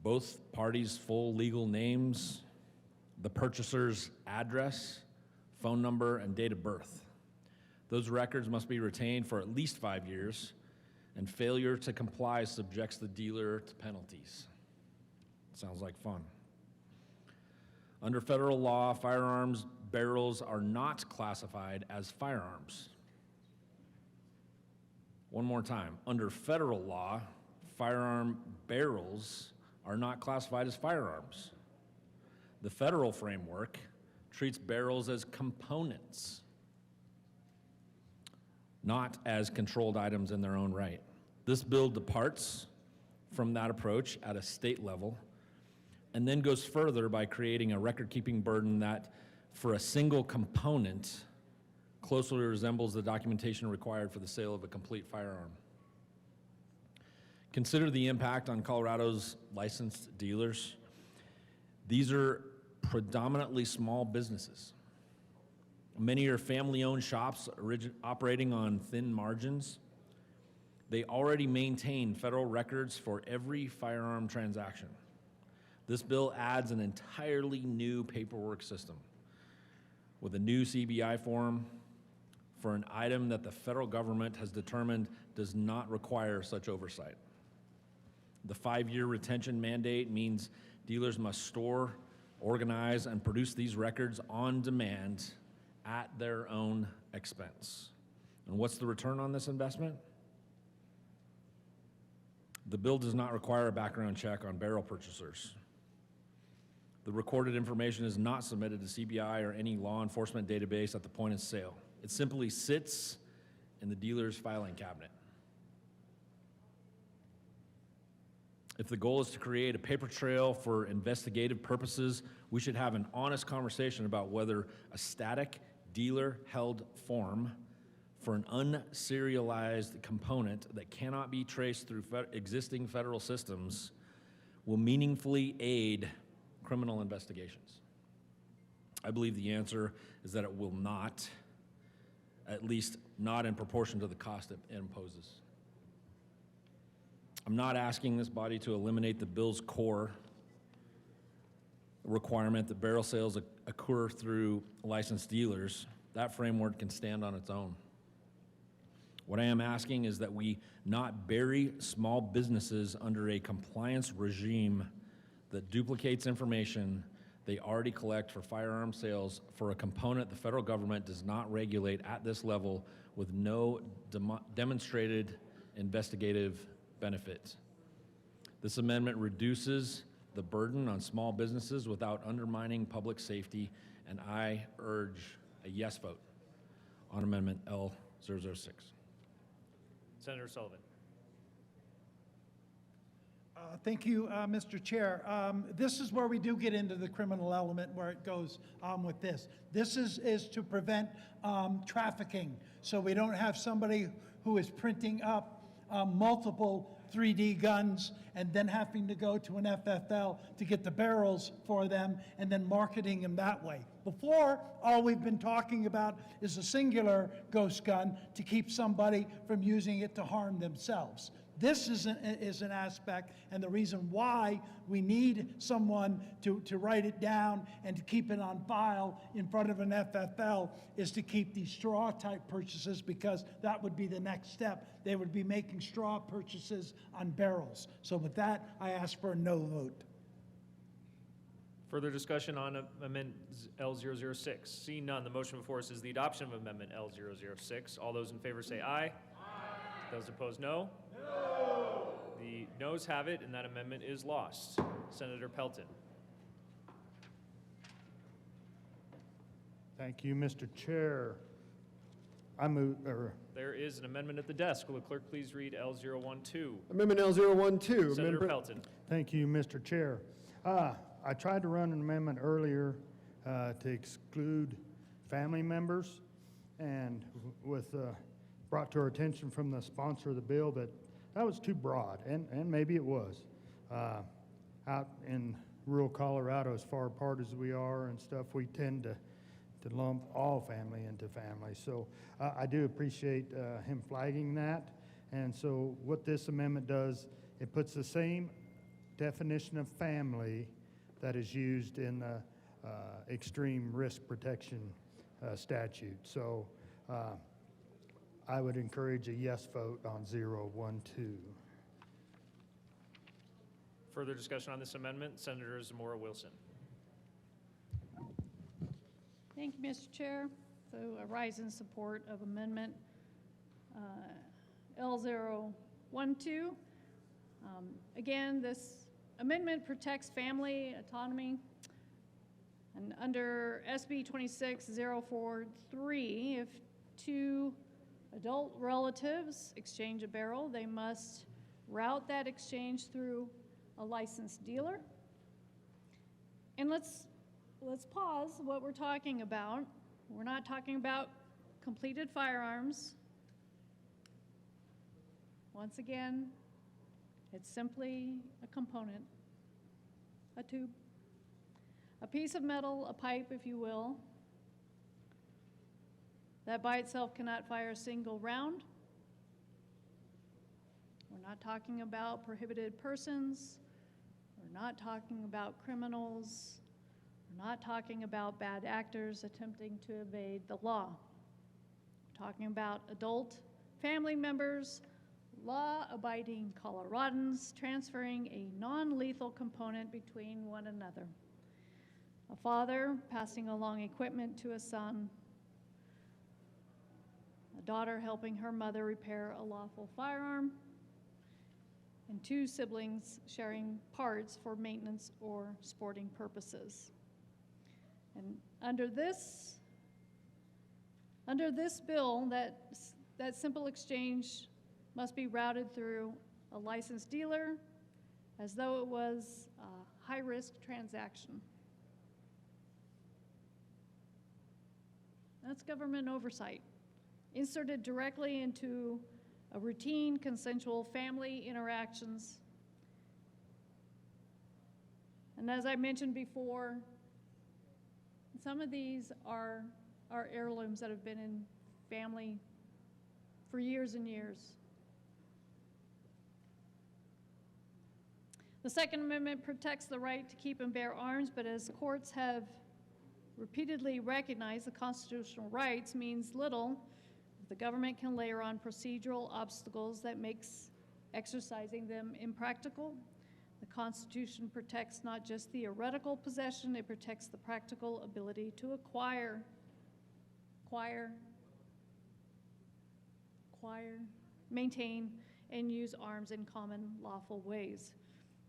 S11: both parties' full legal names, the purchaser's address, phone number, and date of birth. Those records must be retained for at least 5 years, and failure to comply subjects the dealer to penalties. Sounds like fun. Under federal law, firearms barrels are not classified as firearms. One more time. Under federal law, firearm barrels are not classified as firearms. The federal framework treats barrels as components, not as controlled items in their own right. This bill departs from that approach at a state level and then goes further by creating a record-keeping burden that, for a single component, closely resembles the documentation required for the sale of a complete firearm. Consider the impact on Colorado's licensed dealers. These are predominantly small businesses. Many are family-owned shops operating on thin margins. They already maintain federal records for every firearm transaction. This bill adds an entirely new paperwork system with a new CBI form for an item that the federal government has determined does not require such oversight. The 5-year retention mandate means dealers must store, organize, and produce these records on demand at their own expense. And what's the return on this investment? The bill does not require a background check on barrel purchasers. The recorded information is not submitted to CBI or any law enforcement database at the point of sale. It simply sits in the dealer's filing cabinet. If the goal is to create a paper trail for investigative purposes, we should have an honest conversation about whether a static dealer-held form for an unserialized component that cannot be traced through existing federal systems will meaningfully aid criminal investigations. I believe the answer is that it will not, at least not in proportion to the cost it imposes. I'm not asking this body to eliminate the bill's core requirement that barrel sales occur through licensed dealers. That framework can stand on its own. What I am asking is that we not bury small businesses under a compliance regime that duplicates information they already collect for firearm sales for a component the federal government does not regulate at this level with no demonstrated investigative benefit. This amendment reduces the burden on small businesses without undermining public safety, and I urge a yes vote on Amendment L006.
S4: Senator Sullivan.
S10: Thank you, Mr. Chair. This is where we do get into the criminal element where it goes with this. This is to prevent trafficking, so we don't have somebody who is printing up multiple 3D guns and then having to go to an FFL to get the barrels for them and then marketing them that way. Before, all we've been talking about is a singular ghost gun to keep somebody from using it to harm themselves. This is an aspect, and the reason why we need someone to write it down and to keep it on file in front of an FFL is to keep these straw-type purchases, because that would be the next step. They would be making straw purchases on barrels. So with that, I ask for a no vote.
S4: Further discussion on Amendment L006? Seeing none, the motion before us is the adoption of Amendment L006. All those in favor say aye. Those opposed, no. No. The noes have it, and that amendment is lost. Senator Pelton.
S6: Thank you, Mr. Chair. I move, or
S4: There is an amendment at the desk. Will the clerk please read L012?
S2: Amendment L012.
S4: Senator
S2: Member-
S4: Pelton.
S6: thank you, Mr. Chair. I tried to run an amendment earlier to exclude family members, and with brought to our attention from the sponsor of the bill that was too broad, and maybe it was. Out in rural Colorado, as far apart as we are and stuff, we tend to lump all family into family. So I do appreciate him flagging that. And so what this amendment does, it puts the same definition of family that is used in the extreme risk protection statute. So I would encourage a yes vote on 012.
S4: Further discussion on this amendment? Senator Zamora Wilson.
S12: Thank you, Mr. Chair. So I rise in support of Amendment L012. Again, this amendment protects family autonomy. And under SB 26043, if two adult relatives exchange a barrel, they must route that exchange through a licensed dealer. And let's pause what we're talking about. We're not talking about completed firearms. Once again, it's simply a component, a tube, a piece of metal, a pipe, if you will, that by itself cannot fire a single round. We're not talking about prohibited persons. We're not talking about criminals. We're not talking about bad actors attempting to evade the law. We're talking about adult family members, law-abiding Coloradans transferring a non-lethal component between one another. A father passing along equipment to a son, a daughter helping her mother repair a lawful firearm, and two siblings sharing parts for maintenance or sporting purposes. And under this bill, that simple exchange must be routed through a licensed dealer as though it was a high-risk transaction. That's government oversight, inserted directly into a routine consensual family interactions. And as I mentioned before, some of these are heirlooms that have been in family for years and years. The Second Amendment protects the right to keep and bear arms, but as courts have repeatedly recognized, the constitutional rights means little if the government can layer on procedural obstacles that makes exercising them impractical. The Constitution protects not just the theoretical possession, it protects the practical ability to acquire, maintain, and use arms in common lawful ways.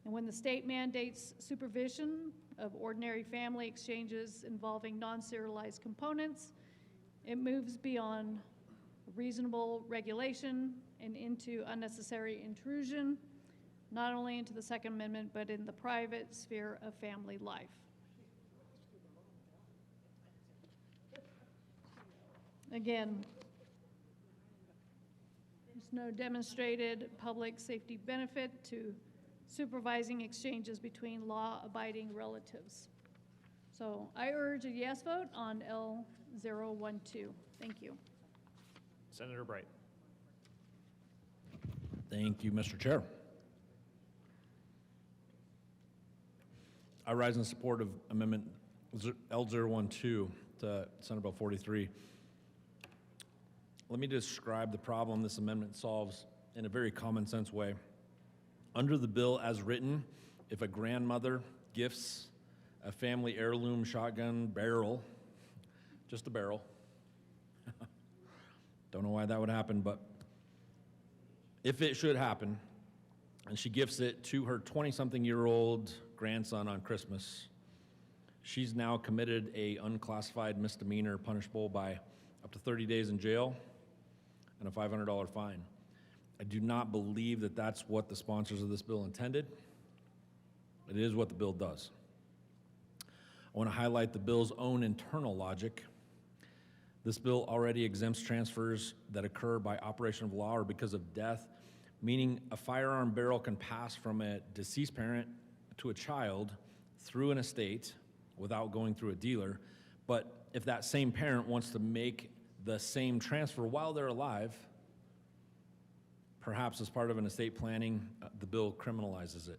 S12: And when the state mandates supervision of ordinary family exchanges involving non-serialized components, it moves beyond reasonable regulation and into unnecessary intrusion, not only into the Second Amendment, but in the private sphere of family life. Again, there's no demonstrated public safety benefit to supervising exchanges between law-abiding relatives. So I urge a yes vote on L012. Thank you.
S4: Senator Bright.
S11: Thank you, Mr. Chair. I rise in support of Amendment L012 to Senate Bill 43. Let me describe the problem this amendment solves in a very common sense way. Under the bill as written, if a grandmother gifts a family heirloom shotgun barrel, just a barrel, don't know why that would happen, but if it should happen, and she gifts it to her 20-something-year-old grandson on Christmas, She's now committed a unclassified misdemeanor punishable by up to 30 days in jail and a $500 fine. I do not believe that that's what the sponsors of this bill intended. It is what the bill does. I want to highlight the bill's own internal logic. This bill already exempts transfers that occur by operation of law or because of death, meaning a firearm barrel can pass from a deceased parent to a child through an estate without going through a dealer. But if that same parent wants to make the same transfer while they're alive, perhaps as part of an estate planning, the bill criminalizes it.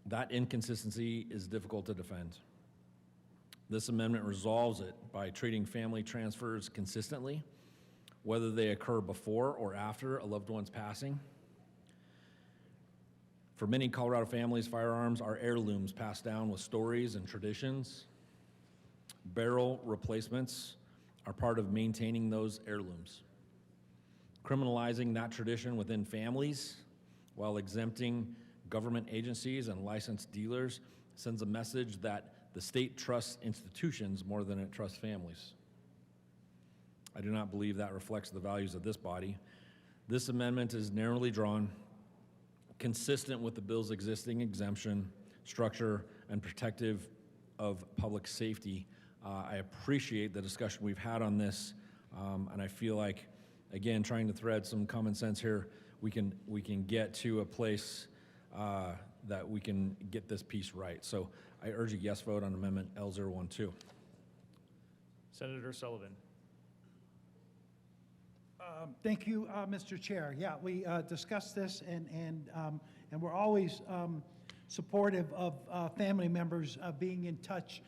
S11: That inconsistency is difficult to defend. This amendment resolves it by treating family transfers consistently, whether they occur before or after a loved one's passing. For many Colorado families, firearms are heirlooms passed down with stories and traditions. Barrel replacements are part of maintaining those heirlooms. Criminalizing that tradition within families while exempting government agencies and licensed dealers sends a message that the state trusts institutions more than it trusts families. I do not believe that reflects the values of this body. This amendment is narrowly drawn, consistent with the bill's existing exemption, structure, and protective of public safety. I appreciate the discussion we've had on this, and I feel like, again, trying to thread some common sense here, we can get to a place that we can get this piece right. So I urge a yes vote on Amendment L012.
S4: Senator Sullivan.
S10: Thank you, Mr. Chair. Yeah, we discussed this, and we're always supportive of family members being in touch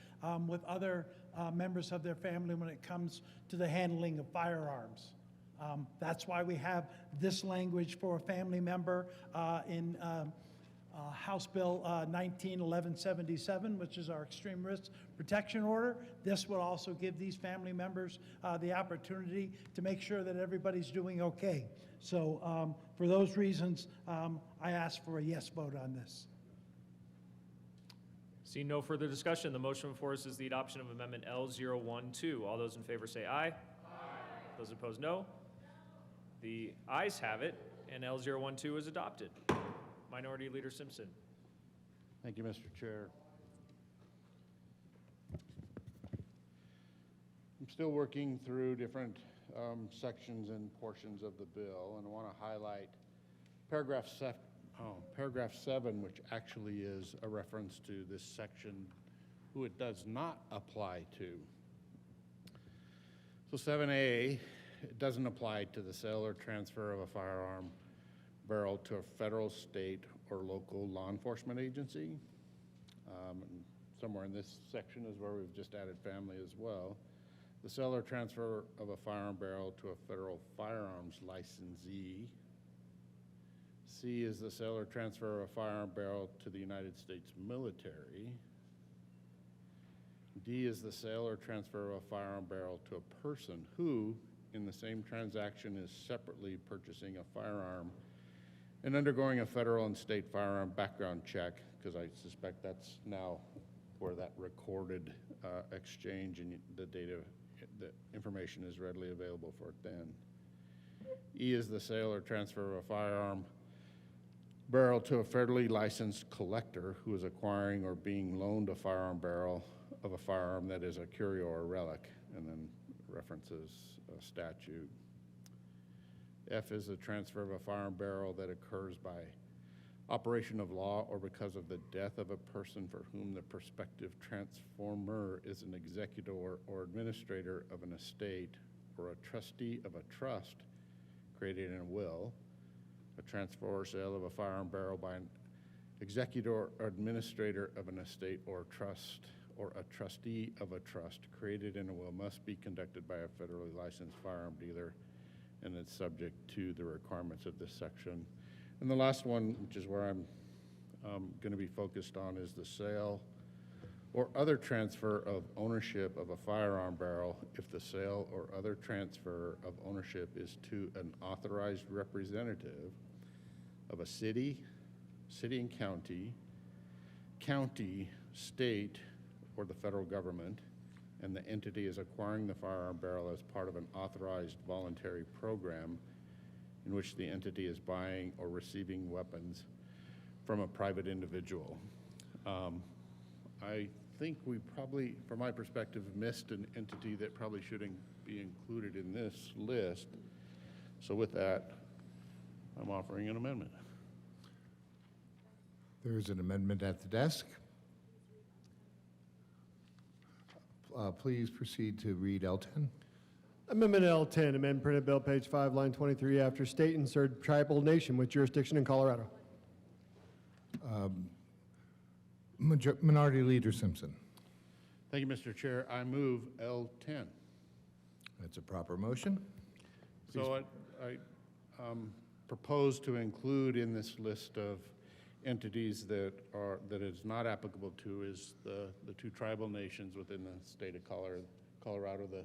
S10: with other members of their family when it comes to the handling of firearms. That's why we have this language for a family member in House Bill 191177, which is our extreme risk protection order. This will also give these family members the opportunity to make sure that everybody's doing okay. So for those reasons, I ask for a yes vote on this.
S4: Seeing no further discussion, the motion before us is the adoption of Amendment L012. All those in favor say aye. Aye. Those opposed, no. The ayes have it, and L012 is adopted. Minority Leader Simpson.
S8: Thank you, Mr. Chair. I'm still working through different sections and portions of the bill, and I want to highlight paragraph 7, which actually is a reference to this section, who it does not apply to. So 7A, it doesn't apply to the sale or transfer of a firearm barrel to a federal, state, or local law enforcement agency. And somewhere in this section is where we've just added family as well. The sale or transfer of a firearm barrel to a federal firearms licensee. C is the sale or transfer of a firearm barrel to the United States military. D is the sale or transfer of a firearm barrel to a person who, in the same transaction, is separately purchasing a firearm and undergoing a federal and state firearm background check, because I suspect that's now where that recorded exchange and the data, the information is readily available for it then. E is the sale or transfer of a firearm barrel to a federally licensed collector who is acquiring or being loaned a firearm barrel of a firearm that is a curio or relic, and then references a statute. F is the transfer of a firearm barrel that occurs by operation of law or because of the death of a person for whom the prospective transformer is an executor or administrator of an estate or a trustee of a trust created in a will. A transfer or sale of a firearm barrel by an executor or administrator of an estate or trust or a trustee of a trust created in a will must be conducted by a federally licensed firearm dealer, and it's subject to the requirements of this section. And the last one, which is where I'm going to be focused on, is the sale or other transfer of ownership of a firearm barrel if the sale or other transfer of ownership is to an authorized representative of a city and county, state, or the federal government, and the entity is acquiring the firearm barrel as part of an authorized voluntary program in which the entity is buying or receiving weapons from a private individual. I think we probably, from my perspective, missed an entity that probably shouldn't be included in this list. So with that, I'm offering an amendment.
S18: There is an amendment at the desk. Please proceed to read L10.
S2: Amendment L10, amend printed bill page 5, line 23, after state insert tribal nation with jurisdiction in Colorado.
S18: Minority Leader Simpson.
S8: Thank you, Mr. Chair. I move L10.
S18: That's a proper motion.
S8: So I propose to include in this list of entities that is not applicable to is the two tribal nations within the state of Colorado. The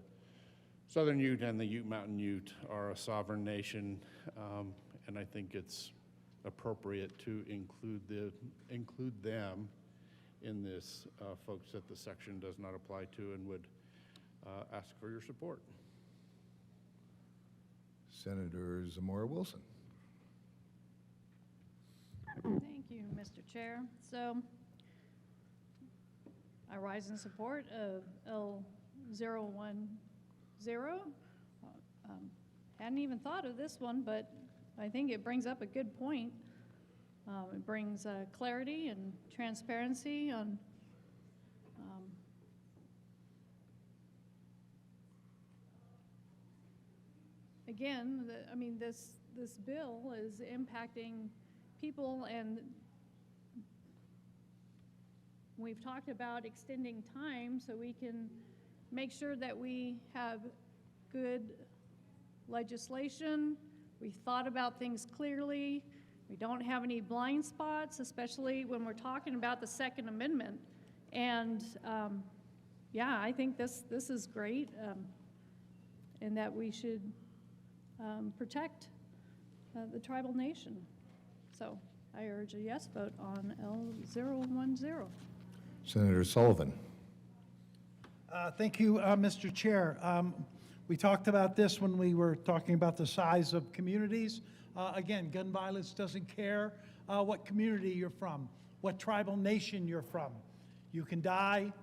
S8: Southern Ute and the Ute Mountain Ute are a sovereign nation, and I think it's appropriate to include them in this, folks that the section does not apply to, and would ask for your support.
S18: Senator Zamora Wilson.
S12: Thank you, Mr. Chair. So I rise in support of L010. Hadn't even thought of this one, but I think it brings up a good point. It brings clarity and transparency on again, this bill is impacting people, and we've talked about extending time so we can make sure that we have good legislation. We've thought about things clearly. We don't have any blind spots, especially when we're talking about the Second Amendment. And yeah, I think this is great, and that we should protect the tribal nation. So I urge a yes vote on L010.
S18: Senator Sullivan.
S10: Thank you, Mr. Chair. We talked about this when we were talking about the size of communities. Again, gun violence doesn't care what community you're from, what tribal nation you're from. You can die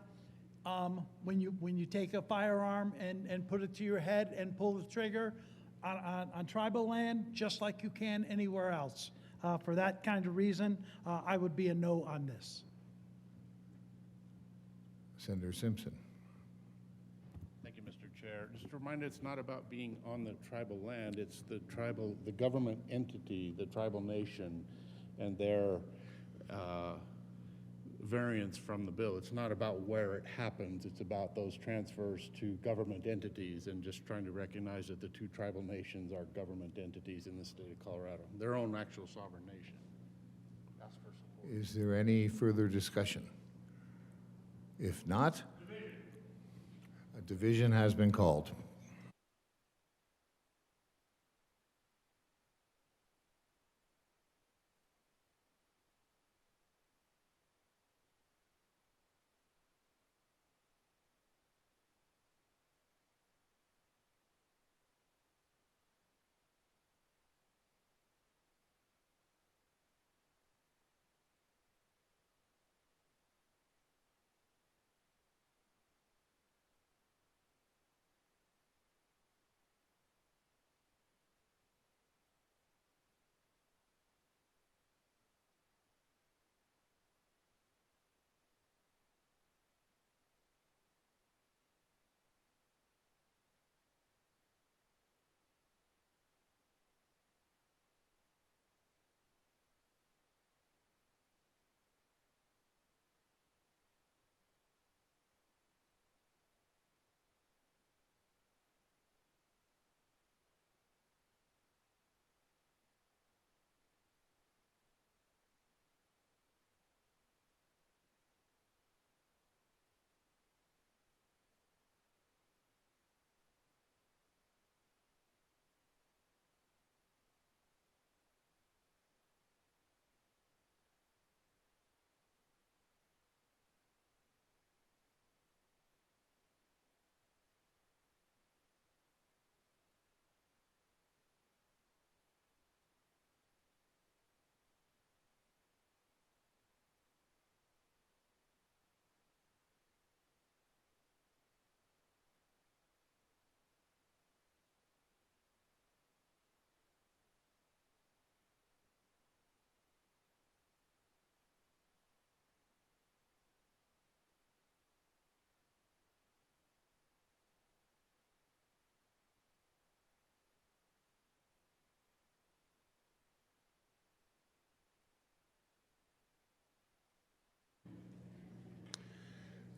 S10: when you take a firearm and put it to your head and pull the trigger on tribal land, just like you can anywhere else. For that kind of reason, I would be a no on this.
S18: Senator Simpson.
S8: Thank you, Mr. Chair. Just a reminder, it's not about being on the tribal land. It's the government entity, the tribal nation, and their variance from the bill. It's not about where it happens. It's about those transfers to government entities, and just trying to recognize that the two tribal nations are government entities in the state of Colorado, their own actual sovereign nation. Ask for support.
S18: Is there any further discussion? If not, a division has been called.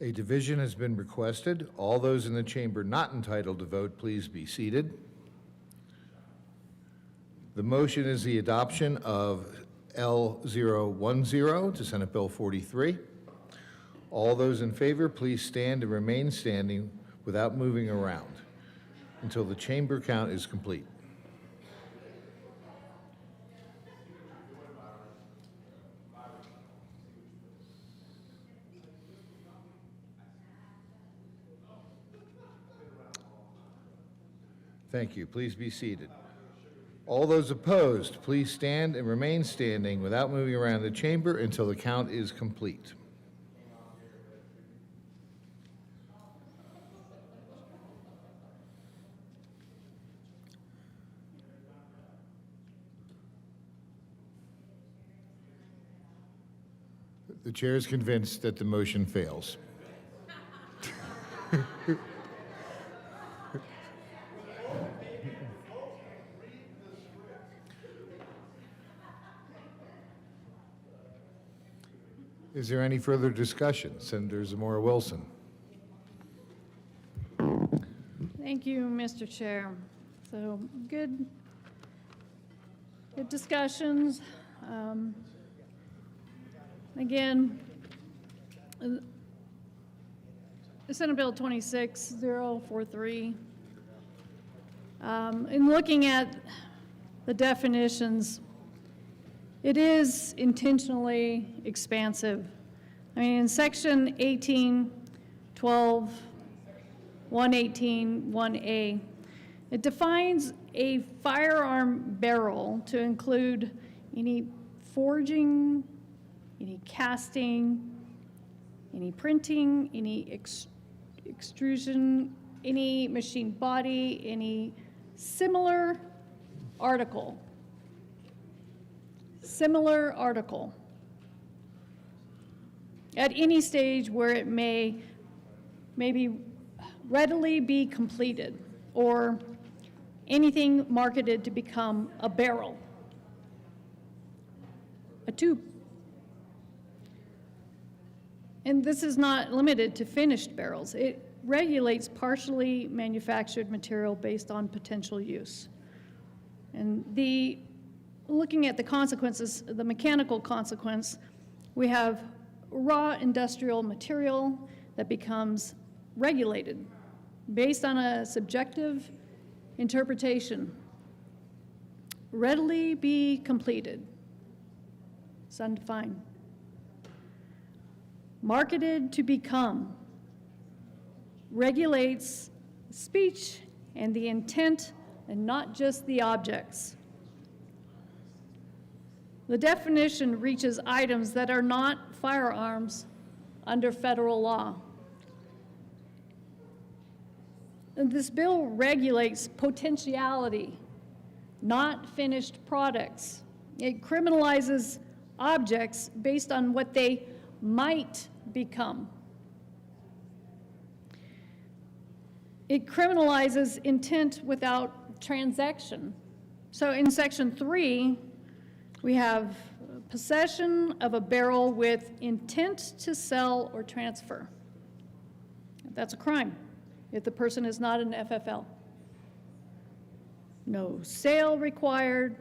S18: A division has been requested. All those in the chamber not entitled to vote, please be seated. The motion is the adoption of L010 to Senate Bill 43. All those in favor, please stand and remain standing without moving around until the chamber count is complete. Thank you. Please be seated. All those opposed, please stand and remain standing without moving around the chamber until the count is complete. The chair is convinced that the motion fails. Is there any further discussion? Senator Zamora Wilson.
S12: Thank you, Mr. Chair. So good discussions. Again, Senate Bill 26043. In looking at the definitions, it is intentionally expansive. I mean, in section 1812, 118(1)(a), it defines a firearm barrel to include any forging, any casting, any printing, any extrusion, any machine body, any similar article. Similar article at any stage where it may maybe readily be completed, or anything marketed to become a barrel, a tube. And this is not limited to finished barrels. It regulates partially manufactured material based on potential use. And looking at the consequences, the mechanical consequence, we have raw industrial material that becomes regulated based on a subjective interpretation. Readily be completed. It's undefined. Marketed to become regulates speech and the intent and not just the objects. The definition reaches items that are not firearms under federal law. And this bill regulates potentiality, not finished products. It criminalizes objects based on what they might become. It criminalizes intent without transaction. So in section 3, we have possession of a barrel with intent to sell or transfer. That's a crime if the person is not an FFL. No sale required,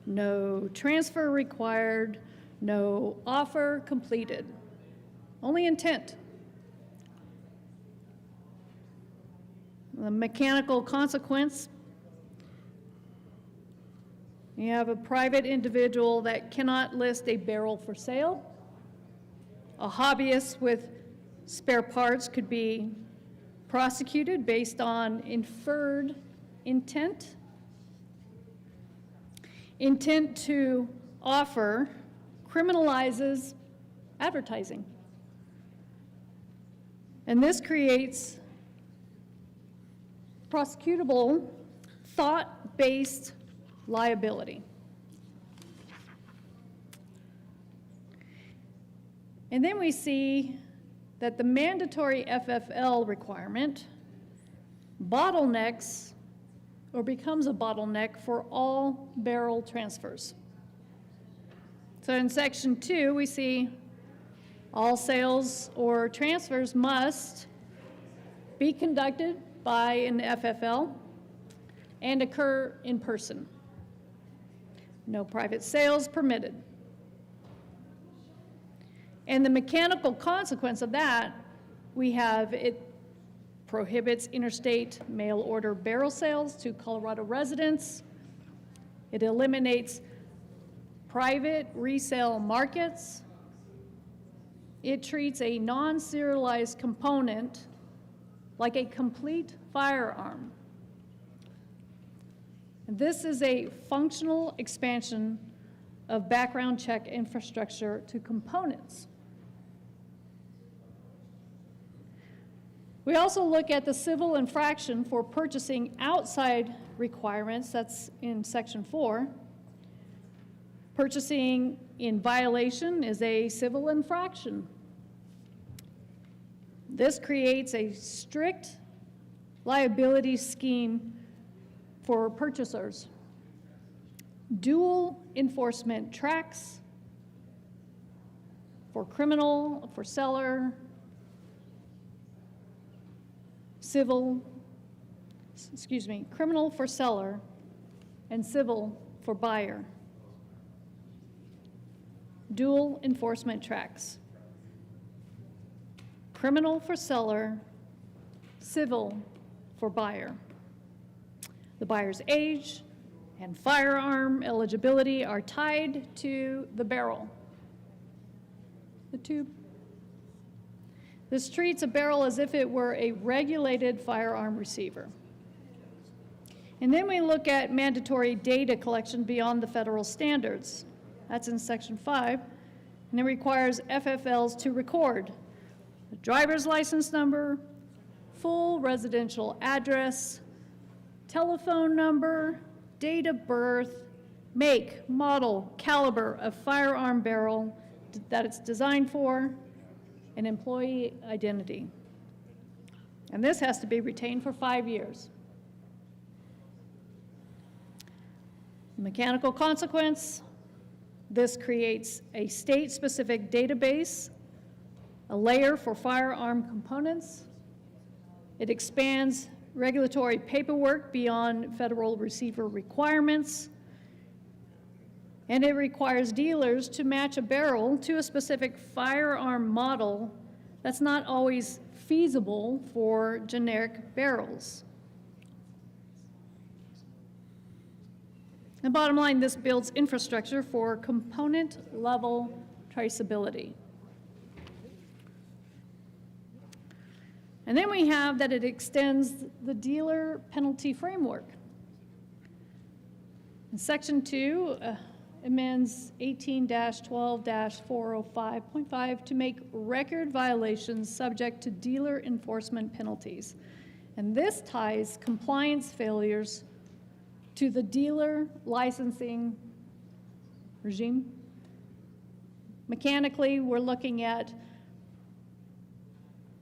S12: no transfer required, no offer completed. Only intent. The mechanical consequence, you have a private individual that cannot list a barrel for sale. A hobbyist with spare parts could be prosecuted based on inferred intent. Intent to offer criminalizes advertising. And this creates prosecutable, thought-based liability. And then we see that the mandatory FFL requirement bottlenecks or becomes a bottleneck for all barrel transfers. So in section 2, we see All sales or transfers must be conducted by an FFL and occur in person. No private sales permitted. And the mechanical consequence of that, we have it prohibits interstate mail order barrel sales to Colorado residents. It eliminates private resale markets. It treats a non-serialized component like a complete firearm. This is a functional expansion of background check infrastructure to components. We also look at the civil infraction for purchasing outside requirements, that's in Section 4. Purchasing in violation is a civil infraction. This creates a strict liability scheme for purchasers. Dual enforcement tracks for criminal, for seller, criminal for seller, and civil for buyer. Dual enforcement tracks. Criminal for seller, civil for buyer. The buyer's age and firearm eligibility are tied to the barrel, the tube. This treats a barrel as if it were a regulated firearm receiver. And then we look at mandatory data collection beyond the federal standards. That's in Section 5, and it requires FFLs to record a driver's license number, full residential address, telephone number, date of birth, make, model, caliber of firearm barrel that it's designed for, and employee identity. And this has to be retained for 5 years. Mechanical consequence, this creates a state-specific database, a layer for firearm components. It expands regulatory paperwork beyond federal receiver requirements. And it requires dealers to match a barrel to a specific firearm model that's not always feasible for generic barrels. The bottom line, this builds infrastructure for component-level traceability. And then we have that it extends the dealer penalty framework. In Section 2, amends 18-12-405.5 to make record violations subject to dealer enforcement penalties. And this ties compliance failures to the dealer licensing regime. Mechanically, we're looking at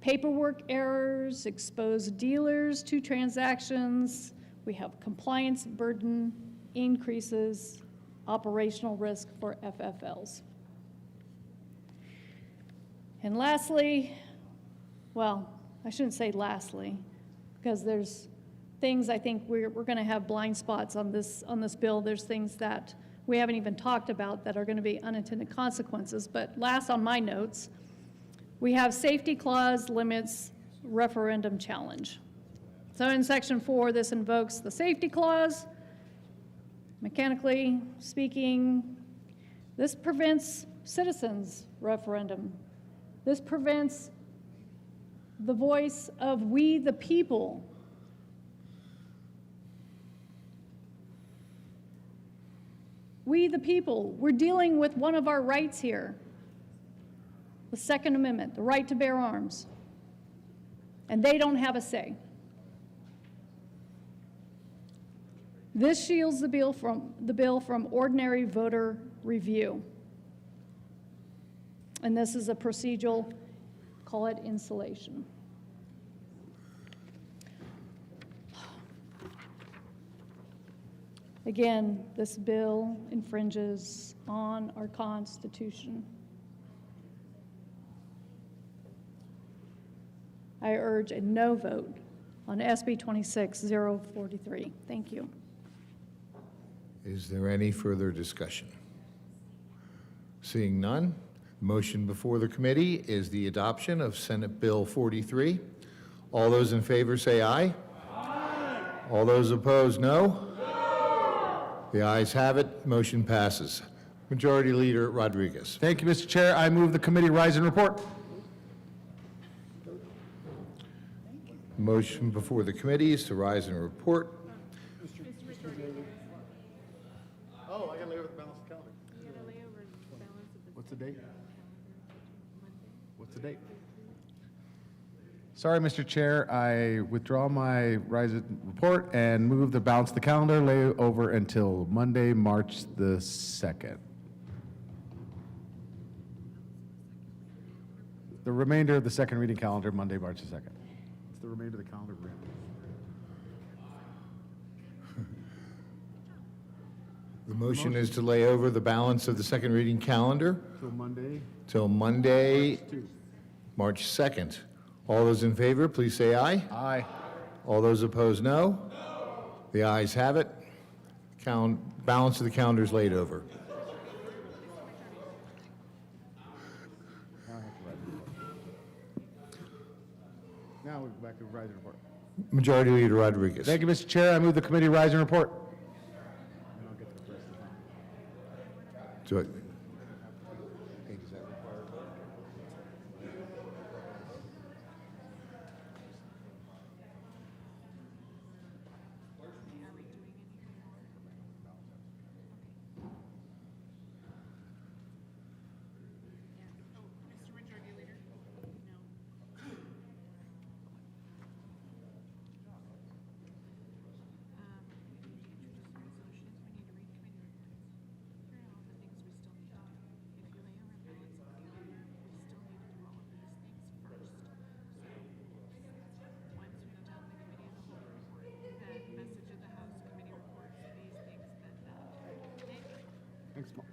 S12: paperwork errors, exposed dealers to transactions. We have compliance burden increases, operational risk for FFLs. And lastly, well, I shouldn't say lastly, because there's things I think we're going to have blind spots on this bill. There's things that we haven't even talked about that are going to be unintended consequences. But last on my notes, we have safety clause limits referendum challenge. So in Section 4, this invokes the safety clause. Mechanically speaking, this prevents citizens' referendum. This prevents the voice of we the people. We the people, we're dealing with one of our rights here, the Second Amendment, the right to bear arms, and they don't have a say. This shields the bill from ordinary voter review. And this is a procedural, call it insulation. Again, this bill infringes on our Constitution. I urge a no vote on SB 26-043. Thank you.
S18: Is there any further discussion? Seeing none, the motion before the committee is the adoption of Senate Bill 43. All those in favor say aye. Aye. All those opposed, no. The ayes have it. Motion passes. Majority Leader Rodriguez.
S5: Thank you, Mr. Chair. I move the committee rise and report.
S18: Motion before the committee is to rise and report.
S5: Oh, I got to lay over the balance of the calendar. What's the date? What's the date? Sorry, Mr. Chair, I withdraw my rise and report and move the balance of the calendar lay over until Monday, March the 2nd. The remainder of the second reading calendar, Monday, March the 2nd. It's the remainder of the calendar.
S18: The motion is to lay over the balance of the second reading calendar
S5: Till Monday.
S18: till Monday, March 2nd. All those in favor, please say aye.
S5: Aye.
S18: All those opposed, no. The ayes have it. Balance of the calendar is laid over.
S5: Now we go back to rise and report.
S18: Majority Leader Rodriguez.
S5: Thank you, Mr. Chair. I move the committee rise and report.
S18: Do it.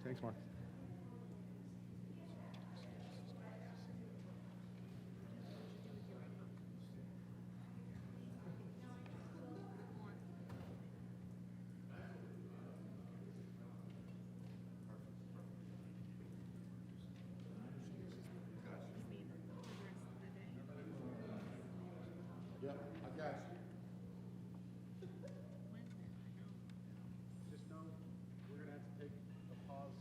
S5: Thanks, Mark. Yep, I got you. Just know we're going to have to take a pause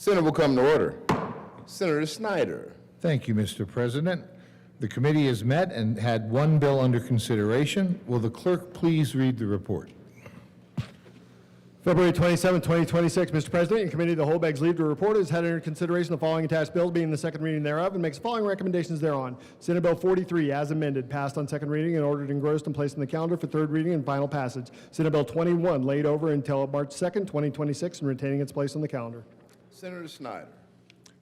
S1: Senate will come to order. Senator Snyder.
S18: Thank you, Mr. President. The committee has met and had one bill under consideration. Will the clerk please read the report?
S2: February 27, 2026, Mr. President, in Committee of the Whole begs leave to report has had under consideration the following attached bills being the second reading thereof and makes the following recommendations thereon. Senate Bill 43, as amended, passed on second reading and ordered engrossed and placed on the calendar for third reading and final passage. Senate Bill 21, laid over until March 2nd, 2026, and retaining its place on the calendar.
S1: Senator Snyder.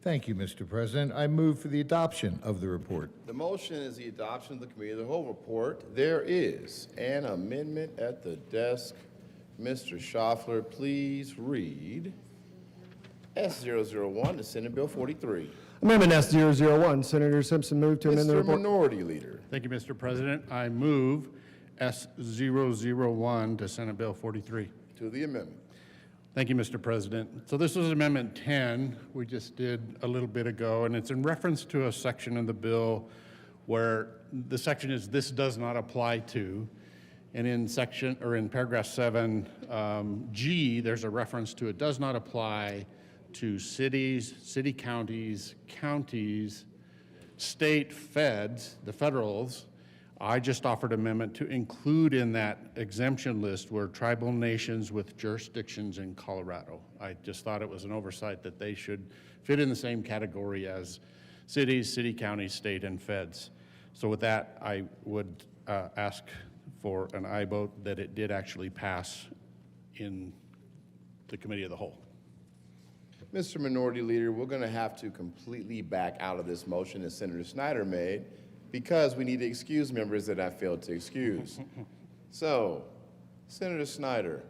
S18: Thank you, Mr. President. I move for the adoption of the report.
S1: The motion is the adoption of the Committee of the Whole report. There is an amendment at the desk. Mr. Schaffler, please read S001 to Senate Bill 43.
S2: Amendment S001, Senator Simpson moved to amend the
S1: Mr.
S2: report.
S1: Minority Leader.
S8: Thank you, Mr. President. I move S001 to Senate Bill 43.
S1: To the amendment.
S8: Thank you, Mr. President. So this was Amendment 10 we just did a little bit ago, and it's in reference to a section in the bill where the section is "this does not apply to," and in paragraph 7 G, there's a reference to "it does not apply to cities, city counties, state feds," the federals. I just offered an amendment to include in that exemption list were tribal nations with jurisdictions in Colorado. I just thought it was an oversight that they should fit in the same category as cities, city counties, state, and feds. So with that, I would ask for an aye vote that it did actually pass in the Committee of the Whole.
S1: Mr. Minority Leader, we're going to have to completely back out of this motion that Senator Snyder made because we need to excuse members that I failed to excuse. So, Senator Snyder.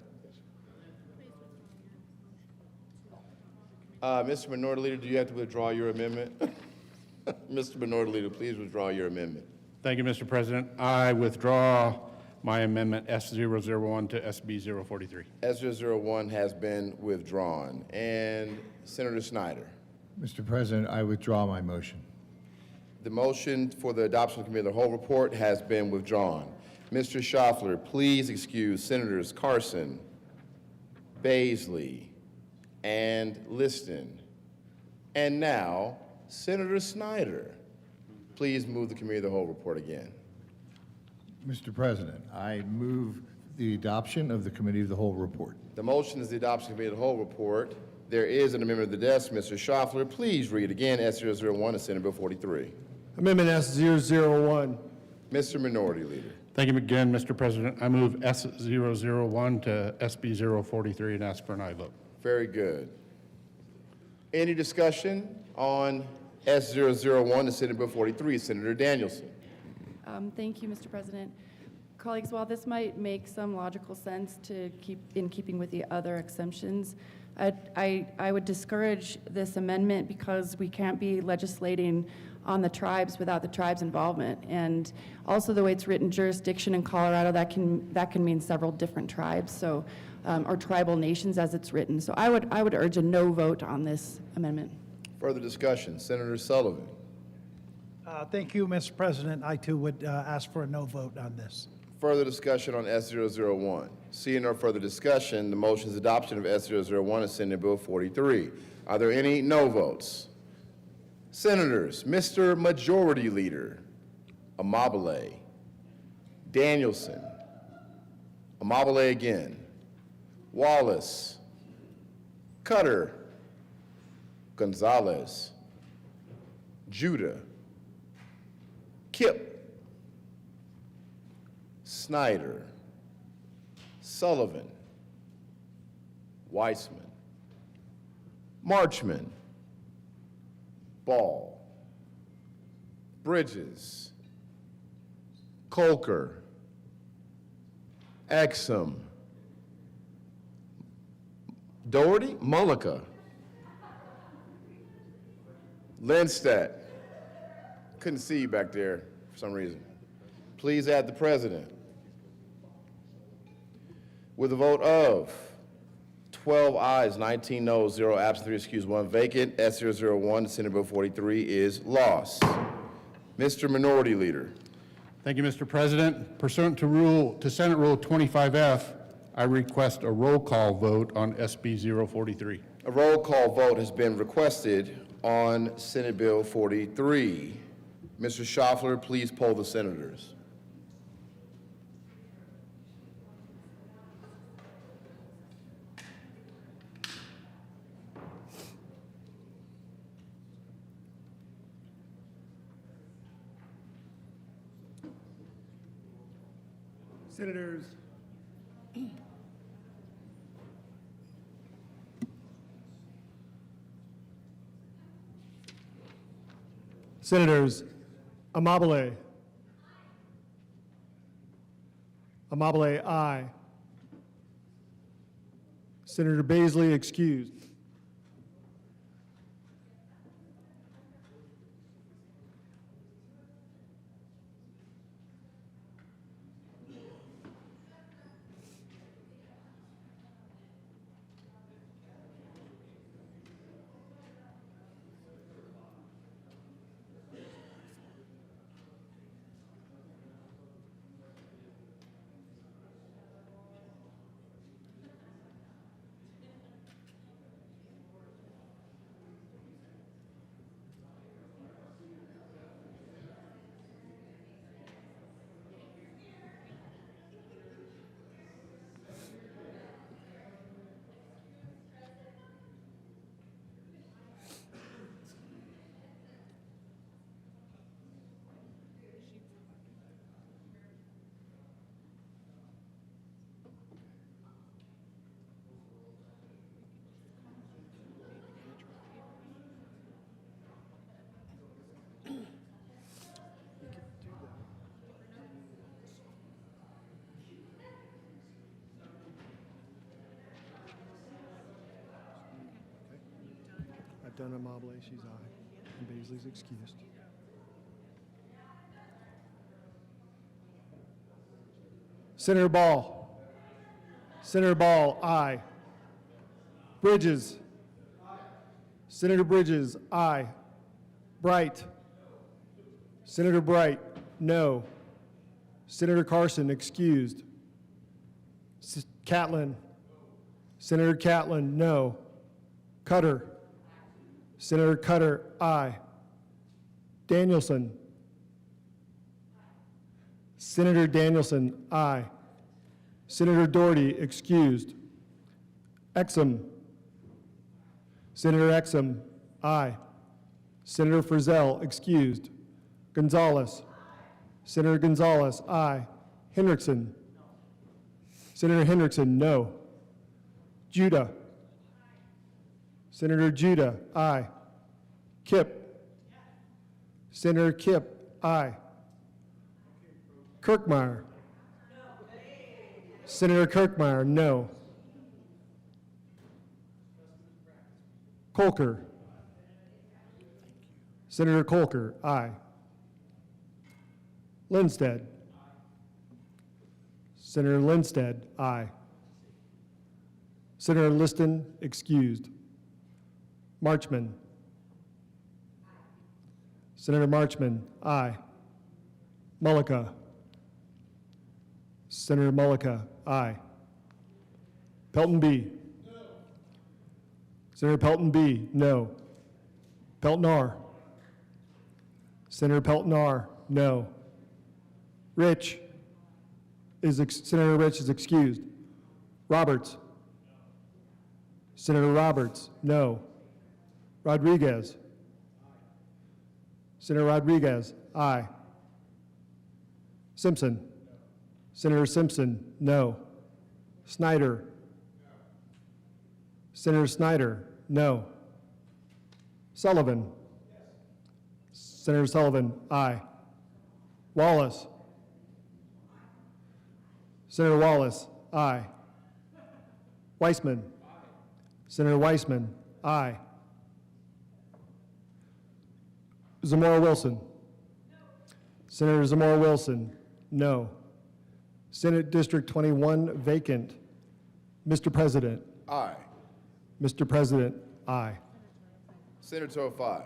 S1: Mr. Minority Leader, do you have to withdraw your amendment? Mr. Minority Leader, please withdraw your amendment.
S8: Thank you, Mr. President. I withdraw my amendment S001 to SB 043.
S1: S001 has been withdrawn. And Senator Snyder.
S18: Mr. President, I withdraw my motion.
S1: The motion for the adoption of the Committee of the Whole report has been withdrawn. Mr. Schaffler, please excuse Senators Carson, Baisley, and Liston. And now, Senator Snyder. Please move the Committee of the Whole report again.
S18: Mr. President, I move the adoption of the Committee of the Whole report.
S1: The motion is the adoption of the Committee of the Whole report. There is an amendment at the desk. Mr. Schaffler, please read again S001 to Senate Bill 43.
S2: Amendment S001.
S1: Mr. Minority Leader.
S8: Thank you again, Mr. President. I move S001 to SB 043 and ask for an aye vote.
S1: Very good. Any discussion on S001 to Senate Bill 43? Senator Danielson.
S19: Thank you, Mr. President. Colleagues, while this might make some logical sense to keeping with the other exemptions, I would discourage this amendment because we can't be legislating on the tribes without the tribes' involvement. And also the way it's written, jurisdiction in Colorado, that can mean several different tribes, so or tribal nations as it's written. So I would urge a no vote on this amendment.
S1: Further discussion. Senator Sullivan.
S10: Thank you, Mr. President. I too would ask for a no vote on this.
S1: Further discussion on S001. Seeing no further discussion, the motion is adoption of S001 and Senate Bill 43. Are there any no votes? Senators, Mr. Majority Leader, Amabile, Danielson, Amabile again, Wallace, Cutter, Gonzalez, Judah, Kip, Snyder, Sullivan, Weissman, Marchman, Ball, Bridges, Colker, Exum, Doherty, Mullica, Lindstedt. Couldn't see you back there for some reason. Please add the president. With a vote of 12 ayes, 19 noes, 0 absent, 3 excused, 1 vacant, S001 to Senate Bill 43 is lost. Mr. Minority Leader.
S8: Thank you, Mr. President. Pursuant to Senate Rule 25F, I request a roll call vote on SB 043.
S1: A roll call vote has been requested on Senate Bill 43. Mr. Schaffler, please poll the senators.
S2: Senators Senators Amabile. Amabile, aye. Senator Baisley, excused. I've done Amabile, she's aye, and Baisley's excused. Senator Ball. Senator Ball, aye. Bridges. Senator Bridges, aye. Bright. Senator Bright, no. Senator Carson, excused. Catlin. Senator Catlin, no. Cutter. Senator Cutter, aye. Danielson. Senator Danielson, aye. Senator Doherty, excused. Exum. Senator Exum, aye. Senator Frizzell, excused. Gonzalez. Senator Gonzalez, aye. Hendrickson. Senator Hendrickson, no. Judah. Senator Judah, aye. Kipp. Senator Kipp, aye. Kirkmeyer. Senator Kirkmeyer, no. Colker. Senator Colker, aye. Lindsted. Senator Lindsted, aye. Senator Liston, excused. Marchman. Senator Marchman, aye. Mullica. Senator Mullica, aye. Pelton B. No. Senator Pelton B, no. Pelton R. Senator Pelton R, no. Rich. Senator Rich is excused. Roberts. Senator Roberts, no. Rodriguez. Senator Rodriguez, aye. Simpson. Senator Simpson, no. Snyder. Senator Snyder, no. Sullivan. Senator Sullivan, aye. Wallace. Senator Wallace, aye. Weissman. Senator Weissman, aye. Zamora Wilson. Senator Zamora Wilson, no. Senate District 21 vacant. Mr. President.
S1: Aye.
S2: Mr. President, aye.
S1: Senator 05.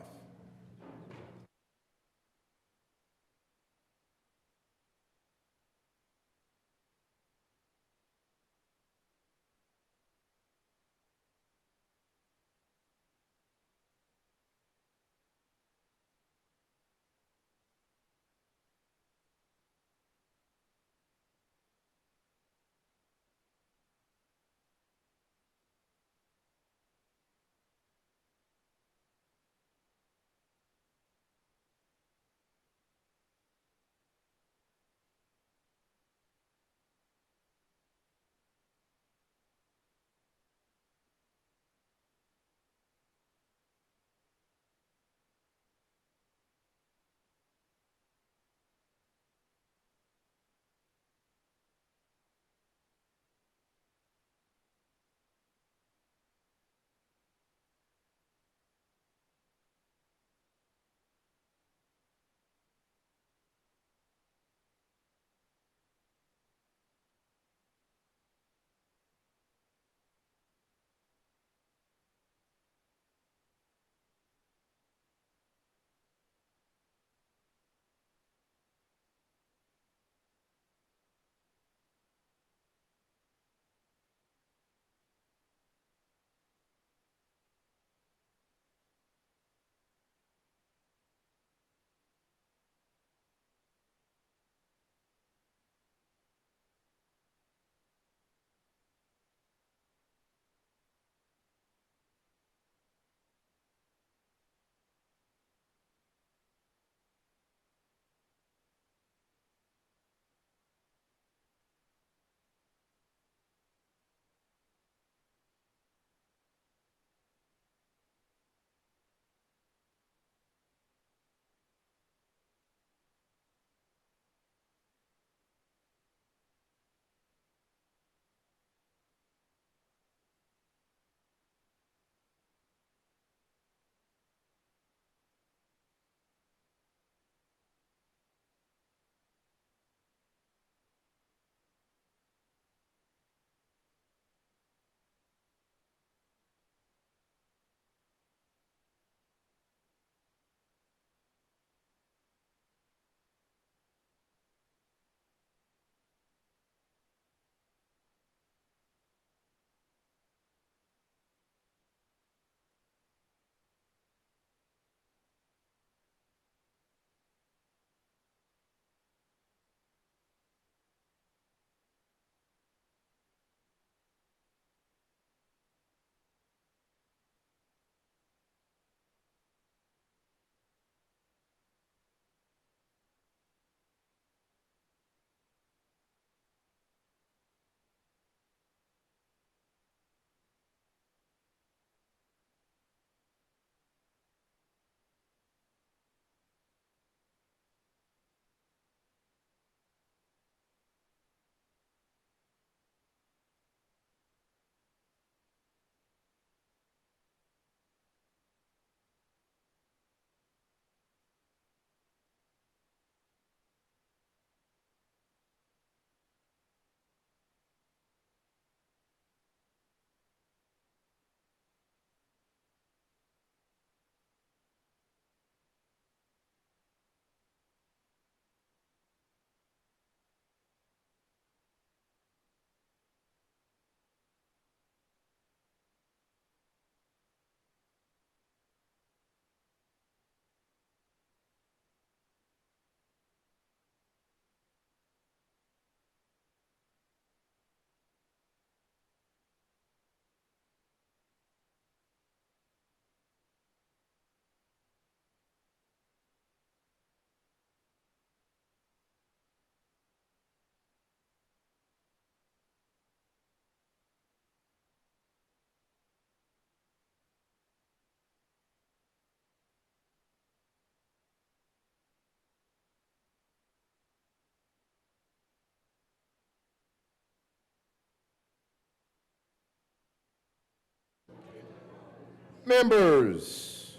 S1: Members.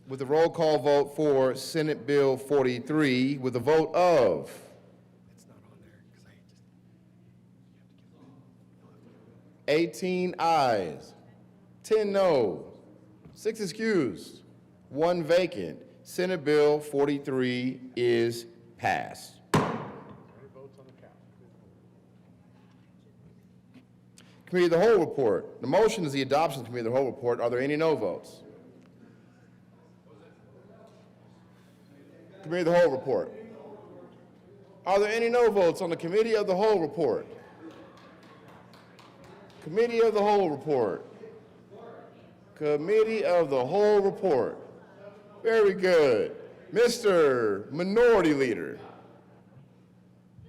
S1: With a roll call vote for Senate Bill 43, with a vote of 18 ayes, 10 no, 6 excused, 1 vacant. Senate Bill 43 is passed. Committee of the Whole report. The motion is the adoption of the Committee of the Whole report. Are there any no votes? Committee of the Whole report. Are there any no votes on the Committee of the Whole report? Committee of the Whole report. Committee of the Whole report. Very good. Mr. Minority Leader,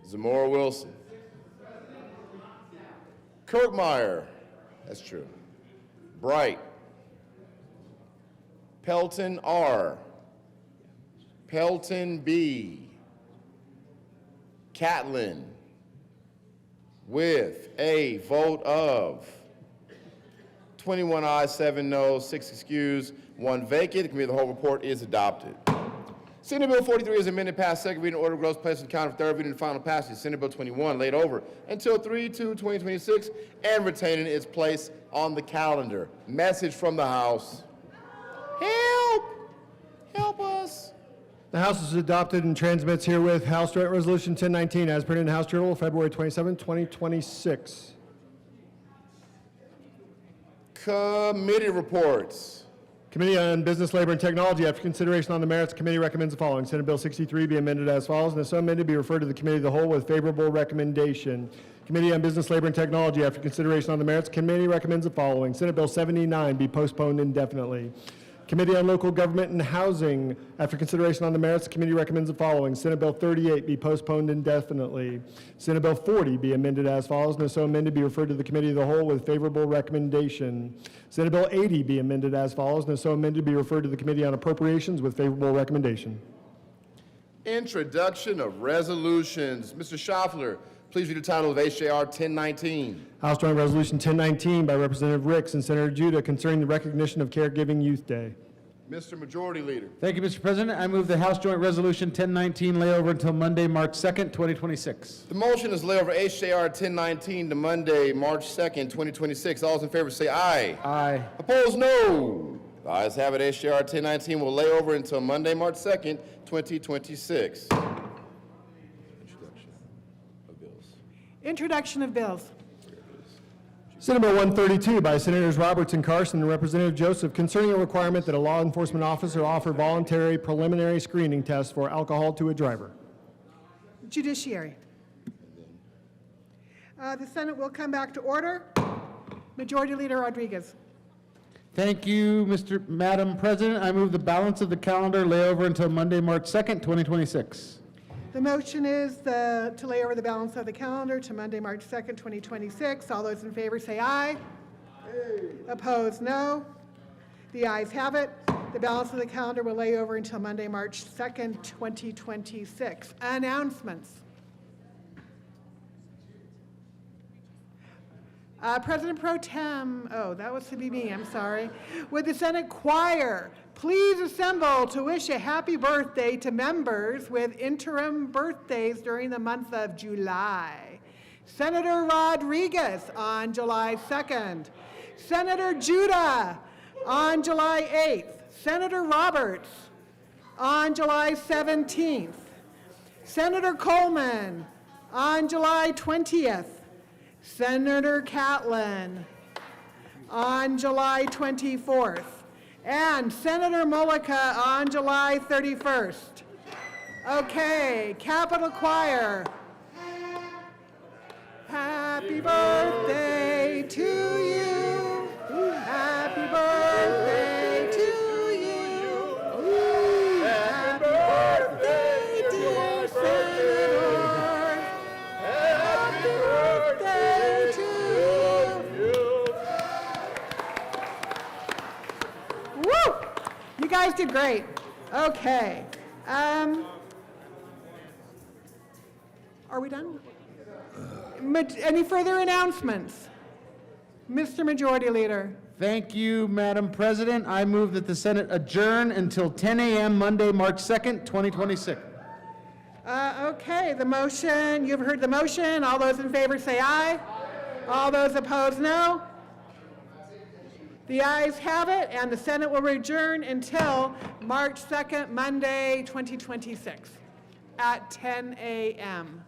S1: Zamora Wilson. Kirkmeyer, that's true. Bright. Pelton R. Pelton B. Catlin. With a vote of 21 ayes, 7 noes, 6 excused, 1 vacant. The Committee of the Whole report is adopted. Senate Bill 43 is amended, passed second reading, order of gross place and count of third reading and final passage. Senate Bill 21 laid over until 3/2/2026 and retaining its place on the calendar. Message from the House. Help! Help us.
S2: The House is adopted and transmits herewith House Joint Resolution 1019 as printed in House Journal, February 27, 2026.
S1: Committee reports.
S2: Committee on Business, Labor, and Technology, after consideration on the merits, the committee recommends the following. Senate Bill 63 be amended as follows, and if so amended, be referred to the Committee of the Whole with favorable recommendation. Committee on Business, Labor, and Technology, after consideration on the merits, committee recommends the following. Senate Bill 79 be postponed indefinitely. Committee on Local Government and Housing, after consideration on the merits, the committee recommends the following. Senate Bill 38 be postponed indefinitely. Senate Bill 40 be amended as follows, and if so amended, be referred to the Committee of the Whole with favorable recommendation. Senate Bill 80 be amended as follows, and if so amended, be referred to the Committee on Appropriations with favorable recommendation.
S1: Introduction of resolutions. Mr. Schaffler, please read the title of HJR 1019.
S2: House Joint Resolution 1019 by Representative Ricks and Senator Judah concerning the recognition of Caregiving Youth Day.
S1: Mr. Majority Leader.
S5: Thank you, Mr. President. I move the House Joint Resolution 1019 lay over until Monday, March 2nd, 2026.
S1: The motion is lay over HJR 1019 to Monday, March 2nd, 2026. All those in favor say aye.
S5: Aye.
S1: Opposed, no. The ayes have it. HJR 1019 will lay over until Monday, March 2nd, 2026.
S9: Introduction of bills.
S2: Senate Bill 132 by Senators Roberts and Carson and Representative Joseph concerning a requirement that a law enforcement officer offer voluntary preliminary screening tests for alcohol to a driver.
S9: Judiciary. The Senate will come back to order. Majority Leader Rodriguez.
S5: Thank you, Madam President. I move the balance of the calendar lay over until Monday, March 2nd, 2026.
S9: The motion is to lay over the balance of the calendar to Monday, March 2nd, 2026. All those in favor say aye. Opposed, no. The ayes have it. The balance of the calendar will lay over until Monday, March 2nd, 2026. Announcements. President Pro Tem, oh, that was to be me, I'm sorry. Would the Senate choir please assemble to wish a happy birthday to members with interim birthdays during the month of July. Senator Rodriguez on July 2nd. Senator Judah on July 8th. Senator Roberts on July 17th. Senator Coleman on July 20th. Senator Catlin on July 24th, and Senator Mullica on July 31st. Okay, Capitol Choir. Happy birthday to you. Happy birthday to you. Happy birthday, dear Senator. Happy birthday to you. Woo! You guys did great. Okay. Are we done? Any further announcements? Mr. Majority Leader.
S5: Thank you, Madam President. I move that the Senate adjourn until 10 a.m. Monday, March 2nd, 2026.
S9: Okay, the motion, you've heard the motion. All those in favor say aye. All those opposed, no. The ayes have it, and the Senate will adjourn until March 2nd, Monday, 2026, at 10 a.m.